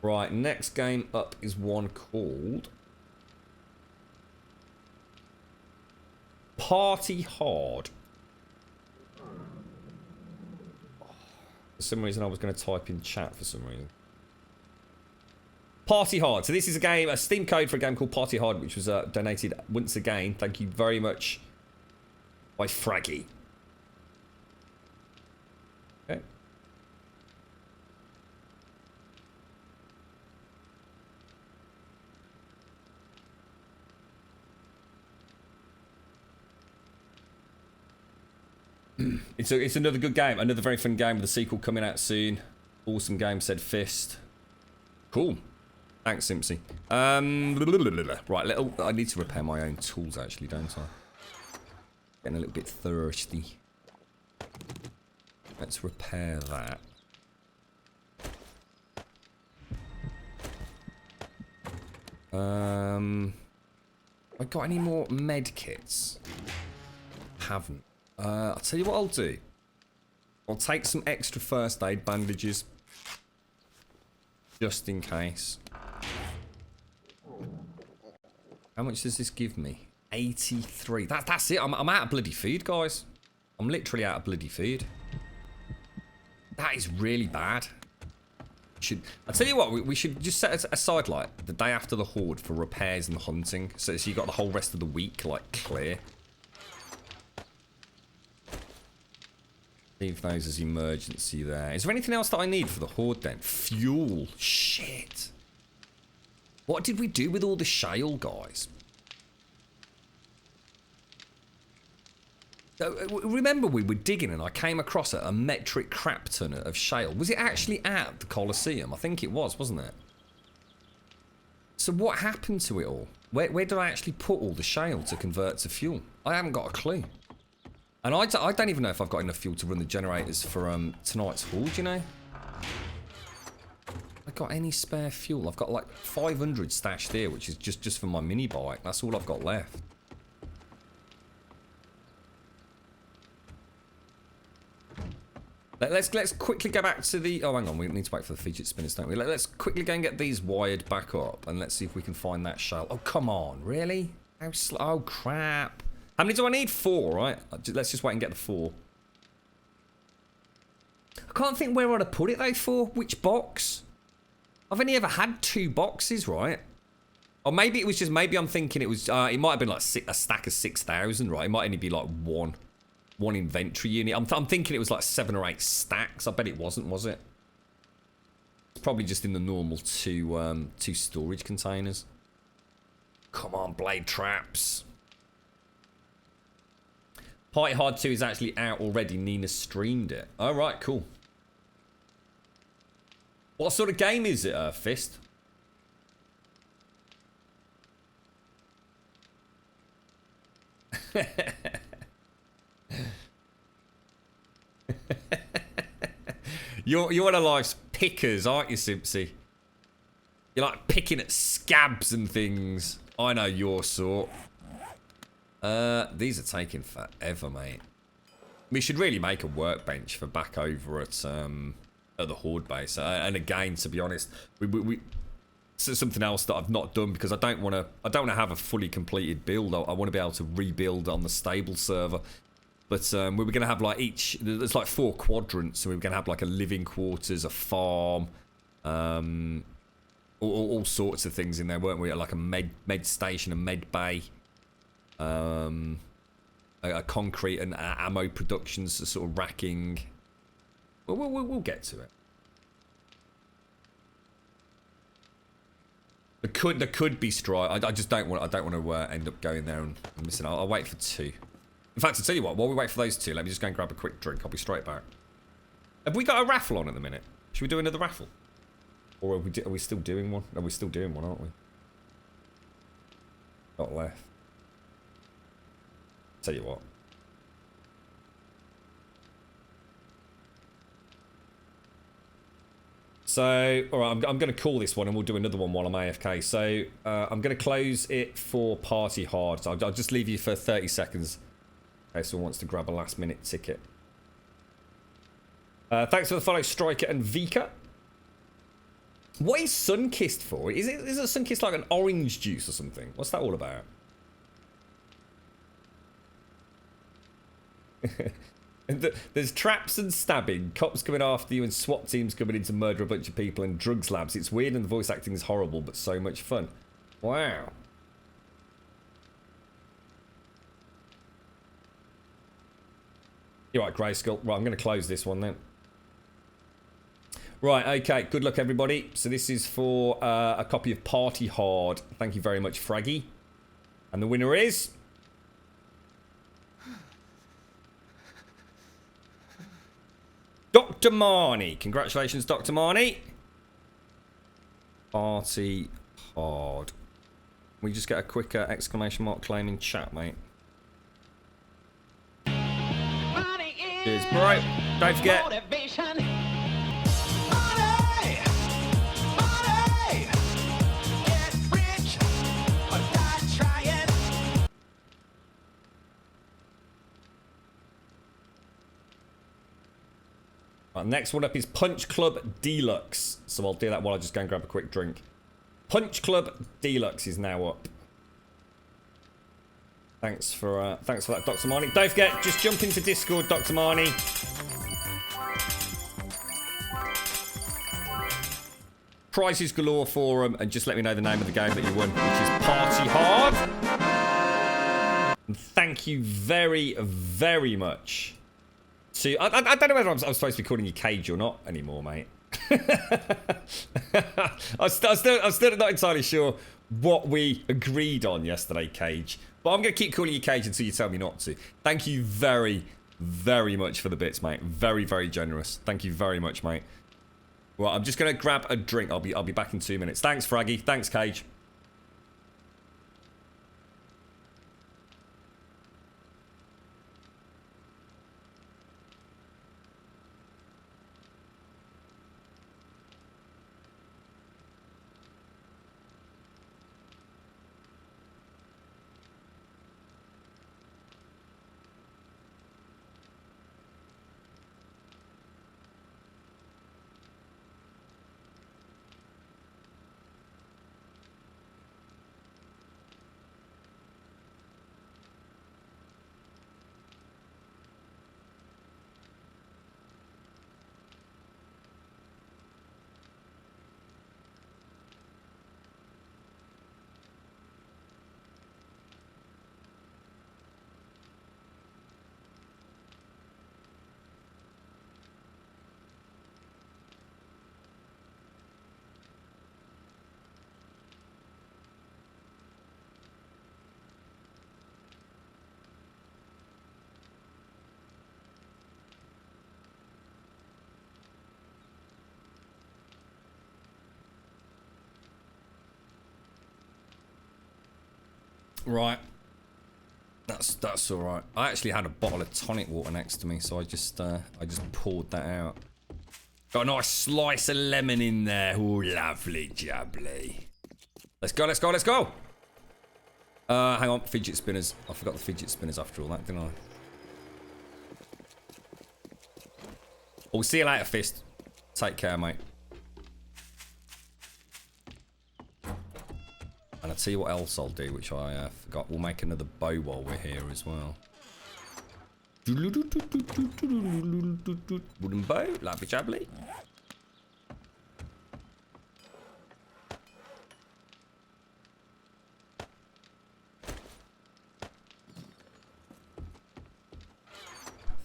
Right, next game up is one called Party Hard. For some reason, I was going to type in chat for some reason. Party Hard. So this is a Steam code for a game called Party Hard, which was donated once again. Thank you very much by Fraggy. Okay. It's another good game. Another very fun game with the sequel coming out soon. Awesome game, said Fist. Cool. Thanks, Simpsy. Right, I need to repair my own tools, actually, don't I? Getting a little bit thirsty. Let's repair that. I got any more med kits? Haven't. I'll tell you what I'll do. I'll take some extra first aid bandages. Just in case. How much does this give me? 83. That's it. I'm out of bloody food, guys. I'm literally out of bloody food. That is really bad. I'll tell you what, we should just set aside, like, the day after the Horde for repairs and hunting. So you got the whole rest of the week, like, clear. Leave those as emergency there. Is there anything else that I need for the Horde, then? Fuel. Shit. What did we do with all the shale, guys? Remember we were digging and I came across a metric crap ton of shale. Was it actually at the Colosseum? I think it was, wasn't it? So what happened to it all? Where did I actually put all the shale to convert to fuel? I haven't got a clue. And I don't even know if I've got enough fuel to run the generators for tonight's haul, you know? I got any spare fuel? I've got like 500 stashed here, which is just for my mini bike. That's all I've got left. Let's quickly go back to the... Oh, hang on. We need to wait for the fidget spinners, don't we? Let's quickly go and get these wired back up. And let's see if we can find that shell. Oh, come on. Really? How slow? Oh, crap. How many do I need? 4, right? Let's just wait and get the 4. I can't think where I'd have put it, though, for. Which box? I've only ever had 2 boxes, right? Or maybe it was just... Maybe I'm thinking it was... it might have been like a stack of 6,000, right? It might only be like one inventory unit. I'm thinking it was like 7 or 8 stacks. I bet it wasn't, was it? It's probably just in the normal 2 storage containers. Come on, blade traps. Party Hard 2 is actually out already. Nina streamed it. All right, cool. What sort of game is it, Fist? You're one of life's pickers, aren't you, Simpsy? You're like picking at scabs and things. I know your sort. These are taking forever, mate. We should really make a workbench for back over at the Horde base. And again, to be honest, this is something else that I've not done because I don't want to have a fully completed build. I want to be able to rebuild on the stable server. But we were going to have like there's like 4 quadrants, so we were going to have like a living quarters, a farm, all sorts of things in there, weren't we? Like a med station, a med bay, a concrete and ammo productions, sort of racking. We'll get to it. There could be strike. I just don't want to end up going there and missing. I'll wait for 2. In fact, I'll tell you what, while we wait for those 2, let me just go and grab a quick drink. I'll be straight back. Have we got a raffle on at the minute? Should we do another raffle? Or are we still doing one? No, we're still doing one, aren't we? Not left. Tell you what. So, alright, I'm going to call this one and we'll do another one while I'm AFK. So, I'm going to close it for Party Hard. So I'll just leave you for 30 seconds. In case someone wants to grab a last minute ticket. Thanks for the follow, Striker and Vika. What is Sunkissed for? Is it Sunkissed like an orange juice or something? What's that all about? There's traps and stabbing, cops coming after you and SWAT teams coming in to murder a bunch of people and drugs labs. It's weird and the voice acting is horrible, but so much fun. Wow. You're right, Grayskull. Right, I'm going to close this one then. Right, okay. Good luck, everybody. So this is for a copy of Party Hard. Thank you very much, Fraggy. And the winner is... Dr. Marnie. Congratulations, Dr. Marnie. Party hard. We just get a quick exclamation mark claim in chat, mate. Cheers, bro. Don't forget. Motivation. Get rich or die trying. Right, next one up is Punch Club Deluxe. So I'll do that while I just go and grab a quick drink. Punch Club Deluxe is now up. Thanks for that, Dr. Marnie. Don't forget, just jump into Discord, Dr. Marnie. Prizes galore for them, and just let me know the name of the game that you won, which is Party Hard. And thank you very, very much. I don't know whether I'm supposed to be calling you Cage or not anymore, mate. I'm still not entirely sure what we agreed on yesterday, Cage. But I'm going to keep calling you Cage until you tell me not to. Thank you very, very much for the bits, mate. Very, very generous. Thank you very much, mate. Well, I'm just going to grab a drink. I'll be back in 2 minutes. Thanks, Fraggy. Thanks, Cage. Right. That's all right. I actually had a bottle of tonic water next to me, so I just poured that out. Got a nice slice of lemon in there. Ooh, lovely jubbly. Let's go, let's go, let's go. Hang on, fidget spinners. I forgot the fidget spinners after all that, didn't I? We'll see you later, Fist. Take care, mate. And I'll tell you what else I'll do, which I forgot. We'll make another bow while we're here as well. Wooden bow, lovely jubbly.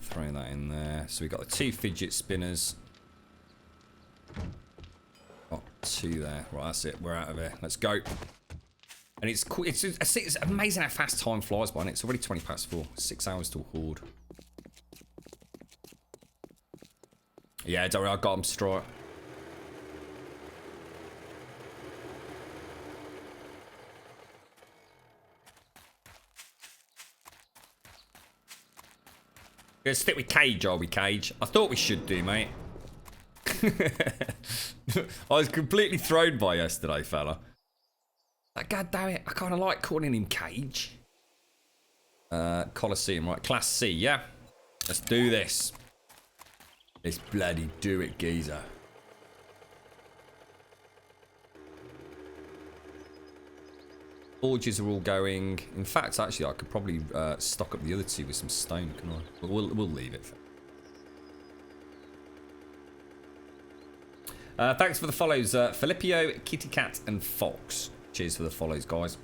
Throwing that in there. So we've got the 2 fidget spinners. Got 2 there. Right, that's it. We're out of here. Let's go. And it's cool. It's amazing how fast time flies by, and it's already 20 past 4. 6 hours till horde. Yeah, don't worry, I got him straight. Gonna stick with Cage, are we, Cage? I thought we should do, mate. I was completely thrown by yesterday, fella. Like, God damn it, I kind of like calling him Cage. Coliseum, right? Class C, yeah? Let's do this. Let's bloody do it, geezer. Forges are all going. In fact, actually, I could probably stock up the other 2 with some stone, can I? But we'll leave it. Thanks for the follows, Filippo, Kitty Cat, and Fox. Cheers for the follows, guys.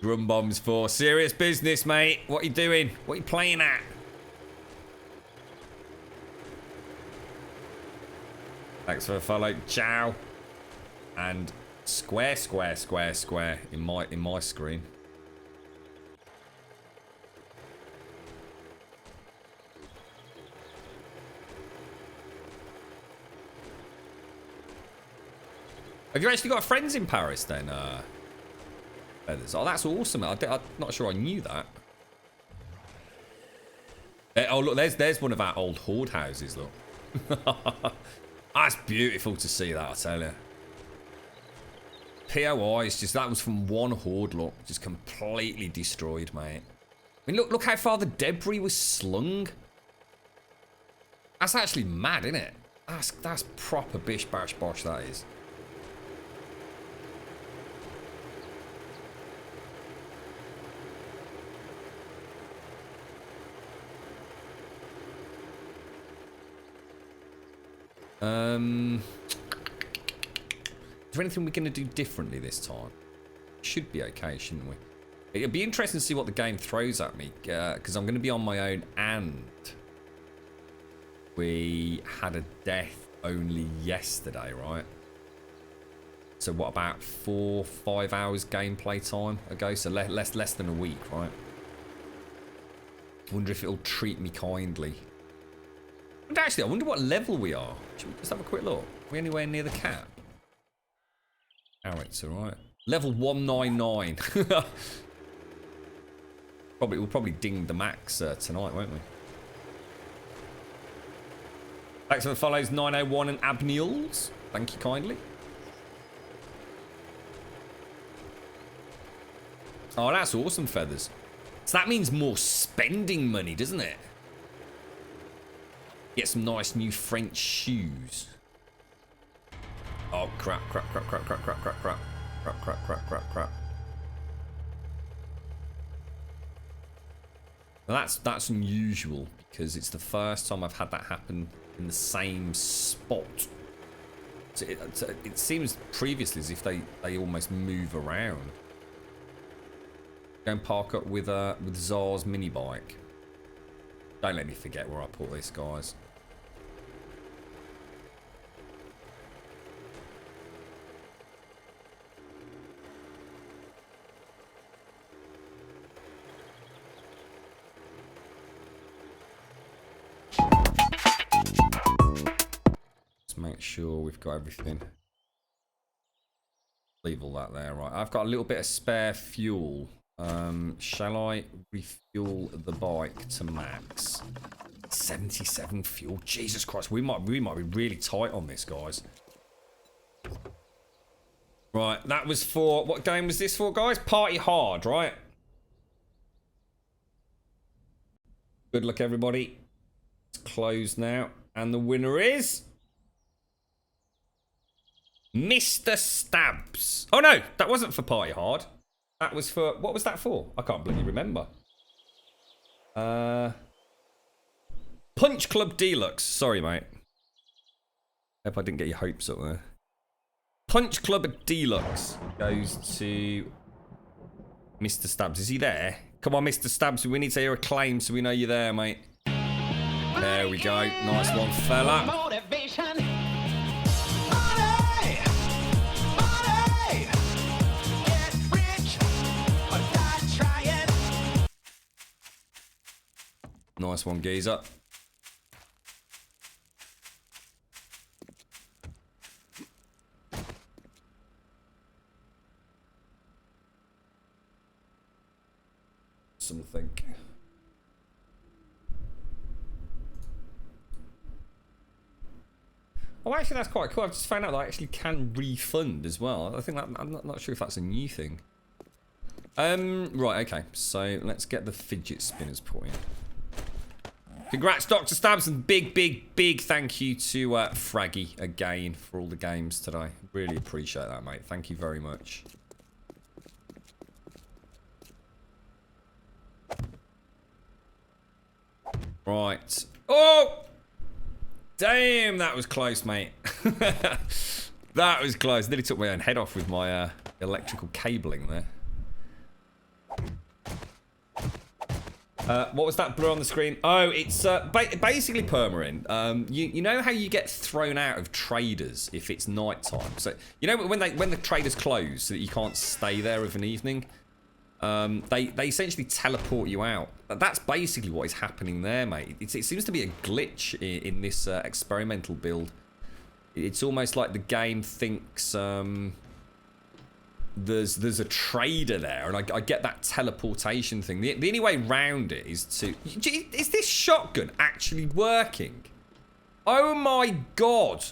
Grumbombs for serious business, mate. What are you doing? What are you playing at? Thanks for the follow. Ciao. and square, square, square, square in my screen. Have you actually got friends in Paris then? Feathers? Oh, that's awesome. I'm not sure I knew that. Oh, look, there's one of our old horde houses, look. That's beautiful to see that, I tell you. POI is just, that was from one horde, look. Just completely destroyed, mate. I mean, look how far the debris was slung. That's actually mad, isn't it? That's proper bish bash bosh, that is. Is there anything we're going to do differently this time? Should be okay, shouldn't we? It'll be interesting to see what the game throws at me, because I'm going to be on my own, and we had a death only yesterday, right? So what, about 4-5 hours gameplay time ago? So less than a week, right? Wonder if it'll treat me kindly. And actually, I wonder what level we are. Should we just have a quick look? Are we anywhere near the cap? Oh, it's alright. Level 199. We'll probably ding the max tonight, won't we? Thanks for the follows, 901 and Abniels. Thank you kindly. Oh, that's awesome, Feathers. So that means more spending money, doesn't it? Get some nice new French shoes. Oh, crap. Now that's unusual, because it's the first time I've had that happen in the same spot. So it seems previously as if they almost move around. Go and park up with Czar's mini bike. Don't let me forget where I put this, guys. Make sure we've got everything. Leave all that there, right? I've got a little bit of spare fuel. Shall I refuel the bike to max? 77 fuel. Jesus Christ, we might be really tight on this, guys. Right, that was for, what game was this for, guys? Party Hard, right? Good luck, everybody. It's closed now, and the winner is Mr. Stabs. Oh no, that wasn't for Party Hard. That was for, what was that for? I can't bloody remember. Punch Club Deluxe. Sorry, mate. Hope I didn't get your hopes up there. Punch Club Deluxe goes to Mr. Stabs. Is he there? Come on, Mr. Stabs. We need to hear a claim so we know you're there, mate. There we go. Nice one, fella. Motivation. Nice one, geezer. Something. Oh, actually, that's quite cool. I've just found out that I actually can refund as well. I think that, I'm not sure if that's a new thing. Right, okay. So let's get the fidget spinners put in. Congrats, Dr. Stabs, and big thank you to Fraggy again for all the games today. Really appreciate that, mate. Thank you very much. Right. Oh! Damn, that was close, mate. That was close. Nearly took my own head off with my electrical cabling there. What was that blur on the screen? Oh, it's basically permarin. You know how you get thrown out of traders if it's night time. So you know when the traders close so that you can't stay there of an evening. They essentially teleport you out. That's basically what is happening there, mate. It seems to be a glitch in this experimental build. It's almost like the game thinks there's a trader there, and I get that teleportation thing. The only way round it is to... Is this shotgun actually working? Oh my god.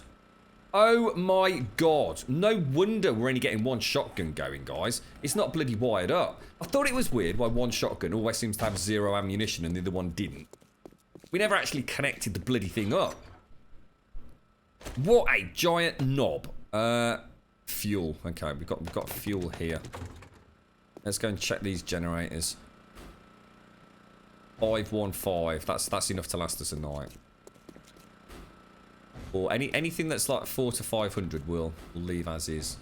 Oh my god. No wonder we're only getting one shotgun going, guys. It's not bloody wired up. I thought it was weird why one shotgun always seems to have 0 ammunition and the other one didn't. We never actually connected the bloody thing up. What a giant knob. Fuel. Okay, we've got fuel here. Let's go and check these generators. 515. That's enough to last us a night. Or anything that's like 400 to 500 we'll leave as is.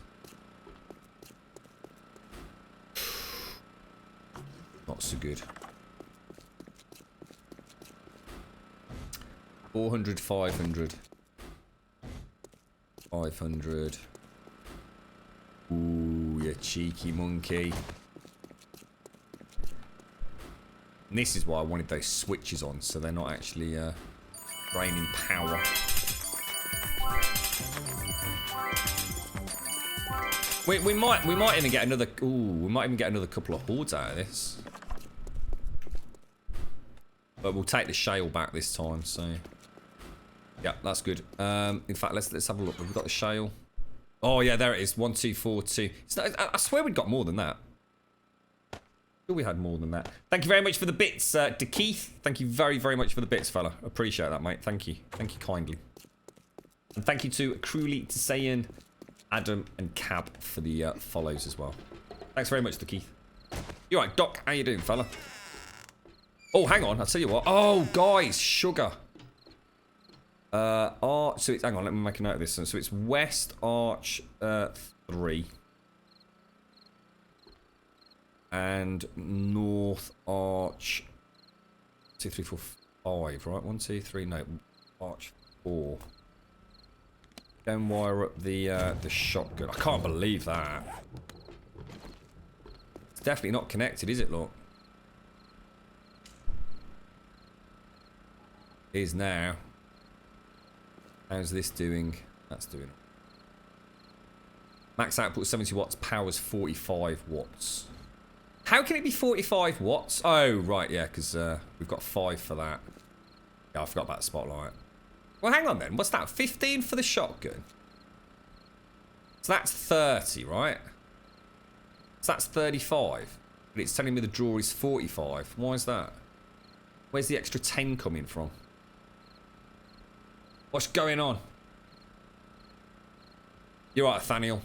Not so good. 400, 500. 500. Ooh, you cheeky monkey. And this is why I wanted those switches on, so they're not actually draining power. We might even get another. Ooh, we might even get another couple of hordes out of this. But we'll take the shale back this time. So yeah, that's good. In fact, let's have a look. Have we got the shale? Oh yeah, there it is. 1, 2, 4, 2. I swear we'd got more than that. Sure, we had more than that. Thank you very much for the bits, DeKeith. Thank you very, very much for the bits, fella. Appreciate that, mate. Thank you. Thank you kindly. And thank you to Cruelly, Tsayan, Adam, and Cab for the follows as well. Thanks very much, DeKeith. You alright, Doc? How you doing, fella? Oh, hang on. I'll tell you what. Oh, guys, sugar. So it's, hang on, let me make a note of this. So it's West Arch 3 and North Arch 2, 3, 4, 5, right? 1, 2, 3, no, Arch 4. Then wire up the shotgun. I can't believe that. It's definitely not connected, is it? Look, it is now. How's this doing? That's doing. Max output 70 watts, power's 45 watts. How can it be 45 watts? Oh, right, yeah, because we've got 5 for that. Yeah, I forgot about the spotlight. Well, hang on then. What's that? 15 for the shotgun. So that's 30, right? So that's 35. But it's telling me the draw is 45. Why is that? Where's the extra 10 coming from? What's going on? You're right, Nathaniel.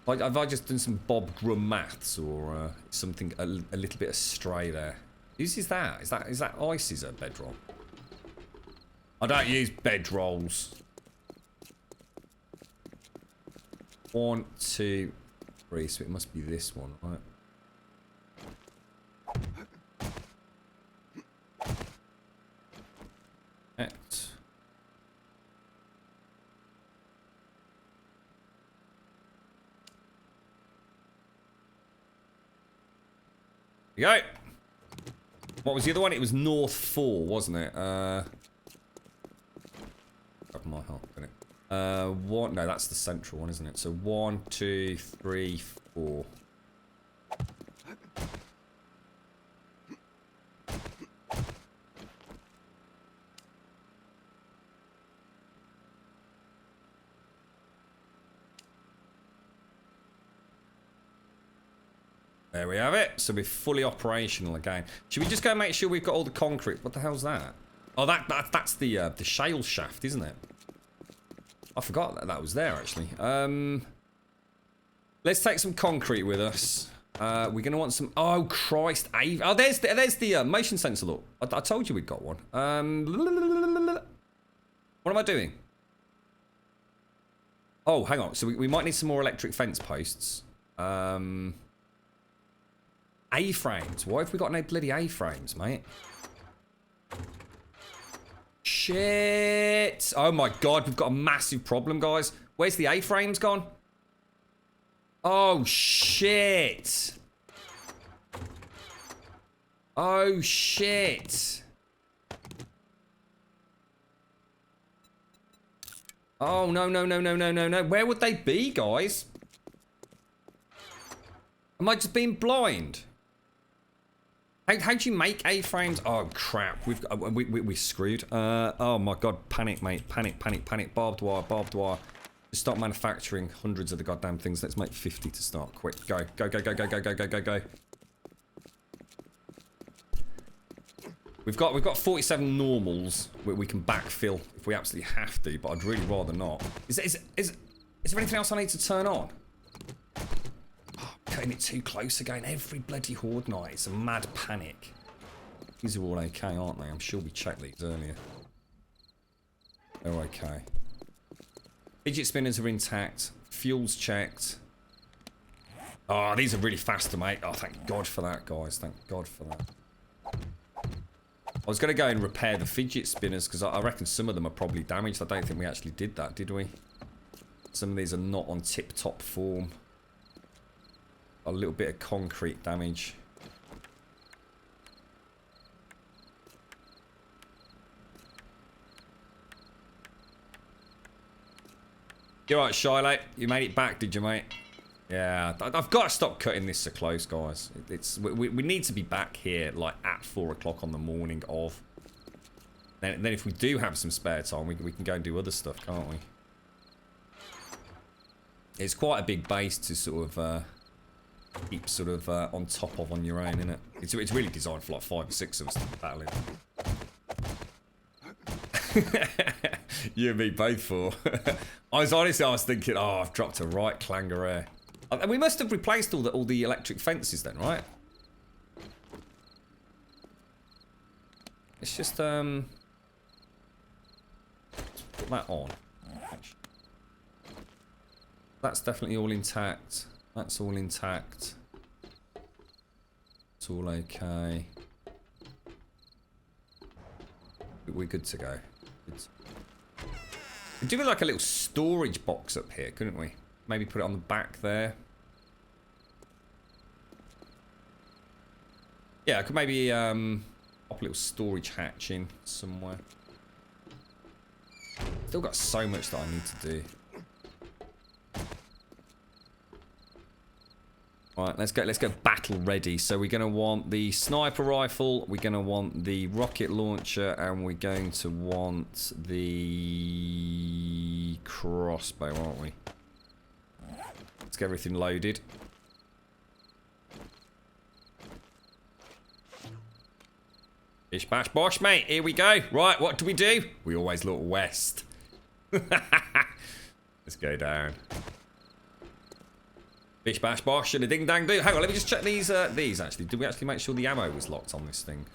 Like, have I just done some Bob Grum maths or something a little bit astray there? Whose is that? Is that Ice's bedroll? I don't use bedrolls. 1, 2, 3. So it must be this one, right? Go. What was the other one? It was North 4, wasn't it? Grab my heart, didn't it? One. No, that's the central one, isn't it? So 1, 2, 3, 4. There we have it. So we're fully operational again. Should we just go and make sure we've got all the concrete? What the hell's that? Oh, that's the shale shaft, isn't it? I forgot that was there actually. Let's take some concrete with us. We're gonna want some. Oh Christ! Oh, there's the motion sensor. Look, I told you we'd got one. What am I doing? Oh, hang on. So we might need some more electric fence posts. A-frames. Why have we got no bloody A-frames, mate? Shit. Oh my god, we've got a massive problem, guys. Where's the A-frames gone? Oh, shit. Oh, shit. Oh, no, no, no, no, no, no, no. Where would they be, guys? Am I just being blind? How do you make A-frames? Oh, crap. We're screwed. Oh, my God. Panic, mate. Panic, panic, panic. Barbed wire, barbed wire. Just start manufacturing hundreds of the goddamn things. Let's make 50 to start. Quick. Go. Go, go, go, go, go, go, go, go, go. We've got 47 normals where we can backfill if we absolutely have to, but I'd really rather not. Is there anything else I need to turn on? Oh, cutting it too close again. Every bloody horde night. It's a mad panic. These are all okay, aren't they? I'm sure we checked these earlier. They're okay. Fidget spinners are intact. Fuel's checked. Oh, these are really faster, mate. Oh, thank God for that, guys. Thank God for that. I was going to go and repair the fidget spinners because I reckon some of them are probably damaged. I don't think we actually did that, did we? Some of these are not on tip-top form. A little bit of concrete damage. You're right, Shiloh. You made it back, did you, mate? Yeah, I've got to stop cutting this so close, guys. We need to be back here, like, at 4 o'clock on the morning of. Then if we do have some spare time, we can go and do other stuff, can't we? It's quite a big base to sort of keep sort of on top of on your own, isn't it? It's really designed for like 5 or 6 of us to battle in. You and me both for. I was thinking, oh, I've dropped a right clanger air. And we must have replaced all the electric fences then, right? It's just let's put that on. That's definitely all intact. That's all intact. It's all okay. We're good to go. We'd do like a little storage box up here, couldn't we? Maybe put it on the back there. Yeah, I could maybe pop a little storage hatch in somewhere. Still got so much that I need to do. Alright, let's go battle ready. So we're gonna want the sniper rifle, we're gonna want the rocket launcher, and we're going to want the crossbow, aren't we? Let's get everything loaded. Bish bash bosh, mate. Here we go. Right, what do? We always look west. Let's go down. Bish bash bosh and a ding dang do. Hang on, let me just check these actually. Did we actually make sure the ammo was locked on this thing?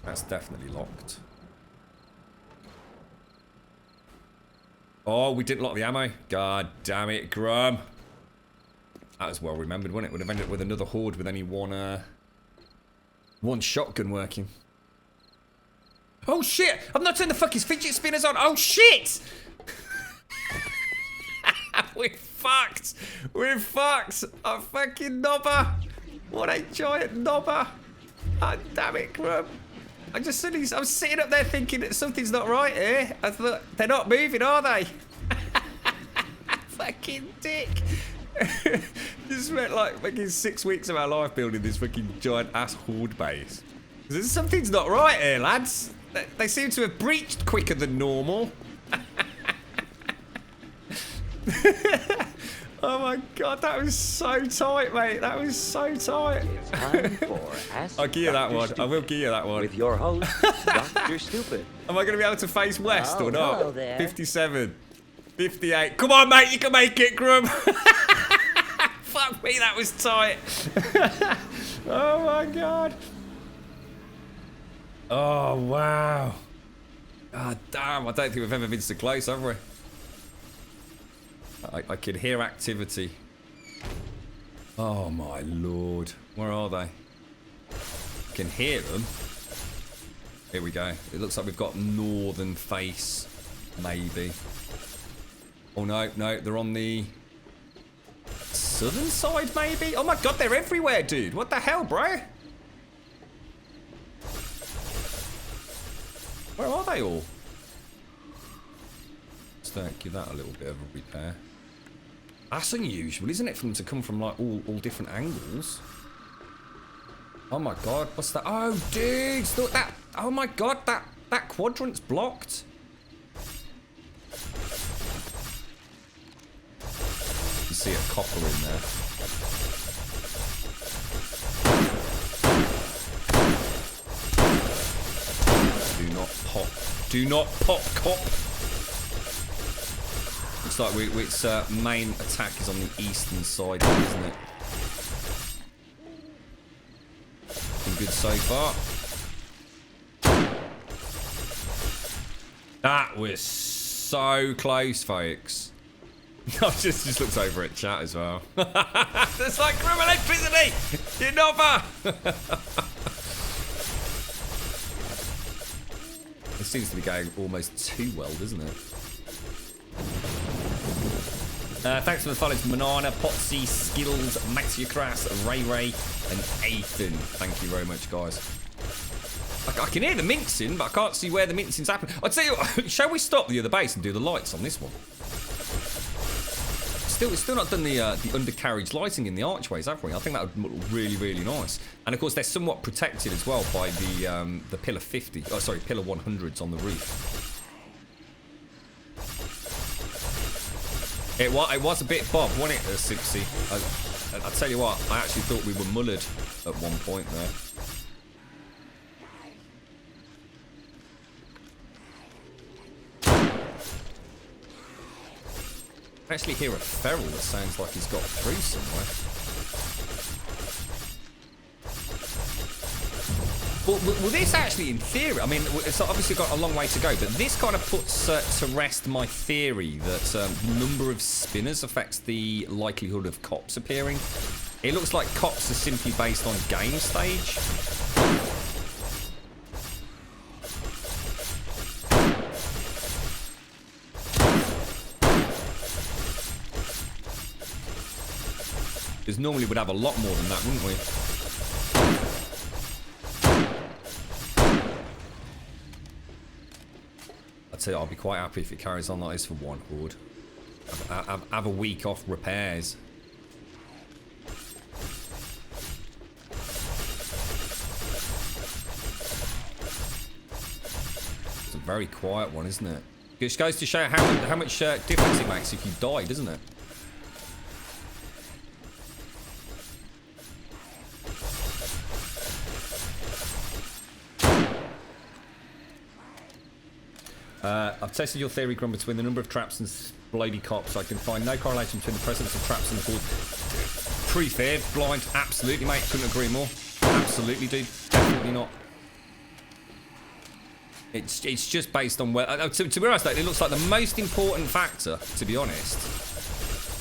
That's definitely locked. Oh, we didn't lock the ammo. God damn it, Grum. That was well remembered, wasn't it? Would have ended up with another horde with only one shotgun working. Oh shit! I've not turned the fucking fidget spinners on. Oh shit! We're fucked. We're fucked. A fucking knobber. What a giant knobber. Oh, damn it, Grum. I'm sitting up there thinking that something's not right here. I thought, they're not moving, are they? Fucking dick. Just spent like fucking 6 weeks of our life building this fucking giant ass horde base. Something's not right here, lads. They seem to have breached quicker than normal. Oh my god, that was so tight, mate. That was so tight. Time for Ask I'll give you that Dr. one. Stupid I will give you that one. with your host, Dr. Stupid. Am I going to be able to face west Oh, or not? hello there. 57. 58. Come on, mate. You can make it, Grum. Fuck me, that was tight. Oh my god. Oh, wow. God damn, I don't think we've ever been so close, have we? I could hear activity. Oh my lord. Where are they? I can hear them. Here we go. It looks like we've got northern face, maybe. Oh no, no, they're on the southern side, maybe? Oh my god, they're everywhere, dude. What the hell, bro? Where are they all? Let's give that a little bit of a repair. That's unusual, isn't it, for them to come from like all different angles? Oh my god, what's that? Oh, dudes, look that. Oh my god, that quadrant's blocked. You see a copper in there. Do not pop. Do not pop, cop. Looks like its main attack is on the eastern side, isn't it? Been good so far. That was so close, folks. I just looks over at chat as well. It's like Grumbul electricity! You knobber! It seems to be going almost too well, doesn't it? Thanks for the follows, Manana, Potsy, Skills, Maxiocras, Ray Ray, and Ethan. Thank you very much, guys. I can hear the mincing, but I can't see where the mincing's happening. I'd say, shall we stop the other base and do the lights on this one? It's still not done the undercarriage lighting in the archways, have we? I think that would look really, really nice. And of course, they're somewhat protected as well by the pillar 50. Oh, sorry, pillar 100s on the roof. It was a bit bob, wasn't it, 60? I tell you what, I actually thought we were mullered at one point there. I actually hear a feral that sounds like he's got through somewhere. Well, this actually, in theory, I mean, it's obviously got a long way to go, but this kind of puts to rest my theory that the number of spinners affects the likelihood of cops appearing. It looks like cops are simply based on game stage. Because normally we'd have a lot more than that, wouldn't we? I'd say I'll be quite happy if it carries on like this for one horde. Have a week off repairs. It's a very quiet one, isn't it? It just goes to show how much difference it makes if you die, doesn't it? I've tested your theory, Grumbul, between the number of traps and bloody cops. I can find no correlation between the presence of traps and the horde. True fear, blind, absolutely, mate. Couldn't agree more. Absolutely, dude. Definitely not. It's just based on where. To be honest, though, it looks like the most important factor, to be honest,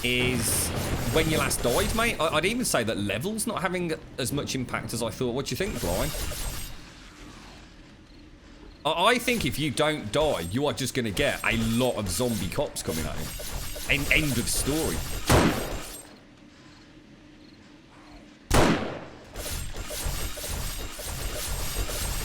is when you last died, mate. I'd even say that level's not having as much impact as I thought. What do you think, Blind? I think if you don't die, you are just going to get a lot of zombie cops coming at you. End of story.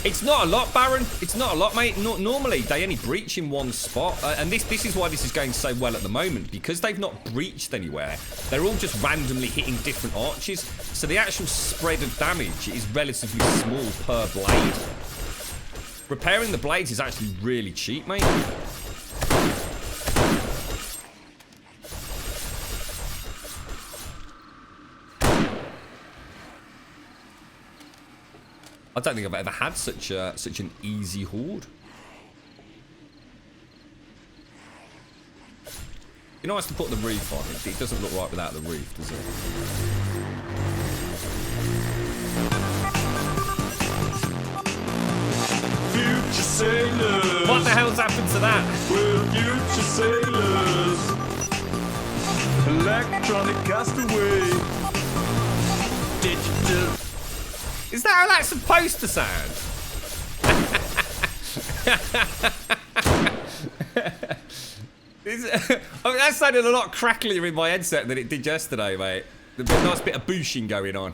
It's not a lot, Baron. It's not a lot, mate. Normally, they only breach in one spot. And this is why this is going so well at the moment. Because they've not breached anywhere, they're all just randomly hitting different arches. So the actual spread of damage is relatively small per blade. Repairing the blades is actually really cheap, mate. I don't think I've ever had such an easy horde. You know, nice to put the roof on. It doesn't look right without the roof, does it? Future sailors. What the hell's happened to that? We're future sailors. Electronic castaway. digital. Is that how that's supposed to sound? I mean, that sounded a lot cracklier in my headset than it did yesterday, mate. There's a nice bit of booshing going on.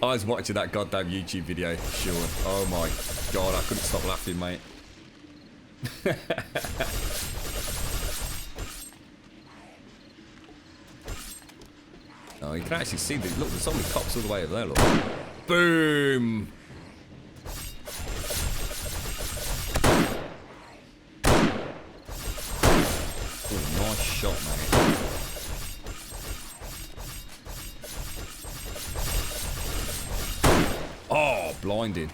I was watching that goddamn YouTube video, sure. Oh my god, I couldn't stop laughing, mate. Oh, you can actually see the look. There's so many cops all the way over there. Look. Boom. Oh, nice shot, mate. Oh, blinded.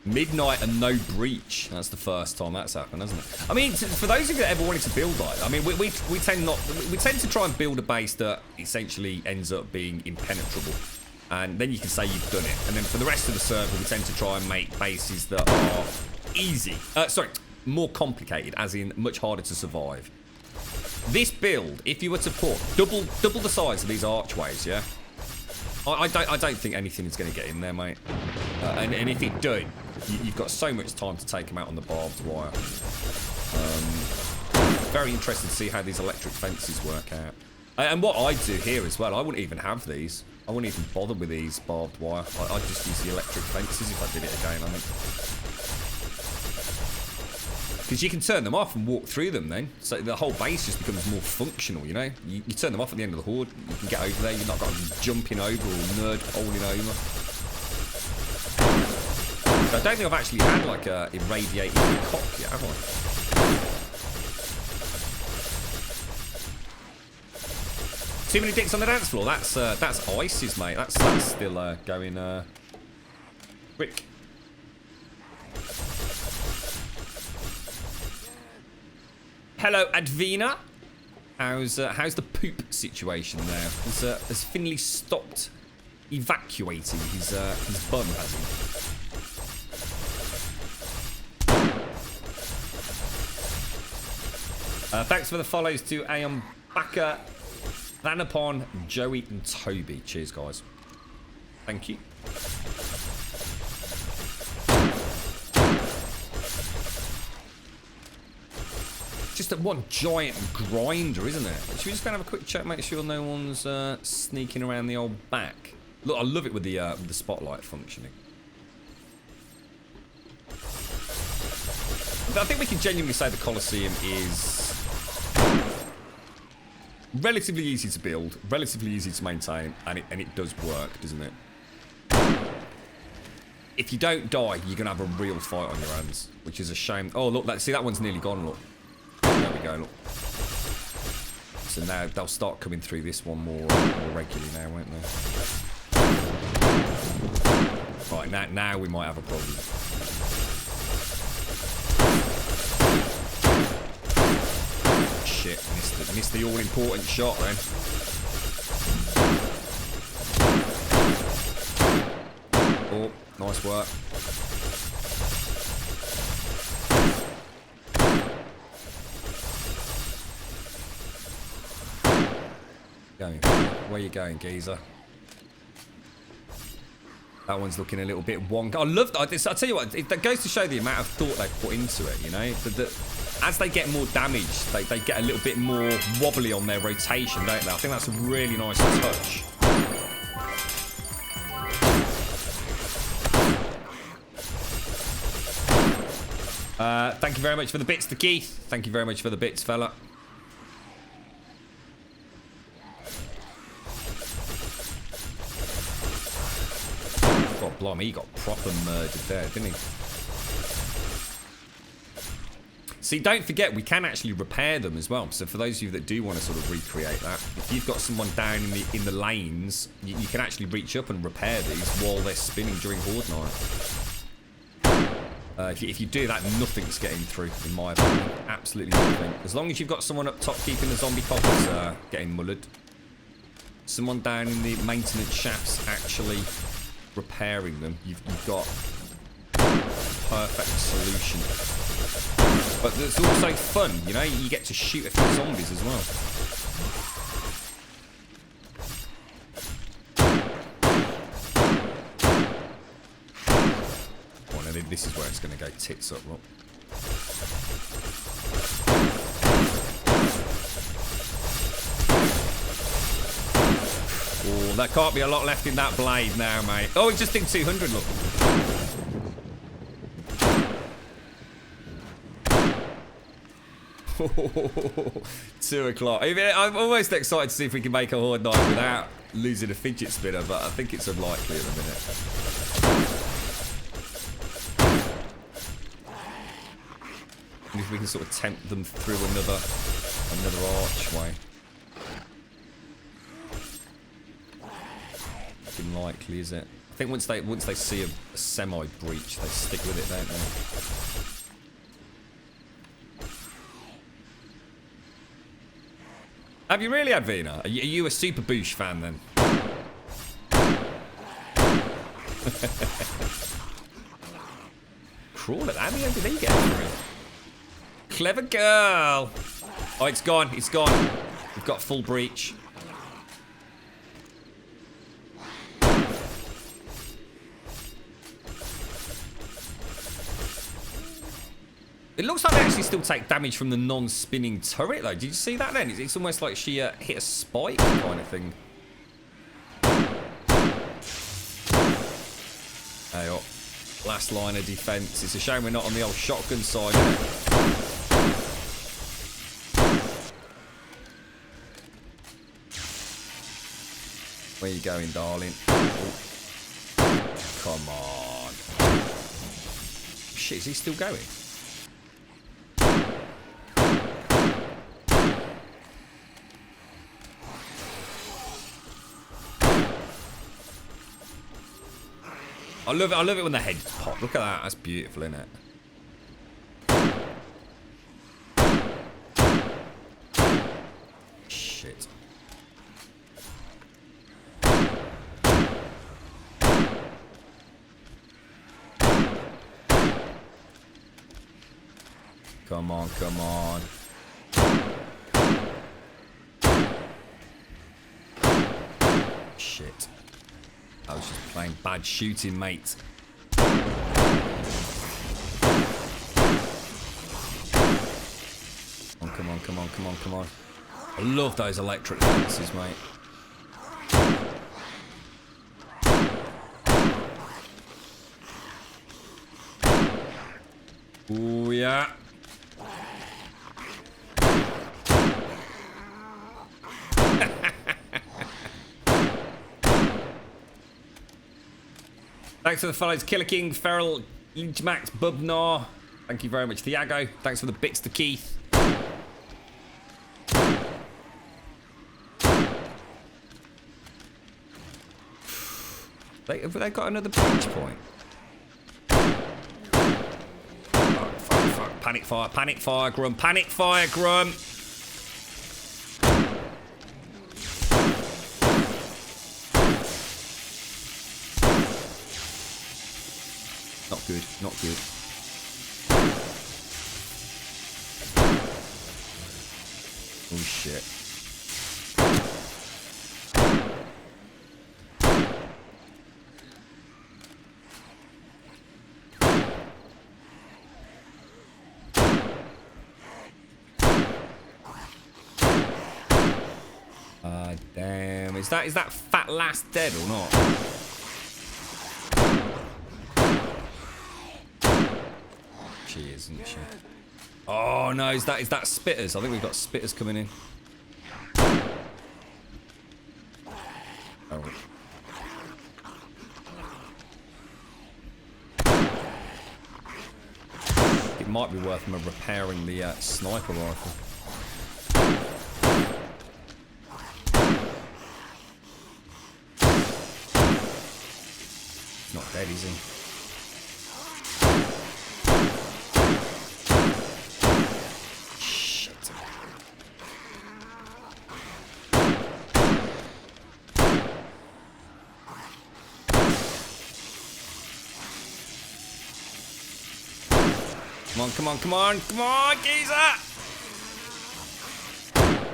Midnight and no breach. That's the first time that's happened, hasn't it? I mean, for those of you that ever wanted to build like that, I mean, we tend to try and build a base that essentially ends up being impenetrable, and then you can say you've done it. And then for the rest of the server, we tend to try and make bases that are easy. Sorry, more complicated, as in much harder to survive. This build, if you were to put double the size of these archways, yeah, I don't think anything is going to get in there, mate. And if it do, you've got so much time to take them out on the barbed wire. Very interested to see how these electric fences work out. And what I do here as well, I wouldn't even have these. I wouldn't even bother with these barbed wire. I'd just use the electric fences if I did it again, I think. Because you can turn them off and walk through them then. So the whole base just becomes more functional, you know? You turn them off at the end of the horde, you can get over there, you're not got to be jumping over or nerd holing over. So I don't think I've actually had like a irradiated cock yet, have I? Too many dicks on the dance floor. That's ISIS, mate. That's still going quick. Hello, Advina. How's the poop situation there? Has Finley stopped evacuating his bum, has he? Thanks for the follows to Aeon Baka, Vanapon, Joey, and Toby. Cheers, guys. Thank you. Just that one giant grinder, isn't it? Should we just go and have a quick check, make sure no one's sneaking around the old back? Look, I love it with the spotlight functioning. But I think we can genuinely say the Colosseum is relatively easy to build, relatively easy to maintain, and it does work, doesn't it? If you don't die, you're gonna have a real fight on your hands, which is a shame. Oh look, see that one's nearly gone. Look. There we go, look. So now they'll start coming through this one more regularly now, won't they? Right, now we might have a problem. Shit, missed the all-important shot then. Oh, nice work. Going. Where you going, geezer? That one's looking a little bit wonky. I love that. I'll tell you what, that goes to show the amount of thought they put into it, you know? As they get more damage, they get a little bit more wobbly on their rotation, don't they? I think that's a really nice touch. Thank you very much for the bits to Keith. Thank you very much for the bits, fella. God, blimey, he got proper murdered there, didn't he? See, don't forget, we can actually repair them as well. So for those of you that do want to sort of recreate that, if you've got someone down in the lanes, you can actually reach up and repair these while they're spinning during Horde Night. If you do that, nothing's getting through, in my opinion. Absolutely nothing. As long as you've got someone up top keeping the zombie coppers getting mullered. Someone down in the maintenance shafts actually repairing them, you've got a perfect solution. But it's also fun, you know, you get to shoot a few zombies as well. this is where it's going to go tits up, look. Oh, there can't be a lot left in that blade now, mate. Oh, it just did 200, look. Two o'clock. I mean, I'm almost excited to see if we can make a horde night without losing a fidget spinner, but I think it's unlikely at the minute. And if we can sort of tempt them through another archway. Likely, is it? I think once they see a semi breach, they stick with it, don't they? Have you really, Advina? Are you a Super Boosh fan then? Crawl it. How did he get through? Clever girl. Oh, it's gone. It's gone. We've got full breach. It looks like they actually still take damage from the non-spinning turret, though. Did you see that then? It's almost like she hit a spike kind of thing. Hey, oh, last line of defense. It's a shame we're not on the old shotgun side of it. Where you going, darling? Oh. Come on. Shit, is he still going? I love it when the heads pop. Look at that. That's beautiful, isn't it? Shit. Come on, come on. Shit. I was just playing bad shooting, mate. Come on, come on, come on, come on. I love those electric fences, mate. Ooh, yeah. Thanks for the follows, Killer King, Feral, Max, Bubnar. Thank you very much, Thiago. Thanks for the bits to Keith. Have they got another breach point? Fuck, fuck, fuck. Panic fire, Grum, panic fire, Grum. Not good, not good. Oh shit. Damn. Is that fat lass dead or not? She is, isn't she? Oh no, is that spitters? I think we've got spitters coming in. Oh. It might be worth me repairing the sniper rifle. Not dead, is he? Shit. Come on, come on, come on, come on, geezer!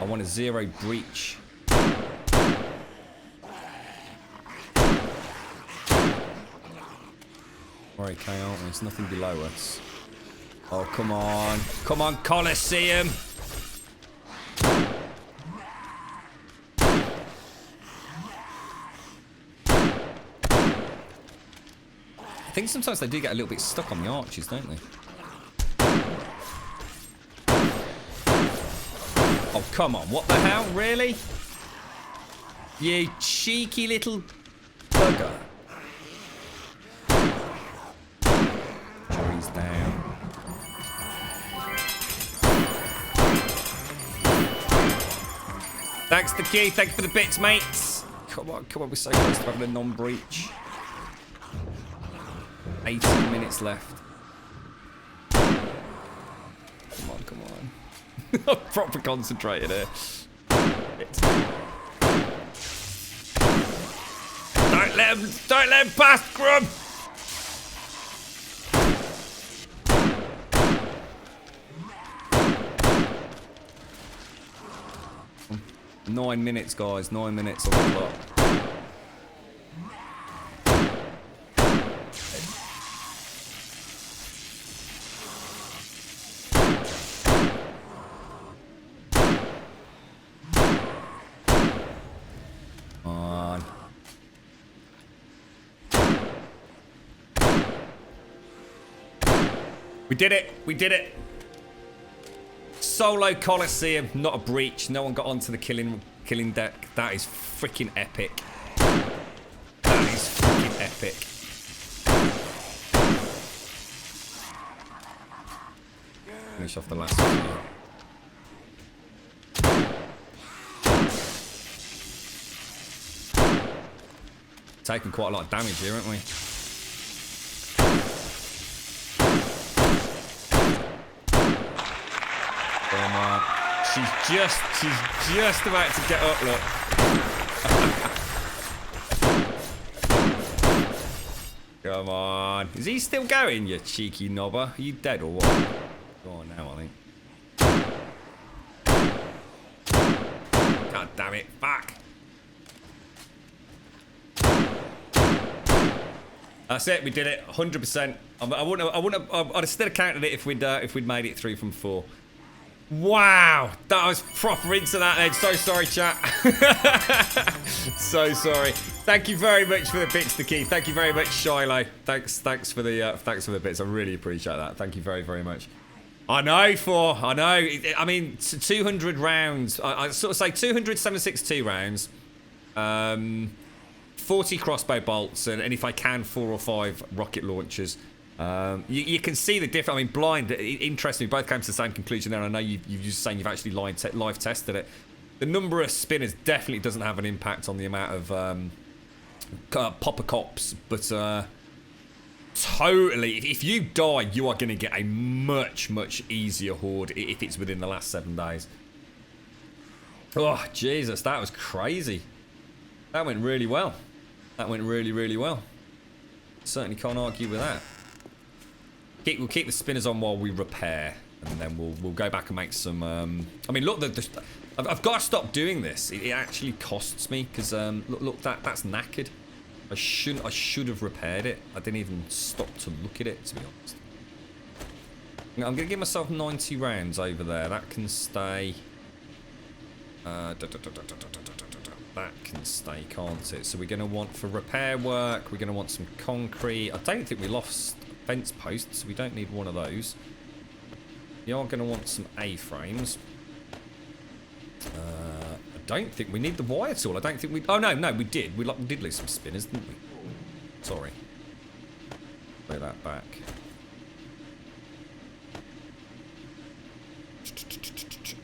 I want a zero breach. We're okay, aren't we? There's nothing below us. Oh, come on. Come on, Colosseum. I think sometimes they do get a little bit stuck on the arches, don't they? Oh, come on. What the hell? Really? You cheeky little bugger. Jury's down. Thanks to Q. Thank you for the bits, mates. Come on. We're so close to having a non-breach. 18 minutes left. Come on. I'm proper concentrated here. Don't let him pass, Grum! Nine minutes, guys. 9 minutes on the clock. We did it. Solo Colosseum, not a breach. No one got onto the killing deck. That is freaking epic. Finish off the last one. Taking quite a lot of damage here, aren't we? Come on. She's just about to get up, look. Come on. Is he still going, you cheeky knobber? Are you dead or what? Go on now, I think. God damn it. Fuck. That's it. We did it. 100%. I'd have still counted it if we'd made it through from 4. Wow, that was proper into that then. So sorry, chat. So sorry. Thank you very much for the bits, the key. Thank you very much, Shiloh. Thanks for the bits. I really appreciate that. Thank you very, very much. I know. I mean, 200 rounds. I sort of say 200 7.62 rounds. 40 crossbow bolts, and if I can, 4 or 5 rocket launchers. You can see the difference. I mean, blind, interestingly, both came to the same conclusion there. I know you're just saying you've actually live tested it. The number of spinners definitely doesn't have an impact on the amount of popper cops, but totally, if you die, you are going to get a much easier horde if it's within the last 7 days. Oh, Jesus, that was crazy. That went really well. That went really well. Certainly can't argue with that. We'll keep the spinners on while we repair, and then we'll go back and make some. I mean, look, I've got to stop doing this. It actually costs me because look, that's knackered. I should have repaired it. I didn't even stop to look at it, to be honest. I'm gonna give myself 90 rounds over there. That can stay. That can stay, can't it? So we're gonna want for repair work. We're gonna want some concrete. I don't think we lost fence posts, so we don't need one of those. We are going to want some A-frames. I don't think we need the wire tool. I don't think we... Oh, no, we did. We did lose some spinners, didn't we? Sorry. Play that back.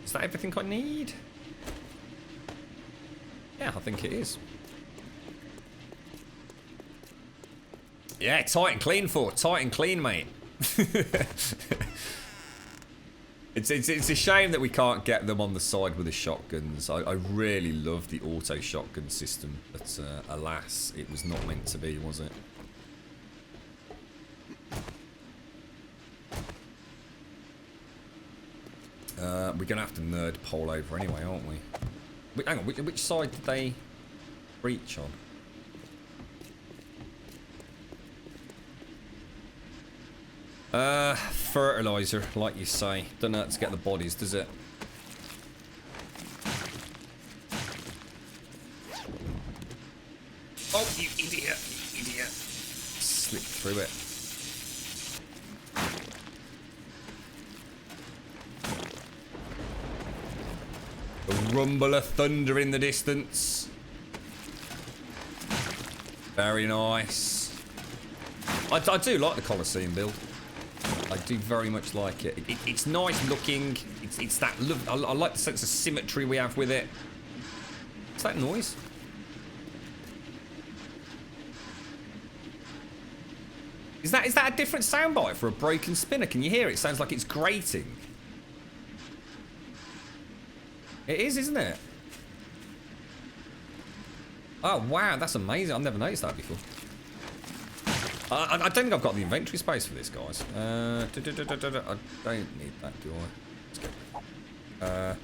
Is that everything I need? Yeah, I think it is. Yeah, tight and clean, tight and clean, mate. It's a shame that we can't get them on the side with the shotguns. I really love the auto shotgun system, but alas, it was not meant to be, was it? We're gonna have to nerd pole over anyway, aren't we? Hang on, which side did they breach on? Fertilizer, like you say. Don't know how to get the bodies, does it? Oh, you idiot, you idiot. Slip through it. The rumble of thunder in the distance. Very nice. I do like the Colosseum build. I do very much like it. It's nice looking. It's that look. I like the sense of symmetry we have with it. What's that noise? Is that a different soundbite for a broken spinner? Can you hear it? It sounds like it's grating. It is, isn't it? Oh wow, that's amazing. I've never noticed that before. I don't think I've got the inventory space for this, guys. I don't need that, do I? Let's go.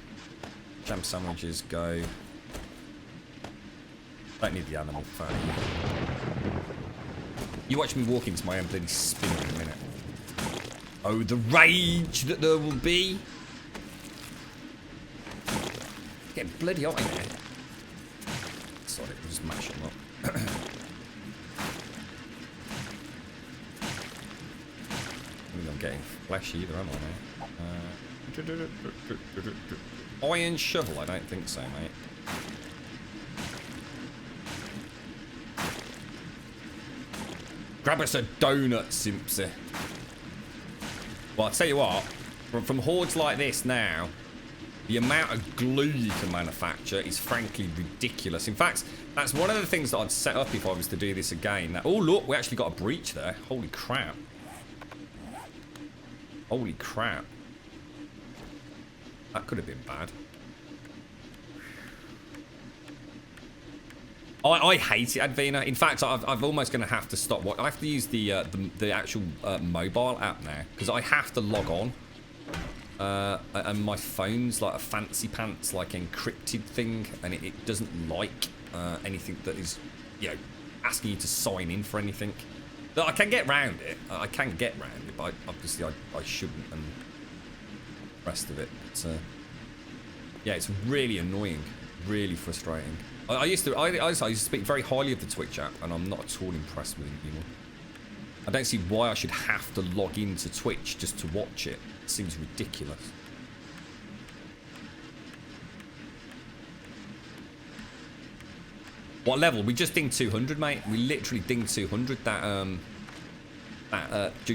Jam sandwiches, go. Don't need the animal fatty. You watch me walk into my own bloody spinner in a minute. Oh, the rage that there will be. Getting bloody hot in here. Sorry, we'll just mash them up. I mean, I'm getting flesh either, am I now? Iron shovel? I don't think so, mate. Grab us a donut, Simpsy. Well, I'll tell you what. From hordes like this now, the amount of glue you can manufacture is frankly ridiculous. In fact, that's one of the things that I'd set up if I was to do this again. Oh, look, we actually got a breach there. Holy crap. Holy crap. That could have been bad. I hate it, Advina. In fact, I'm almost going to have to stop. I have to use the actual mobile app now because I have to log on. And my phone's like a fancy pants, like encrypted thing, and it doesn't like anything that is, you know, asking you to sign in for anything. I can get round it. I can get round it, but obviously I shouldn't, and the rest of it. But, yeah, it's really annoying, really frustrating. I used to speak very highly of the Twitch app, and I'm not at all impressed with it anymore. I don't see why I should have to log into Twitch just to watch it. It seems ridiculous. What level? We just dinged 200, mate. We literally dinged 200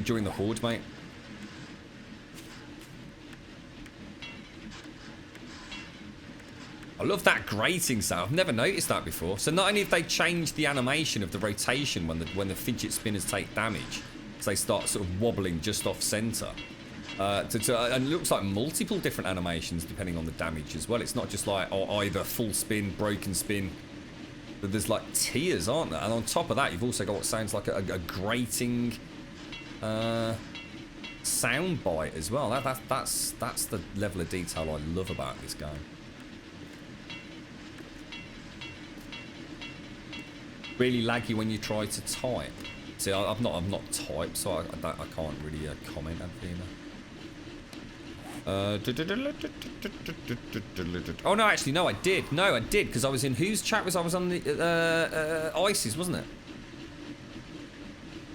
during the horde, mate. I love that grating sound. I've never noticed that before. So not only have they changed the animation of the rotation when the fidget spinners take damage, so they start sort of wobbling just off center. And it looks like multiple different animations depending on the damage as well. It's not just like either full spin, broken spin. But there's like tiers, aren't there? And on top of that, you've also got what sounds like a grating sound bite as well. That's the level of detail I love about this game. Really laggy when you try to type. See, I've not typed, so I can't really comment on oh no, actually no, I did. No, I did because I was in whose chat was I was on the Ice's, wasn't it?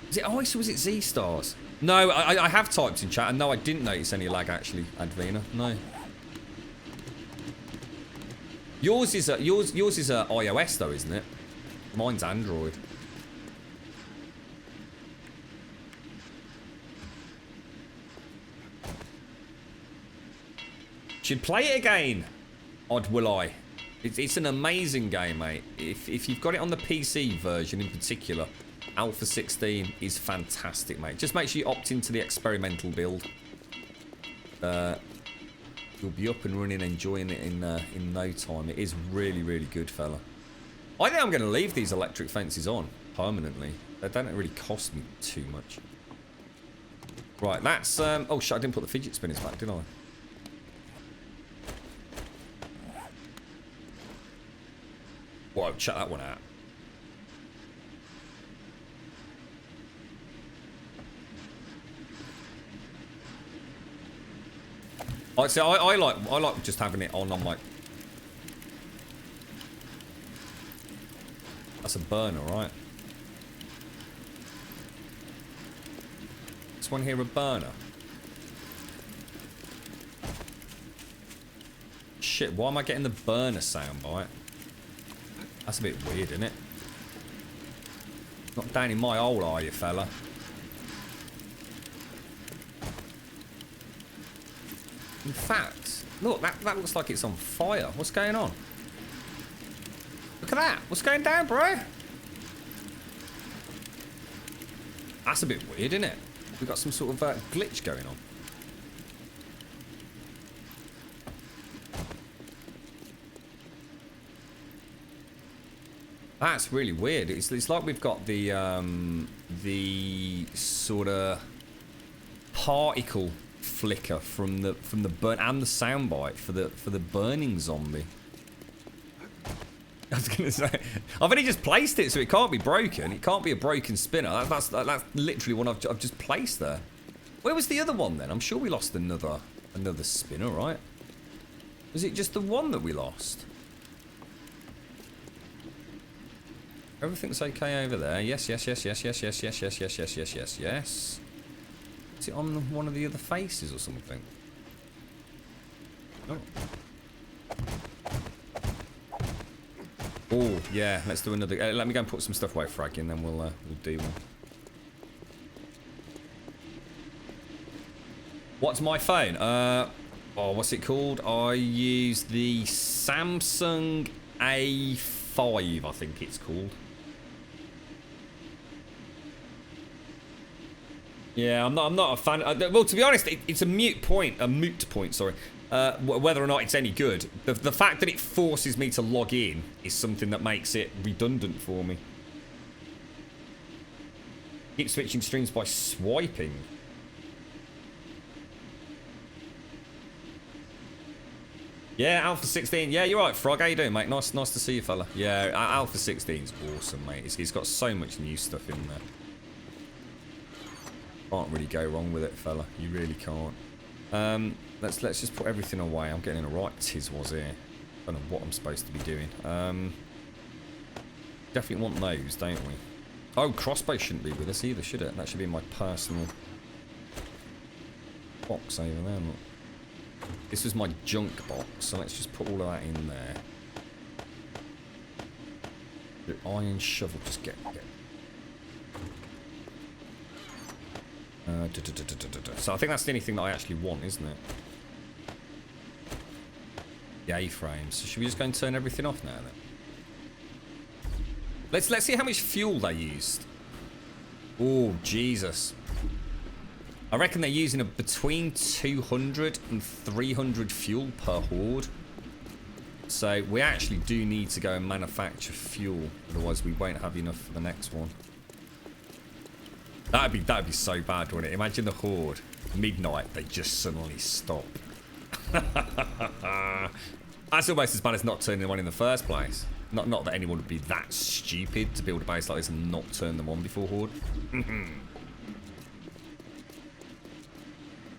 Was it Ice or was it Z Stars? No, I have typed in chat, and no, I didn't notice any lag actually, Advina. No. Yours is iOS though, isn't it? Mine's Android. Should play it again. Odd will I. It's an amazing game, mate. If you've got it on the PC version in particular, Alpha 16 is fantastic, mate. Just make sure you opt into the experimental build. You'll be up and running, enjoying it in no time. It is really, really good, fella. I think I'm going to leave these electric fences on permanently. They don't really cost me too much. Right, that's... oh, shit, I didn't put the fidget spinners back, did I? Whoa, check that one out. I like just having it on like. That's a burner, right? This one here a burner. Shit, why am I getting the burner soundbite? That's a bit weird, isn't it? Not down in my hole, are you, fella? In fact, look, that looks like it's on fire. What's going on? Look at that. What's going down, bro? That's a bit weird, isn't it? We've got some sort of glitch going on. That's really weird. It's like we've got the sort of particle flicker from the burn and the soundbite for the burning zombie. I was gonna say, I've only just placed it, so it can't be broken. It can't be a broken spinner. That's literally one I've just placed there. Where was the other one then? I'm sure we lost another spinner, right? Was it just the one that we lost? Everything's okay over there. Yes. Is it on one of the other faces or something? Oh. Oh, yeah, let's do another. Let me go and put some stuff away, Frag, and then we'll do one. What's my phone? What's it called? I use the Samsung A5, I think it's called. Yeah, I'm not a fan. Well, to be honest, it's a moot point. Sorry. Whether or not it's any good. The fact that it forces me to log in is something that makes it redundant for me. Keep switching streams by swiping. Yeah, Alpha 16. Yeah, you're right, Frog. How you doing, mate? Nice to see you, fella. Yeah, Alpha 16's awesome, mate. It's got so much new stuff in there. Can't really go wrong with it, fella. You really can't. Let's just put everything away. I'm getting in a right tiz-was here. Don't know what I'm supposed to be doing. Definitely want those, don't we? Oh, crossbow shouldn't be with us either, should it? That should be in my personal box over there. Look. This was my junk box, so let's just put all of that in there. The iron shovel, just get. So I think that's the only thing that I actually want, isn't it? The A-frames. So should we just go and turn everything off now then? Let's see how much fuel they used. Oh, Jesus. I reckon they're using between 200 and 300 fuel per horde. So we actually do need to go and manufacture fuel, otherwise we won't have enough for the next one. That'd be so bad, wouldn't it? Imagine the horde. Midnight, they just suddenly stop. That's almost as bad as not turning one in the first place. Not that anyone would be that stupid to build a base like this and not turn them on before horde.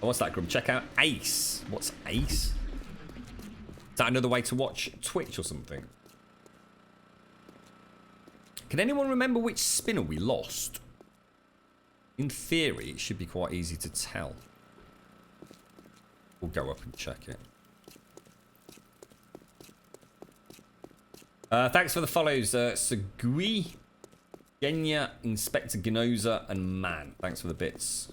What's that, Grum? Check out Ace. What's Ace? Is that another way to watch Twitch or something? Can anyone remember which spinner we lost? In theory, it should be quite easy to tell. We'll go up and check it. Thanks for the follows, Sagui, Genya, Inspector Ginoza, and Man. Thanks for the bits.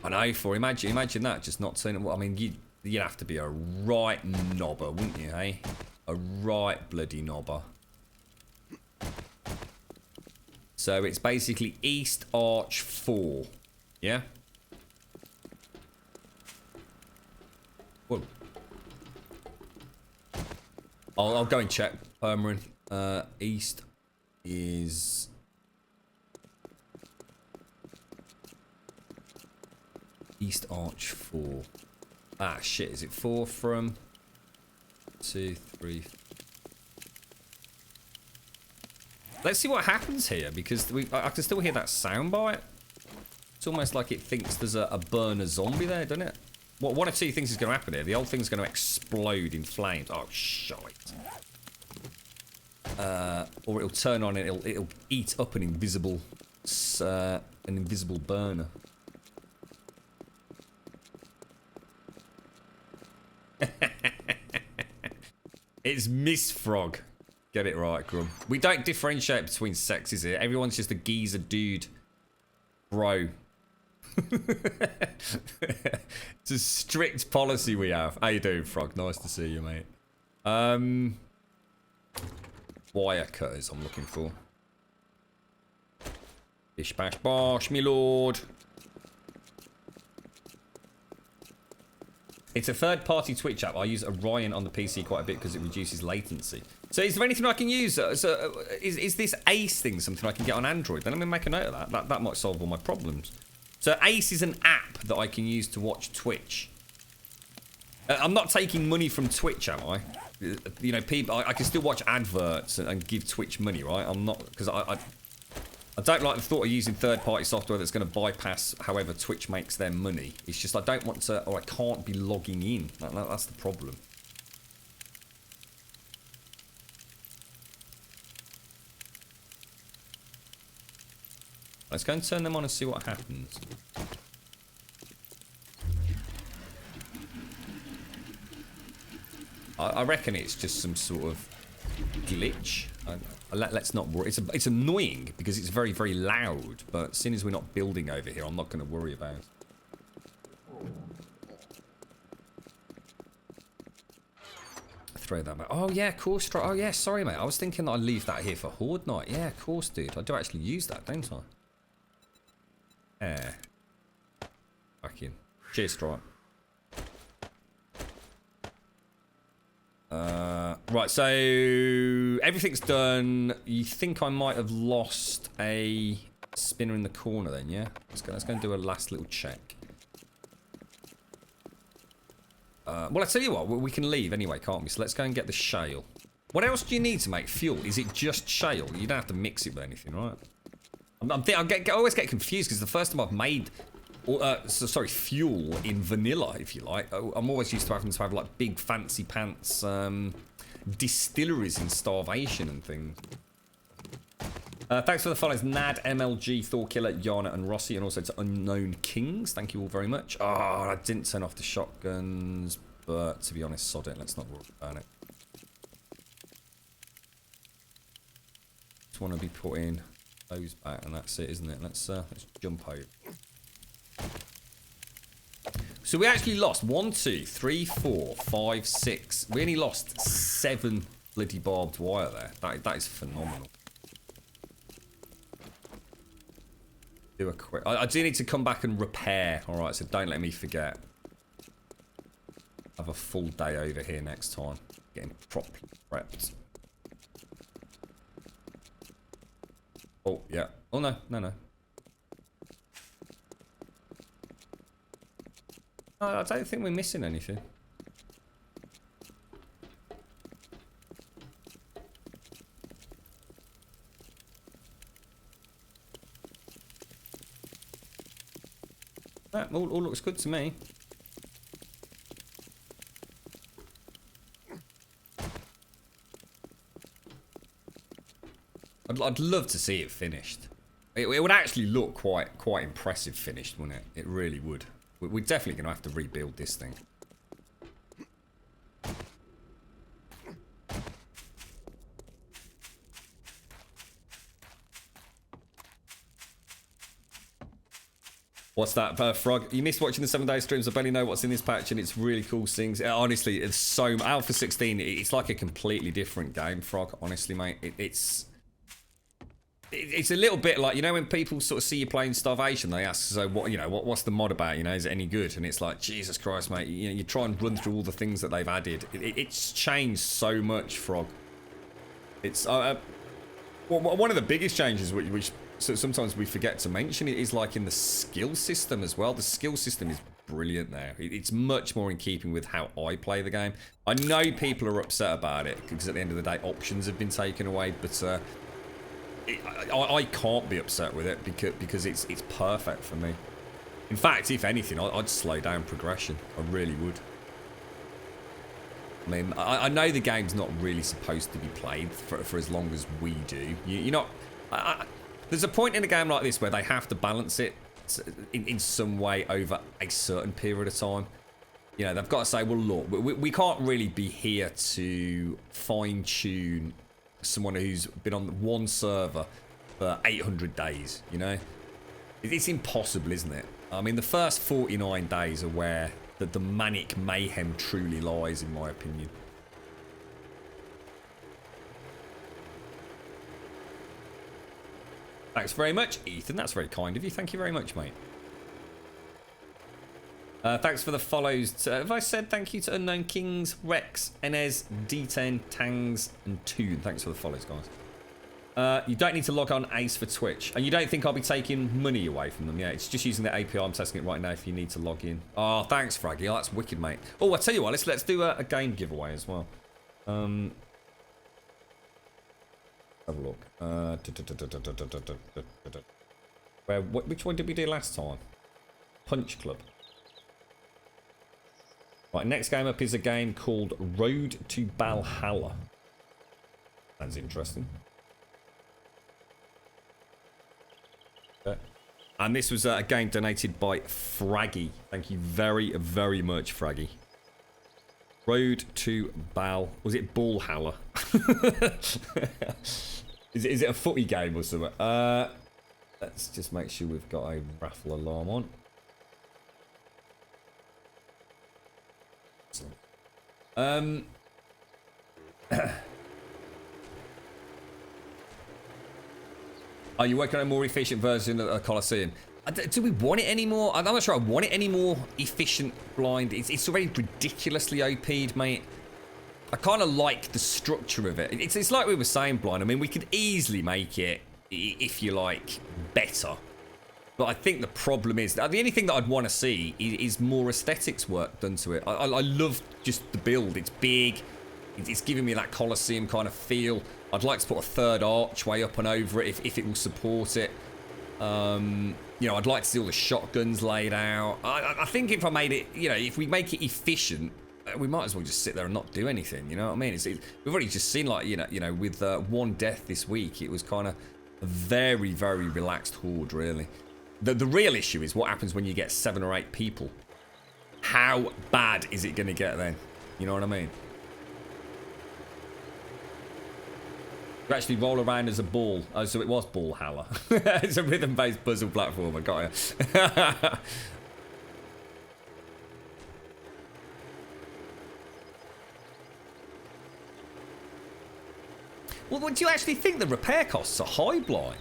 I know, imagine that, just not turning. Well, I mean, you'd have to be a right knobber, wouldn't you, hey? A right bloody knobber. So it's basically East Arch 4, yeah? Whoa. I'll go and check, Permarin. East is... East Arch 4. Ah, shit, is it 4 from... 2, 3... Let's see what happens here, because I can still hear that soundbite. It's almost like it thinks there's a burner zombie there, doesn't it? One or two things is going to happen here. The old thing's going to explode in flames. Oh, shite. Or it'll turn on and it'll eat up an invisible burner. It's Miss Frog. Get it right, Grum. We don't differentiate between sexes here. Everyone's just a geezer dude. Bro. It's a strict policy we have. How you doing, Frog? Nice to see you, mate. Wire cutters I'm looking for. Bish bash bosh, me lord. It's a third-party Twitch app. I use Orion on the PC quite a bit because it reduces latency. So is there anything I can use? Is this Ace thing something I can get on Android? Then let me make a note of that. That might solve all my problems. So Ace is an app that I can use to watch Twitch. I'm not taking money from Twitch, am I? You know, people. I can still watch adverts and give Twitch money, right? I'm not, because I don't like the thought of using third-party software that's going to bypass however Twitch makes their money. It's just I don't want to, or I can't be logging in. That's the problem. Let's go and turn them on and see what happens. I reckon it's just some sort of glitch. Let's not worry. It's annoying because it's very, very loud. But seeing as we're not building over here, I'm not going to worry about it. Throw that back. Oh yeah, of course. Oh yeah, sorry mate. I was thinking that I'd leave that here for Horde Night. Yeah, of course, dude. I do actually use that, don't I? Yeah. Back in. Cheers, Stripe. Right, so everything's done. You think I might have lost a spinner in the corner then, yeah? Let's go and do a last little check. Well, I tell you what, we can leave anyway, can't we? So let's go and get the shale. What else do you need to make fuel? Is it just shale? You don't have to mix it with anything, right? I always get confused because the first time I've made... fuel in vanilla, if you like. I'm always used to having to have like big fancy pants distilleries in Starvation and things. Thanks for the follows, Nad, MLG, Thorkiller, Yana, and Rossi, and also to Unknown Kings. Thank you all very much. Oh, I didn't turn off the shotguns, but to be honest, sod it. Let's not worry about it. Just want to be putting those back, and that's it, isn't it? Let's jump over. So we actually lost 1, 2, 3, 4, 5, 6. We only lost 7 bloody barbed wire there. That is phenomenal. Do a quick. I do need to come back and repair. All right, so don't let me forget. Have a full day over here next time, getting properly prepped. Oh yeah. Oh no. I don't think we're missing anything. That all looks good to me. I'd love to see it finished. It would actually look quite impressive finished, wouldn't it? It really would. We're definitely going to have to rebuild this thing. What's that, Frog? You missed watching the 7-day streams. I barely know what's in this patch, and it's really cool things. Honestly, it's so... Alpha 16, it's like a completely different game, Frog. Honestly, mate. It's a little bit like, you know, when people sort of see you playing Starvation, they ask, so what, you know, what's the mod about? You know, is it any good? And it's like, Jesus Christ, mate. You know, you try and run through all the things that they've added. It's changed so much, Frog. It's one of the biggest changes, which so sometimes we forget to mention, it is like in the skill system as well. The skill system is brilliant there. It's much more in keeping with how I play the game. I know people are upset about it because at the end of the day, options have been taken away, but I can't be upset with it because it's perfect for me. In fact, if anything, I'd slow down progression. I really would. I mean, I know the game's not really supposed to be played for as long as we do. You're not... there's a point in a game like this where they have to balance it in some way over a certain period of time. You know, they've got to say, well, look, we can't really be here to fine-tune someone who's been on one server for 800 days, you know? It's impossible, isn't it? I mean, the first 49 days are where the manic mayhem truly lies, in my opinion. Thanks very much, Ethan. That's very kind of you. Thank you very much, mate. Thanks for the follows. Have I said thank you to Unknown Kings, Rex, Enez, D10, Tangs, and Toon? Thanks for the follows, guys. You don't need to log on Ace for Twitch. And you don't think I'll be taking money away from them? Yeah, it's just using the API. I'm testing it right now if you need to log in. Oh, thanks, Fraggy. Oh, that's wicked, mate. Oh, I tell you what, let's do a game giveaway as well. Have a look. Which one did we do last time? Punch Club. Right, next game up is a game called Road to Valhalla. Sounds interesting. Okay. And this was a game donated by Fraggy. Thank you very, very much, Fraggy. Road to Was it Ballhalla? Is it a footy game or something? Let's just make sure we've got a raffle alarm on. Are you working on a more efficient version of the Colosseum? Do we want it anymore? I'm not sure I want it any more efficient, blind. It's already ridiculously OP'd, mate. I kind of like the structure of it. It's like we were saying, blind. I mean, we could easily make it, if you like, better. But I think the problem is, the only thing that I'd want to see is more aesthetics work done to it. I love just the build. It's big. It's giving me that Colosseum kind of feel. I'd like to put a third archway up and over it if it will support it. You know, I'd like to see all the shotguns laid out. I think if I made it, you know, if we make it efficient, we might as well just sit there and not do anything. You know what I mean? We've already just seen, like, you know, with one death this week, it was kind of a very, very relaxed horde, really. The real issue is what happens when you get 7 or 8 people. How bad is it going to get then? You know what I mean? You actually roll around as a ball. Oh, so it was Ballhalla. It's a rhythm-based puzzle platform. I got you. Well, do you actually think the repair costs are high, blind?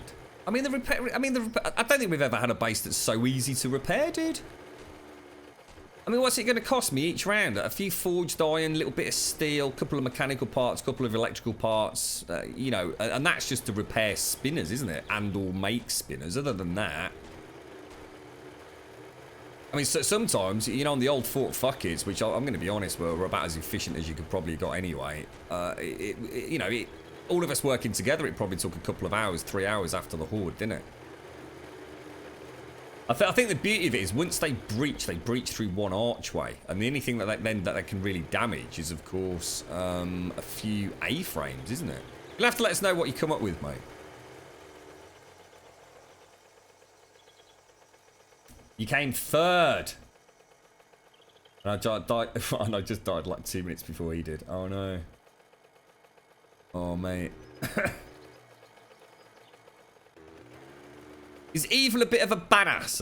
I mean, I don't think we've ever had a base that's so easy to repair, dude. I mean, what's it going to cost me each round? A few forged iron, a little bit of steel, a couple of mechanical parts, a couple of electrical parts, you know, and that's just to repair spinners, isn't it? And or make spinners. Other than that, I mean, so sometimes, you know, on the old Fort Fuckers, which I'm going to be honest, were about as efficient as you could probably got anyway. You know, all of us working together, it probably took a couple of hours, 3 hours after the horde, didn't it? I think the beauty of it is once they breach through one archway, and the only thing that they can really damage is, of course, a few A-frames, isn't it? You'll have to let us know what you come up with, mate. You came third. And I died, and I just died like 2 minutes before he did. Oh no. Oh mate. Is Evil a bit of a badass?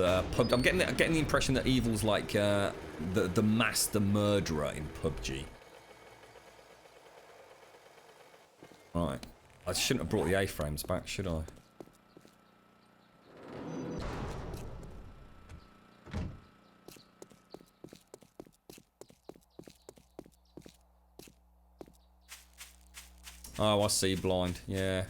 I'm getting the impression that Evil's like the master murderer in PUBG. Right. I shouldn't have brought the A-frames back, should I? Oh, I see, blind. Yeah.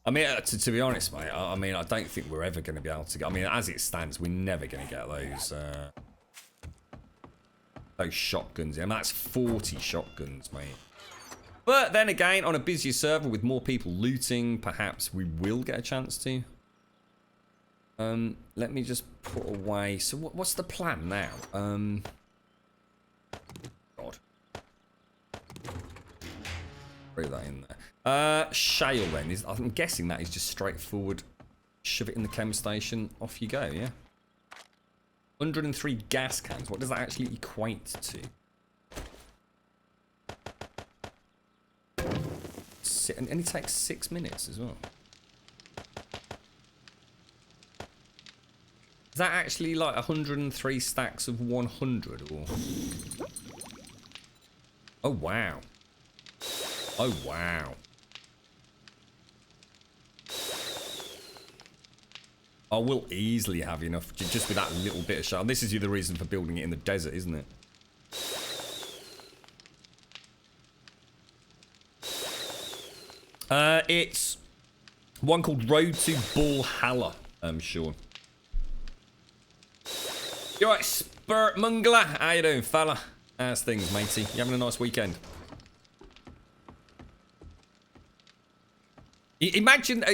I mean, to be honest, mate, I mean, I don't think we're ever going to be able to get... I mean, as it stands, we're never going to get those shotguns. I mean, that's 40 shotguns, mate. But then again, on a busier server with more people looting, perhaps we will get a chance to. Let me just put away. So what's the plan now? God. Throw that in there. Shale then. I'm guessing that is just straightforward. Shove it in the chem station. Off you go, yeah? 103 gas cans. What does that actually equate to? And it takes 6 minutes as well. Is that actually like 103 stacks of 100 or? Oh wow. Oh wow. I will easily have enough just with that little bit of shell. This is the reason for building it in the desert, isn't it? It's one called Road to Valhalla, Sean. You alright, Spirit Mungler? How you doing, fella? How's things, matey? You having a nice weekend? Imagine,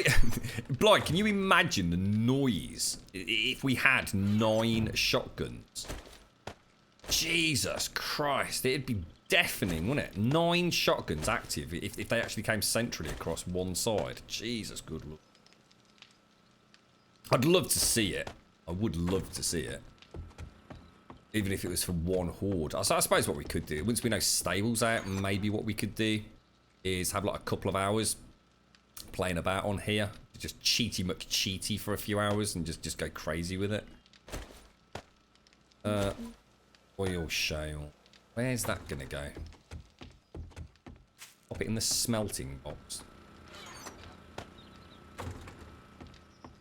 Blythe, can you imagine the noise if we had 9 shotguns? Jesus Christ, it'd be deafening, wouldn't it? 9 shotguns active if they actually came centrally across one side. Jesus, good lord. I'd love to see it. I would love to see it. Even if it was for one horde. I suppose what we could do, once we know Stable's out, maybe what we could do is have like a couple of hours playing about on here. Just cheaty McCheaty for a few hours and just go crazy with it. Oil shale. Where's that gonna go? Pop it in the smelting box.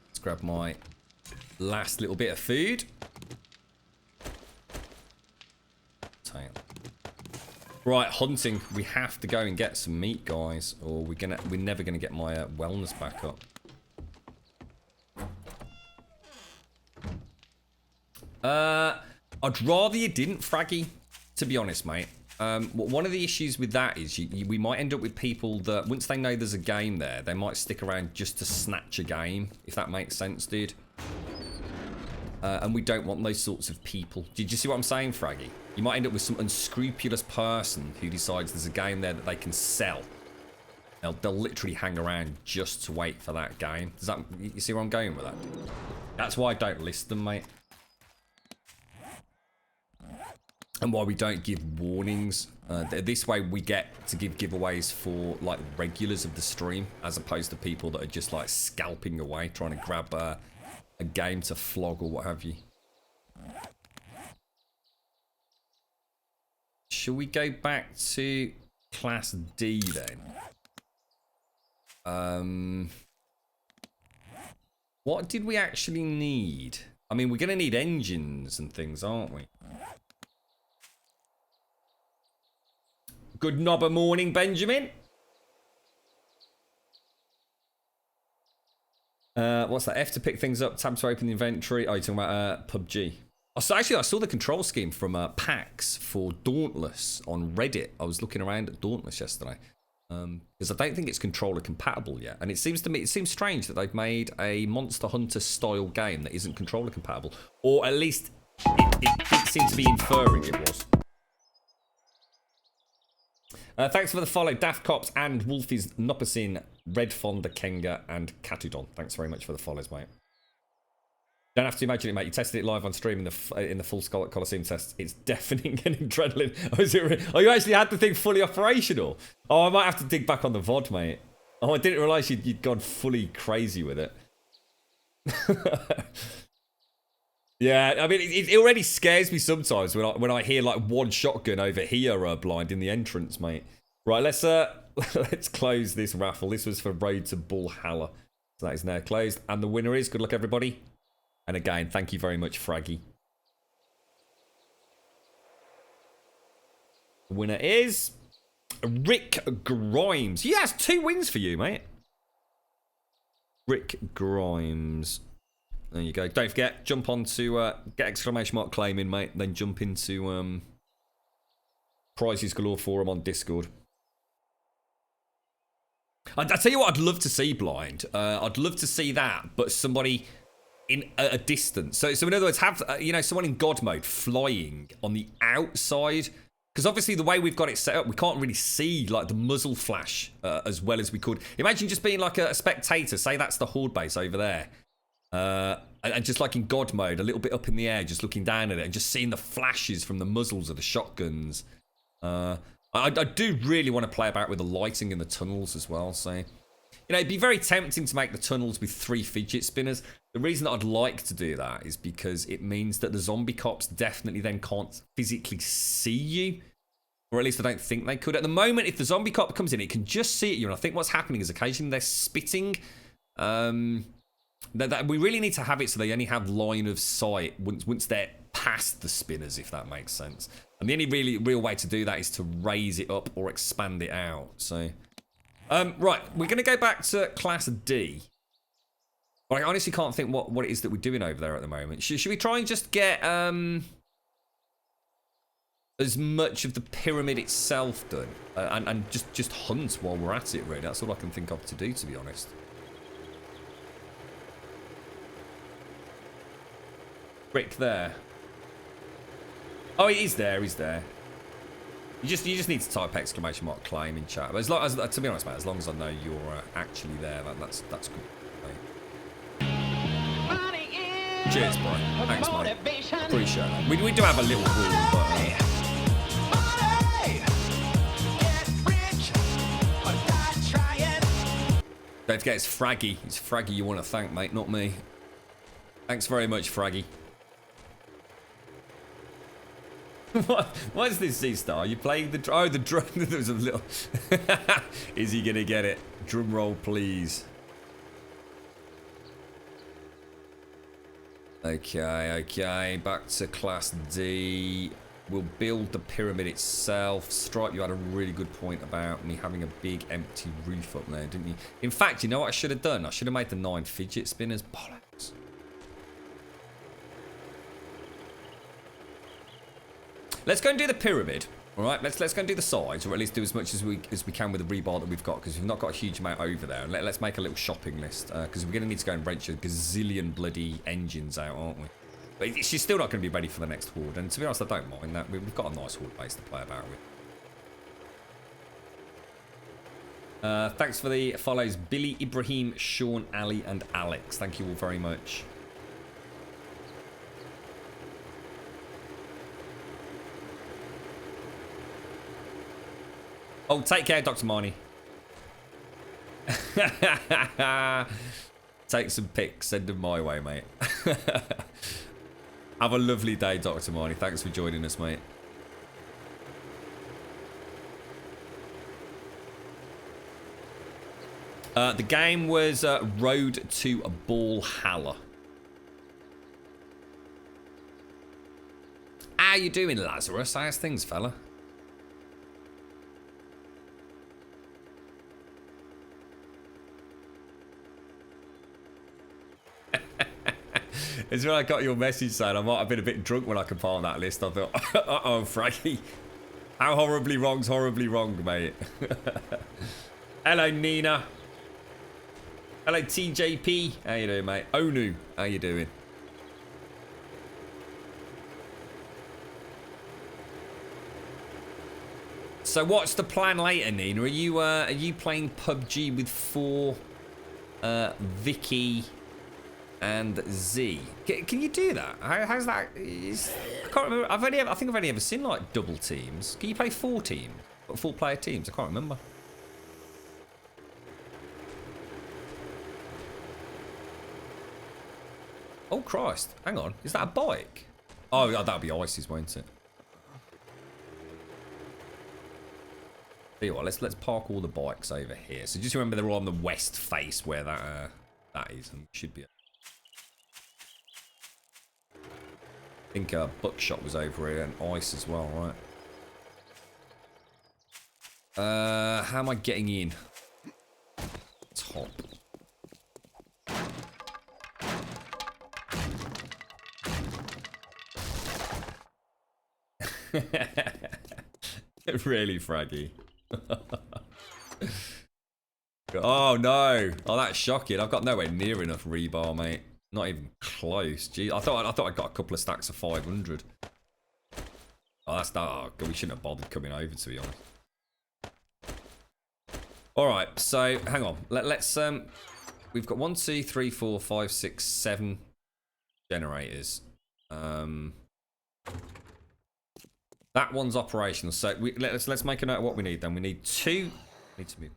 Let's grab my last little bit of food. Tail. Right, hunting. We have to go and get some meat, guys, or we're never gonna get my wellness back up. I'd rather you didn't, Fraggy, to be honest, mate. One of the issues with that is we might end up with people that once they know there's a game there, they might stick around just to snatch a game, if that makes sense, dude. And we don't want those sorts of people. Did you see what I'm saying, Fraggy? You might end up with some unscrupulous person who decides there's a game there that they can sell. They'll literally hang around just to wait for that game. Does that, you see where I'm going with that? That's why I don't list them, mate. And why we don't give warnings. This way we get to give giveaways for like regulars of the stream, as opposed to people that are just like scalping away, trying to grab a game to flog or what have you. Shall we go back to Class D then? What did we actually need? I mean, we're going to need engines and things, aren't we? Good knobber morning, Benjamin. What's that? F to pick things up, tab to open the inventory. Oh, you're talking about PUBG. Oh, so actually, I saw the control scheme from PAX for Dauntless on Reddit. I was looking around at Dauntless yesterday. Because I don't think it's controller compatible yet. And it seems to me, it seems strange that they've made a Monster Hunter style game that isn't controller compatible. Or at least, it seems to be inferring it was. Thanks for the follow, Daft Cops and Wolfies Noppersin, Red Fonda, Kenga, and Catudon. Thanks very much for the follows, mate. Don't have to imagine it, mate. You tested it live on stream in the full Skull Coliseum test. It's deafening and adrenaline. Oh, you actually had the thing fully operational? Oh, I might have to dig back on the VOD, mate. Oh, I didn't realise you'd gone fully crazy with it. Yeah, I mean, it already scares me sometimes when I hear like one shotgun over here blind in the entrance, mate. Right, let's close this raffle. This was for Road to Valhalla. So that is now closed. And the winner is, good luck everybody. And again, thank you very much, Fraggy. The winner is Rick Grimes. He has 2 wins for you, mate. Rick Grimes. There you go. Don't forget, jump on to get exclamation mark claiming, mate. Then jump into Prizes Galore forum on Discord. I tell you what, I'd love to see, Blind. I'd love to see that, but somebody in a distance. So in other words, have you know, someone in God mode flying on the outside, because obviously the way we've got it set up, we can't really see like the muzzle flash as well as we could. Imagine just being like a spectator. Say that's the horde base over there, and just like in God mode, a little bit up in the air, just looking down at it and just seeing the flashes from the muzzles of the shotguns. I do really want to play about with the lighting in the tunnels as well. So, you know, it'd be very tempting to make the tunnels with 3 fidget spinners. The reason that I'd like to do that is because it means that the zombie cops definitely then can't physically see you. Or at least I don't think they could. At the moment, if the zombie cop comes in, it can just see at you. And I think what's happening is occasionally they're spitting. We really need to have it so they only have line of sight once they're past the spinners, if that makes sense. And the only really real way to do that is to raise it up or expand it out. So, right, we're going to go back to Class D. But I honestly can't think what it is that we're doing over there at the moment. Should we try and just get as much of the pyramid itself done? And just hunt while we're at it, really. That's all I can think of to do, to be honest. Brick there. Oh, he's there. He's there. You just need to type exclamation mark claim in chat. But as long as, to be honest, mate, as long as I know you're actually there, that's good. Cheers, bro. Thanks, mate. Appreciate it. We do have a little rule, but. Don't forget, it's Fraggy. It's Fraggy you want to thank, mate, not me. Thanks very much, Fraggy. What is this C-Star? Are you playing the drum? Oh, the drum. There was a little... Is he going to get it? Drum roll, please. Okay. Back to Class D. We'll build the pyramid itself. Stripe, you had a really good point about me having a big empty roof up there, didn't you? In fact, you know what I should have done? I should have made the 9 fidget spinners. Bollocks. Let's go and do the pyramid. All right, let's go and do the sides, or at least do as much as we can with the rebar that we've got, because we've not got a huge amount over there. Let's make a little shopping list, because we're going to need to go and wrench a gazillion bloody engines out, aren't we? But she's still not going to be ready for the next horde, and to be honest, I don't mind that. We've got a nice horde base to play about with. Thanks for the follows, Billy, Ibrahim, Sean, Ali, and Alex. Thank you all very much. Oh, take care, Dr. Marnie. Take some pics, send them my way, mate. Have a lovely day, Dr. Marnie. Thanks for joining us, mate. The game was Road to Ballhalla. How you doing, Lazarus? How's things, fella? It's when I got your message saying I might have been a bit drunk when I compiled that list. I thought, uh-oh, Frankie. How horribly wrong's horribly wrong, mate. Hello, Nina. Hello, TJP. How you doing, mate? Onu, how you doing? So what's the plan later, Nina? Are you playing PUBG with 4 Vicky and Z? Can you do that? How's that? I can't remember. I think I've only ever seen like double teams. Can you play 4 player teams? I can't remember. Oh Christ! Hang on, is that a bike? Oh, that'll be Ice's, won't it? Tell you what, let's park all the bikes over here. So just remember they're all on the west face where that is, and should be. I think Buckshot was over here and Ice as well, right? How am I getting in? Top. Really, Fraggy. Oh no! Oh, that's shocking. I've got nowhere near enough rebar, mate. Not even close. Gee, I thought I got a couple of stacks of 500. Oh, that's that. Oh, God, we shouldn't have bothered coming over, to be honest. All right, so hang on. Let's we've got 1, 2, 3, 4, 5, 6, 7 generators. That one's operational. So let's make a note of what we need. Then we need 2. I need to move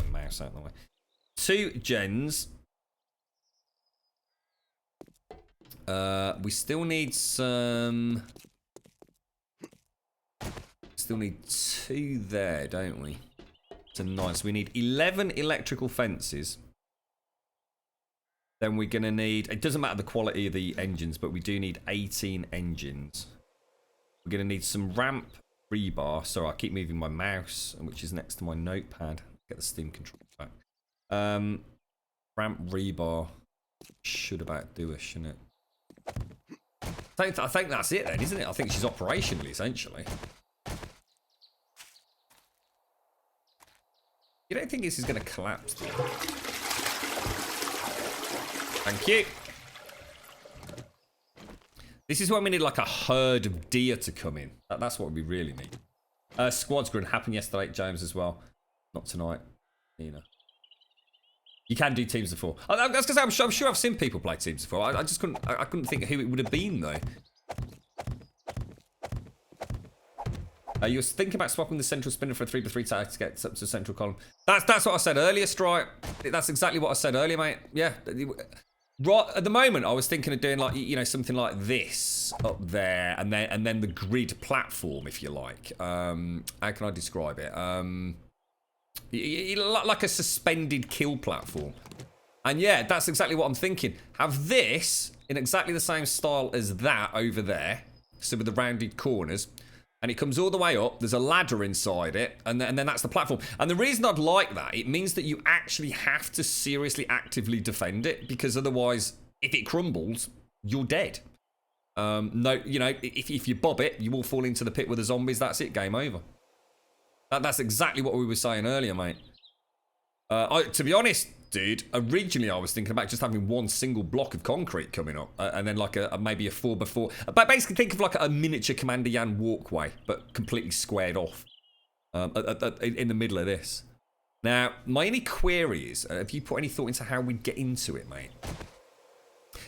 my mouse out of the way. 2 gens. We still need some. Still need 2 there, don't we? So 9. So we need 11 electrical fences. Then we're gonna need. It doesn't matter the quality of the engines, but we do need 18 engines. We're gonna need some ramp rebar. So I keep moving my mouse, which is next to my notepad. Get the Steam controller back. Ramp rebar should about do us, shouldn't it? I think that's it then, isn't it? I think she's operational essentially. You don't think this is going to collapse, do you? Thank you. This is when we need like a herd of deer to come in. That's what we really need. Squad's grid happened yesterday, James, as well. Not tonight, Nina. You can do teams of 4. I was gonna say, I'm sure I've seen people play teams of 4. I just couldn't. I couldn't think who it would have been though. You were thinking about swapping the central spinner for a 3x3 tag to get up to the central column. That's what I said earlier, Strike. That's exactly what I said earlier, mate. Yeah. Right at the moment, I was thinking of doing like something like this up there, and then the grid platform, if you like. How can I describe it? Like a suspended kill platform. And yeah, that's exactly what I'm thinking. Have this in exactly the same style as that over there, so with the rounded corners. And it comes all the way up. There's a ladder inside it. And then that's the platform. And the reason I'd like that, it means that you actually have to seriously, actively defend it. Because otherwise, if it crumbles, you're dead. No, if you bob it, you will fall into the pit with the zombies. That's it. Game over. That's exactly what we were saying earlier, mate. To be honest, dude, originally I was thinking about just having one single block of concrete coming up, and then like maybe a 4x4. But basically, think of like a miniature Commander Yan walkway, but completely squared off in the middle of this. Now, my only query is, have you put any thought into how we'd get into it, mate?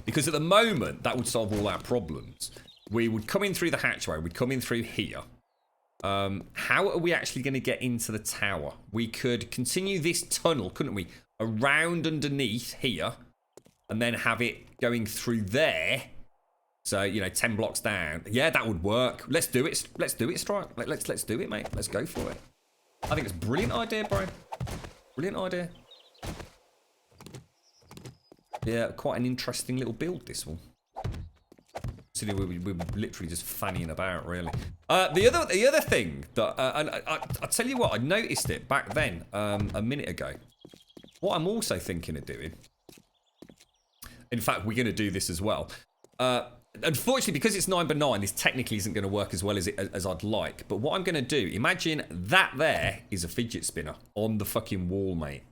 Because at the moment, that would solve all our problems. We would come in through the hatchway. We'd come in through here. How are we actually going to get into the tower? We could continue this tunnel, couldn't we? Around underneath here, and then have it going through there. So 10 blocks down. Yeah, that would work. Let's do it. Let's do it, Strike. Let's do it, mate. Let's go for it. I think it's a brilliant idea, bro. Brilliant idea. Yeah, quite an interesting little build, this one. So we were literally just fannying about, really. The other thing that, and I tell you what, I noticed it back then, a minute ago. What I'm also thinking of doing, in fact, we're going to do this as well. Unfortunately, because it's 9x9, this technically isn't going to work as well as I'd like. But what I'm going to do, imagine that there is a fidget spinner on the fucking wall, mate.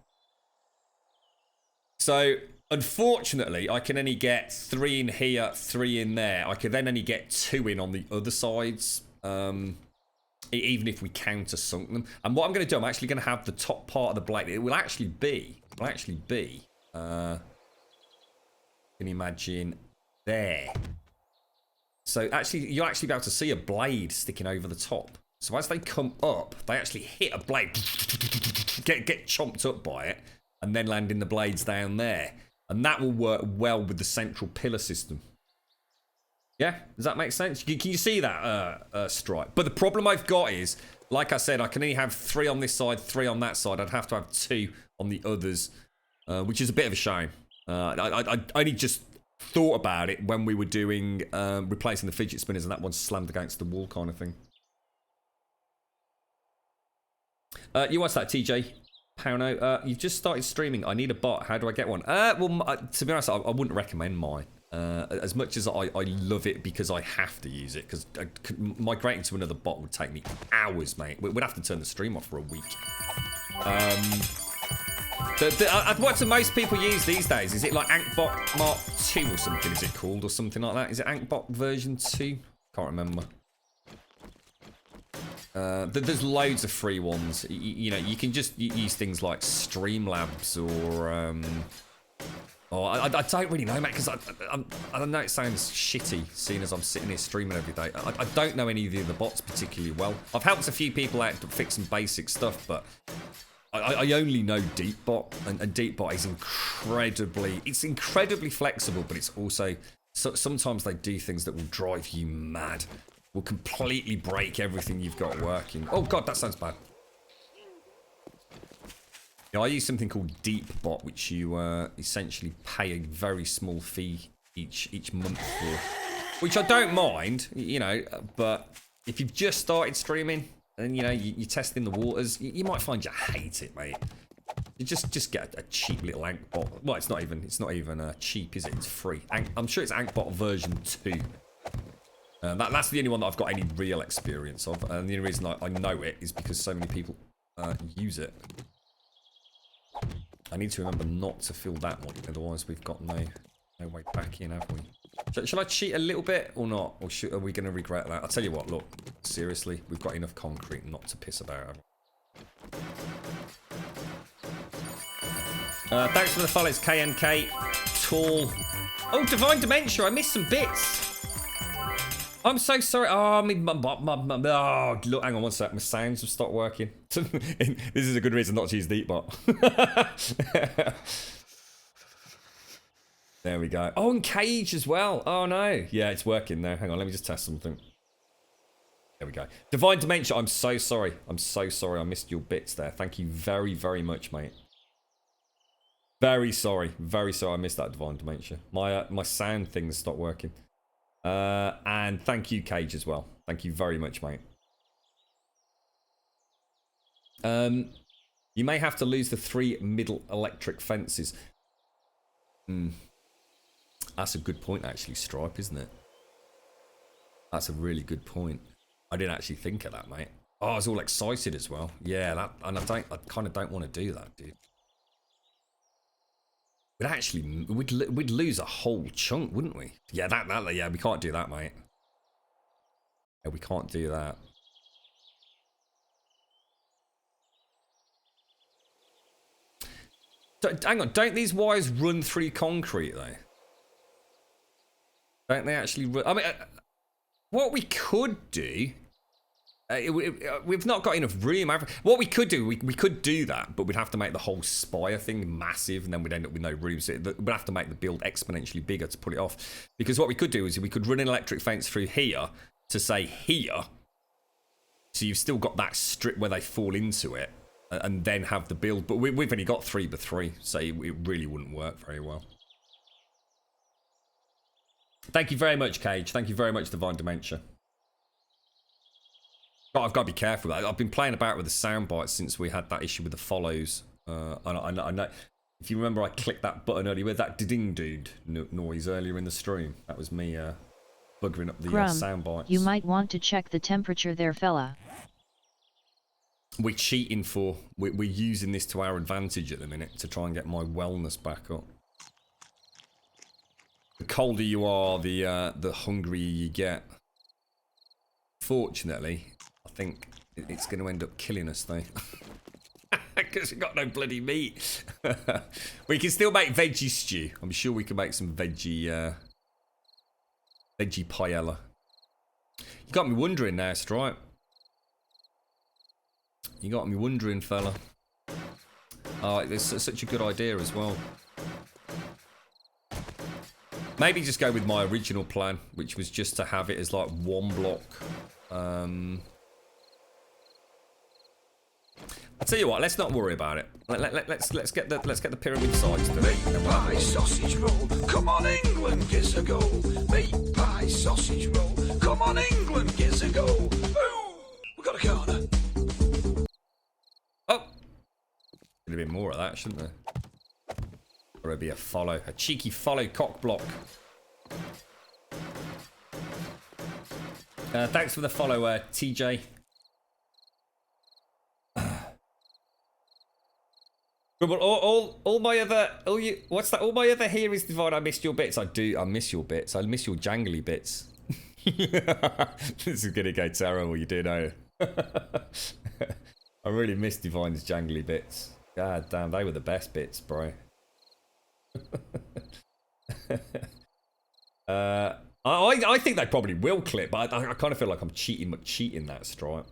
So, unfortunately, I can only get 3 in here, 3 in there. I could then only get 2 in on the other sides, even if we counter-sunk them. And what I'm going to do, I'm actually going to have the top part of the blade. It will actually be, can you imagine, there. So actually, you'll actually be able to see a blade sticking over the top. So as they come up, they actually hit a blade, get chomped up by it, and then land in the blades down there. And that will work well with the central pillar system. Yeah? Does that make sense? Can you see that, Strike? But the problem I've got is, like I said, I can only have 3 on this side, 3 on that side. I'd have to have 2 on the others, which is a bit of a shame. I only just thought about it when we were doing replacing the fidget spinners, and that one slammed against the wall kind of thing. You watched that, TJ? Pauno, you've just started streaming. I need a bot. How do I get one? Well, to be honest, I wouldn't recommend mine. As much as I love it because I have to use it, because migrating to another bot would take me hours, mate. We'd have to turn the stream off for a week. What do most people use these days? Is it like Ankbot Mark 2 or something? Is it called or something like that? Is it Ankbot version 2? Can't remember. There's loads of free ones. You know, you can just use things like Streamlabs or I don't really know, mate, because I know it sounds shitty, seeing as I'm sitting here streaming every day. I don't know any of the other bots particularly well. I've helped a few people out to fix some basic stuff, but I only know Deepbot, and Deepbot is incredibly flexible, but it's also, sometimes they do things that will drive you mad. Will completely break everything you've got working. Oh god, that sounds bad. I use something called Deepbot, which you essentially pay a very small fee each month for, which I don't mind, you know. But if you've just started streaming and you know you're testing the waters, you might find you hate it, mate. You just get a cheap little Ankbot. Well, it's not even cheap, is it? It's free. I'm sure it's Ankbot version 2. That's the only one that I've got any real experience of, and the only reason I know it is because so many people use it. I need to remember not to fill that one, otherwise we've got no way back in, have we? Shall I cheat a little bit or not? Or are we going to regret that? I'll tell you what, look, seriously, we've got enough concrete not to piss about. Thanks for the follows, KMK. Tall. Oh, Divine Dementia, I missed some bits. I'm so sorry. Oh, oh, look, hang on one sec. My sounds have stopped working. This is a good reason not to use Deepbot. There we go. Oh, and Cage as well. Oh, no. Yeah, it's working now. Hang on, let me just test something. There we go. Divine Dementia, I'm so sorry. I'm so sorry I missed your bits there. Thank you very, very much, mate. Very sorry. Very sorry I missed that, Divine Dementia. My sound things stopped working. And thank you, Cage, as well. Thank you very much, mate. You may have to lose the 3 middle electric fences. That's a good point, actually, Stripe, isn't it? That's a really good point. I didn't actually think of that, mate. Oh, I was all excited as well. Yeah, that, and I kind of don't want to do that, dude. We'd lose a whole chunk, wouldn't we? Yeah, yeah, we can't do that, mate. Yeah, we can't do that. Hang on, don't these wires run through concrete, though? Don't they actually run? I mean, what we could do... we've not got enough room. What we could do, we could do that, but we'd have to make the whole spire thing massive, and then we'd end up with no room. So we'd have to make the build exponentially bigger to pull it off. Because what we could do is we could run an electric fence through here to say here. So you've still got that strip where they fall into it, and then have the build. But we've only got 3x3, so it really wouldn't work very well. Thank you very much, Cage. Thank you very much, Divine Dementia. Oh, I've got to be careful. I've been playing about with the sound bites since we had that issue with the follows. I know. If you remember, I clicked that button earlier with that ding dude noise earlier in the stream. That was me buggering up the sound bites. You might want to check the temperature there, fella. We're cheating for. We're using this to our advantage at the minute to try and get my wellness back up. The colder you are, the hungrier you get. Fortunately, I think it's going to end up killing us, though. Because we've got no bloody meat. We can still make veggie stew. I'm sure we can make some veggie paella. You got me wondering now, Stripe. You got me wondering, fella. Oh, it's such a good idea as well. Maybe just go with my original plan, which was just to have it as like one block. I'll tell you what. Let's not worry about it. Let's get the pyramid size. Meat pie sausage roll. Come on, England, gives a go. Meat pie sausage roll. Come on, England, gives a go. Ooh, we got a corner. Oh, could have been more of that, shouldn't there? Or it'd be a cheeky follow cock block. Thanks for the follow, TJ. But all my other, what's that? All my other here is divine. I missed your bits. I miss your bits. I miss your jangly bits. This is gonna go terrible. You do know. I really miss Divine's jangly bits. God damn, they were the best bits, bro. I think they probably will clip, but I kind of feel like I'm cheating that Stripe.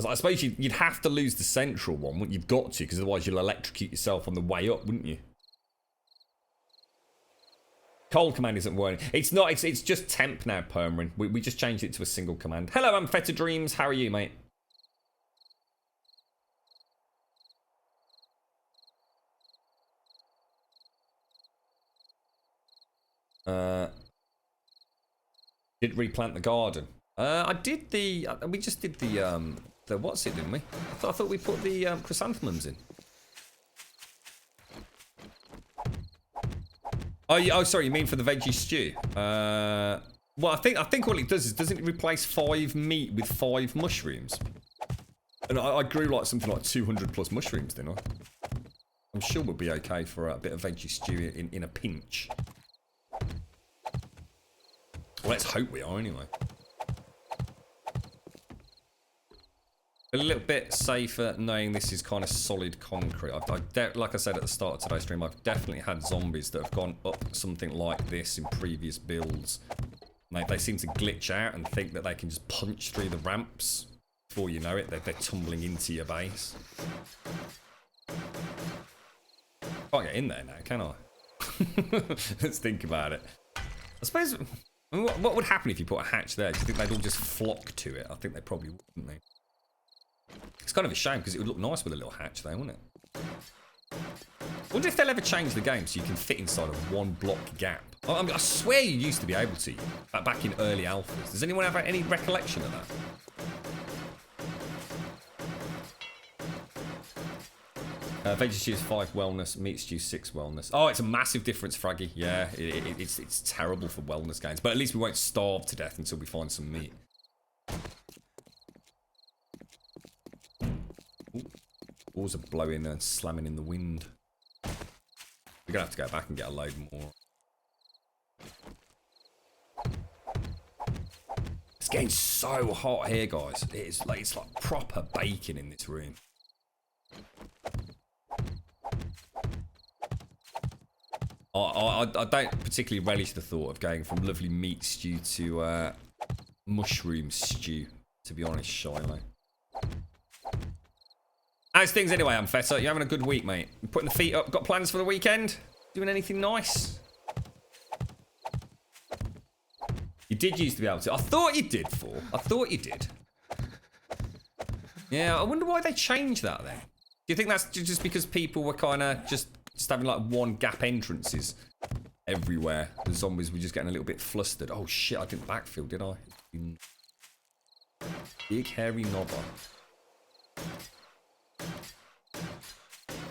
I suppose you'd have to lose the central one, wouldn't you? You've got to, because otherwise you'll electrocute yourself on the way up, wouldn't you? Cold command isn't working. It's not. It's just temp now, Permarin. We just changed it to a single command. Hello, I'm Feta Dreams. How are you, mate? Did replant the garden. I did the. We just did the what's it, didn't we? I thought we put the chrysanthemums in. Oh, sorry. You mean for the veggie stew? Well, I think what it does is doesn't it replace 5 meat with 5 mushrooms? And I grew like something like 200 plus mushrooms, didn't I? I'm sure we'll be okay for a bit of veggie stew in a pinch. Well, let's hope we are anyway. A little bit safer knowing this is kind of solid concrete. Like I said at the start of today's stream, I've definitely had zombies that have gone up something like this in previous builds. They seem to glitch out and think that they can just punch through the ramps. Before you know it, they're tumbling into your base. Can't get in there now, can I? Let's think about it. I suppose, what would happen if you put a hatch there? Do you think they'd all just flock to it? I think they probably would, wouldn't they? It's kind of a shame because it would look nice with a little hatch there, wouldn't it? I wonder if they'll ever change the game so you can fit inside of one block gap. I swear you used to be able to, back in early alphas. Does anyone have any recollection of that? Veggie stew is 5 wellness, meat stew 6 wellness. Oh, it's a massive difference, Fraggy. Yeah, it's terrible for wellness gains. But at least we won't starve to death until we find some meat. Walls are blowing and slamming in the wind. We're gonna have to go back and get a load more. It's getting so hot here, guys. It's like proper baking in this room. I don't particularly relish the thought of going from lovely meat stew to mushroom stew, to be honest, Shiloh. How's things anyway, Amfetta? You having a good week, mate? You putting the feet up? Got plans for the weekend? Doing anything nice? You did used to be able to. I thought you did, Thor. I thought you did. Yeah, I wonder why they changed that then. Do you think that's just because people were kind of just having like one gap entrances everywhere? The zombies were just getting a little bit flustered. Oh shit, I didn't backfill, did I? Big hairy knobber.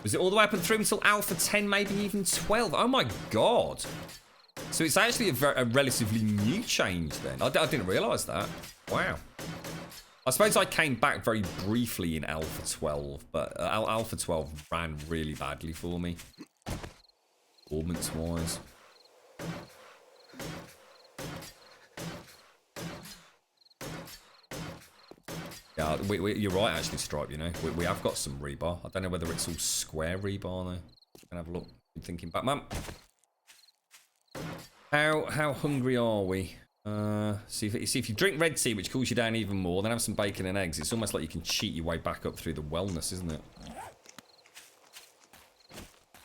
Was it all the way up and through until Alpha 10, maybe even 12? Oh my god. So it's actually a relatively new change then. I didn't realise that. Wow. I suppose I came back very briefly in Alpha 12, but Alpha 12 ran really badly for me. Performance-wise. Yeah, you're right, actually, Stripe, you know. We have got some rebar. I don't know whether it's all square rebar, though. I'm gonna have a look. I'm thinking back, man. How hungry are we? See if you drink red tea, which cools you down even more, then have some bacon and eggs. It's almost like you can cheat your way back up through the wellness, isn't it?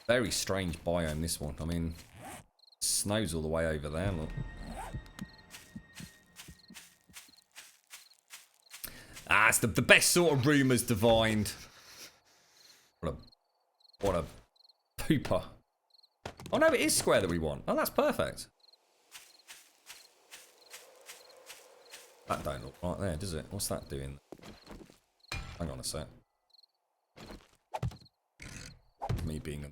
Very strange biome, this one. I mean, snow's all the way over there, look. Ah, it's the best sort of rumours divined. What a pooper. Oh no, it is square that we want. Oh, that's perfect. That don't look right there, does it? What's that doing? Hang on a sec. Me being a...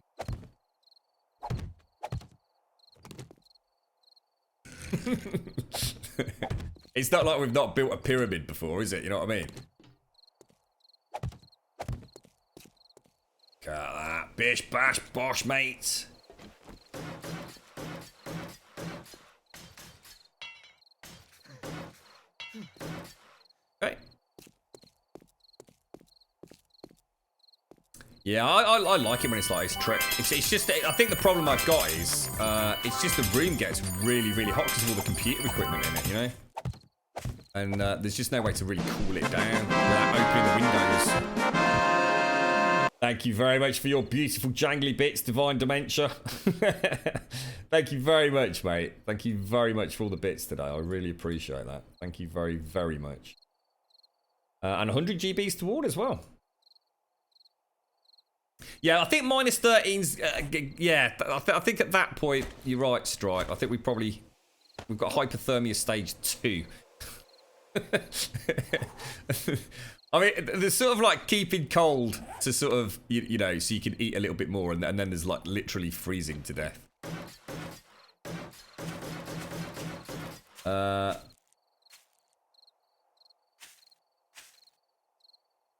It's not like we've not built a pyramid before, is it? You know what I mean? Look at that. Bish, bash, bosh, mate. Okay. Yeah, I like it when it's like it's trip. It's just, I think the problem I've got is, it's just the room gets really, really hot because of all the computer equipment in it, you know? And there's just no way to really cool it down without opening the windows. Thank you very much for your beautiful jangly bits, Divine Dementia. Thank you very much, mate. Thank you very much for all the bits today. I really appreciate that. Thank you very, very much. And 100 GBs toward as well. Yeah, I think minus 13's... yeah, I think at that point, you're right, Stripe. I think we've got hypothermia stage 2. I mean, there's sort of like keeping cold to sort of, you know, so you can eat a little bit more, and then there's like literally freezing to death.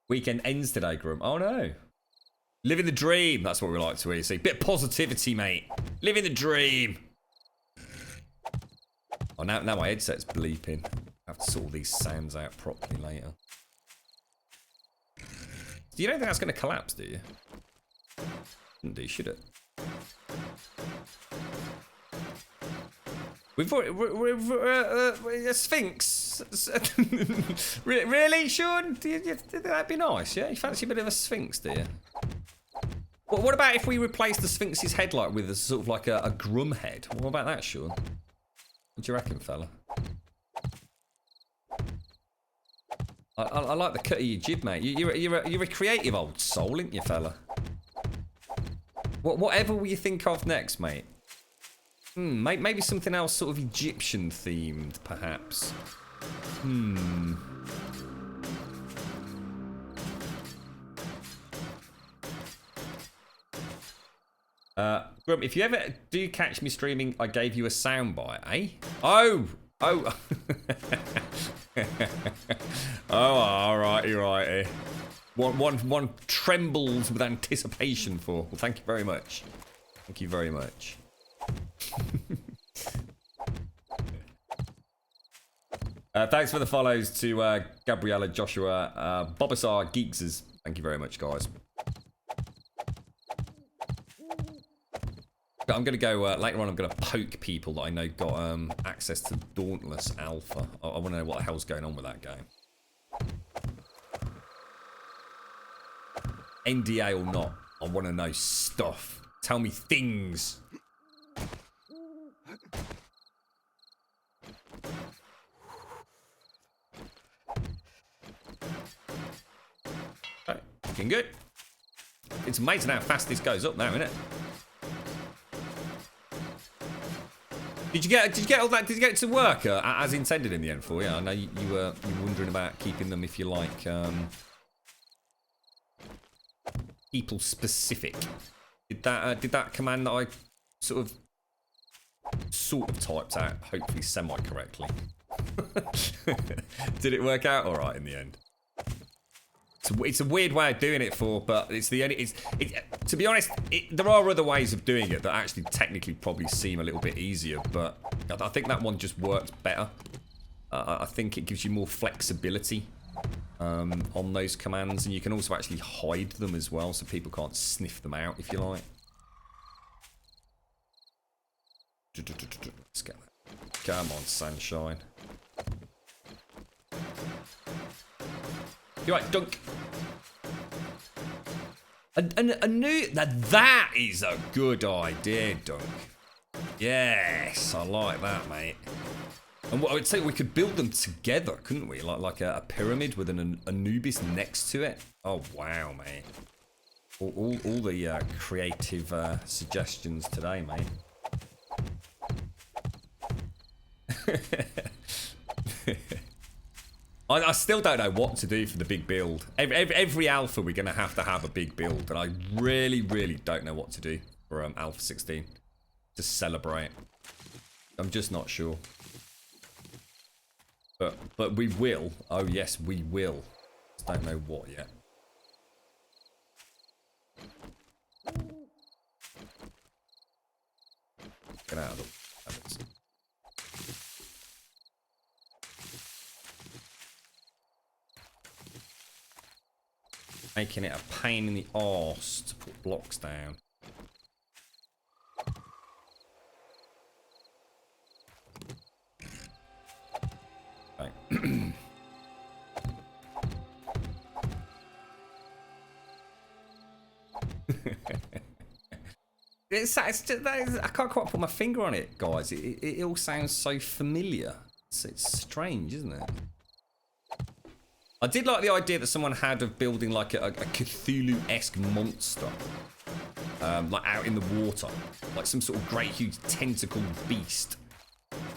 Weekend ends today, Grum. Oh no. Living the dream. That's what we like to hear. See, bit of positivity, mate. Living the dream. Oh, now my headset's bleeping. I have to sort all these sounds out properly later. You don't think that's going to collapse, do you? Shouldn't do, should it? We've already... a Sphinx. Really, Sean? That'd be nice, yeah? You fancy a bit of a Sphinx, do you? Well, what about if we replace the Sphinx's head like with a sort of like a Grum head? What about that, Sean? What do you reckon, fella? I like the cut of your jib, mate. You're a creative old soul, ain't you, fella? Whatever will you think of next, mate? Maybe something else sort of Egyptian themed, perhaps. Grum, if you ever do catch me streaming, I gave you a soundbite, eh? Oh! Oh, alrighty, righty. One trembles with anticipation for. Well, thank you very much. Thank you very much. Thanks for the follows to Gabriella, Joshua, Bobasar, Geeksers. Thank you very much, guys. I'm going to go, later on, I'm going to poke people that I know got access to Dauntless Alpha. I want to know what the hell's going on with that game. NDA or not, I want to know stuff. Tell me things. Okay, looking good. It's amazing how fast this goes up now, isn't it? Did you get all that? Did you get it to work as intended in the end for you? I know you were wondering about keeping them, if you like, people specific. Did that command that I sort of typed out, hopefully semi-correctly? Did it work out all right in the end? It's a weird way of doing it but it's the only. To be honest, there are other ways of doing it that actually technically probably seem a little bit easier, but I think that one just works better. I think it gives you more flexibility on those commands, and you can also actually hide them as well, so people can't sniff them out, if you like. Let's get that. Come on, sunshine. You're right, dunk. A new... That is a good idea, Dunk. Yes, I like that, mate. And what I would say, we could build them together, couldn't we? Like a pyramid with an Anubis next to it. Oh, wow, mate. All the creative suggestions today, mate. I still don't know what to do for the big build. Every alpha we're going to have a big build, and I really, really don't know what to do for Alpha 16 to celebrate. I'm just not sure. But we will. Oh yes, we will. Just don't know what yet. Get out of the habits. Making it a pain in the arse to put blocks down. Okay. I can't quite put my finger on it, guys. It all sounds so familiar. It's strange, isn't it? I did like the idea that someone had of building like a Cthulhu-esque monster, like out in the water, like some sort of great huge tentacle beast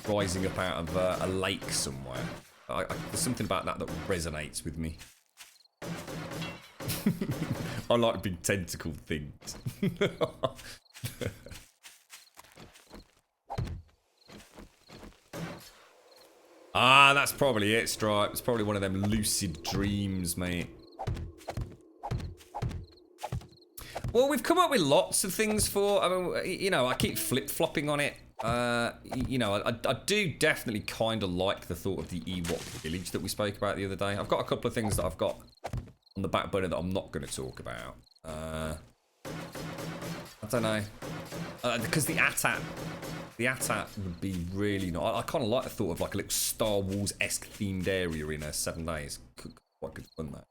rising up out of a lake somewhere. There's something about that resonates with me. I like big tentacle things. Ah, that's probably it, Stripe. It's probably one of them lucid dreams, mate. Well, we've come up with lots of things for... I mean, you know, I keep flip-flopping on it. You know, I do definitely kind of like the thought of the Ewok village that we spoke about the other day. I've got a couple of things that I've got on the back burner that I'm not going to talk about. I don't know. Because the AT-AT would be really nice. I kind of like the thought of like a little Star Wars-esque themed area in 7 days. Quite good fun, that.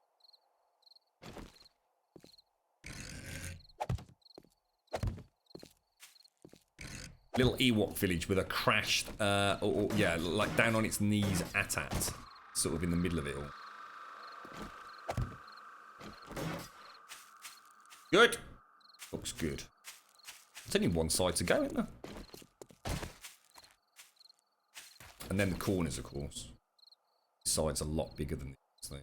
Little Ewok village with a crashed, yeah, like down on its knees AT-AT, sort of in the middle of it all. Good. Looks good. There's only one side to go, isn't there? And then the corners, of course. The side's a lot bigger than this, though.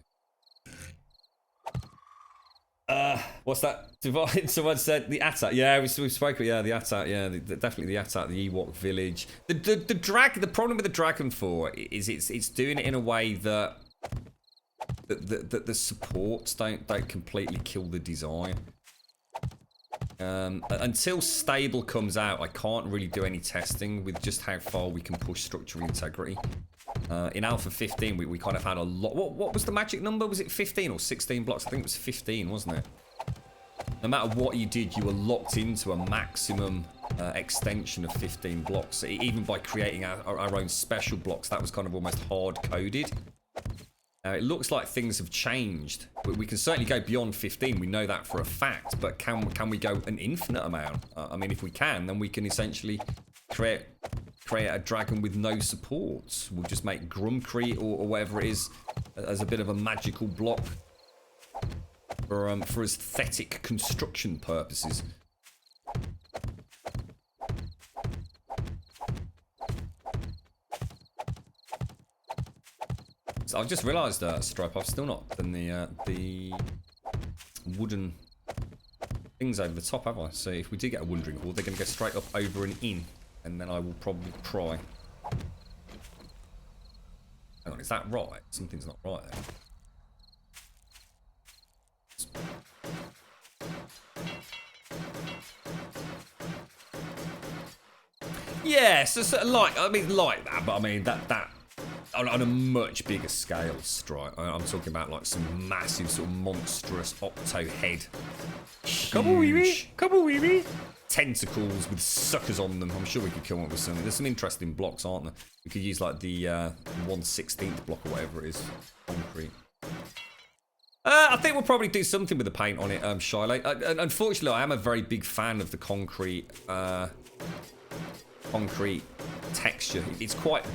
What's that? Divide. Someone said the AT-AT. Yeah, we spoke about, yeah, the AT-AT. Yeah, definitely the AT-AT, the Ewok village. The problem with the Dragon 4 is it's doing it in a way that the supports don't completely kill the design. Until Stable comes out, I can't really do any testing with just how far we can push structural integrity. In Alpha 15, we kind of had a lot. What was the magic number? Was it 15 or 16 blocks? I think it was 15, wasn't it? No matter what you did, you were locked into a maximum extension of 15 blocks. Even by creating our own special blocks, that was kind of almost hard-coded. It looks like things have changed. We can certainly go beyond 15, we know that for a fact, but can we go an infinite amount? I mean, if we can, then we can essentially create a dragon with no supports. We'll just make Grumcrete or whatever it is as a bit of a magical block for aesthetic construction purposes. So I've just realised, Stripe, I've still not done the wooden things over the top, have I? So if we do get a wandering hall, they're going to go straight up over and in, and then I will probably cry. Hang on, is that right? Something's not right there. Yeah, so like that, but I mean that on a much bigger scale, Stripe. I'm talking about like some massive, sort of monstrous octo head, huge tentacles with suckers on them. I'm sure we could come up with some. There's some interesting blocks, aren't there? We could use like the 1/16 block or whatever it is, concrete. I think we'll probably do something with the paint on it, Shiloh. Unfortunately, I am a very big fan of the concrete texture. It's quite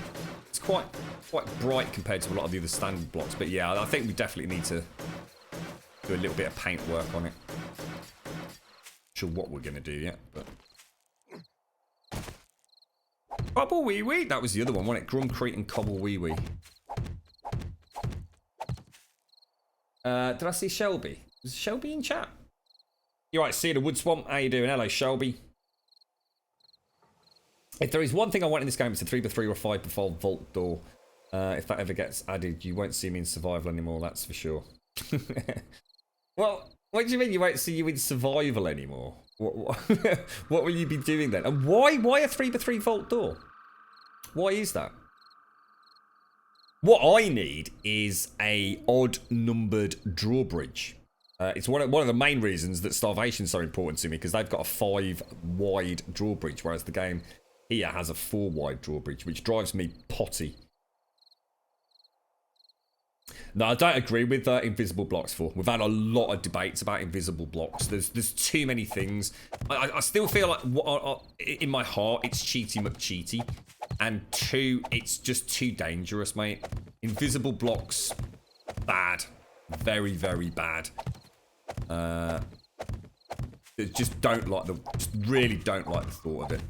bright compared to a lot of the other standard blocks. But yeah, I think we definitely need to do a little bit of paint work on it. Not sure what we're going to do yet, but... Cobble Wee Wee! That was the other one, wasn't it? Grumcrete and Cobble Wee Wee. Did I see Shelby? Was Shelby in chat? You're right, see you in the Wood Swamp. How you doing? Hello, Shelby. If there is one thing I want in this game, it's a 3x3 or a 5x5 vault door. If that ever gets added, you won't see me in survival anymore, that's for sure. Well, What do you mean you won't see you in survival anymore? What, what will you be doing then? And why a 3x3 vault door? Why is that? What I need is a odd numbered drawbridge. It's one of the main reasons that Starvation's so important to me, because they've got a 5 wide drawbridge, whereas the game here has a 4 wide drawbridge, which drives me potty. No, I don't agree with invisible blocks. We've had a lot of debates about invisible blocks. There's too many things. I still feel like in my heart it's cheaty McCheaty, and 2, it's just too dangerous, mate. Invisible blocks, bad, very very bad. Just really don't like the thought of it.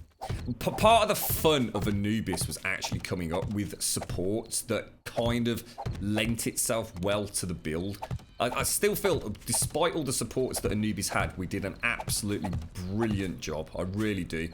Part of the fun of Anubis was actually coming up with supports that kind of lent itself well to the build. I still feel, despite all the supports that Anubis had, we did an absolutely brilliant job. I really do.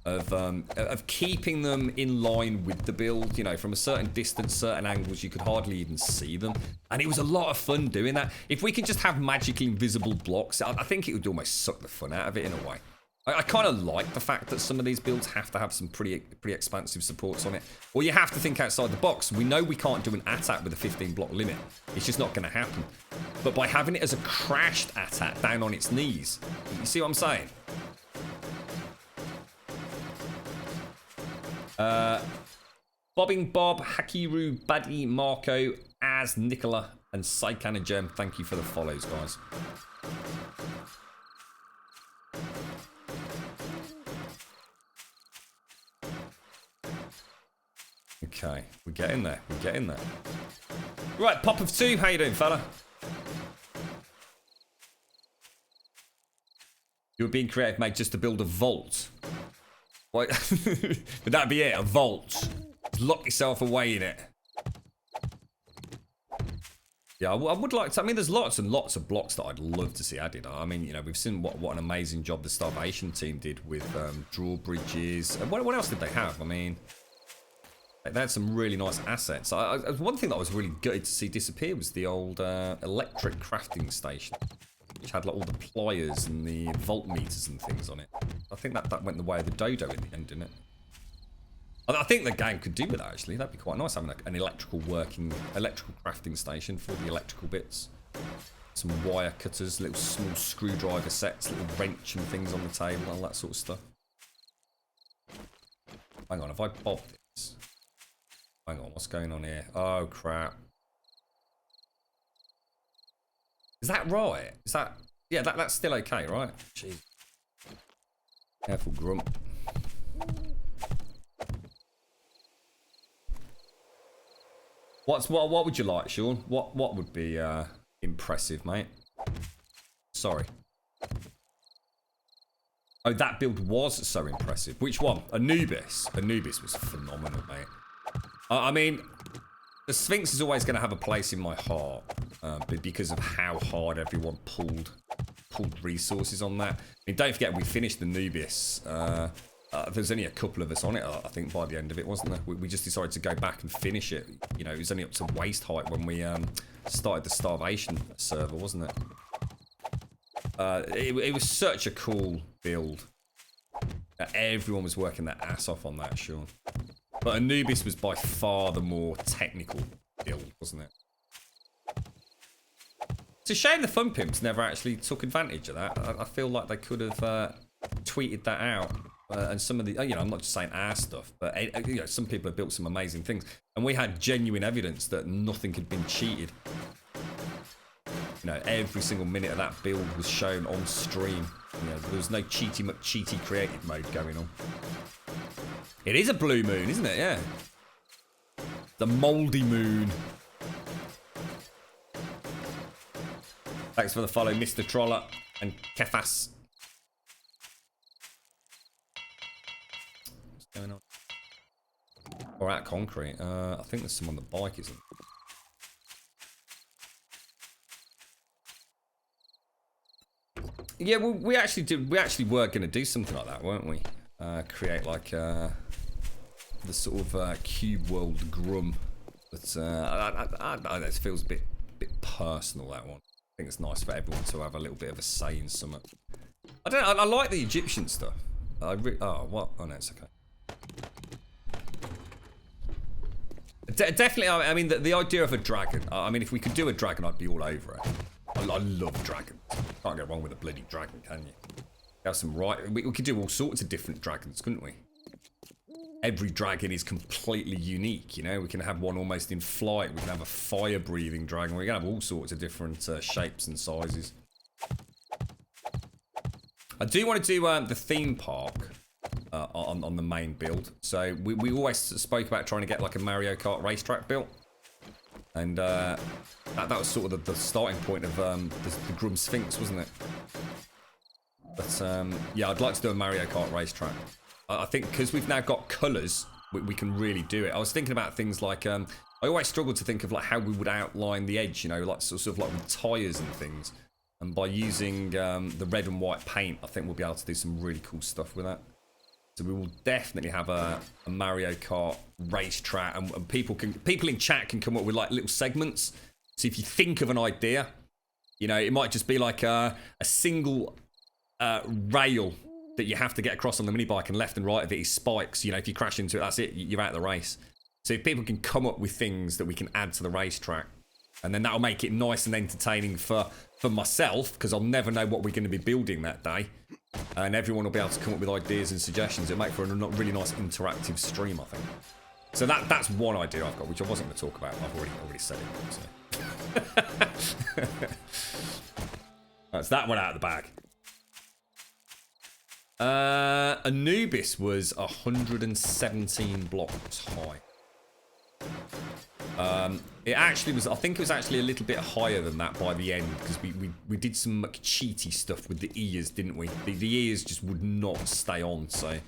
Of keeping them in line with the build. You know, from a certain distance, certain angles, you could hardly even see them. And it was a lot of fun doing that. If we could just have magically invisible blocks, I think it would almost suck the fun out of it in a way. I kind of like the fact that some of these builds have to have some pretty expansive supports on it. Or you have to think outside the box. We know we can't do an ATAC with a 15 block limit. It's just not going to happen. But by having it as a crashed ATAC down on its knees, you see what I'm saying? Bobbing Bob, Hakiru, Buddy, Marco, Az, Nicola, and Saikana Gem. Thank you for the follows, guys. Okay, we're getting there. We're getting there. Right, Pop of 2. How you doing, fella? You were being creative, mate, just to build a vault. What? Would that be it? A vault? Lock yourself away in it. Yeah, I would like to. I mean, there's lots and lots of blocks that I'd love to see added. I mean, you know, we've seen what an amazing job the Starvation team did with drawbridges. What else did they have? I mean, they had some really nice assets. One thing that I was really gutted to see disappear was the old electric crafting station, which had like all the pliers and the voltmeters and things on it. I think that went the way of the dodo in the end, didn't it? I think the game could do with that, actually. That'd be quite nice, having an electrical crafting station for the electrical bits. Some wire cutters, little small screwdriver sets, little wrench and things on the table, all that sort of stuff. Hang on, if I bob this... Hang on, what's going on here? Oh, crap. Is that right? Is that... Yeah, that's still okay, right? Jeez. Careful, Grump. What would you like, Sean? What would be impressive, mate? Sorry. Oh, that build was so impressive. Which one? Anubis. Anubis was phenomenal, mate. I mean, the Sphinx is always going to have a place in my heart, because of how hard everyone pulled resources on that. I mean, don't forget, we finished Anubis. There's only a couple of us on it, I think, by the end of it, wasn't there? We just decided to go back and finish it. You know, it was only up to waist height when we started the Starvation server, wasn't it? It was such a cool build. Everyone was working their ass off on that, Sean. But Anubis was by far the more technical build, wasn't it? It's a shame the Fun Pimps never actually took advantage of that. I feel like they could have tweeted that out. And some of the, you know, I'm not just saying our stuff, but you know, some people have built some amazing things, and we had genuine evidence that nothing had been cheated. You know, every single minute of that build was shown on stream. You know, there was no cheaty McCheaty creative mode going on. It is a blue moon, isn't it? Yeah. The mouldy moon. Thanks for the follow, Mr. Troller and Kefas. Going on? Or at concrete. I think there's some on the bike, isn't there? Yeah, well, we actually were going to do something like that, weren't we? Create like the sort of cube world Grum. But I don't know, it feels a bit personal, that one. think it's nice for everyone to have a little bit of a say in something. I don't know, I like the Egyptian stuff. Oh, what? Oh, no, it's okay. Definitely, I mean, the idea of a dragon. I mean, if we could do a dragon, I'd be all over it. I love dragons. Can't go wrong with a bloody dragon, can you? Have some we could do all sorts of different dragons, couldn't we? Every dragon is completely unique, you know? We can have one almost in flight. We can have a fire-breathing dragon. We can have all sorts of different shapes and sizes. I do want to do the theme park on the main build. So we always spoke about trying to get like a Mario Kart racetrack built. And that was sort of the starting point of the Grum Sphinx, wasn't it? But yeah, I'd like to do a Mario Kart racetrack. I think because we've now got colours, we can really do it. I was thinking about things like, I always struggle to think of like how we would outline the edge, you know, like sort of like with tyres and things. And by using the red and white paint, I think we'll be able to do some really cool stuff with that. So we will definitely have a Mario Kart racetrack, and people in chat can come up with like little segments. So if you think of an idea, you know, it might just be like a single rail that you have to get across on the mini bike, and left and right of it is spikes. You know, if you crash into it, that's it. You're out of the race. So if people can come up with things that we can add to the racetrack, and then that'll make it nice and entertaining for myself, because I'll never know what we're going to be building that day. And everyone will be able to come up with ideas and suggestions. It'll make for a really nice interactive stream, I think. So that's one idea I've got, which I wasn't going to talk about. I've already said it. So. That's that one out of the bag. Anubis was 117 blocks high. It actually was, I think it was actually a little bit higher than that by the end, because we did some cheaty stuff with the ears, didn't we? The ears just would not stay on, so.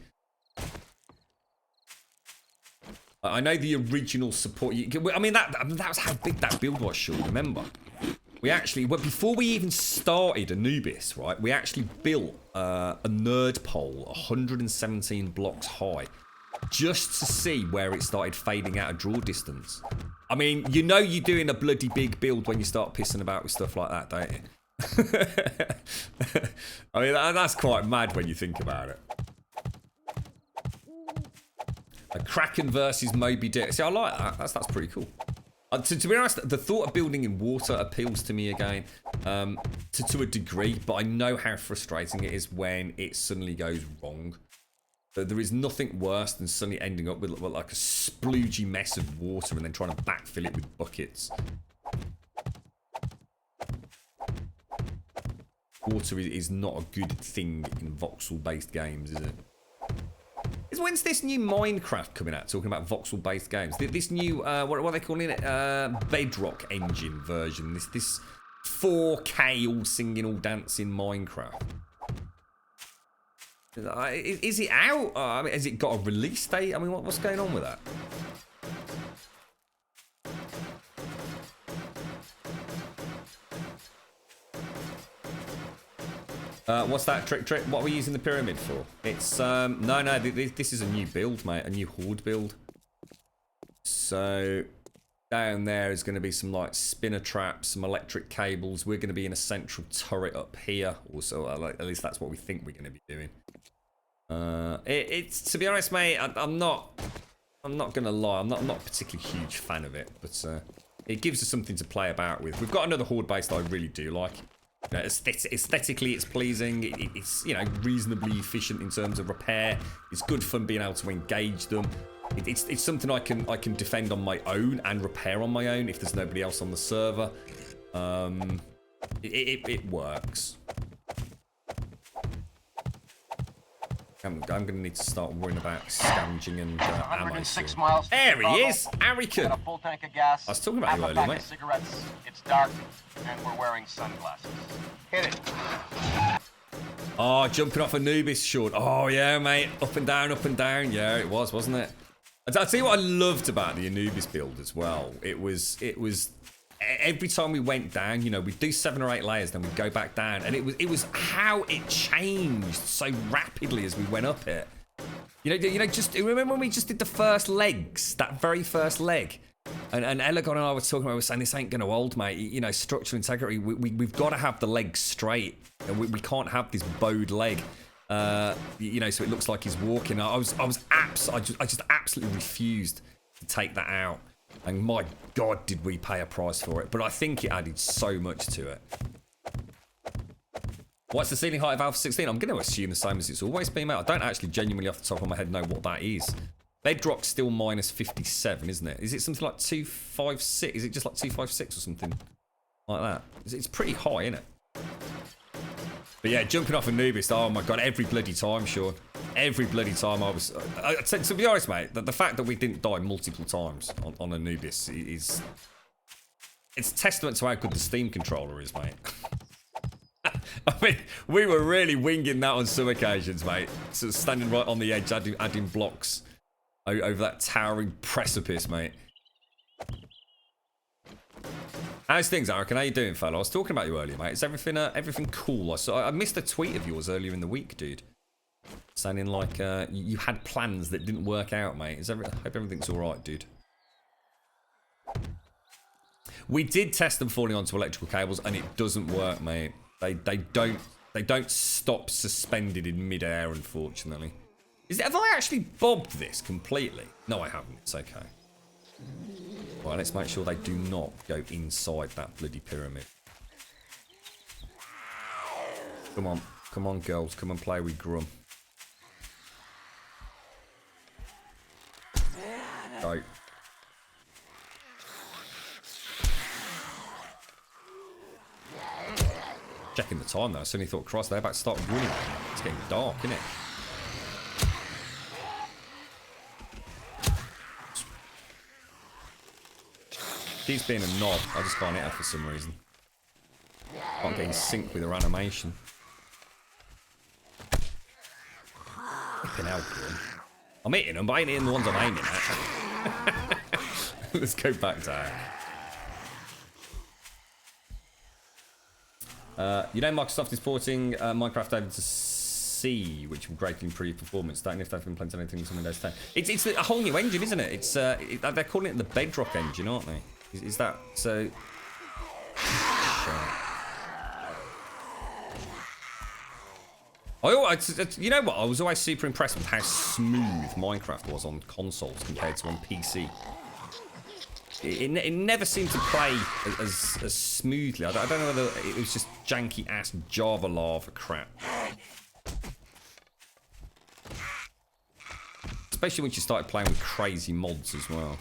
I know the original support, I mean, that was how big that build was, sure, remember? We actually, well, before we even started Anubis, right, we actually built a nerd pole 117 blocks high, just to see where it started fading out of draw distance. I mean, you know you're doing a bloody big build when you start pissing about with stuff like that, don't you? I mean, that's quite mad when you think about it. A Kraken versus Moby Dick. See, I like that. That's pretty cool. To be honest, the thought of building in water appeals to me again, to a degree, but I know how frustrating it is when it suddenly goes wrong. There is nothing worse than suddenly ending up with like a sploogey mess of water and then trying to backfill it with buckets. Water is not a good thing in voxel-based games, is it? When's this new Minecraft coming out, talking about voxel-based games? This new, what are they calling it? Bedrock engine version. This 4K all singing, all dancing Minecraft. Is it out? I mean, has it got a release date? I mean, what's going on with that? What's that trick? What are we using the pyramid for? It's no. This is a new build, mate. A new horde build. So down there is going to be some like spinner traps, some electric cables. We're going to be in a central turret up here. Also, at least that's what we think we're going to be doing. It's to be honest, mate. I'm not gonna lie. I'm not a particularly huge fan of it, but it gives us something to play about with. We've got another horde base that I really do like. You know, aesthetically, it's pleasing. It's reasonably efficient in terms of repair. It's good fun being able to engage them. It's something I can defend on my own and repair on my own if there's nobody else on the server. It works. I'm going to need to start worrying about scavenging and ammo soon. There he is! Arican! A full tank of gas. I was talking about you earlier, mate. Cigarettes. It's dark, and we're wearing sunglasses. Hit it. Oh, jumping off Anubis short. Oh, yeah, mate. Up and down, up and down. Yeah, it was, wasn't it? I'll tell you what I loved about the Anubis build as well. It was every time we went down, you know, we'd do 7 or 8 layers, then we'd go back down, and it was how it changed so rapidly as we went up it. You know, just remember when we just did the first legs, that very first leg, And Elegon and I were talking about, we were saying, this ain't going to hold, mate. You know, structural integrity, we've got to have the leg straight. We can't have this bowed leg, you know, so it looks like he's walking. I just absolutely refused to take that out. And my God, did we pay a price for it. But I think it added so much to it. What's the ceiling height of Alpha 16? I'm going to assume the same as it's always been, mate. I don't actually genuinely off the top of my head know what that is. Bedrock's still minus 57, isn't it? Is it something like 256? Is it just like 256 or something like that? It's pretty high, isn't it? But yeah, jumping off Anubis, oh my God, every bloody time, Sean. Every bloody time I was... to be honest, mate, the fact that we didn't die multiple times on Anubis is... It's a testament to how good the Steam controller is, mate. I mean, we were really winging that on some occasions, mate. So standing right on the edge, adding blocks over that towering precipice, mate. How's things, Eric? How you doing, fella? I was talking about you earlier, mate. Is everything cool? I missed a tweet of yours earlier in the week, dude. Sounding like you had plans that didn't work out, mate. I hope everything's all right, dude. We did test them falling onto electrical cables, and it doesn't work, mate. They don't stop suspended in midair, unfortunately. Have I actually bobbed this completely? No, I haven't. It's okay. Right, let's make sure they do not go inside that bloody pyramid. Come on, girls, come and play with Grum. Go. Checking the time though, I suddenly thought, Christ, they're about to start running. It's getting dark, isn't it? She's being a knob. I just can't hit her for some reason. Can't get in sync with her animation. Flipping hell, Grum. I'm hitting them, but I ain't hitting the ones I'm aiming at. Let's go back to her. You know Microsoft is porting Minecraft over to C, which will greatly improve performance. Don't know if they've implemented anything on Windows 10. It's a whole new engine, isn't it? It's they're calling it the Bedrock engine, aren't they? Is that so? You know what? I was always super impressed with how smooth Minecraft was on consoles compared to on PC. It never seemed to play as smoothly. I don't know whether it was just janky ass Java lava crap. Especially when you started playing with crazy mods as well.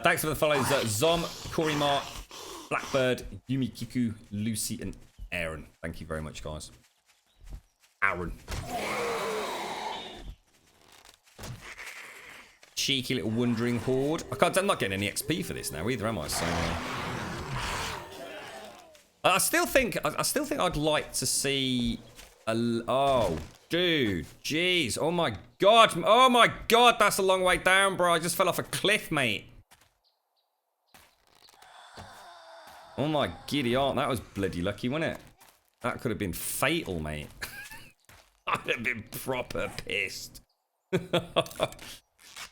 Thanks for the follows, Zom, Corey Mark, Blackbird, Yumi Kiku, Lucy, and Aaron. Thank you very much, guys. Aaron. Cheeky little wandering horde. I'm not getting any XP for this now either, am I? So, I still think I'd like to see oh, dude, jeez, oh my god, that's a long way down, bro. I just fell off a cliff, mate. Oh my giddy aunt, that was bloody lucky, wasn't it? That could have been fatal, mate. I'd have been proper pissed.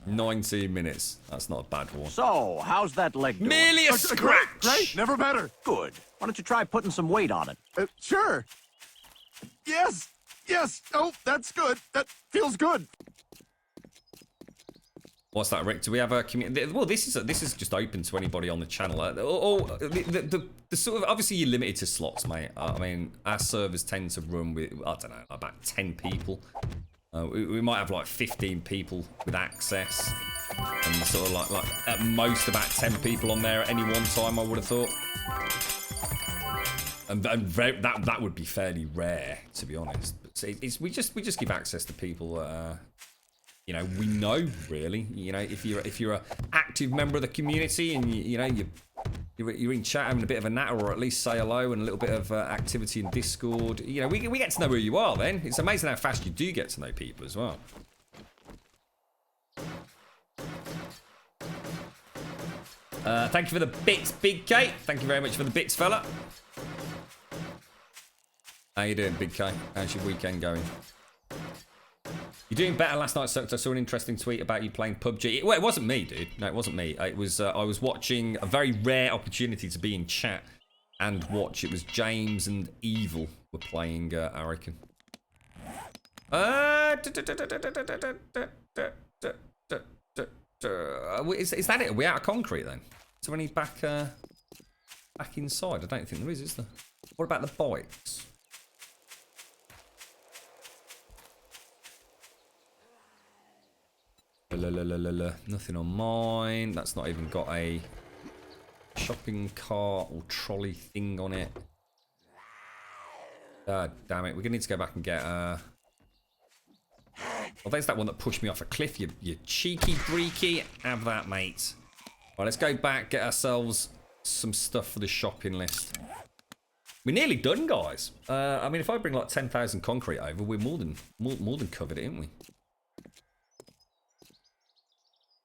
19 minutes. That's not a bad one. So, how's that leg doing? Merely a scratch. Great, never better. Good. Why don't you try putting some weight on it? Sure. Yes. Oh, that's good. That feels good. What's that, Rick? Do we have a community? Well, this is just open to anybody on the channel. The sort of, obviously you're limited to slots, mate. I mean, our servers tend to run with, I don't know, about 10 people. We might have like 15 people with access, and sort of like at most about 10 people on there at any one time, I would have thought. And that would be fairly rare, to be honest. But we just give access to people that you know, we know, really. You know, if you're an active member of the community and you're in chat having a bit of a natter, or at least say hello, and a little bit of activity in Discord, you know, we get to know who you are. Then it's amazing how fast you do get to know people as well. Thank you for the bits, Big K. Thank you very much for the bits, fella. How you doing, Big K? How's your weekend going? You're doing better last night, Sucked. I saw an interesting tweet about you playing PUBG. Well, it wasn't me, dude. No, it wasn't me. It was I was watching a very rare opportunity to be in chat and watch. It was James and Evil were playing, I reckon. Is that it? Are we out of concrete then? Is there any back inside? I don't think there is there? What about the bikes? Nothing on mine. That's not even got a shopping cart or trolley thing on it. God damn it. We're going to need to go back and get... Well, there's that one that pushed me off a cliff, you cheeky breaky. Have that, mate. Right, let's go back, get ourselves some stuff for the shopping list. We're nearly done, guys. I mean, if I bring like 10,000 concrete over, we're more than covered it, aren't we?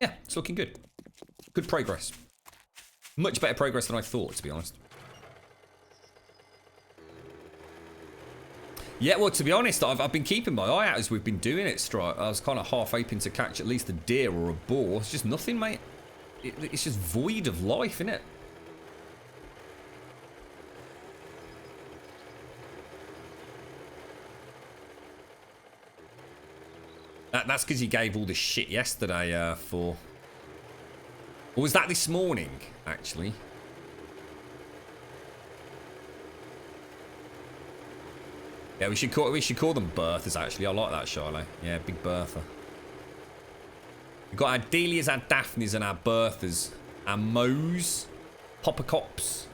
Yeah, it's looking good. Good progress. Much better progress than I thought, to be honest. Yeah, well, to be honest, I've been keeping my eye out as we've been doing it, Strike. I was kind of half hoping to catch at least a deer or a boar. It's just nothing, mate. It's just void of life, isn't it? That's because you gave all the shit yesterday for... Or was that this morning, actually? Yeah, we should call them Berthas, actually. I like that, Charlotte. Yeah, big Bertha. We've got our Delias, our Daphnes, and our Berthas. Our Moes. Poppercops.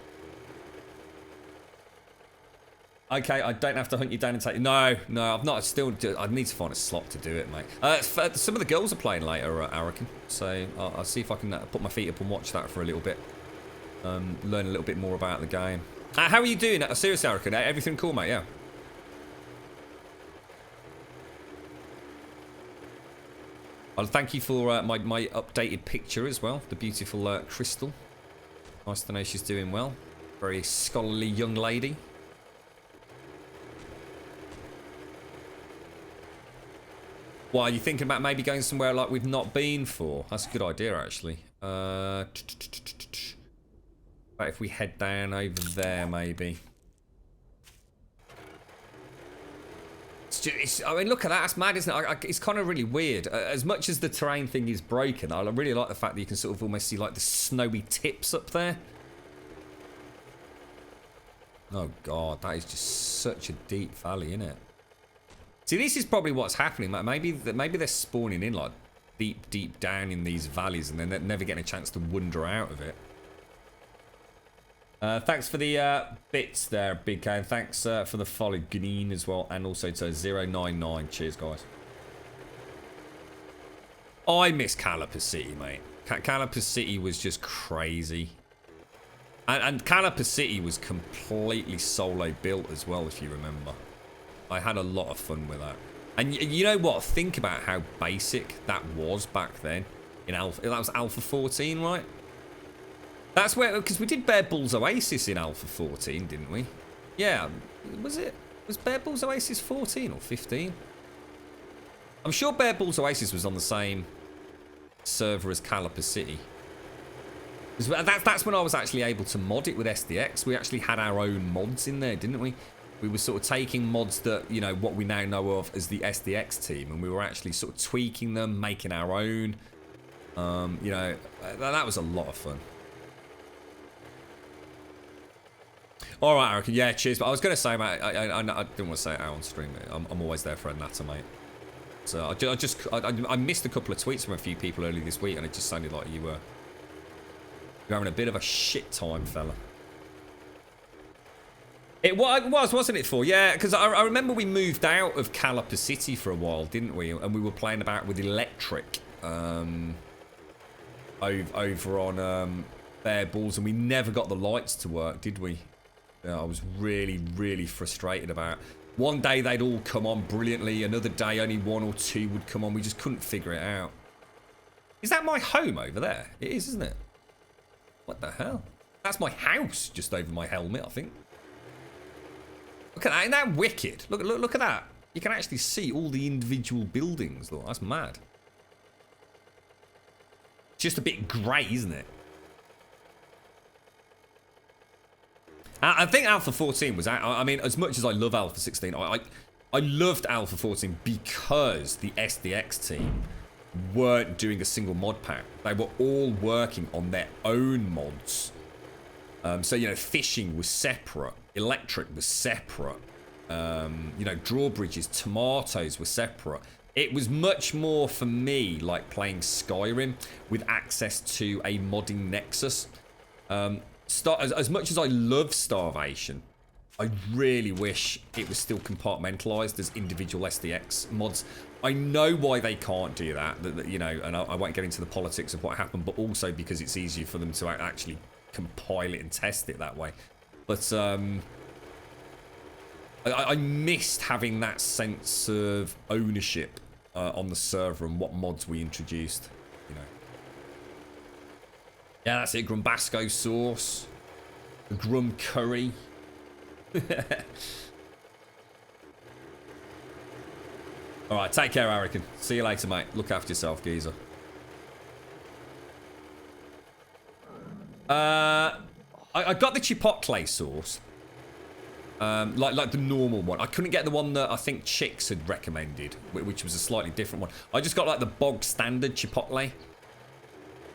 Okay, I don't have to hunt you down and take... No, I've not. I need to find a slot to do it, mate. Some of the girls are playing later, I reckon. So I'll see if I can put my feet up and watch that for a little bit. Learn a little bit more about the game. How are you doing? Seriously, Arican, everything cool, mate? Yeah. Well, thank you for my updated picture as well. The beautiful Crystal. Nice to know she's doing well. Very scholarly young lady. Well, are you thinking about maybe going somewhere like we've not been for? That's a good idea, actually. But if we head down over there, maybe. I mean, look at that. That's mad, isn't it? It's kind of really weird. As much as the terrain thing is broken, I really like the fact that you can sort of almost see like the snowy tips up there. Oh, God. That is just such a deep valley, isn't it? See, this is probably what's happening. Maybe they're spawning in like deep down in these valleys, and then they're never getting a chance to wander out of it. Thanks for the bits there, Big K. And thanks for the follow, Gneen, as well, and also to 099. Cheers, guys. I miss Caliper City, mate. Caliper City was just crazy. And Caliper City was completely solo built as well, if you remember. I had a lot of fun with that. And you know what? Think about how basic that was back then. In Alpha, that was Alpha 14, right? That's where, because we did Bear Bull's Oasis in Alpha 14, didn't we? Yeah. Was Bear Bull's Oasis 14 or 15? I'm sure Bear Bull's Oasis was on the same server as Caliper City. That's when I was actually able to mod it with SDX. We actually had our own mods in there, didn't we? We were sort of taking mods that, you know, what we now know of as the SDX team, and we were actually sort of tweaking them, making our own. You know, that was a lot of fun. All right, Eric. Yeah, cheers. But I was going to say, mate, I didn't want to say it out on stream. I'm always there for a natter, mate. So I missed a couple of tweets from a few people earlier this week, and it just sounded like you were having a bit of a shit time, fella. It was, wasn't it, for? Yeah, because I remember we moved out of Caliper City for a while, didn't we? And we were playing about with electric over on Bear Balls, and we never got the lights to work, did we? Yeah, I was really, really frustrated about it. One day they'd all come on brilliantly, another day only one or two would come on. We just couldn't figure it out. Is that my home over there? It is, isn't it? What the hell? That's my house just over my helmet, I think. Look at that. Isn't that wicked? Look at that. You can actually see all the individual buildings, though. That's mad. It's just a bit grey, isn't it? I think Alpha 14 was... I mean, as much as I love Alpha 16, I loved Alpha 14 because the SDX team weren't doing a single mod pack. They were all working on their own mods. So, you know, fishing was separate. Electric was separate. You know, drawbridges, tomatoes were separate. It was much more, for me, like playing Skyrim with access to a modding nexus. As much as I love Starvation, I really wish it was still compartmentalized as individual SDX mods. I know why they can't do that, you know, and I won't get into the politics of what happened, but also because it's easier for them to actually compile it and test it that way. But I missed having that sense of ownership on the server and what mods we introduced, you know. Yeah, that's it. Grumbasco sauce, the Grum curry. All right, take care, Arican. See you later, mate. Look after yourself, geezer. I got the chipotle sauce. Like the normal one. I couldn't get the one that I think Chicks had recommended, which was a slightly different one. I just got like the bog standard chipotle.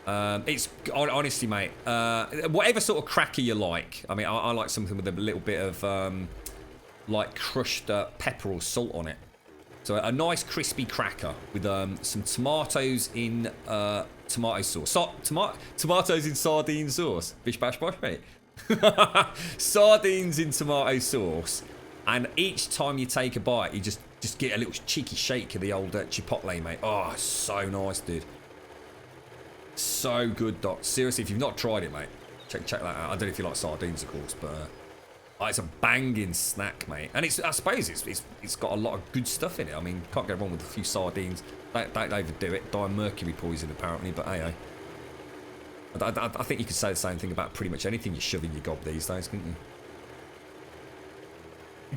It's honestly, mate, whatever sort of cracker you like. I mean, I like something with a little bit of like crushed pepper or salt on it. So a nice crispy cracker with some tomatoes in tomato sauce. Tomatoes in sardine sauce. Bish bash bosh, mate. Sardines in tomato sauce, and each time you take a bite, you just get a little cheeky shake of the old chipotle, mate. Oh, so nice, dude. So good, Doc. Seriously, if you've not tried it, mate, check that out. I don't know if you like sardines, of course, but it's a banging snack, mate. And I suppose it's got a lot of good stuff in it. I mean, can't go wrong with a few sardines. Don't overdo it. Die of mercury poison, apparently, but hey. I think you could say the same thing about pretty much anything you shove in your gob these days, couldn't you?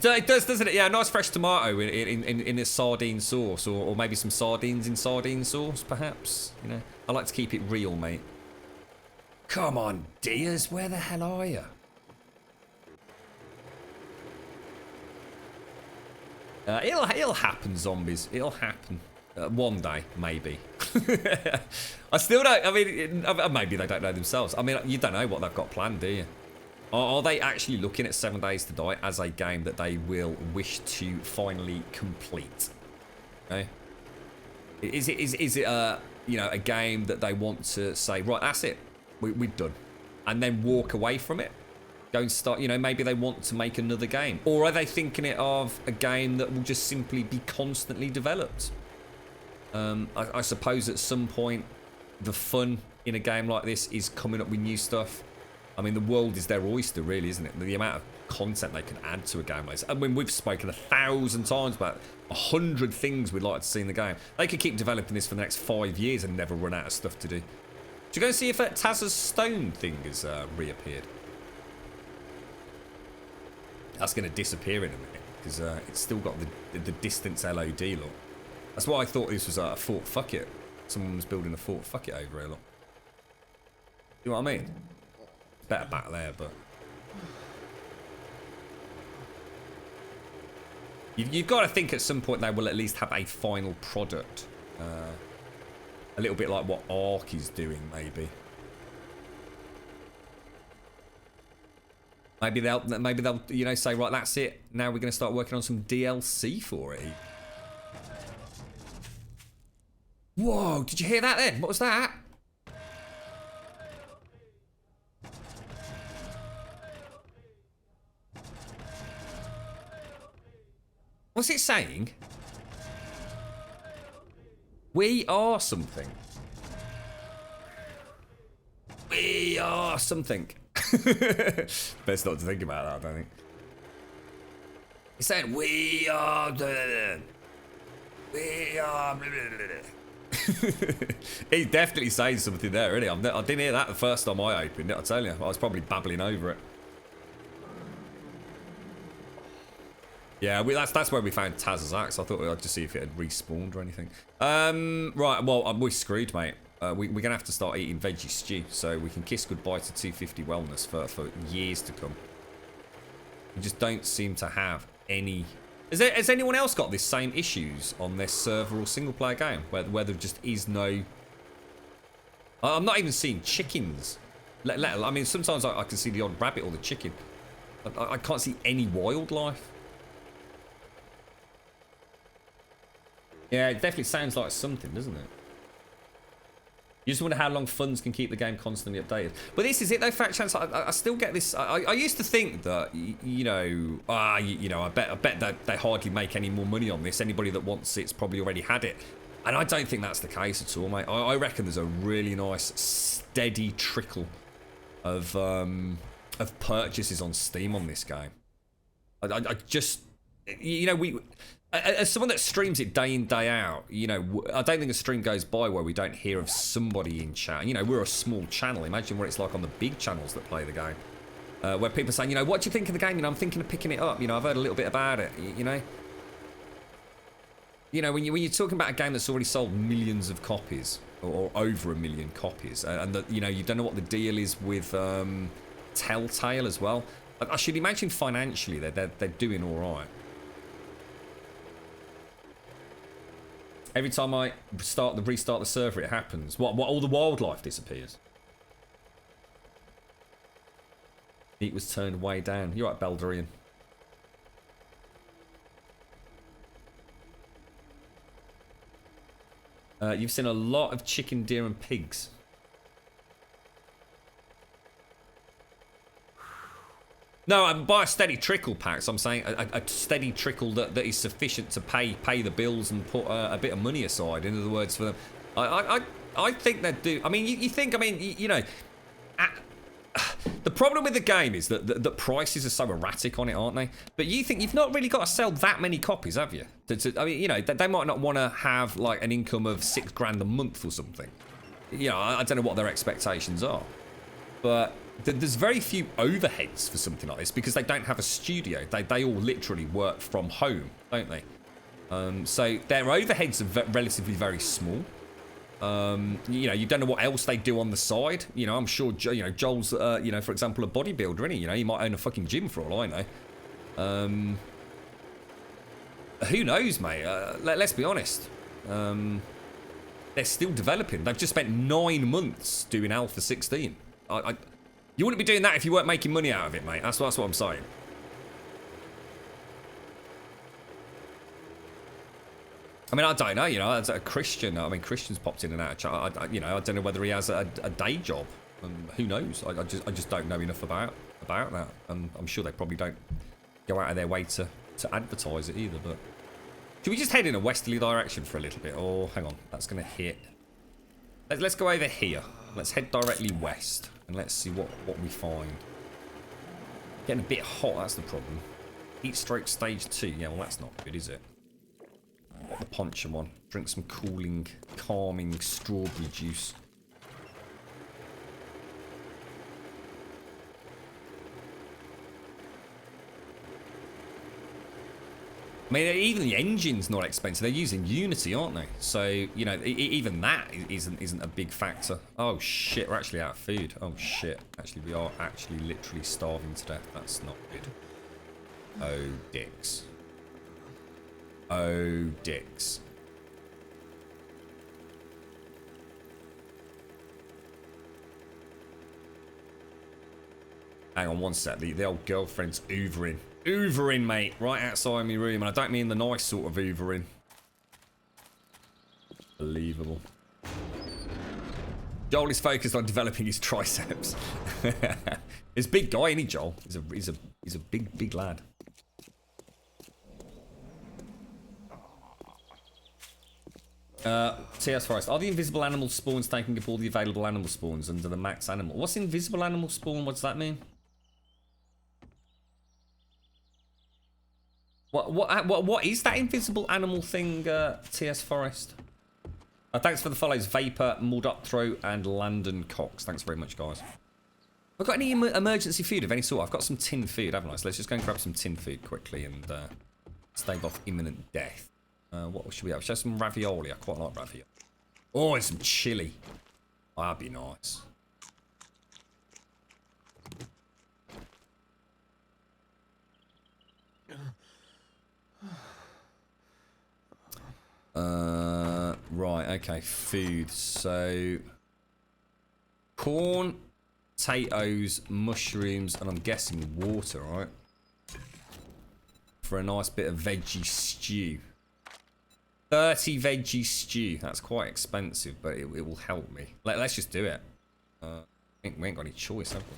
It does, doesn't it? Yeah, a nice fresh tomato in a sardine sauce, or maybe some sardines in sardine sauce, perhaps. You know, I like to keep it real, mate. Come on, dears, where the hell are you? It'll happen, zombies. It'll happen. One day, maybe. I still don't. I mean, maybe they don't know themselves. I mean, you don't know what they've got planned, do you? Are they actually looking at 7 Days to Die as a game that they will wish to finally complete? Okay. Is it you know, a game that they want to say, right, that's it, we're done, and then walk away from it? Go and start, you know, maybe they want to make another game, or are they thinking it of a game that will just simply be constantly developed? I suppose at some point the fun in a game like this is coming up with new stuff. I mean, the world is their oyster, really, isn't it? The amount of content they can add to a game like this. I mean, we've spoken 1,000 times about 100 things we'd like to see in the game. They could keep developing this for the next 5 years and never run out of stuff to do. Do you go and see if Taz's stone thing has reappeared? That's going to disappear in a minute because it's still got the distance LOD look. That's why I thought this was a Fort Fuck It. Someone was building a Fort Fuck It over here, look. You know what I mean? Better back there, but... You've got to think at some point they will at least have a final product. A little bit like what Ark is doing, maybe. Maybe they'll, you know, say, right, that's it. Now we're going to start working on some DLC for it. Whoa, did you hear that then? What was that? What's it saying? We are something. We are something. Best not to think about that, I don't think. It's saying we are... We are... He's definitely saying something there, isn't he? I didn't hear that the first time I opened it, I tell you. I was probably babbling over it. Yeah, that's where we found Taz's axe. I thought I'd just see if it had respawned or anything. Right, well, we're screwed, mate. We're going to have to start eating veggie stew, so we can kiss goodbye to 250 wellness for years to come. We just don't seem to have any... Has anyone else got this same issues on this server or single-player game, where there just is no... I'm not even seeing chickens. I mean, sometimes I can see the odd rabbit or the chicken. I can't see any wildlife. Yeah, it definitely sounds like something, doesn't it? You just wonder how long funds can keep the game constantly updated. But this is it, though, Fat Chance. I still get this. I used to think that, you know, I bet that they hardly make any more money on this. Anybody that wants it's probably already had it. And I don't think that's the case at all, mate. I reckon there's a really nice, steady trickle of purchases on Steam on this game. I just, you know, as someone that streams it day in, day out, you know, I don't think a stream goes by where we don't hear of somebody in chat. You know, we're a small channel. Imagine what it's like on the big channels that play the game. Where people are saying, you know, what do you think of the game? You know, I'm thinking of picking it up. You know, I've heard a little bit about it, you know. You know, when you're talking about a game that's already sold millions of copies, or over 1 million copies, and that, you know, you don't know what the deal is with Telltale as well. I should imagine financially they're doing all right. Every time I restart the server, it happens. What all the wildlife disappears. Heat was turned way down. You're right, Beldurian. You've seen a lot of chicken, deer, and pigs. No, by a steady trickle, Pax. I'm saying a steady trickle that is sufficient to pay the bills and put a bit of money aside. In other words, for them, I think they do. I mean, you think. I mean, you know, the problem with the game is that the prices are so erratic on it, aren't they? But you think you've not really got to sell that many copies, have you? I mean, you know, they might not want to have like an income of $6,000 a month or something. You know, I don't know what their expectations are, but there's very few overheads for something like this because they don't have a studio. They all literally work from home, don't they? So their overheads are relatively very small. You know, you don't know what else they do on the side. You know, I'm sure, you know, Joel's, you know, for example, a bodybuilder, isn't he? You know, he might own a fucking gym for all I know. Who knows, mate? Let's be honest. They're still developing. They've just spent 9 months doing Alpha 16. You wouldn't be doing that if you weren't making money out of it, mate. That's what I'm saying. I mean, I don't know, you know, as a Christian, I mean, Christian's popped in and out of chat. You know, I don't know whether he has a day job. Who knows? I just don't know enough about that. And I'm sure they probably don't go out of their way to advertise it either. But should we just head in a westerly direction for a little bit? Or, hang on, that's going to hit. Let's go over here. Let's head directly west. And let's see what we find. Getting a bit hot, that's the problem. Heat stroke stage 2. Yeah, well, that's not good, is it? Got the ponchum on. Drink some cooling, calming strawberry juice. I mean, even the engine's not expensive. They're using Unity, aren't they? So, you know, even that isn't a big factor. Oh, shit, we're actually out of food. Oh, shit. Actually, we are actually literally starving to death. That's not good. Oh, dicks. Oh, dicks. Hang on one sec. The old girlfriend's hoovering. Hoovering, mate. Right outside my room. And I don't mean the nice sort of hoovering. Believable. Joel is focused on developing his triceps. He's a big guy, isn't he, Joel? He's a big lad. TS Forest. Are the invisible animal spawns taking up all the available animal spawns under the max animal? What's invisible animal spawn? What does that mean? What is that invisible animal thing, TS Forest? Thanks for the follows, Vapor, Muldupthrow, and Landon Cox. Thanks very much, guys. I've got any emergency food of any sort? I've got some tin food, haven't I? So let's just go and grab some tin food quickly and stave off imminent death. What should we have? Should we have some ravioli? I quite like ravioli. Oh, and some chili. Oh, that'd be nice. Right, okay, food. So, corn, potatoes, mushrooms, and I'm guessing water, right? For a nice bit of veggie stew. 30 veggie stew. That's quite expensive, but it will help me. Let's just do it. I think we ain't got any choice, have we?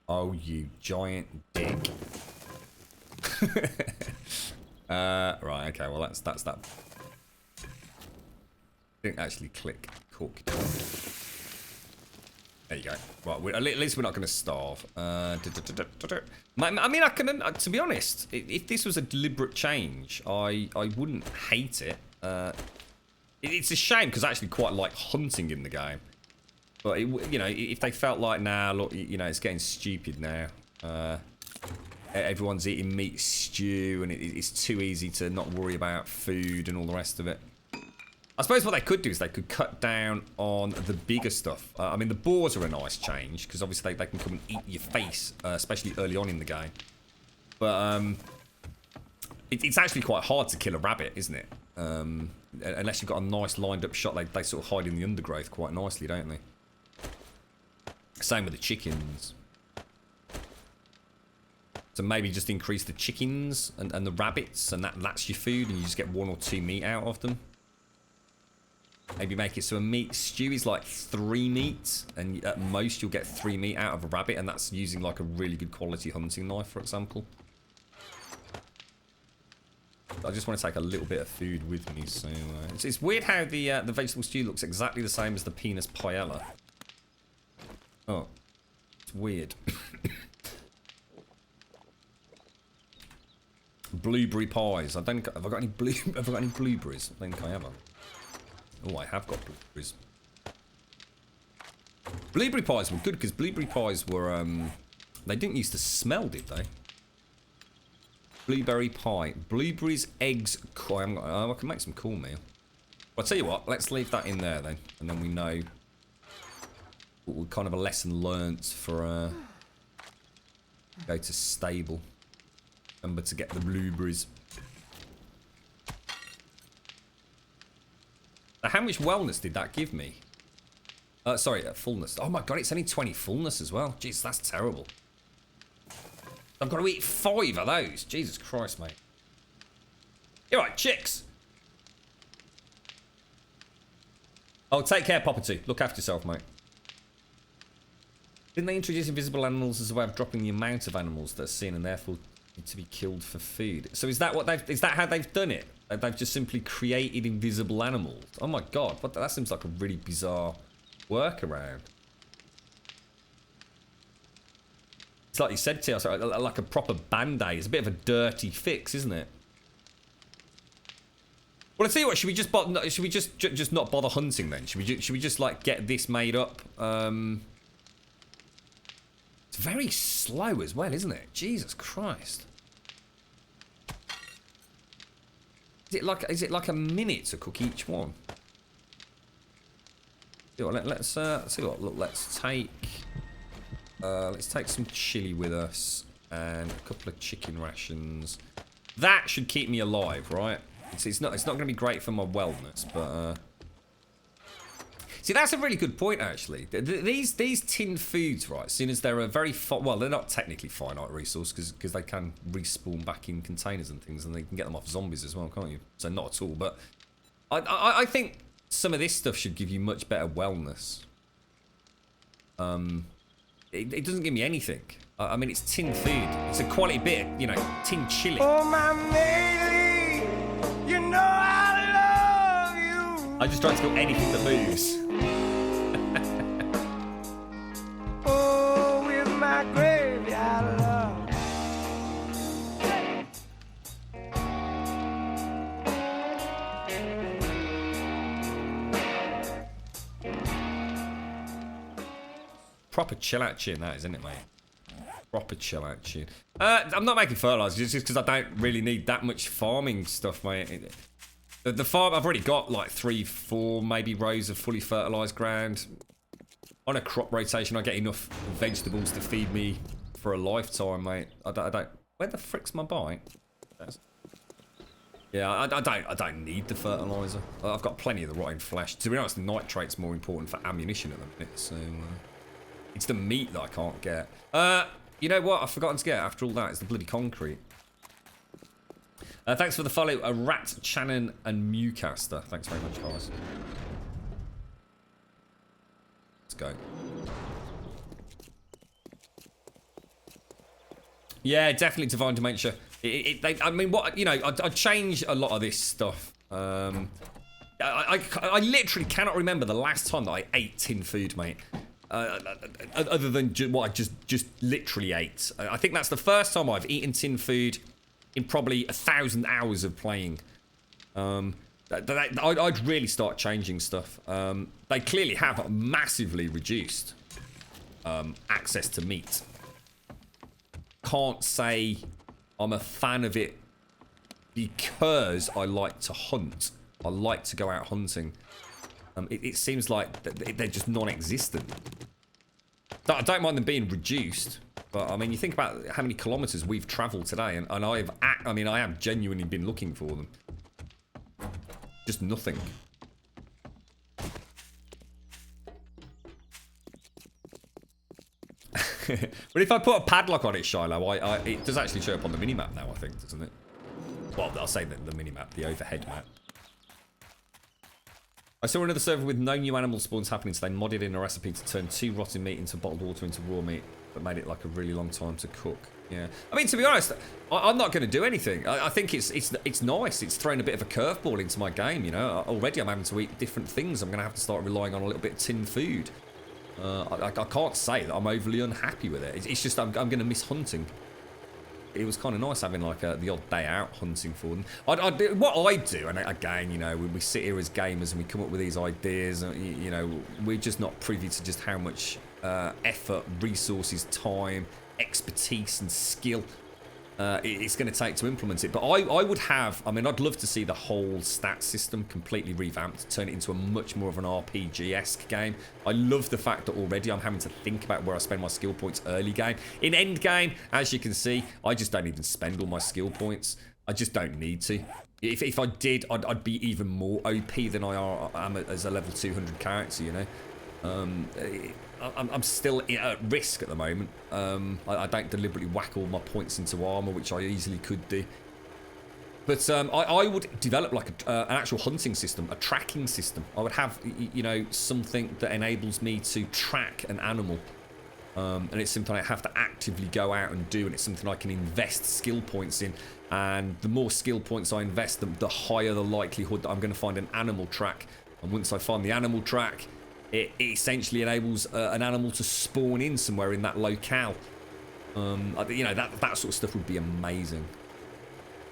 Oh, you giant dick. Right, okay, well that's that. Didn't actually click cook. There you go. Right, at least we're not going to starve. I mean, I can, to be honest, if this was a deliberate change, I wouldn't hate it. It's a shame because I actually quite like hunting in the game. But, you know, if they felt like, nah, look, you know, it's getting stupid now. Everyone's eating meat stew and it's too easy to not worry about food and all the rest of it. I suppose what they could do is they could cut down on the bigger stuff. I mean, the boars are a nice change because obviously they can come and eat your face, especially early on in the game. But it's actually quite hard to kill a rabbit, isn't it? Unless you've got a nice lined up shot, they sort of hide in the undergrowth quite nicely, don't they? Same with the chickens. So maybe just increase the chickens and the rabbits, and that's your food, and you just get 1 or 2 meat out of them. Maybe make it so a meat stew is like 3 meat, and at most you'll get 3 meat out of a rabbit, and that's using like a really good quality hunting knife, for example. I just want to take a little bit of food with me, so it's weird how the vegetable stew looks exactly the same as the penis paella. Oh, it's weird. Blueberry pies. I don't. Have I got any Have I got any blueberries? I think I have. Oh, I have got blueberries. Blueberry pies were good because blueberry pies were they didn't used to smell, did they? Blueberry pie, blueberries, eggs. I can make some cornmeal. Well, I'll tell you what. Let's leave that in there then, and then we know. Kind of a lesson learnt for go to stable. Remember to get the blueberries. Now, how much wellness did that give me? Sorry, fullness. Oh my god, it's only 20 fullness as well. Jeez, that's terrible. I've got to eat 5 of those. Jesus Christ, mate. You're right, chicks. Oh, take care, Papa 2. Look after yourself, mate. Didn't they introduce invisible animals as a way of dropping the amount of animals that are seen and therefore need to be killed for food? So is that what is that how they've done it? They've just simply created invisible animals? Oh my god, that seems like a really bizarre workaround. It's like you said, TR, like a proper band-aid. It's a bit of a dirty fix, isn't it? Well, I tell you what. Should we just not bother hunting then? Should we just like get this made up? It's very slow as well, isn't it? Jesus Christ. Is it like a minute to cook each one? Let's see what. Look, let's take some chili with us and a couple of chicken rations. That should keep me alive, right? It's not going to be great for my wellness, but see, that's a really good point actually. These tinned foods, right? Seeing as they're a very well, they're not technically finite resource because they can respawn back in containers and things, and they can get them off zombies as well, can't you? So not at all, but I think some of this stuff should give you much better wellness. It doesn't give me anything. I mean, it's tinned food. It's a quality bit, you know, tinned chili. Oh, my lady, you know I love you. I just try to kill anything that moves. Oh, with my graveyard love. proper chill out tune, that is, isn't it, mate? Proper chill out tune. I'm not making fertilizer just because I don't really need that much farming stuff, mate. The farm, I've already got like 3, 4 maybe rows of fully fertilized ground. On a crop rotation, I get enough vegetables to feed me for a lifetime, mate. I don't. Where the frick's my bike? Yeah, I don't need the fertilizer. I've got plenty of the rotting flesh. To be honest, the nitrate's more important for ammunition at the minute. So it's the meat that I can't get. You know what? I've forgotten to get after all that. It's the bloody concrete. Thanks for the follow, Rat, Channon, and Mewcaster. Thanks very much, guys. Let's go. Yeah, definitely Divine Dementia. I mean, what, you know, I change a lot of this stuff. I literally cannot remember the last time that I ate tin food, mate. Other than what I just literally ate. I think that's the first time I've eaten tin food in probably 1,000 hours of playing. I'd really start changing stuff. They clearly have massively reduced access to meat. Can't say I'm a fan of it because I like to hunt. I like to go out hunting. It seems like they're just non-existent. I don't mind them being reduced, but I mean, you think about how many kilometers we've traveled today, and I have genuinely been looking for them. Just nothing. But if I put a padlock on it, Shiloh, it does actually show up on the minimap now, I think, doesn't it? Well, I'll say the minimap, the overhead map. I saw another server with no new animal spawns happening, so they modded in a recipe to turn 2 rotten meat into bottled water into raw meat, but made it like a really long time to cook. Yeah, I mean, to be honest, I'm not going to do anything. I think it's nice. It's thrown a bit of a curveball into my game, you know. Already I'm having to eat different things. I'm going to have to start relying on a little bit of tin food. I can't say that I'm overly unhappy with it. It's just I'm going to miss hunting. It was kind of nice having like the odd day out hunting for them. What I do, and again, you know, we sit here as gamers and we come up with these ideas, and you know, we're just not privy to just how much effort, resources, time, expertise, and skill it's going to take to implement it. But I would have, I mean, I'd love to see the whole stat system completely revamped, turn it into a much more of an RPG-esque game. I love the fact that already I'm having to think about where I spend my skill points early game. In end game, as you can see, I just don't even spend all my skill points. I just don't need to. If I did, I'd be even more OP than I am as a level 200 character, you know. I'm still at risk at the moment. I don't deliberately whack all my points into armor, which I easily could do. But I would develop like an actual hunting system, a tracking system. I would have, you know, something that enables me to track an animal. And it's something I have to actively go out and do, and it's something I can invest skill points in. And the more skill points I invest, the higher the likelihood that I'm going to find an animal track. And once I find the animal track, it essentially enables an animal to spawn in somewhere in that locale. You know, that sort of stuff would be amazing.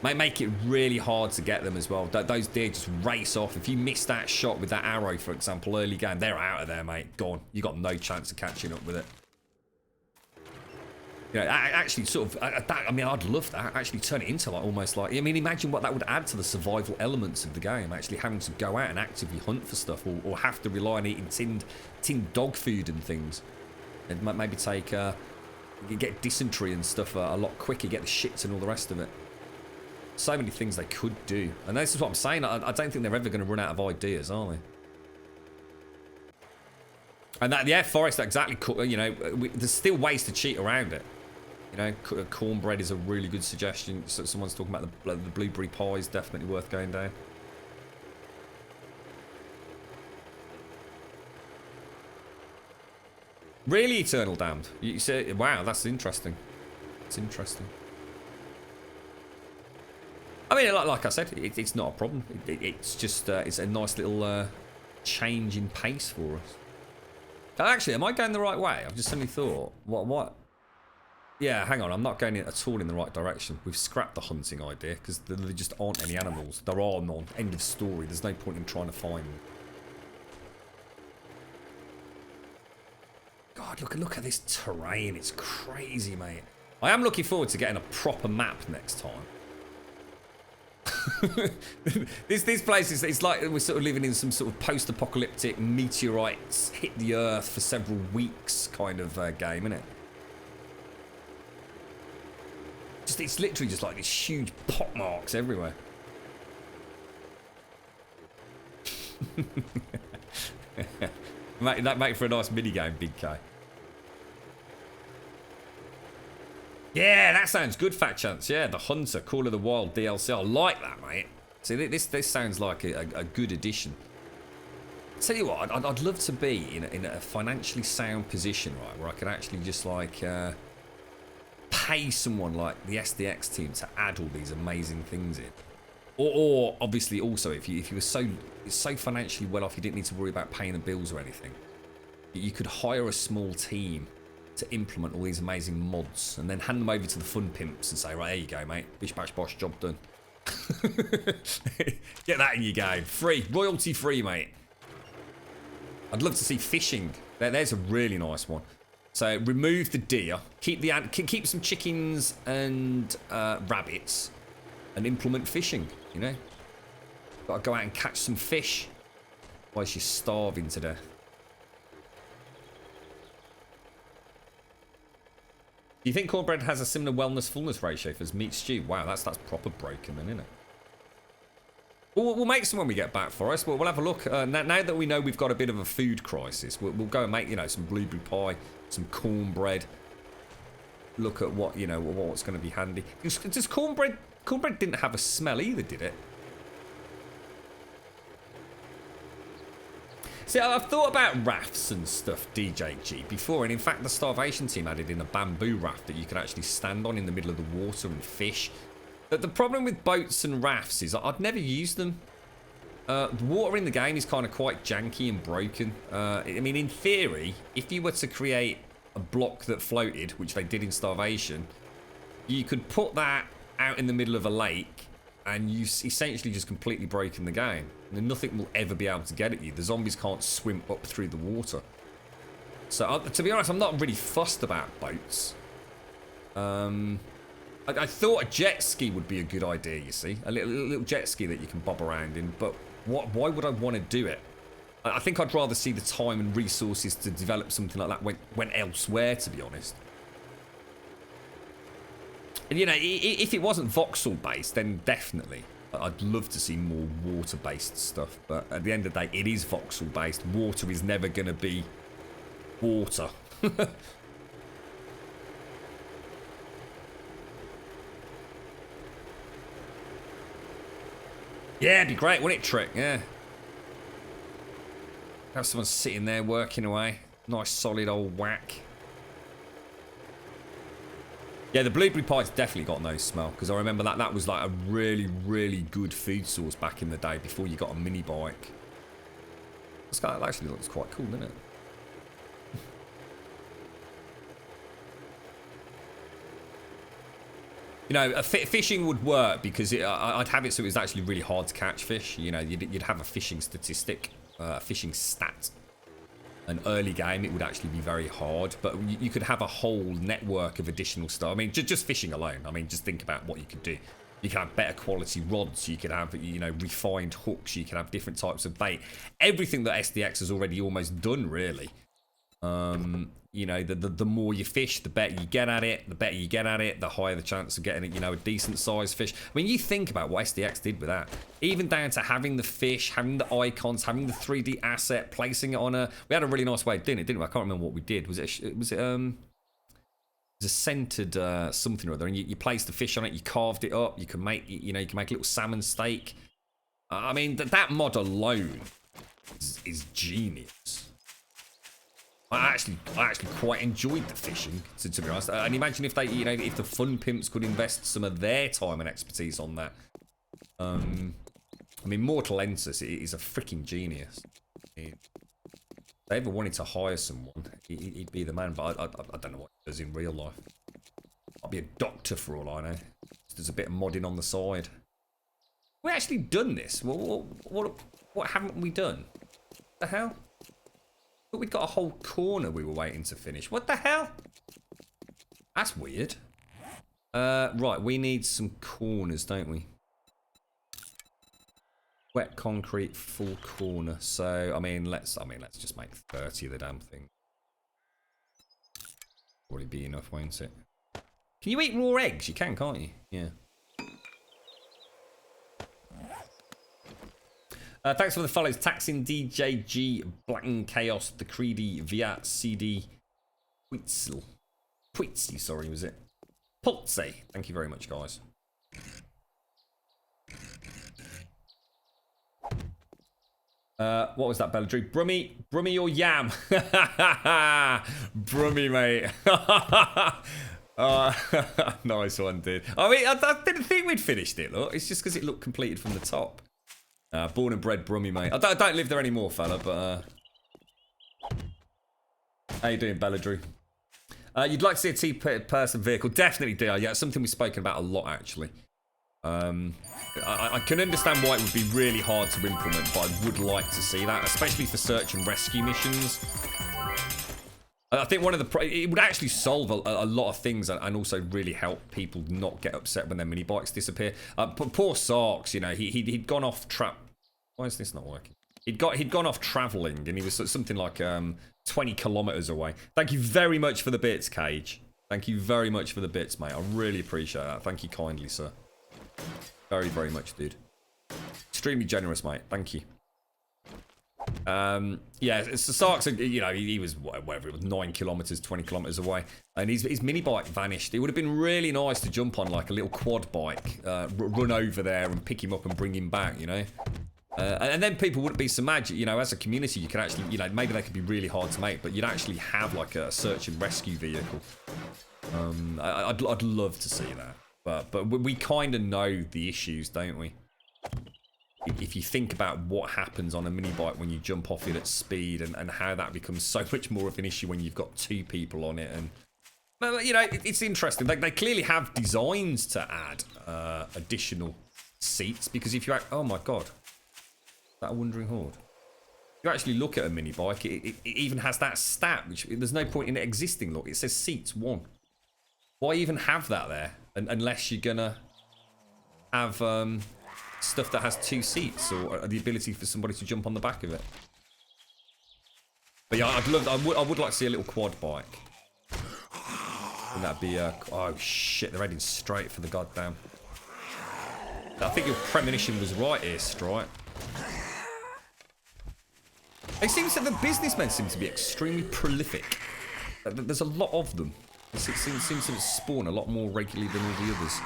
Make it really hard to get them as well. Those deer just race off. If you miss that shot with that arrow, for example, early game, they're out of there, mate. Gone. You got no chance of catching up with it. You know, actually, sort of. I mean, I'd love that. Actually, turn it into like almost like. I mean, imagine what that would add to the survival elements of the game. Actually, having to go out and actively hunt for stuff, or have to rely on eating tinned dog food and things. And maybe take. You get dysentery and stuff a lot quicker. You get the shits and all the rest of it. So many things they could do, and this is what I'm saying. I don't think they're ever going to run out of ideas, are they? And that, yeah, forest, exactly. You know, there's still ways to cheat around it. You know, cornbread is a really good suggestion. So someone's talking about the blueberry pie is definitely worth going down. Really, Eternal Damned? You say, wow, that's interesting. It's interesting. I mean, like I said, it's not a problem. It's just it's a nice little change in pace for us. Actually, am I going the right way? I've just suddenly thought, what? Yeah, hang on, I'm not going at all in the right direction. We've scrapped the hunting idea, because there just aren't any animals. There are none. End of story. There's no point in trying to find them. God, look at this terrain. It's crazy, mate. I am looking forward to getting a proper map next time. this place is, it's like we're sort of living in some sort of post-apocalyptic meteorites hit the earth for several weeks kind of game, isn't it? It's literally just like these huge pot marks everywhere. That make for a nice mini game, Big K. Yeah, that sounds good, Fat Chance. Yeah, the Hunter, Call of the Wild DLC. I like that, mate. See, this sounds like a good addition. Tell you what, I'd love to be in a financially sound position, right, where I could actually just like pay someone like the SDX team to add all these amazing things in. Or obviously also if you were so financially well off you didn't need to worry about paying the bills or anything, you could hire a small team to implement all these amazing mods and then hand them over to the fun pimps and say, right, there you go, mate. Bish bash bosh, job done. Get that in your game. Free. Royalty free, mate. I'd love to see fishing. There's a really nice one. So remove the deer, keep some chickens and rabbits, and implement fishing. You know, gotta go out and catch some fish. Otherwise you're starving to death. Do you think cornbread has a similar wellness fullness ratio as meat stew? Wow, that's proper broken then, isn't it? We'll make some when we get back, Forrest. We'll have a look. Now that we know we've got a bit of a food crisis, we'll go and make, you know, some blueberry pie, some cornbread. Look at what, you know, what's going to be handy. Does cornbread didn't have a smell either, did it? See, I've thought about rafts and stuff, DJG, before, and in fact the Starvation team added in a bamboo raft that you could actually stand on in the middle of the water and fish. But the problem with boats and rafts is I'd never use them. The water in the game is kind of quite janky and broken. I mean, in theory, if you were to create a block that floated, which they did in Starvation, you could put that out in the middle of a lake and you essentially just completely broken the game. And nothing will ever be able to get at you. The zombies can't swim up through the water. So, to be honest, I'm not really fussed about boats. I thought a jet ski would be a good idea, you see. A little jet ski that you can bob around in. But why would I want to do it? I think I'd rather see the time and resources to develop something like that went elsewhere, to be honest. And, you know, if it wasn't voxel-based, then definitely. I'd love to see more water-based stuff. But at the end of the day, it is voxel-based. Water is never going to be water. Yeah, it'd be great, wouldn't it, Trick? Yeah. Have someone sitting there working away. Nice solid old whack. Yeah, the blueberry pie's definitely got no smell, because I remember that was like a really, really good food source back in the day before you got a mini bike. This guy actually looks quite cool, doesn't it? You know, fishing would work because I'd have it so it was actually really hard to catch fish. You know, you'd have a fishing statistic, fishing stat. An early game, it would actually be very hard, but you could have a whole network of additional stuff. I mean, just fishing alone. I mean, just think about what you could do. You could have better quality rods. You could have, you know, refined hooks. You could have different types of bait. Everything that SDX has already almost done, really. You know, the more you fish, the better you get at it. The better you get at it, the higher the chance of getting, you know, a decent sized fish. I mean, you think about what SDX did with that. Even down to having the fish, having the icons, having the 3D asset, placing it on a... We had a really nice way of doing it, didn't we? I can't remember what we did. Was it a centered something or other, and you placed the fish on it, you carved it up, you can make, you know, you can make a little salmon steak. I mean, that mod alone is genius. I actually quite enjoyed the fishing, to be honest. And imagine if they, you know, if the fun pimps could invest some of their time and expertise on that. I mean, Mortal Ensis is a freaking genius. If they ever wanted to hire someone, he'd be the man. But I don't know what he does in real life. I'll be a doctor for all I know. There's a bit of modding on the side. We actually done this. What haven't we done? What the hell? But we'd got a whole corner we were waiting to finish. What the hell? That's weird. Right, we need some corners, don't we? Wet concrete, full corner. So, I mean, let's just make 30 of the damn thing. Probably be enough, won't it? Can you eat raw eggs? You can, can't you? Yeah. Thanks for the follows. Taxing DJG, Black and Chaos, The Creedy, Via CD, Pwitzel, sorry, was it? Pulse. Thank you very much, guys. What was that, Belladry? Brummy or yam? Brummy, mate. Nice one, dude. I mean, I didn't think we'd finished it, look. It's just because it looked completed from the top. Born and bred Brummy, mate. I don't live there anymore, fella, but... How you doing, Belladry? You'd like to see a two-person vehicle? Definitely do. Yeah, it's something we've spoken about a lot, actually. I can understand why it would be really hard to implement, but I would like to see that, especially for search and rescue missions. I think one of the... It would actually solve a lot of things and also really help people not get upset when their mini bikes disappear. Poor Sarks, you know, he'd gone off trap... Why is this not working? He'd gone off travelling and he was something like 20 kilometres away. Thank you very much for the bits, Cage. Thank you very much for the bits, mate. I really appreciate that. Thank you kindly, sir. Very, very much, dude. Extremely generous, mate. Thank you. Yeah, so Sarks, you know, he was, whatever it was, 9 kilometres, 20 kilometres away. And his mini bike vanished. It would have been really nice to jump on, like, a little quad bike, run over there and pick him up and bring him back, you know? And then people wouldn't be so mad, you know, as a community, you could actually, you know, maybe they could be really hard to make, but you'd actually have, like, a search and rescue vehicle. I'd love to see that. But we kind of know the issues, don't we? If you think about what happens on a mini bike when you jump off it at speed and how that becomes so much more of an issue when you've got 2 people on it. And, you know, it's interesting. They clearly have designs to add additional seats because if you... Oh, my God. That a wandering horde. If you actually look at a mini bike, it even has that stat, which there's no point in it existing. Look, it says seats 1. Why even have that there? Unless you're gonna have stuff that has 2 seats or the ability for somebody to jump on the back of it. But yeah, I would like to see a little quad bike. And that'd be oh shit, they're heading straight for the goddamn. I think your premonition was right here, Stripe. It seems that the businessmen seem to be extremely prolific. There's a lot of them. It seems to spawn a lot more regularly than all the others.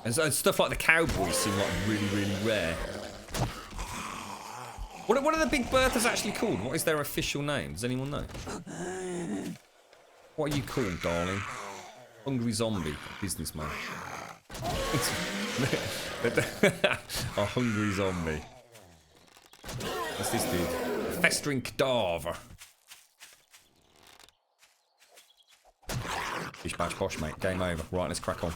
And stuff like the cowboys seem like really, really rare. What are the Big Berthas actually called? What is their official name? Does anyone know? What are you called, darling? Hungry zombie, businessman. A hungry zombie. What's this dude? A festering cadaver. Bish bash posh, mate. Game over. Right, let's crack on.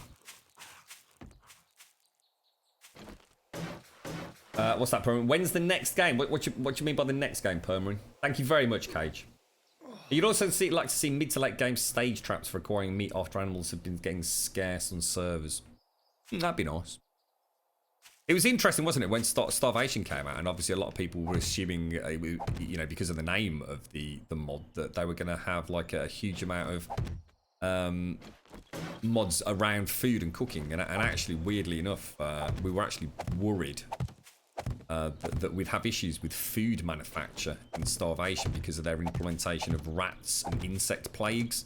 What's that, Permarin? When's the next game? What do you mean by the next game, Permarin? Thank you very much, Cage. You'd also like to see mid to late game stage traps for acquiring meat after animals have been getting scarce on servers. That'd be nice. It was interesting, wasn't it, when Starvation came out, and obviously a lot of people were assuming, you know, because of the name of the mod, that they were going to have like a huge amount of mods around food and cooking, and actually, weirdly enough, we were actually worried that we'd have issues with food manufacture in Starvation because of their implementation of rats and insect plagues,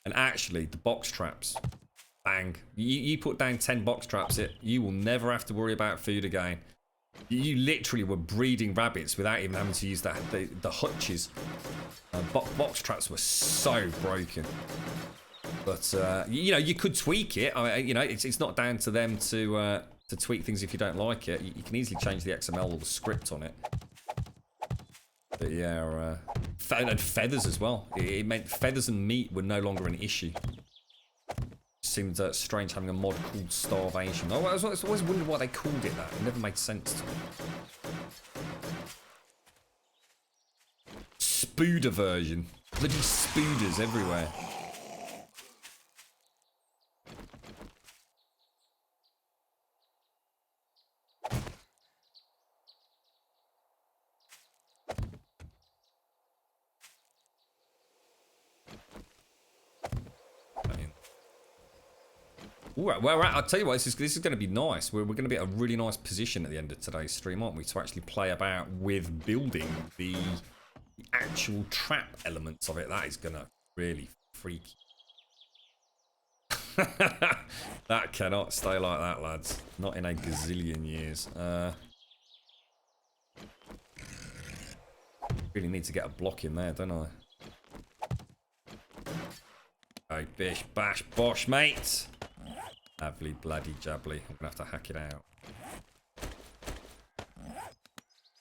and actually the box traps. Bang. You put down 10 box traps, you will never have to worry about food again. You literally were breeding rabbits without even having to use the hutches. Box traps were so broken. But, you know, you could tweak it. I mean, you know, it's not down to them to tweak things if you don't like it. You can easily change the XML or the script on it. But yeah, and feathers as well. It meant feathers and meat were no longer an issue. Seemed strange having a mod called Starvation. I always wondered why they called it that. It never made sense to me. spooder version. Bloody spooders everywhere. Ooh, well, I'll tell you what, this is going to be nice. We're going to be at a really nice position at the end of today's stream, aren't we? To actually play about with building the actual trap elements of it. That is going to really freak. That cannot stay like that, lads. Not in a gazillion years. Really need to get a block in there, don't I? Oh, bish, bash, bosh, mate. Lovely, bloody jubbly. I'm gonna have to hack it out.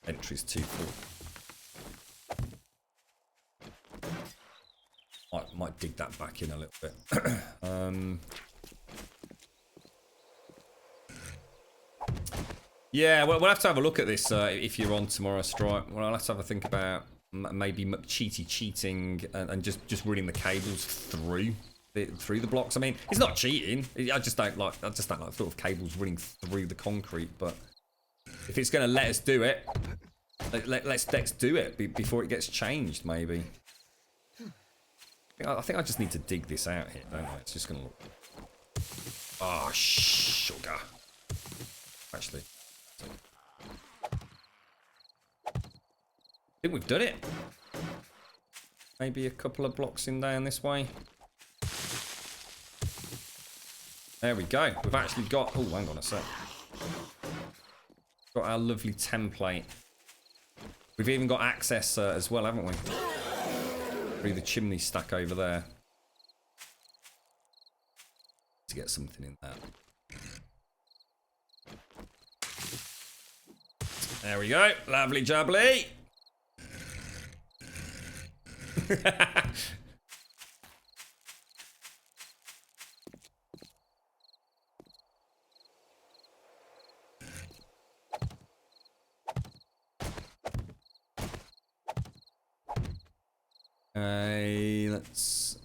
Entry's too full. Might dig that back in a little bit. Yeah, we'll have to have a look at this if you're on tomorrow, Stripe. Well, I'll have to have a think about maybe cheating and just running the cables through the blocks. I mean, it's not cheating. I just don't like sort of cables running through the concrete. But if it's going to let us do it, let's do it before it gets changed. Maybe. I think I just need to dig this out here, don't I? It's just going to look. Oh, sugar. Actually, I think we've done it. Maybe a couple of blocks in down this way. There we go. We've actually got... Oh, hang on a sec. Got our lovely template. We've even got access as well, haven't we? Through the chimney stack over there. To get something in there. There we go. Lovely jubbly. Let's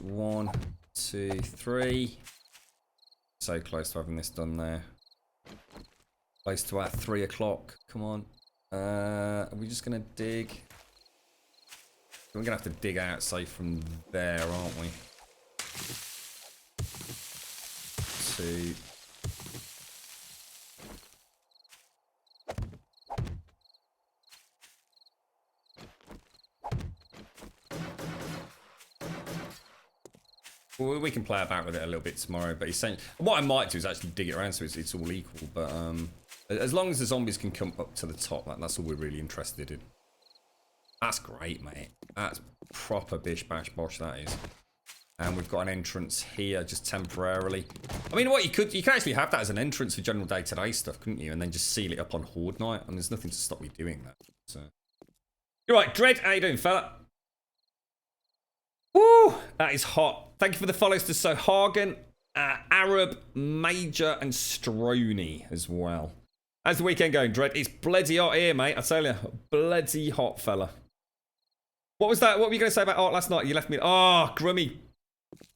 1, 2, 3. So close to having this done there. Close to our 3 o'clock. Come on. Are we just gonna dig? We're gonna have to dig out, say, from there, aren't we? 2. Well, we can play about with it a little bit tomorrow, but essentially, what I might do is actually dig it around so it's all equal. But as long as the zombies can come up to the top, that's all we're really interested in. That's great, mate. That's proper bish bash bosh, that is. And we've got an entrance here just temporarily. I mean, what you can actually have that as an entrance for general day-to-day stuff, couldn't you? And then just seal it up on Horde night, and there's nothing to stop you doing that. So, you're right, Dread. How you doing, fella? Woo! That is hot. Thank you for the follows to Sohagen, Arab, Major, and Stroney as well. How's the weekend going, Dread? It's bloody hot here, mate. I tell you, bloody hot, fella. What was that? What were you going to say about art last night? You left me. Oh, Grummy.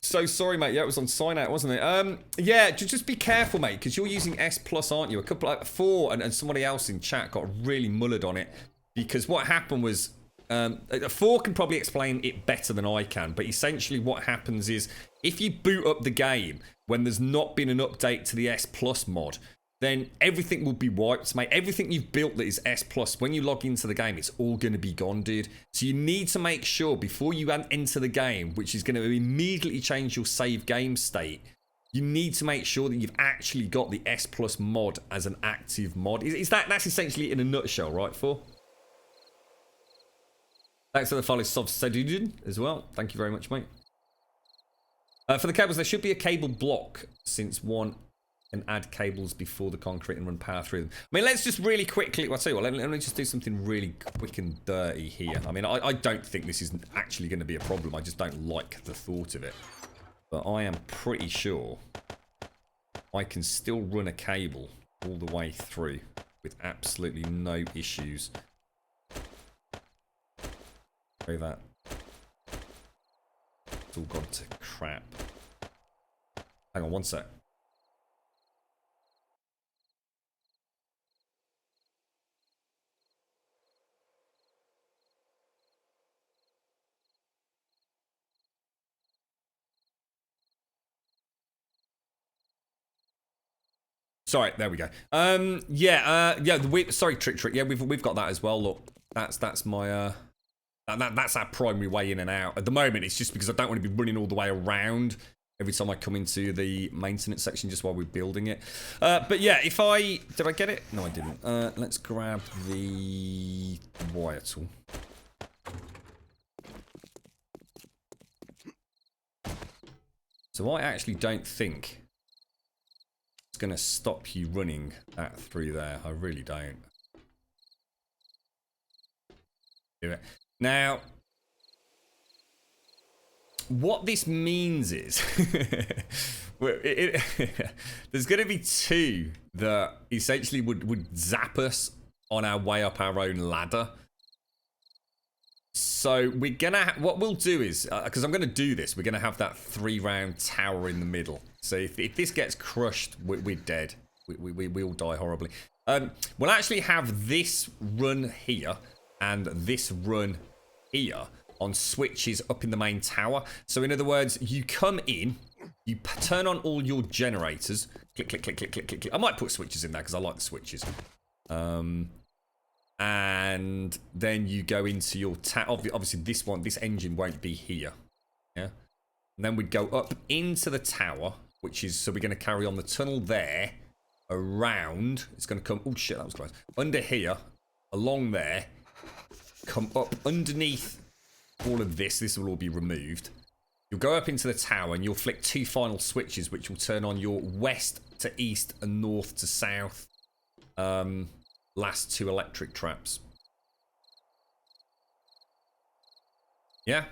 So sorry, mate. Yeah, it was on sign out, wasn't it? Yeah, just be careful, mate, because you're using S+, aren't you? A couple, like 4, and somebody else in chat got really mullered on it because what happened was. 4 can probably explain it better than I can, but essentially what happens is if you boot up the game when there's not been an update to the S Plus mod, then everything will be wiped, mate. Everything you've built that is S Plus, when you log into the game, it's all going to be gone, dude. So you need to make sure before you enter the game, which is going to immediately change your save game state, you need to make sure that you've actually got the S Plus mod as an active mod. That's essentially in a nutshell, right, 4? Thanks for the follow, Sov as well. Thank you very much, mate. For the cables, there should be a cable block since one can add cables before the concrete and run power through them. I mean, let's just really quickly, well, I'll tell you what, let me just do something really quick and dirty here. I mean, I don't think this is actually going to be a problem. I just don't like the thought of it. But I am pretty sure I can still run a cable all the way through with absolutely no issues. Throw that. It's all gone to crap. Hang on one sec. Sorry, there we go. Sorry, trick. Yeah, we've got that as well. Look, that's my that's our primary way in and out. At the moment, it's just because I don't want to be running all the way around every time I come into the maintenance section just while we're building it. But yeah, did I get it? No, I didn't. Let's grab the wire tool. So I actually don't think it's going to stop you running that through there. I really don't. Do it. Now, what this means is there's going to be two that essentially would zap us on our way up our own ladder. So we're gonna what we'll do is because I'm gonna do this, we're gonna have that 3-round tower in the middle. So if this gets crushed, we're dead. We'll die horribly. We'll actually have this run here and this run here on switches up in the main tower. So in other words, you come in, you turn on all your generators, click, click, click, click, click, click, click. I might put switches in there because I like the switches. And then you go into your obviously this engine won't be here. Yeah. And then we'd go up into the tower, which is, so we're going to carry on the tunnel there, around, it's going to come, oh shit, that was close, under here, along there, come up underneath all of this will all be removed. You'll go up into the tower and you'll flick 2 final switches, which will turn on your west to east and north to south last 2 electric traps. Yeah?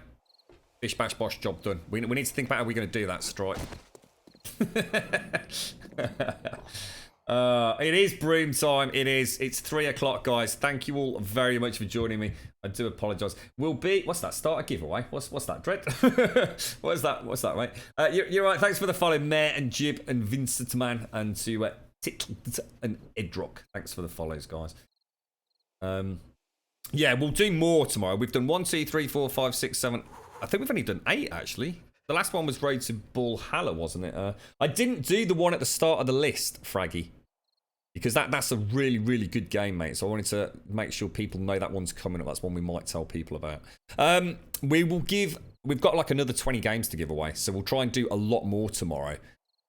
Bish bash bosh, job done. We need to think about how we're going to do that, Strike. It is broom time. It's 3 o'clock, guys. Thank you all very much for joining me. I do apologise. We'll be, what's that? Start a giveaway. What's that, Dread? What's that, mate? You're right. Thanks for the follow, Mayor and Jib and Vincent Man, and to Tick and Edrock. Thanks for the follows, guys. Yeah, we'll do more tomorrow. We've done 1, 2, 3, 4, 5, 6, 7. I think we've only done 8 actually. The last one was Road to Ballhalla, wasn't it? I didn't do the one at the start of the list, Fraggy, because that's a really, really good game, mate. So I wanted to make sure people know that one's coming up. That's one we might tell people about. We've got like another 20 games to give away, so we'll try and do a lot more tomorrow.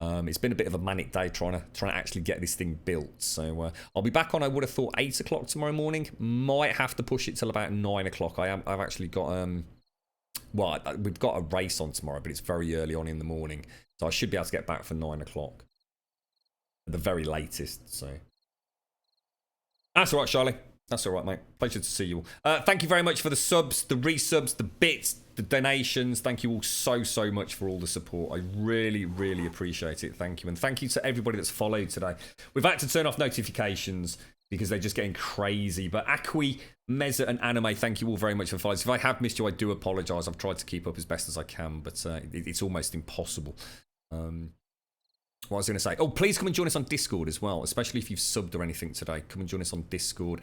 It's been a bit of a manic day trying to actually get this thing built. So I'll be back on, I would have thought, 8 o'clock tomorrow morning. Might have to push it till about 9 o'clock. I've actually got well, we've got a race on tomorrow, but it's very early on in the morning, so I should be able to get back for 9 o'clock at the very latest. So that's all right, Charlie. That's all right, mate. Pleasure to see you all. Thank you very much for the subs, the resubs, the bits, the donations. Thank you all so much for all the support. I really, really appreciate it. Thank you. And thank you to everybody that's followed today. We've had to turn off notifications because they're just getting crazy. But Akwi, Meza, and Anime, thank you all very much for following. If I have missed you, I do apologise. I've tried to keep up as best as I can, but it's almost impossible. What I was going to say, oh, please come and join us on Discord as well, especially if you've subbed or anything today. Come and join us on Discord. !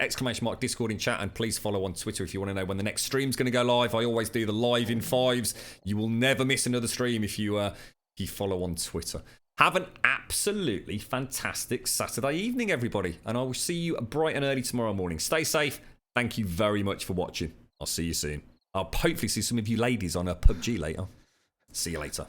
Discord in chat, and please follow on Twitter if you want to know when the next stream's going to go live. I always do the live in 5s. You will never miss another stream if you follow on Twitter. Have an absolutely fantastic Saturday evening, everybody, and I will see you bright and early tomorrow morning. Stay safe. Thank you very much for watching. I'll see you soon. I'll hopefully see some of you ladies on a PUBG later. See you later.